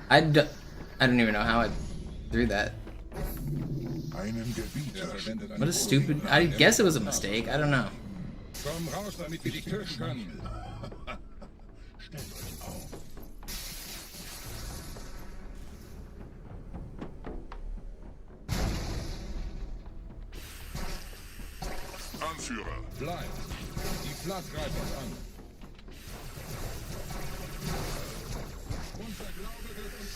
S1: I don't even know how I threw that. What a stupid... I guess it was a mistake. I don't know.
S3: Anführer,
S2: Bleib. Die Flat greift uns an. Unser Glaube wird uns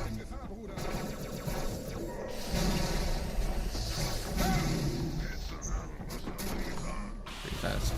S2: in Gefahr, Bruder.
S1: Pretty fast.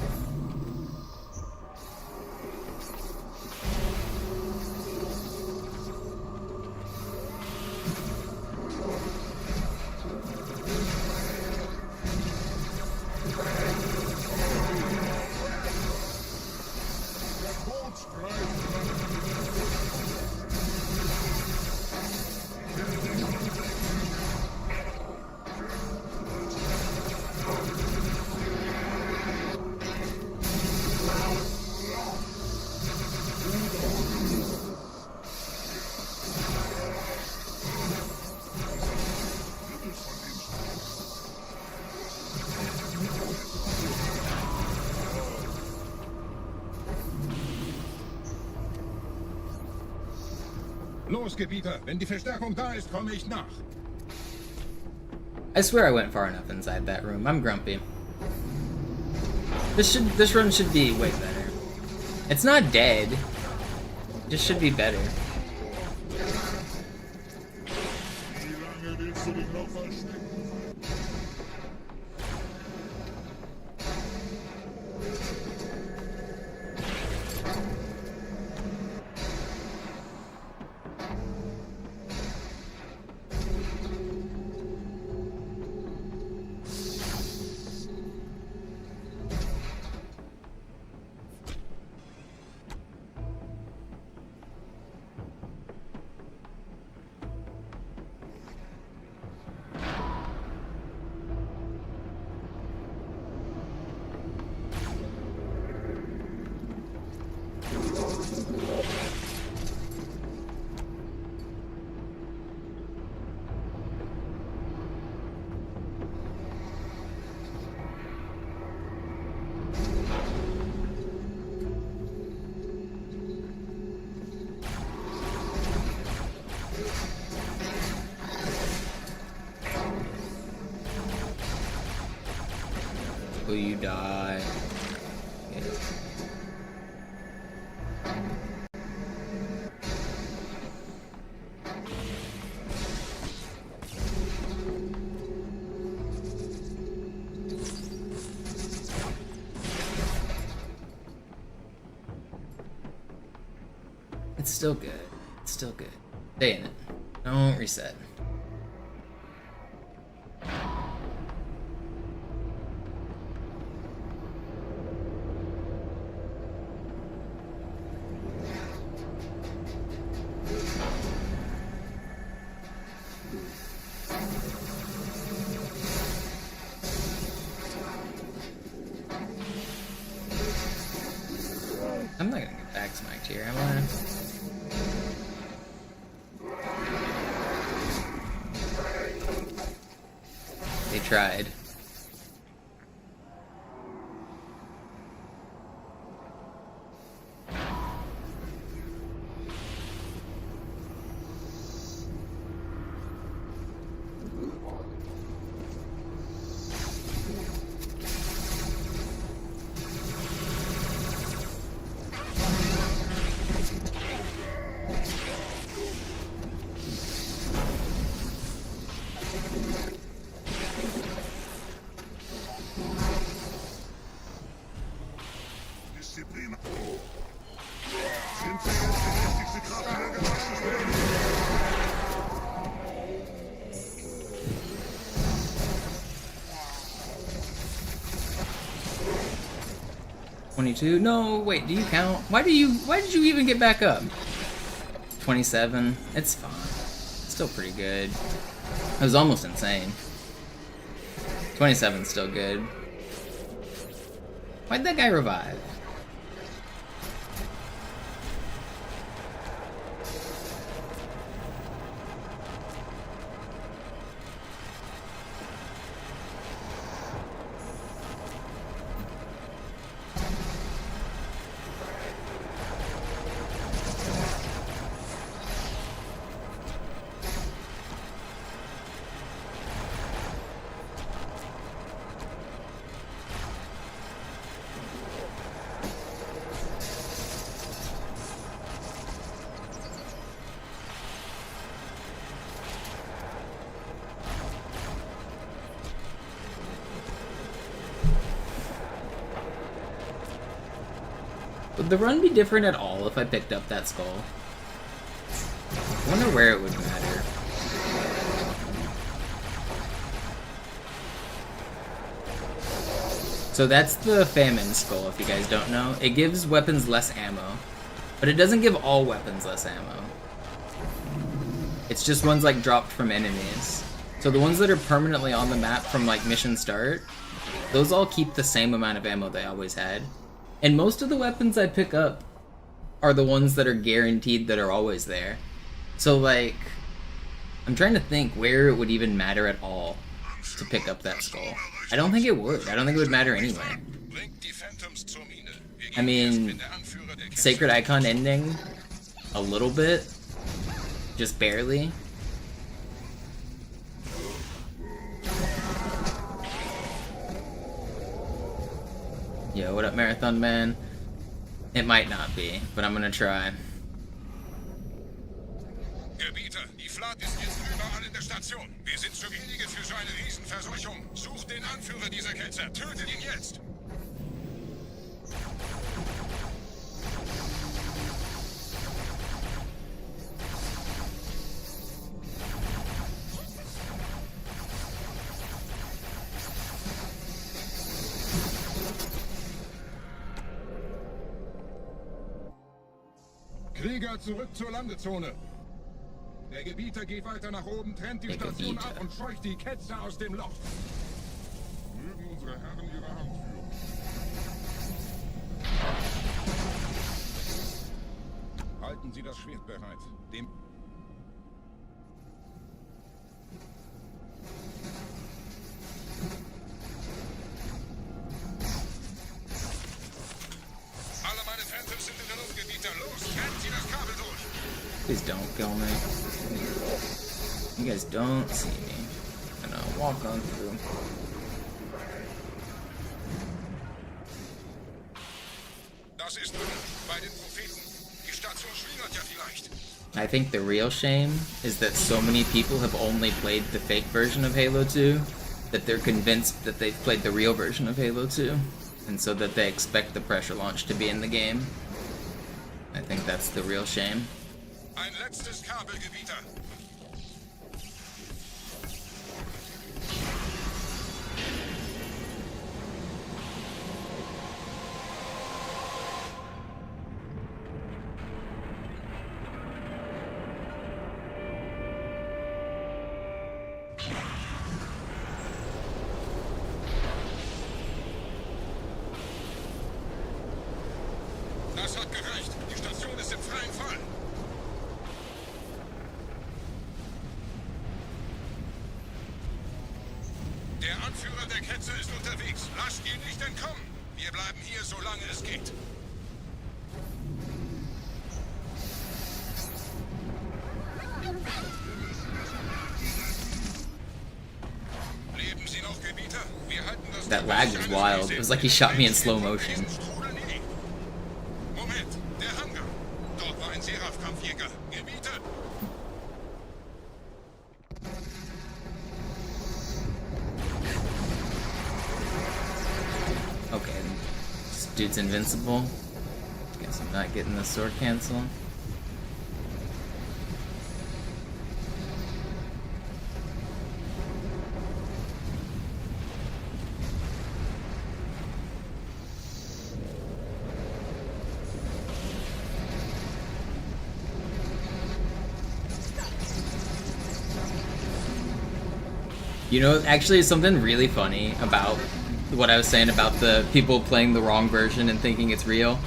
S2: Los, Gebieter, wenn die Verstärkung da ist, komme ich nach.
S1: I swear I went far enough inside that room. I'm grumpy. This run should be way better. It's not dead. It just should be better. die. Okay. It's still good. It's still good. Stay in it. Don't reset. I'm not gonna get back smacked here, am I? They tried.
S3: Disziplin. Sind Sie jetzt die wichtigste Kraft in der gewachsenen Welt?
S1: 22? No, wait, do you count? Why did you even get back up? 27? It's fine. Still pretty good. It was almost insane. 27's still good. Why'd that guy revive? Would the run be different at all if I picked up that skull? I wonder where it would matter. So that's the famine skull, if you guys don't know. It gives weapons less ammo, but it doesn't give all weapons less ammo. It's just ones like dropped from enemies. So the ones that are permanently on the map from like mission start, those all keep the same amount of ammo they always had. And most of the weapons I pick up are the ones that are guaranteed that are always there. So like, I'm trying to think where it would even matter at all to pick up that skull. I don't think it would. I don't think it would matter anywhere. I mean, Sacred Icon ending, a little bit, just barely. Yo, what up, Marathon Man? It might not be, but I'm gonna try.
S4: Gebieter, die Flat ist jetzt überall in der Station. Wir sind zu wenige für so eine Riesenverseuchung. Sucht den Anführer dieser Ketzer. Tötet ihn jetzt!
S2: Krieger, zurück zur Landezone. Der Gebieter geht weiter nach oben, trennt die Station ab und scheucht die Ketzer aus dem Loch.
S3: Mögen unsere Herren ihre Hand führen.
S2: Halten Sie das Schwert bereit. Dem
S1: Please don't kill me. You guys don't see me. I'm gonna walk on through.
S4: Was ist drin? Bei den Propheten. Die Station schlingert ja vielleicht.
S1: I think the real shame is that so many people have only played the fake version of Halo 2 that they're convinced that they've played the real version of Halo 2, and so that they expect the pressure launch to be in the game. I think that's the real shame.
S4: Ein letztes Kabelgebieter. Das hat gereicht. Die Station ist im freien Fall. Der Anführer der Ketze ist unterwegs. Lasst ihn nicht entkommen. Wir bleiben hier, solange es geht. Leben Sie noch, Gebieter? Wir halten das...
S1: That lag was wild. It was like he shot me in slow motion.
S4: Moment, der Hangar. Dort war ein Seraph-Kampfjäger. Gebieter.
S1: Okay, this dude's invincible. Guess I'm not getting the sword cancel. You know, actually, something really funny about what I was saying about the people playing the wrong version and thinking it's real.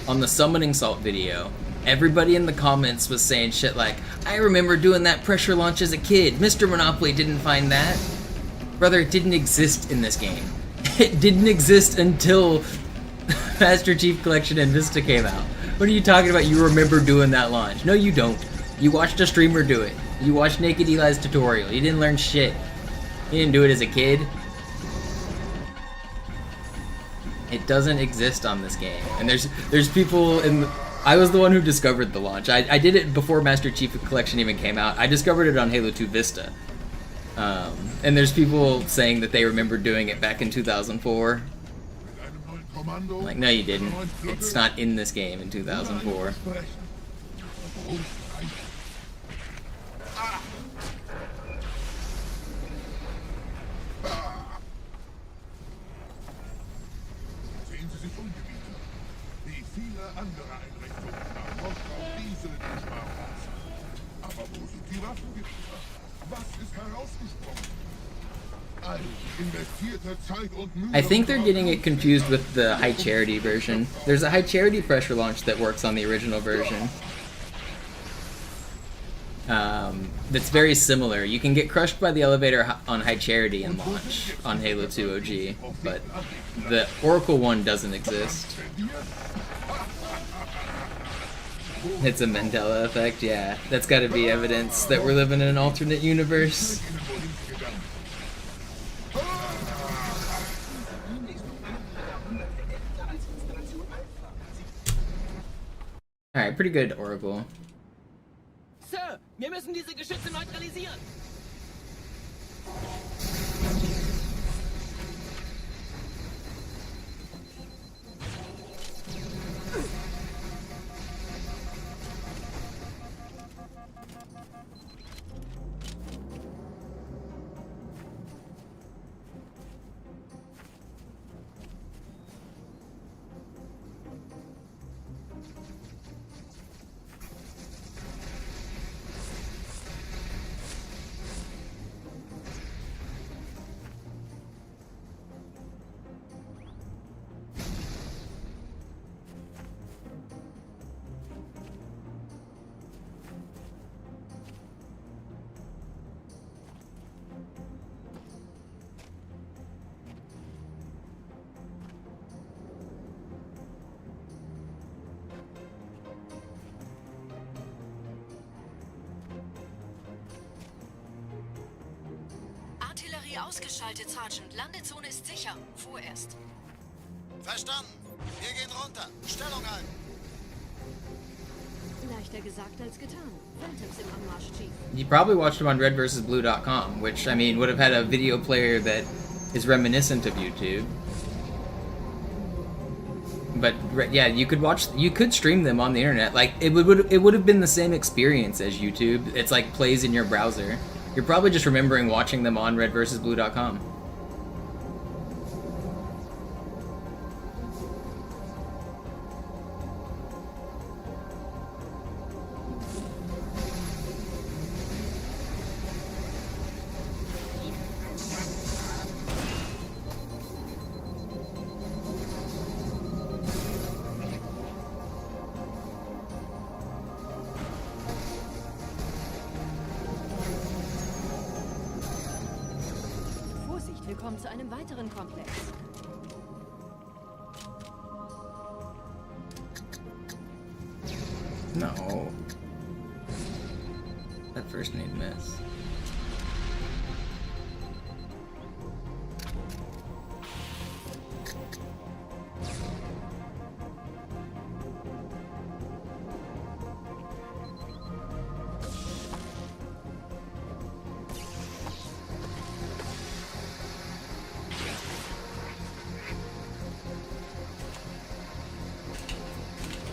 S1: On the Summoning Salt video, everybody in the comments was saying shit like, I remember doing that pressure launch as a kid. MisterMonopoli didn't find that. Brother, it didn't exist in this game. It didn't exist until Master Chief Collection and Vista came out. What are you talking about? You remember doing that launch. No, you don't. You watched a streamer do it. You watched Naked Eli's tutorial. You didn't learn shit. You didn't do it as a kid. It doesn't exist on this game. And there's people in the, I was the one who discovered the launch. I did it before Master Chief Collection even came out. I discovered it on Halo 2 Vista. And there's people saying that they remember doing it back in 2004. I'm like, no you didn't. It's not in this game in 2004. I think they're getting it confused with the High Charity version. There's a High Charity pressure launch that works on the original version. That's very similar. You can get crushed by the elevator on High Charity and launch on Halo 2 OG, but the Oracle one doesn't exist. It's a Mandela effect, yeah. That's gotta be evidence that we're living in an alternate universe. Alright, pretty good, Oracle.
S5: Sir, wir müssen diese Geschütze neutralisieren.
S6: Artillerie ausgeschaltet, Sergeant. Landezone ist sicher. Vorerst.
S7: Verstanden. Wir gehen runter. Stellung halten.
S8: Leichter gesagt als getan. Phantoms im Anmarsch, Chief.
S1: You probably watched him on redversusblue.com, which, I mean, would have had a video player that is reminiscent of YouTube. But yeah, you could stream them on the internet. Like it would have been the same experience as YouTube. It's like plays in your browser. You're probably just remembering watching them on redversusblue.com.
S8: Willkommen zu einem weiteren Komplex.
S1: No. That first need miss.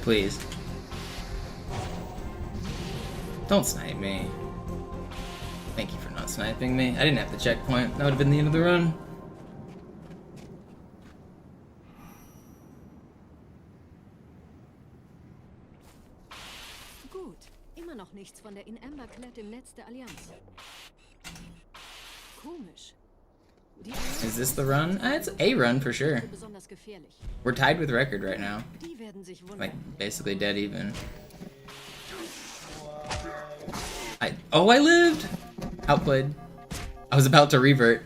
S1: Please. Don't snipe me. Thank you for not sniping me. I didn't have the checkpoint. That would have been the end of the run.
S8: Gut. Immer noch nichts von der In-Amber-Klett im Netz der Allianz. Komisch.
S1: Is this the run? It's a run for sure. We're tied with record right now. Like, basically dead even. Oh, I lived! Outplayed. I was about to revert.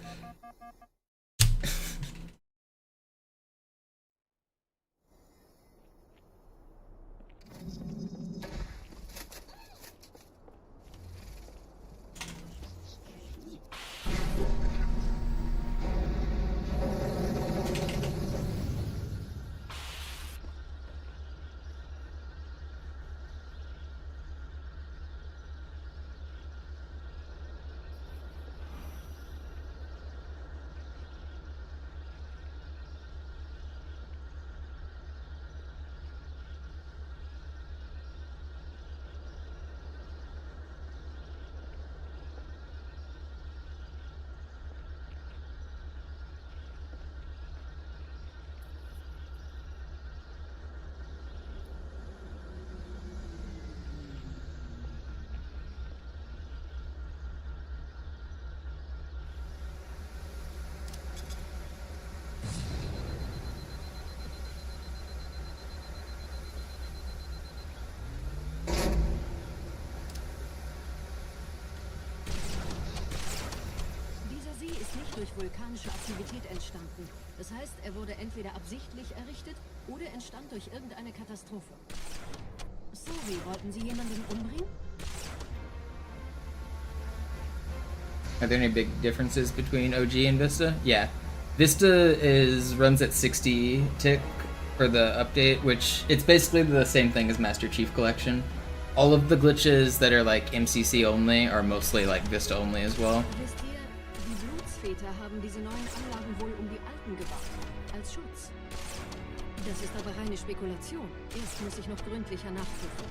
S8: Durch vulkanische Aktivität entstanden. Das heißt, er wurde entweder absichtlich errichtet oder entstand durch irgendeine Katastrophe. Sorry, wollten Sie jemanden umbringen?
S1: Are there any big differences between OG and Vista? Yeah. Vista runs at 60 tick for the update, which it's basically the same thing as Master Chief Collection. All of the glitches that are like MCC only are mostly like Vista only as well.
S8: Väter haben diese neuen Anlagen wohl die alten gebaut, als Schutz. Das ist aber reine Spekulation. Erst muss ich noch gründlicher nachprüfen.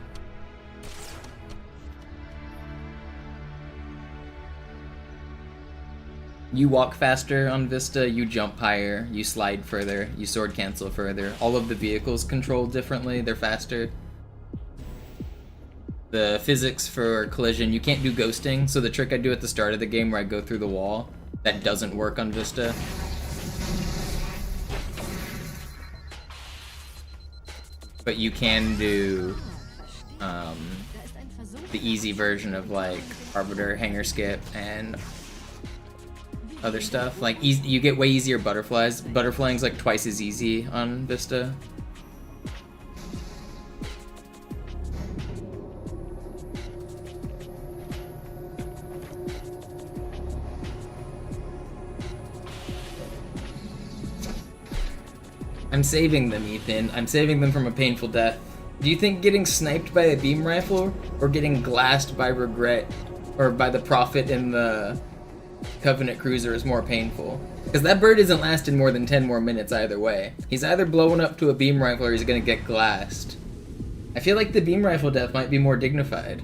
S1: You walk faster on Vista, you jump higher, you slide further, you sword cancel further. All of the vehicles control differently, they're faster. The physics for collision, you can't do ghosting, so the trick I do at the start of the game where I go through the wall, that doesn't work on Vista. But you can do the easy version of like Arbiter, Hanger Skip, and other stuff. Like you get way easier butterflies. Butterflying's like twice as easy on Vista. I'm saving them, Ethan. I'm saving them from a painful death. Do you think getting sniped by a beam rifle or getting glassed by Regret or by the Prophet in the Covenant Cruiser is more painful? Because that bird isn't lasting more than 10 more minutes either way. He's either blowing up to a beam rifle or he's gonna get glassed. I feel like the beam rifle death might be more dignified.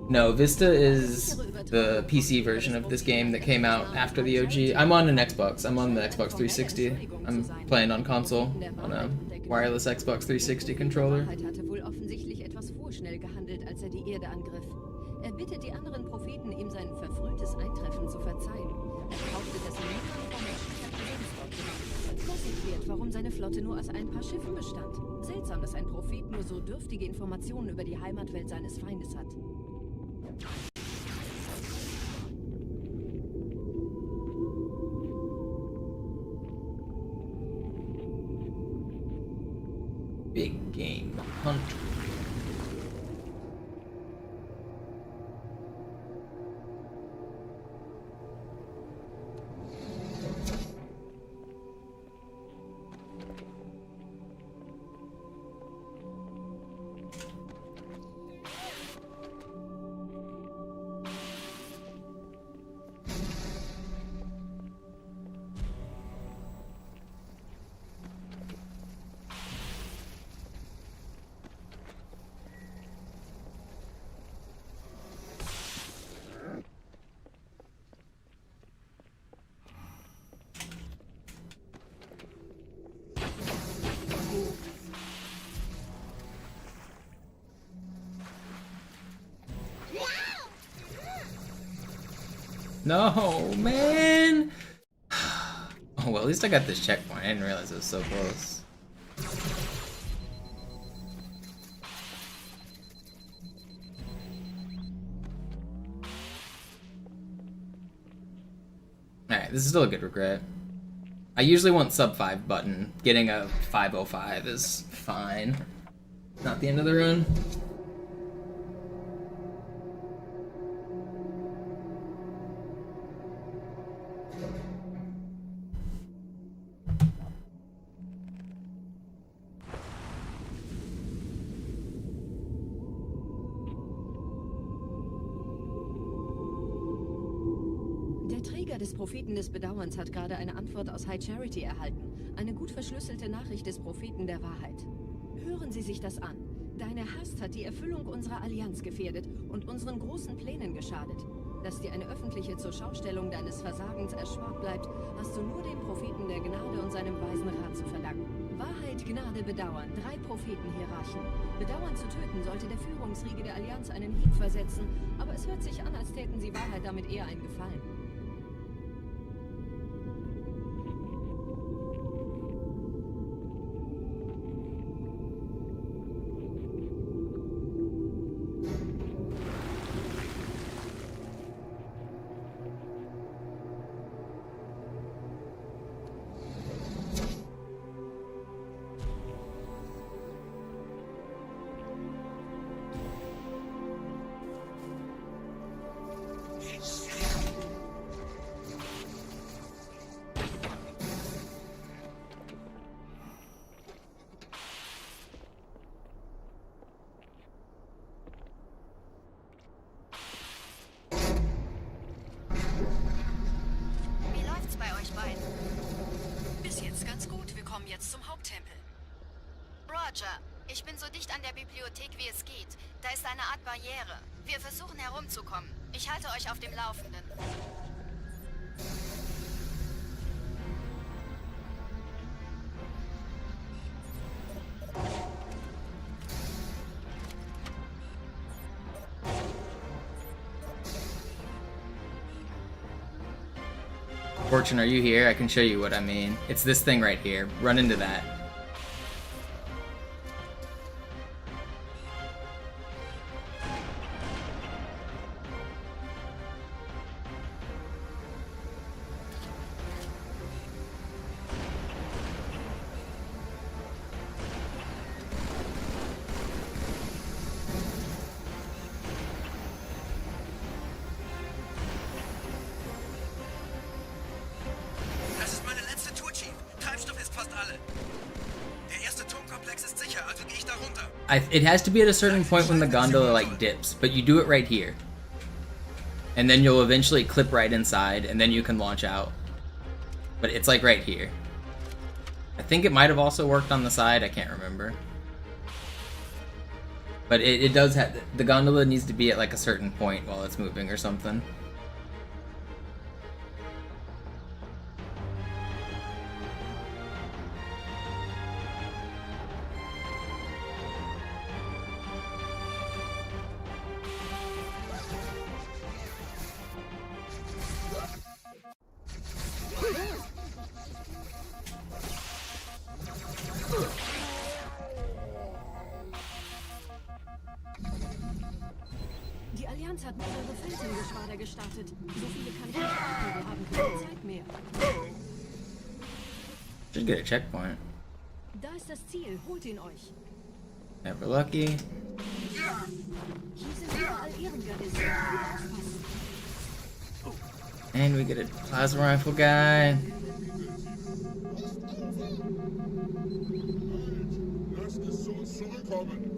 S1: No, Vista is the PC version of this game that came out after the OG. I'm on an Xbox. I'm on the Xbox 360. I'm playing on console, on a wireless Xbox 360 controller.
S8: Hatte wohl offensichtlich etwas vorschnell gehandelt, als die Erde angriff. Bittet die anderen Propheten, ihm sein verfrühtes Eintreffen zu verzeihen. Kaufte dessen niemand vom menschlichen Präsenzgott gemacht. Das erklärt, warum seine Flotte nur aus ein paar Schiffen bestand. Seltsam, dass ein Prophet nur so dürftige Informationen über die Heimatwelt seines Feindes hat.
S1: Big Game Hunter. No, man! Oh, well, at least I got this checkpoint. I didn't realize it was so close. Alright, this is still a good regret. I usually want sub 5 button. Getting a 505 is fine. Not the end of the run.
S8: Des Propheten des Bedauerns hat gerade eine Antwort aus High Charity erhalten. Eine gut verschlüsselte Nachricht des Propheten der Wahrheit. Hören Sie sich das an. Deine Hast hat die Erfüllung unserer Allianz gefährdet und unseren großen Plänen geschadet. Dass dir eine öffentliche Zurschaustellung deines Versagens erspart bleibt, hast du nur dem Propheten der Gnade und seinem weisen Rat zu verdanken. Wahrheit, Gnade, Bedauern. 3 Prophetenhierarchen. Bedauern zu töten sollte der Führungsriege der Allianz einen Hieb versetzen, aber es hört sich an, als täten sie Wahrheit damit eher einen Gefallen.
S6: Zum Haupttempel. Roger, ich bin so dicht an der Bibliothek wie es geht. Da ist eine Art Barriere. Wir versuchen herumzukommen. Ich halte euch auf dem Laufenden.
S1: Fortune, are you here? I can show you what I mean. It's this thing right here. Run into that.
S5: Das ist meine fast alle. Der erste Turmkomplex ist sicher, also gehe ich da runter.
S1: It has to be at a certain point when the gondola like dips, but you do it right here. And then you'll eventually clip right inside, and then you can launch out. But it's like right here. I think it might have also worked on the side, I can't remember. But it does have, the gondola needs to be at like a certain point while it's moving or something.
S8: Die Allianz hat mehrere Felsengeschwader gestartet. So viele kann ich nicht halten, wir haben keine Zeit mehr.
S1: Should get a checkpoint.
S8: Da ist das Ziel, holt ihn euch.
S1: Never lucky.
S8: Hier sind überall Ehrengardisten. Aufpassen.
S1: And we get a plasma rifle guy.
S3: Lasst es zu uns zurückkommen.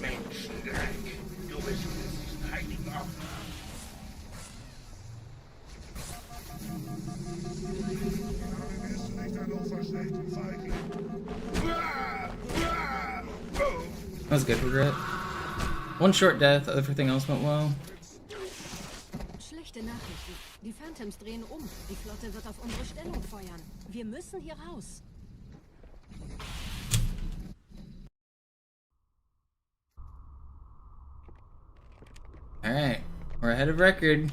S7: Menschendreck, du bist des heiligen Opfer.
S3: Wir ist nicht ein unverschlechten Feigling.
S1: That was good for Grit. One short death, everything else went well.
S8: Schlechte Nachrichten. Die Phantoms drehen um. Die Flotte wird auf unsere Stellung feuern. Wir müssen hier raus.
S1: Alright, we're ahead of record.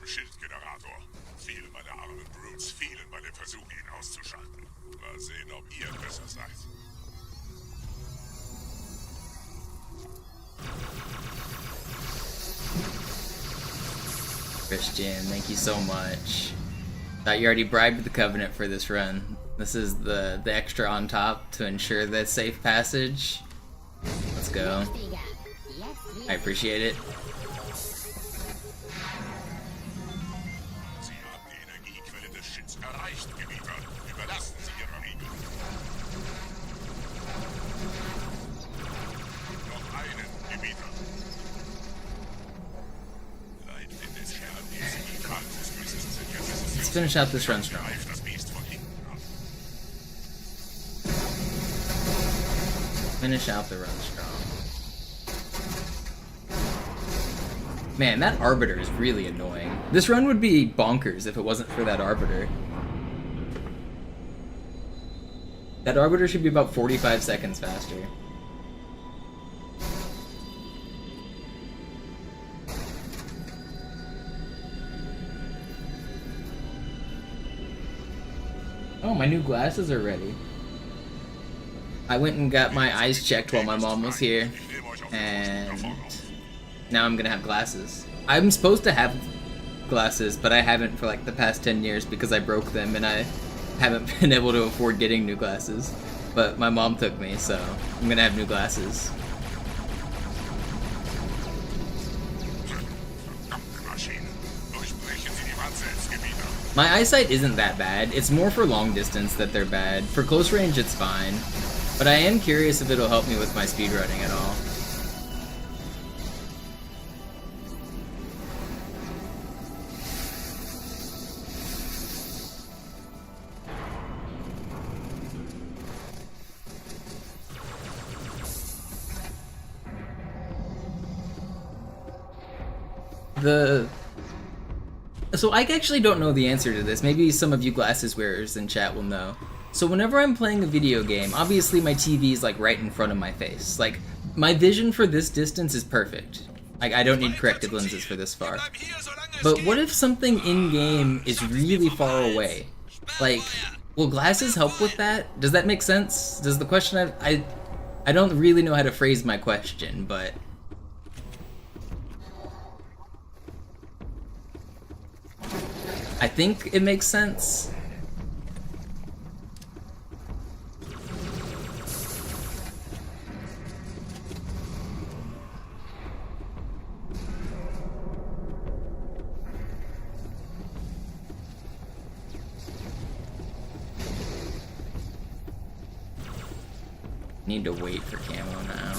S4: Schildgenerator. Viele meiner armen Brutes fielen bei dem Versuch, ihn auszuschalten. Mal sehen, ob ihr besser seid.
S1: Christian, thank you so much. Thought you already bribed the Covenant for this run. This is the extra on top to ensure the safe passage. Let's go. I appreciate it. Let's finish out this run strong. Finish out the run strong. Man, that Arbiter is really annoying. This run would be bonkers if it wasn't for that Arbiter. That Arbiter should be about 45 seconds faster. Oh, my new glasses are ready. I went and got my eyes checked while my mom was here, and now I'm gonna have glasses. I'm supposed to have glasses, but I haven't for like the past 10 years because I broke them and I haven't been able to afford getting new glasses. But my mom took me, so I'm gonna have new glasses. My eyesight isn't that bad. It's more for long distance that they're bad. For close range, it's fine. But I am curious if it'll help me with my speedrunning at all. So I actually don't know the answer to this. Maybe some of you glasses wearers in chat will know. So whenever I'm playing a video game, obviously my TV is like right in front of my face. Like my vision for this distance is perfect. Like I don't need corrected lenses for this far. But what if something in game is really far away? Like, will glasses help with that? Does that make sense? Does the question I don't really know how to phrase my question, but I think it makes sense. Need to wait for camo now.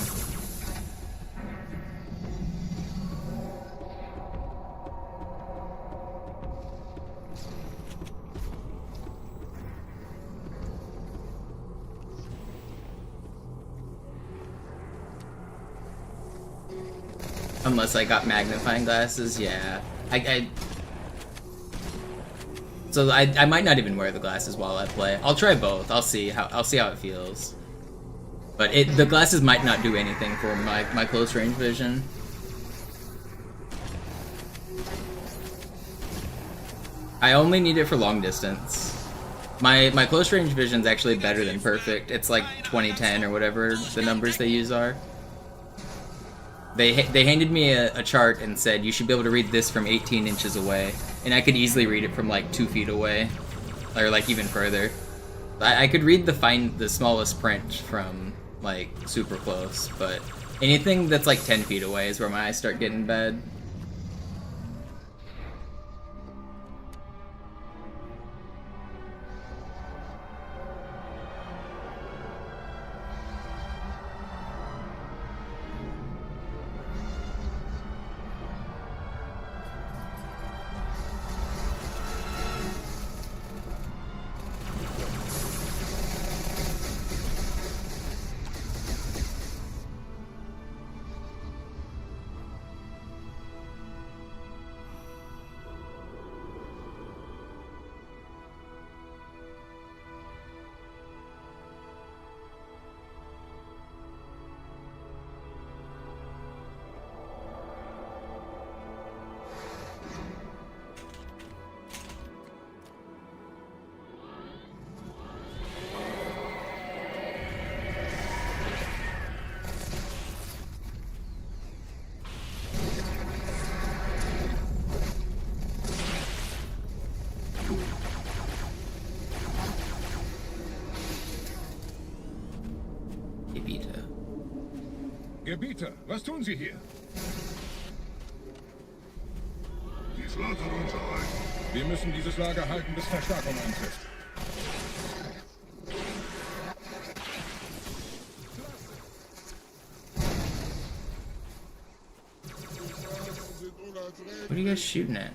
S1: Unless I got magnifying glasses, yeah. So I might not even wear the glasses while I play. I'll try both. I'll see how it feels. But the glasses might not do anything for my close range vision. I only need it for long distance. My close range vision's actually better than perfect. It's like 2010 or whatever the numbers they use are. They handed me a chart and said you should be able to read this from 18 inches away, and I could easily read it from like 2 feet away, or like even further. I could read the smallest print from like super close, but anything that's like 10 feet away is where my eyes start getting bad.
S2: Gebieter, was tun Sie hier?
S3: Die flattern uns ein.
S2: Wir müssen dieses Lager halten, bis Verstärkung eintrifft.
S1: What are you guys shooting at?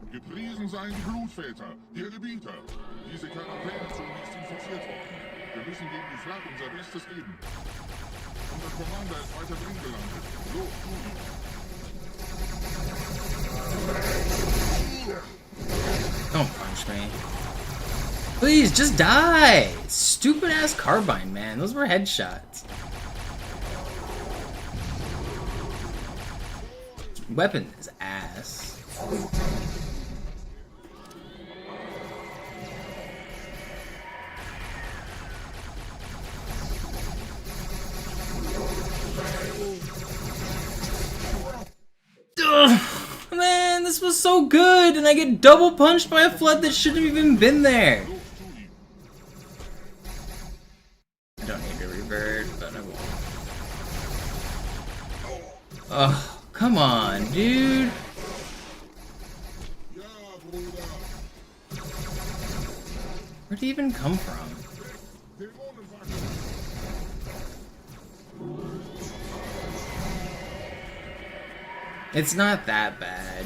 S3: Gepriesen seien die Blutväter, die Gebieter. Diese Quarantänezone ist infiziert worden. Wir müssen gegen die Flak unser Bestes geben. Unser Commander ist weiter drin gelandet. Los, tu.
S1: Don't punch me. Please, just die! Stupid ass Carbine, man. Those were headshots. Weapon is ass. was so good, and I get double punched by a flood that shouldn't have even been there. I don't need to revert, but I won't. Oh, come on, dude. Where'd he even come from? It's not that bad.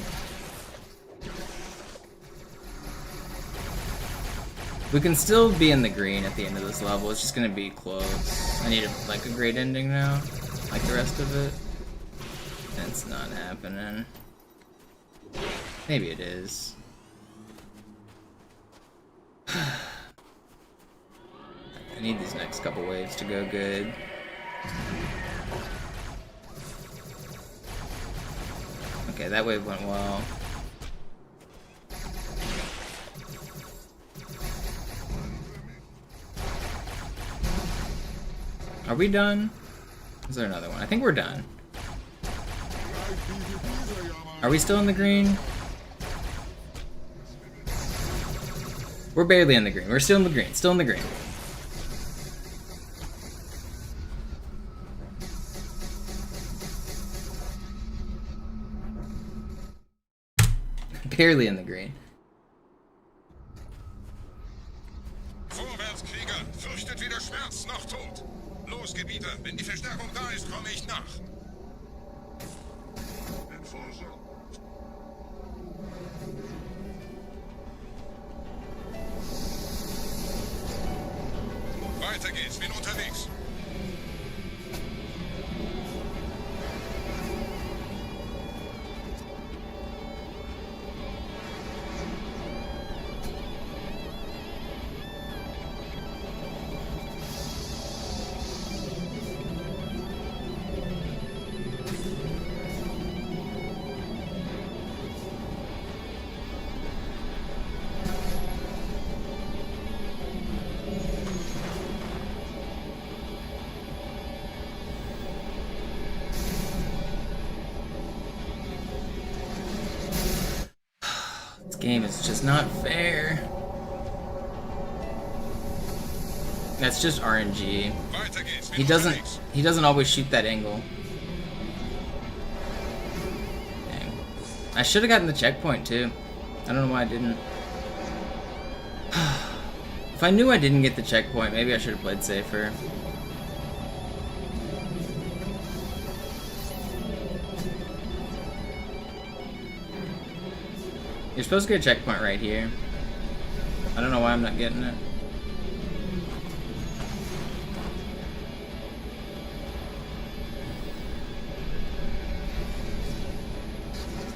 S1: We can still be in the green at the end of this level. It's just gonna be close. I need like a great ending now, like the rest of it. And it's not happening. Maybe it is. I need these next couple waves to go good. Okay, that wave went well. Are we done? Is there another one? I think we're done. Are we still in the green? We're barely in the green. We're still in the green. Still in the green. Barely in the green.
S4: Vorwärts, Krieger! Fürchtet weder Schmerz noch Tod! Los, Gebieter! Wenn die Verstärkung da ist, komme ich nach! Weiter geht's, bin unterwegs.
S1: Game is just not fair. That's just RNG. He doesn't always shoot that angle. Dang. I should have gotten the checkpoint too. I don't know why I didn't. If I knew I didn't get the checkpoint, maybe I should have played safer. You're supposed to get a checkpoint right here. I don't know why I'm not getting it.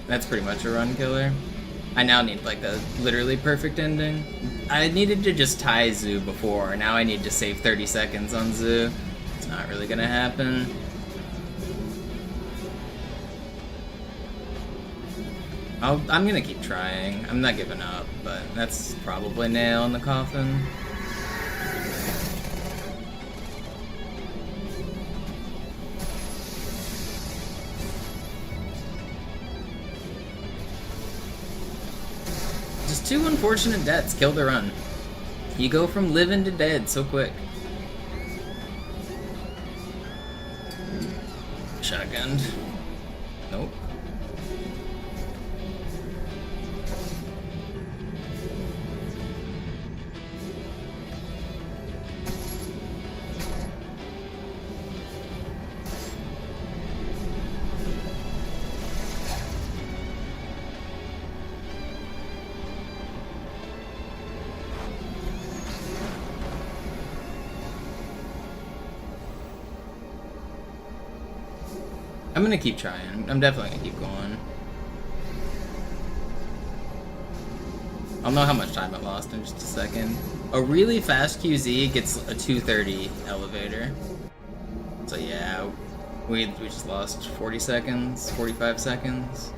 S1: That's pretty much a run killer. I now need like a literally perfect ending. I needed to just tie Zoo before. Now I need to save 30 seconds on Zoo. It's not really gonna happen. I'm gonna keep trying. I'm not giving up, but that's probably nail in the coffin. Just two unfortunate deaths killed the run. You go from living to dead so quick. Shotgunned. Nope. I'm gonna keep trying. I'm definitely gonna keep going. I'll know how much time I lost in just a second. A really fast QZ gets a 230 elevator. So yeah, we just lost 40 seconds, 45 seconds.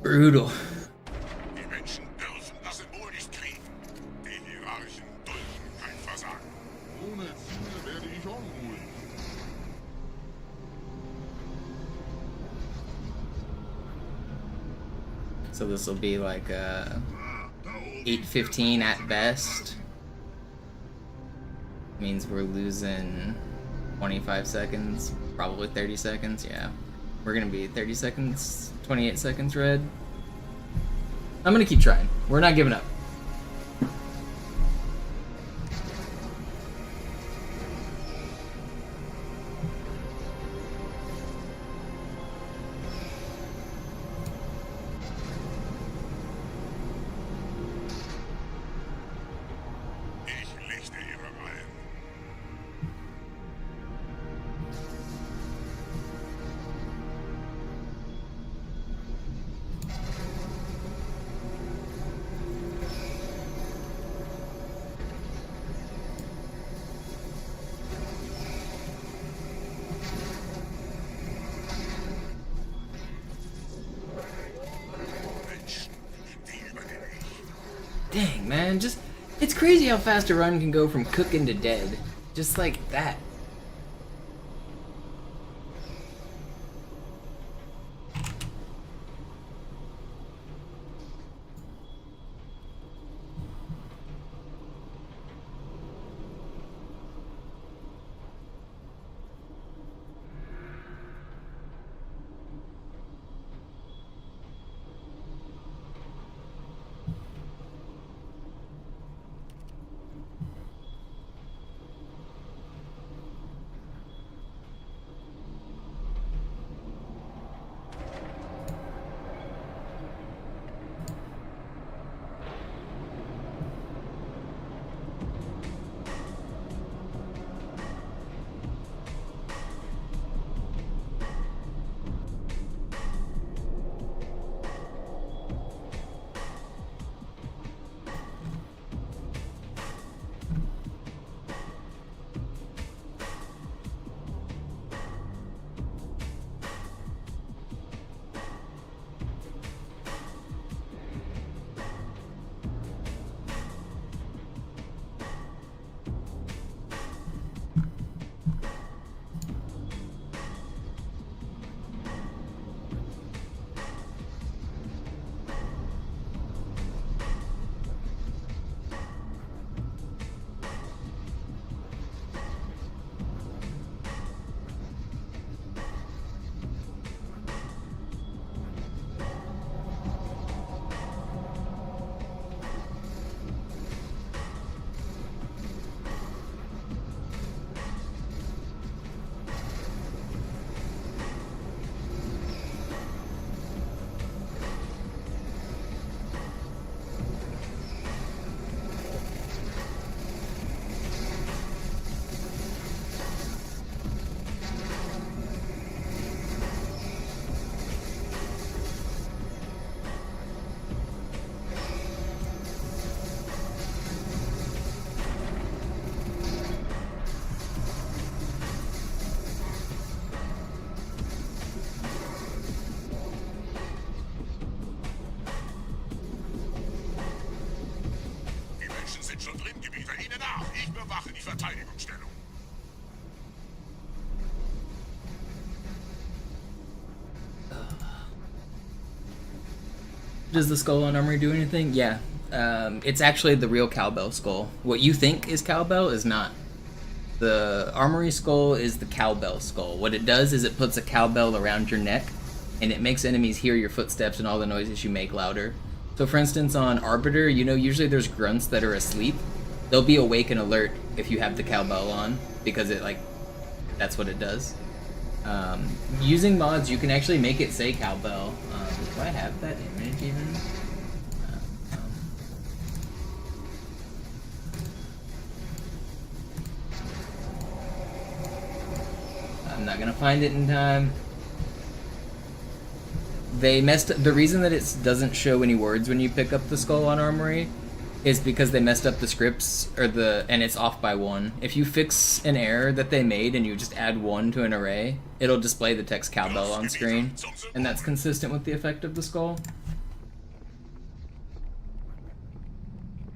S1: Brutal.
S3: Die Menschen dürfen das Symbol nicht kriegen. Die Hierarchen dulden kein Versagen. Ohne Ziel werde ich unruhig.
S1: So this will be like 8:15 at best. Means we're losing 25 seconds, probably 30 seconds. Yeah, we're gonna be 30 seconds, 28 seconds red. I'm gonna keep trying. We're not giving up. Dang, man, just it's crazy how fast a run can go from cooking to dead. Just like that. Does the skull on armory do anything? Yeah. It's actually the real cowbell skull. What you think is cowbell is not. The armory skull is the cowbell skull. What it does is it puts a cowbell around your neck, and it makes enemies hear your footsteps and all the noises you make louder. So for instance, on Arbiter, you know, usually there's grunts that are asleep. They'll be awake and alert if you have the cowbell on, because it, like, that's what it does. Using mods, you can actually make it say cowbell. Do I have that image even? I'm not gonna find it in time. They messed. The reason that it doesn't show any words when you pick up the skull on Armory is because they messed up the scripts, and it's off by 1. If you fix an error that they made and you just add 1 to an array, it'll display the text cowbell on screen, and that's consistent with the effect of the skull.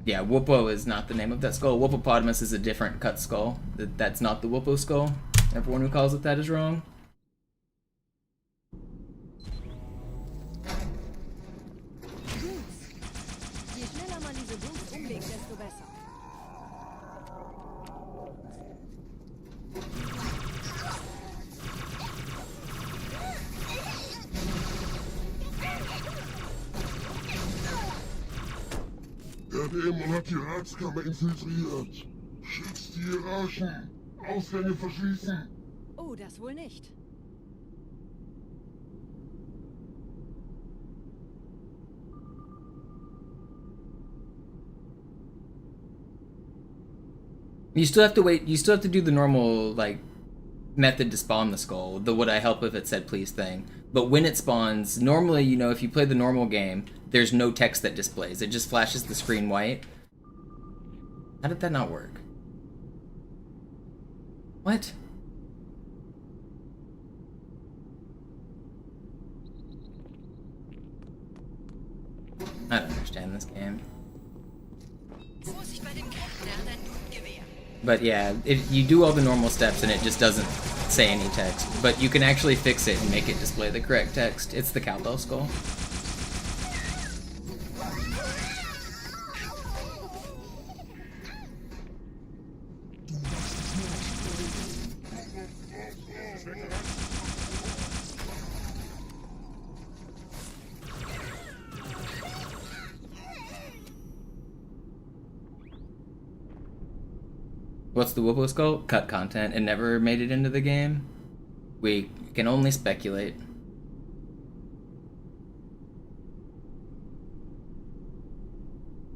S1: Yeah, Whoopo is not the name of that skull. Whoopopotamus is a different cut skull. That's not the Whoopo skull. Everyone who calls it that is wrong.
S8: desto besser.
S3: Der Dämon hat die Ratskammer infiltriert. Schützt die Hierarchen. Ausgänge verschließen.
S8: Oh, das wohl nicht.
S1: You still have to wait. You still have to do the normal like method to spawn the skull. The would I help if it said please thing. But when it spawns, normally, you know, if you play the normal game, there's no text that displays. It just flashes the screen white. How did that not work? What? I don't understand this game. But yeah, you do all the normal steps and it just doesn't say any text. But you can actually fix it and make it display the correct text. It's the cowbell skull. What's the Whoopo skull? Cut content. It never made it into the game. We can only speculate.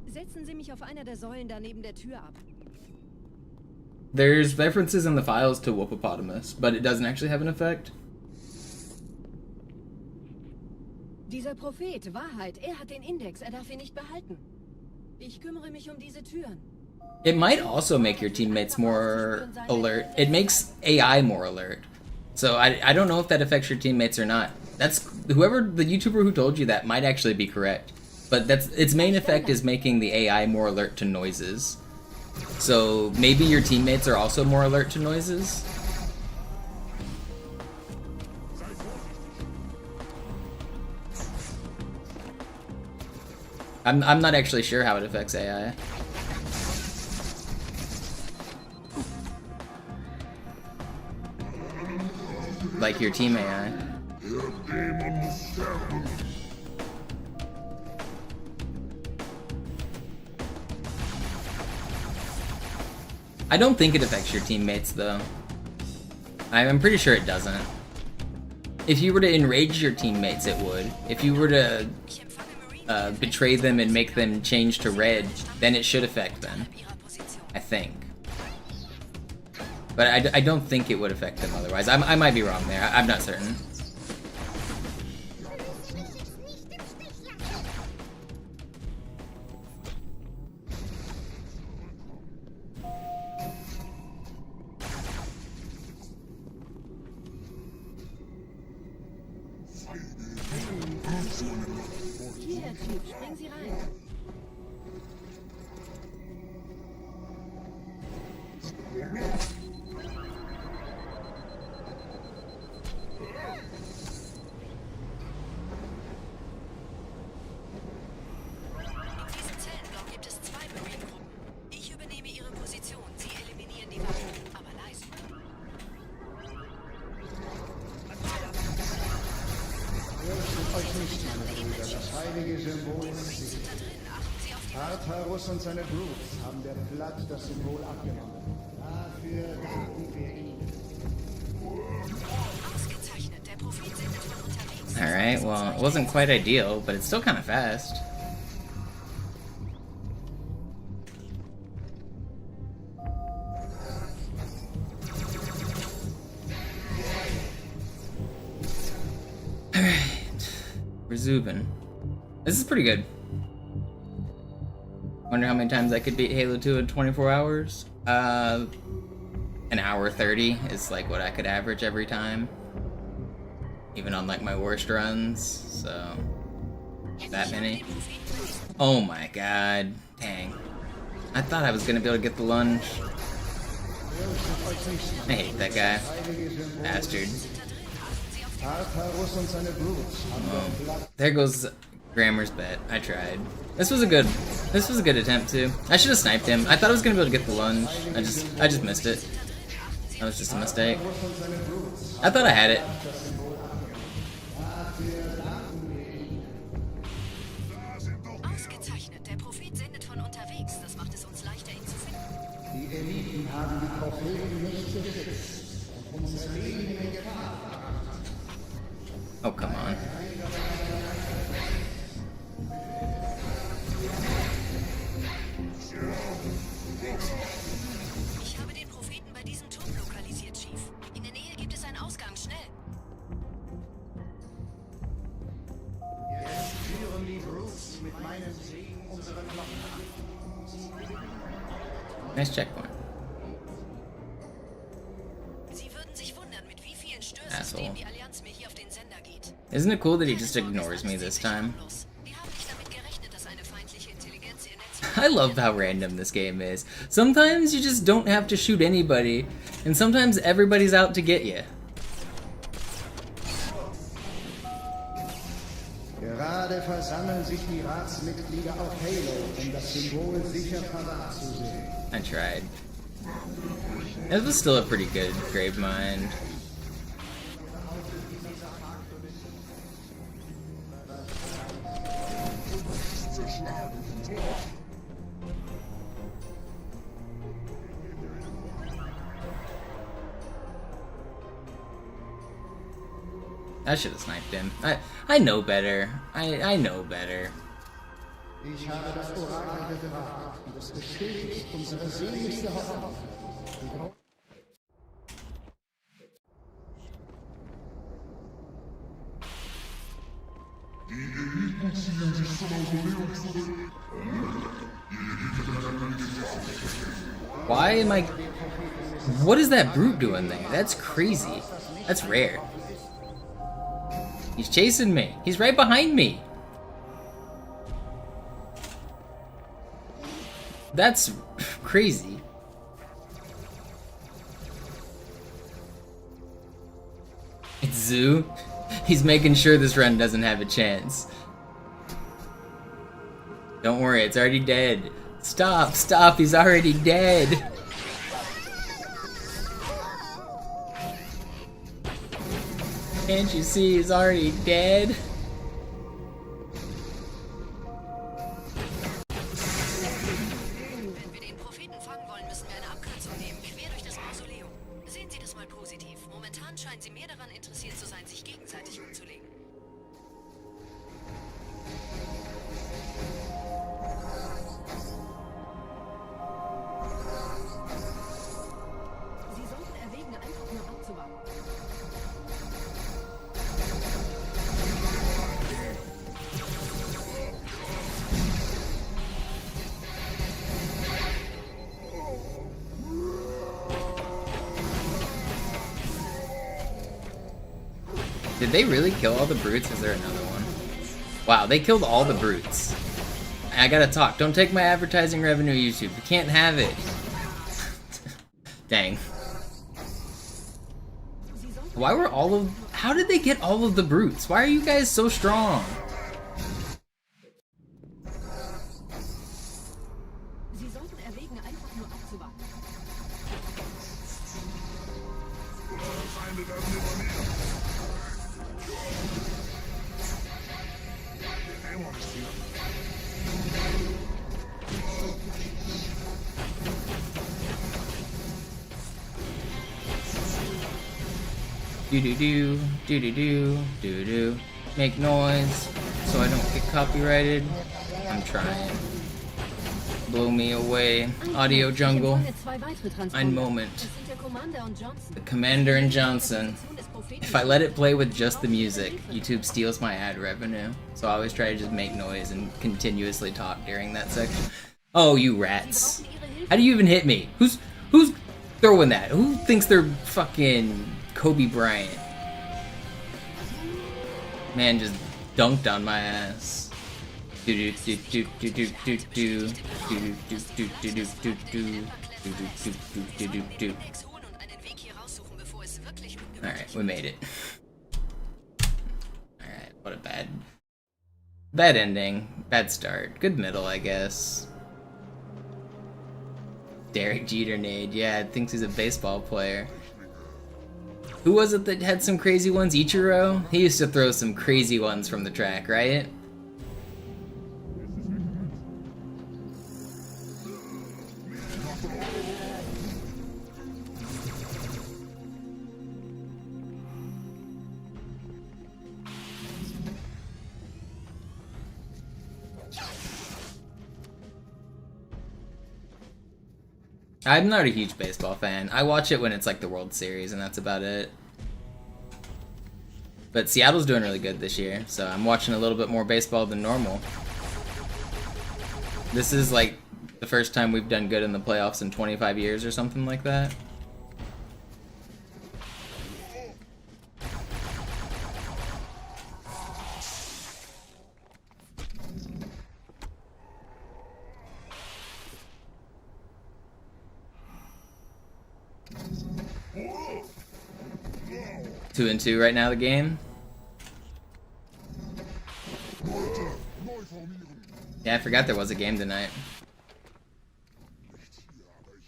S8: Setzen Sie mich auf einer der Säulen da neben der Tür ab.
S1: There's references in the files to Whoopopotamus, but it doesn't actually have an effect.
S8: Dieser Prophet, Wahrheit, er hat den Index, er darf ihn nicht behalten. Ich kümmere mich um diese Türen.
S1: It might also make your teammates more alert. It makes AI more alert. So I don't know if that affects your teammates or not. That's whoever the YouTuber who told you that might actually be correct. But that's its main effect is making the AI more alert to noises. So maybe your teammates are also more alert to noises. I'm not actually sure how it affects AI. Like your team AI. I don't think it affects your teammates though. I'm pretty sure it doesn't. If you were to enrage your teammates, it would. If you were to betray them and make them change to red, then it should affect them. I think. But I don't think it would affect them otherwise. I might be wrong there. I'm not certain.
S8: Hier, der Typ, springen Sie rein.
S10: Tartarus und seine Brutes haben der Platt das Symbol abgenommen. Dafür danken wir ihnen.
S1: Alright, well, it wasn't quite ideal, but it's still kind of fast. Alright. Resubin. This is pretty good. Wonder how many times I could beat Halo 2 in 24 hours? An hour 30 is like what I could average every time. Even on like my worst runs, so that many. Oh my god, dang. I thought I was gonna be able to get the lunge. I hate that guy. Bastard. Oh, there goes Grammar's bet. I tried. This was a good attempt too. I should have sniped him. I thought I was gonna be able to get the lunge. I just missed it. That was just a mistake. I thought I had it.
S6: Ausgezeichnet. Der Prophet sendet von unterwegs. Das macht es uns leichter, ihn zu finden.
S10: Die Eliten haben die Propheten nicht geschützt. Uns Leben in Gefahr.
S1: Oh, come on.
S6: Ich habe den Propheten bei diesem Turm lokalisiert, Chief. In der Nähe gibt es einen Ausgang. Schnell.
S10: Jetzt führen die Brutes mit meinem Segen unsere Knochen an.
S1: Nice checkpoint.
S6: Sie würden sich wundern, mit wie vielen Störsystemen die Allianz mir hier auf den Sender geht.
S1: Isn't it cool that he just ignores me this time?
S6: Wir haben nicht damit gerechnet, dass eine feindliche Intelligenz ihr Netz...
S1: I love how random this game is. Sometimes you just don't have to shoot anybody, and sometimes everybody's out to get you.
S10: Gerade versammeln sich die Ratsmitglieder auf Halo, um das Symbol sicher verwahrt zu sehen.
S1: I tried. It was still a pretty good Gravemind. I should have sniped him. I know better. I know better.
S10: Ich habe das Orakel gefragt und es bestätigt unsere sehnlichste Hoffnung.
S3: Die Eliten ziehen sich zum Mausoleum zurück.
S1: Why am I... What is that brute doing there? That's crazy. That's rare. He's chasing me. He's right behind me. That's crazy. It's Zoo. He's making sure this run doesn't have a chance. Don't worry, it's already dead. Stop, stop, he's already dead. Can't you see he's already dead?
S6: Wenn wir den Propheten fangen wollen, müssen wir eine Abkürzung nehmen, quer durch das Mausoleum. Sehen Sie das mal positiv. Momentan scheinen sie mehr daran interessiert zu sein, sich gegenseitig umzulegen.
S8: Sie sollten erwägen, einfach nur abzuwarten.
S1: Did they really kill all the brutes? Is there another one? Wow, they killed all the brutes. I gotta talk. Don't take my advertising revenue, YouTube. You can't have it. Dang. Why were all of... How did they get all of the brutes? Why are you guys so strong?
S8: Sie sollten erwägen, einfach nur abzuwarten.
S1: Do-do-do, do-do-do, do-do. Make noise so I don't get copyrighted. I'm trying. Blow me away. Audio jungle. Ein Moment. The Commander and Johnson. If I let it play with just the music, YouTube steals my ad revenue. So I always try to just make noise and continuously talk during that section. Oh, you rats. How do you even hit me? Who's throwing that? Who thinks they're fucking Kobe Bryant? Man just dunked on my ass. Do do do do do do do do do do do do do do do do do do. Alright, we made it. Alright, what a bad Bad ending. Bad start. Good middle, I guess. Derek Jeter nade. Yeah, thinks he's a baseball player. Who was it that had some crazy ones? Ichiro? He used to throw some crazy ones from the track, right? I'm not a huge baseball fan. I watch it when it's like the World Series, and that's about it. But Seattle's doing really good this year, so I'm watching a little bit more baseball than normal. This is like the first time we've done good in the playoffs in 25 years or something like that. Two and two right now, the game. Yeah, I forgot there was a game tonight.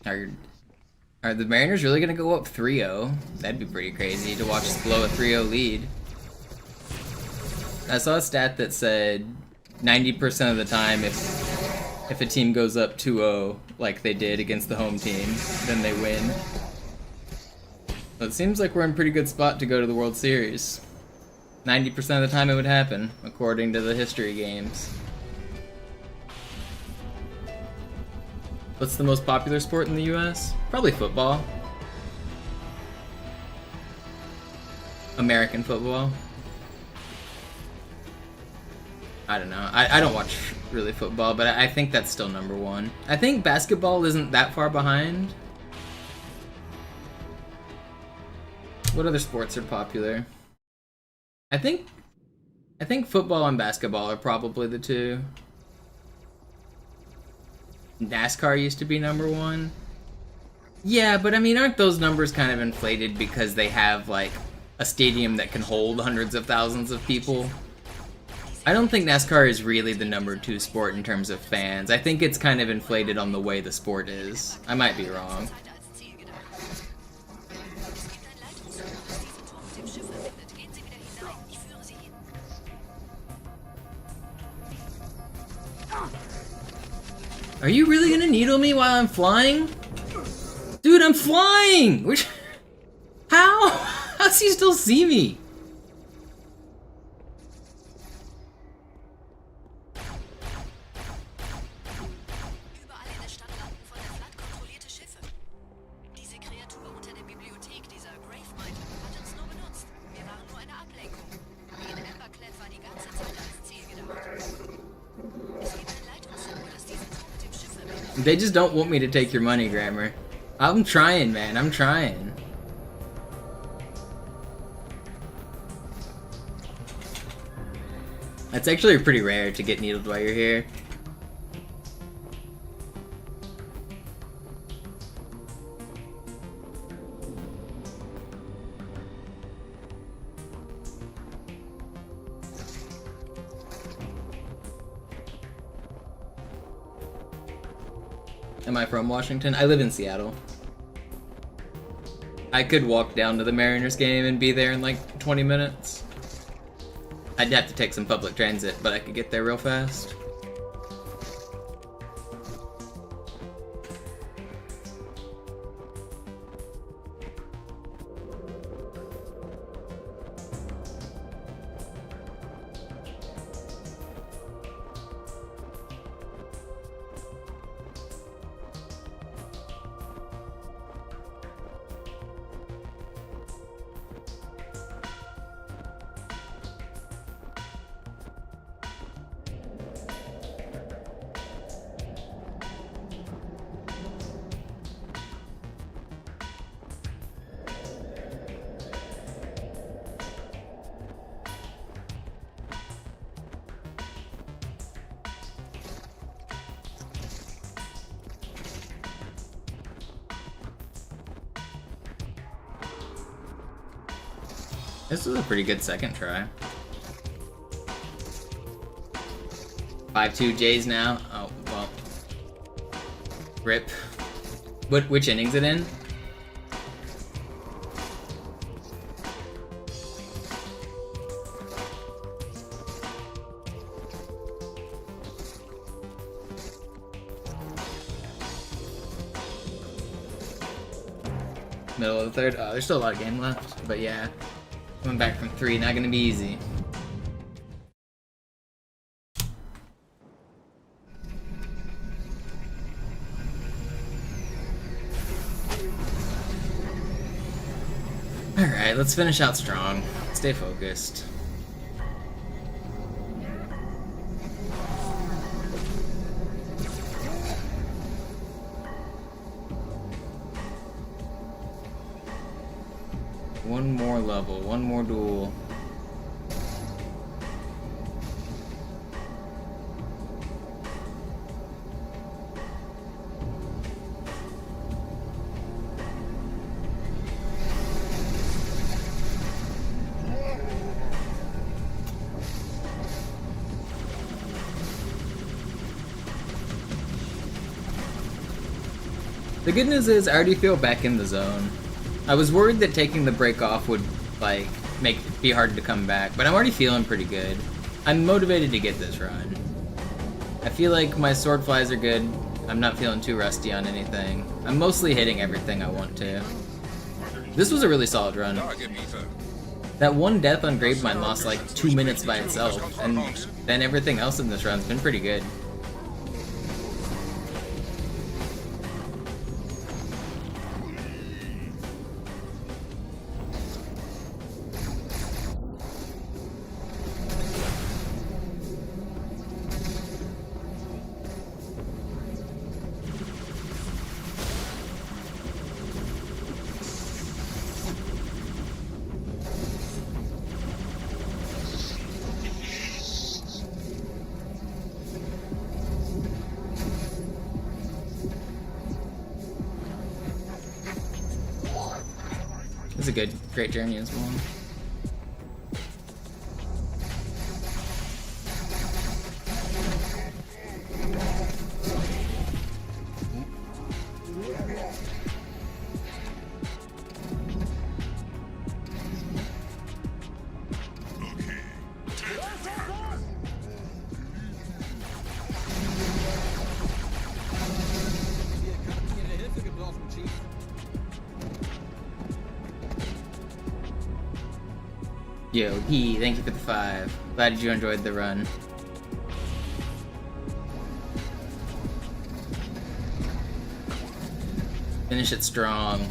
S1: Are the Mariners really gonna go up 3-0? That'd be pretty crazy to watch us blow a 3-0 lead. I saw a stat that said 90% of the time if a team goes up 2-0 like they did against the home team, then they win. So it seems like we're in a pretty good spot to go to the World Series. 90% of the time it would happen, according to the history games. What's the most popular sport in the US? Probably football. American football. I don't know. I don't watch really football, but I think that's still number one. I think basketball isn't that far behind. What other sports are popular? I think football and basketball are probably the two. NASCAR used to be number one. Yeah, but I mean, aren't those numbers kind of inflated because they have like a stadium that can hold hundreds of thousands of people? I don't think NASCAR is really the number two sport in terms of fans. I think it's kind of inflated on the way the sport is. I might be wrong. Are you really gonna needle me while I'm flying? Dude, I'm flying! Which... How? How does he still see me?
S6: Diese Kreatur unter der Bibliothek, dieser Gravemind, hat uns nur benutzt. Wir waren nur eine Ablenkung. Jede Emberclad war die ganze Zeit als Ziel gedacht. Es gibt ein Leitungssymbol, das diesen Turm mit dem Schiff verbindet.
S1: They just don't want me to take your money, Grammar. I'm trying, man. I'm trying. It's actually pretty rare to get needled while you're here. Am I from Washington? I live in Seattle. I could walk down to the Mariners game and be there in like 20 minutes. I'd have to take some public transit, but I could get there real fast. This was a pretty good second try. 5-2 J's now. Oh, well. Rip. Which inning's it in? Middle of the third. Oh, there's still a lot of game left, but yeah. Coming back from 3, not gonna be easy. Alright, let's finish out strong. Stay focused. One more level, one more duel. The good news is I already feel back in the zone. I was worried that taking the break off would, like, be hard to come back, but I'm already feeling pretty good. I'm motivated to get this run. I feel like my sword flies are good. I'm not feeling too rusty on anything. I'm mostly hitting everything I want to. This was a really solid run. That one death on Gravemind lost like 2 minutes by itself, and then everything else in this run's been pretty good. It's a great journey as well. Yo, thank you for the 5. Glad you enjoyed the run. Finish it strong.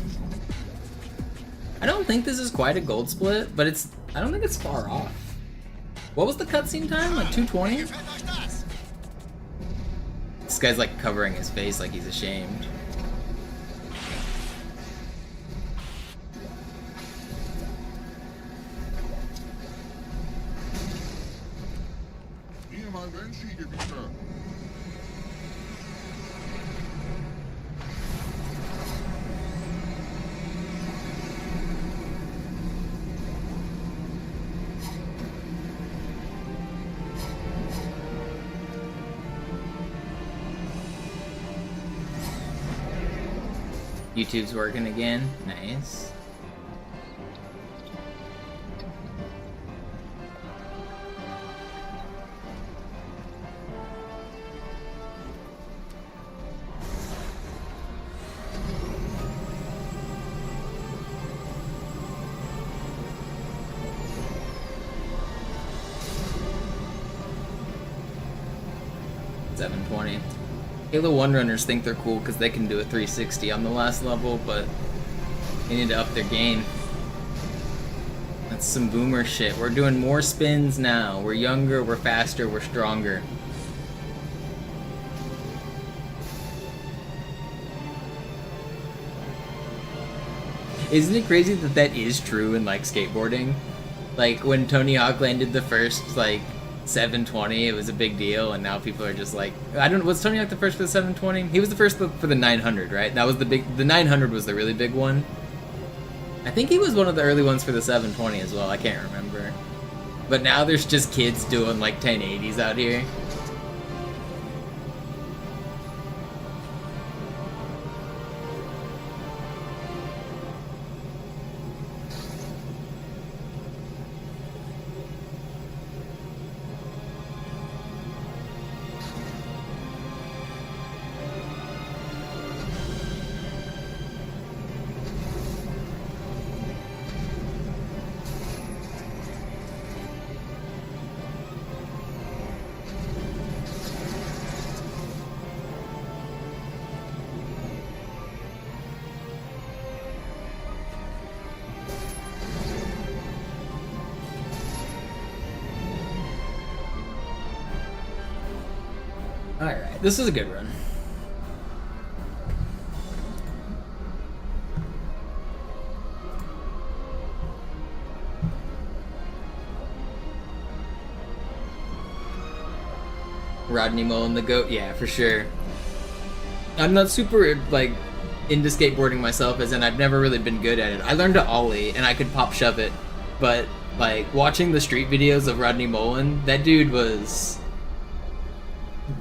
S1: I don't think this is quite a gold split, but I don't think it's far off. What was the cutscene time? Like 220? This guy's like covering his face like he's ashamed. YouTube's working again. Nice. $720. Halo 1 runners think they're cool because they can do a 360 on the last level, but they need to up their game. That's some boomer shit. We're doing more spins now. We're younger, we're faster, we're stronger. Isn't it crazy that that is true in, like, skateboarding? Like, when Tony Hawk landed the first, like, 720, it was a big deal, and now people are just like, was Tony Hawk the first for the 720? He was the first for the 900, right? That was the 900 was the really big one. I think he was one of the early ones for the 720 as well, I can't remember. But now there's just kids doing like 1080s out here. Alright, this is a good run. Rodney Mullen, the GOAT, yeah, for sure. I'm not super, like, into skateboarding myself, as in I've never really been good at it. I learned to ollie, and I could pop shove it, but, like, watching the street videos of Rodney Mullen, that dude was...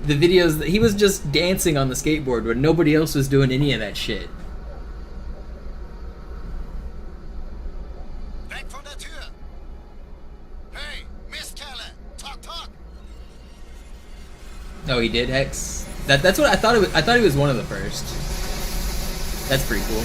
S1: The videos, he was just dancing on the skateboard when nobody else was doing any of that shit.
S7: Weg von der Tür! Hey, Mistkerle! Talk, talk!
S1: Oh, he did, Hex? That's what I thought. I thought he was one of the first. That's pretty cool.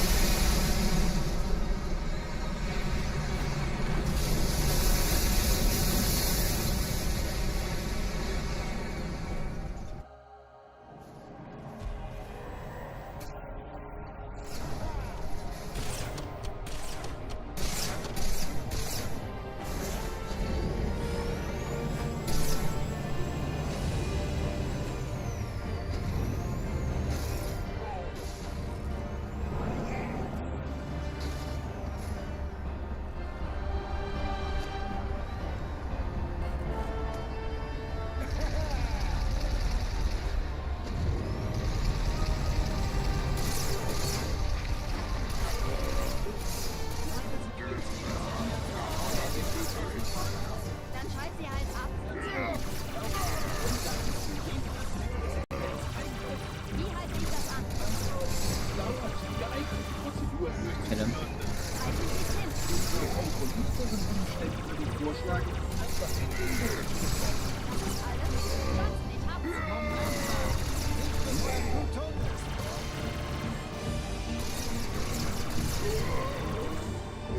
S1: Hit him.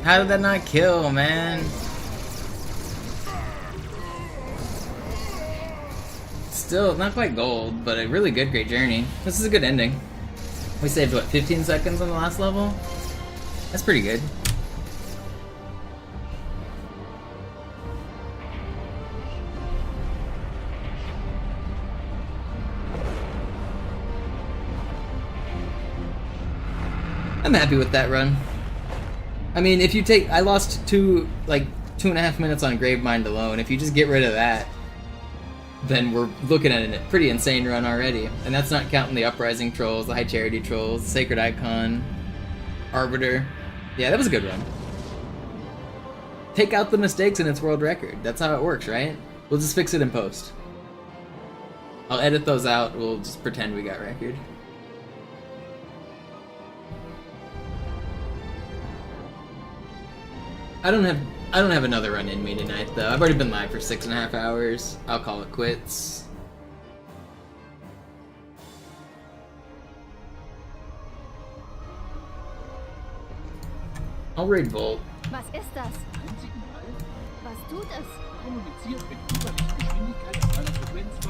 S1: How did that not kill, man? Still, not quite gold, but a really good Great Journey. This is a good ending. We saved, what, 15 seconds on the last level? That's pretty good. I'm happy with that run. I mean, if you take... I lost 2.5 minutes on Gravemind alone. If you just get rid of that, then we're looking at a pretty insane run already. And that's not counting the Uprising Trolls, the High Charity Trolls, Sacred Icon, Arbiter. Yeah, that was a good run. Take out the mistakes and it's world record. That's how it works, right? We'll just fix it in post. I'll edit those out. We'll just pretend we got record. I don't have another run in me tonight though. I've already been live for 6.5 hours. I'll call it quits. I'll raid Volt.
S12: Was ist das? Was tut es?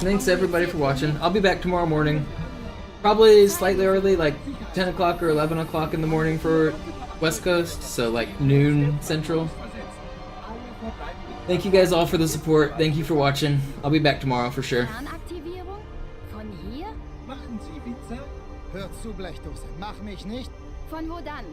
S1: Thanks everybody for watching. I'll be back tomorrow morning. Probably slightly early, like 10 o'clock or 11 o'clock in the morning for West Coast, so like noon Central. Thank you guys all for the support. Thank you for watching. I'll be back tomorrow for sure.
S12: Fernaktivierung? Von hier?
S9: Hör zu, Blechdose. Mach mich nicht.
S12: Von wo dann?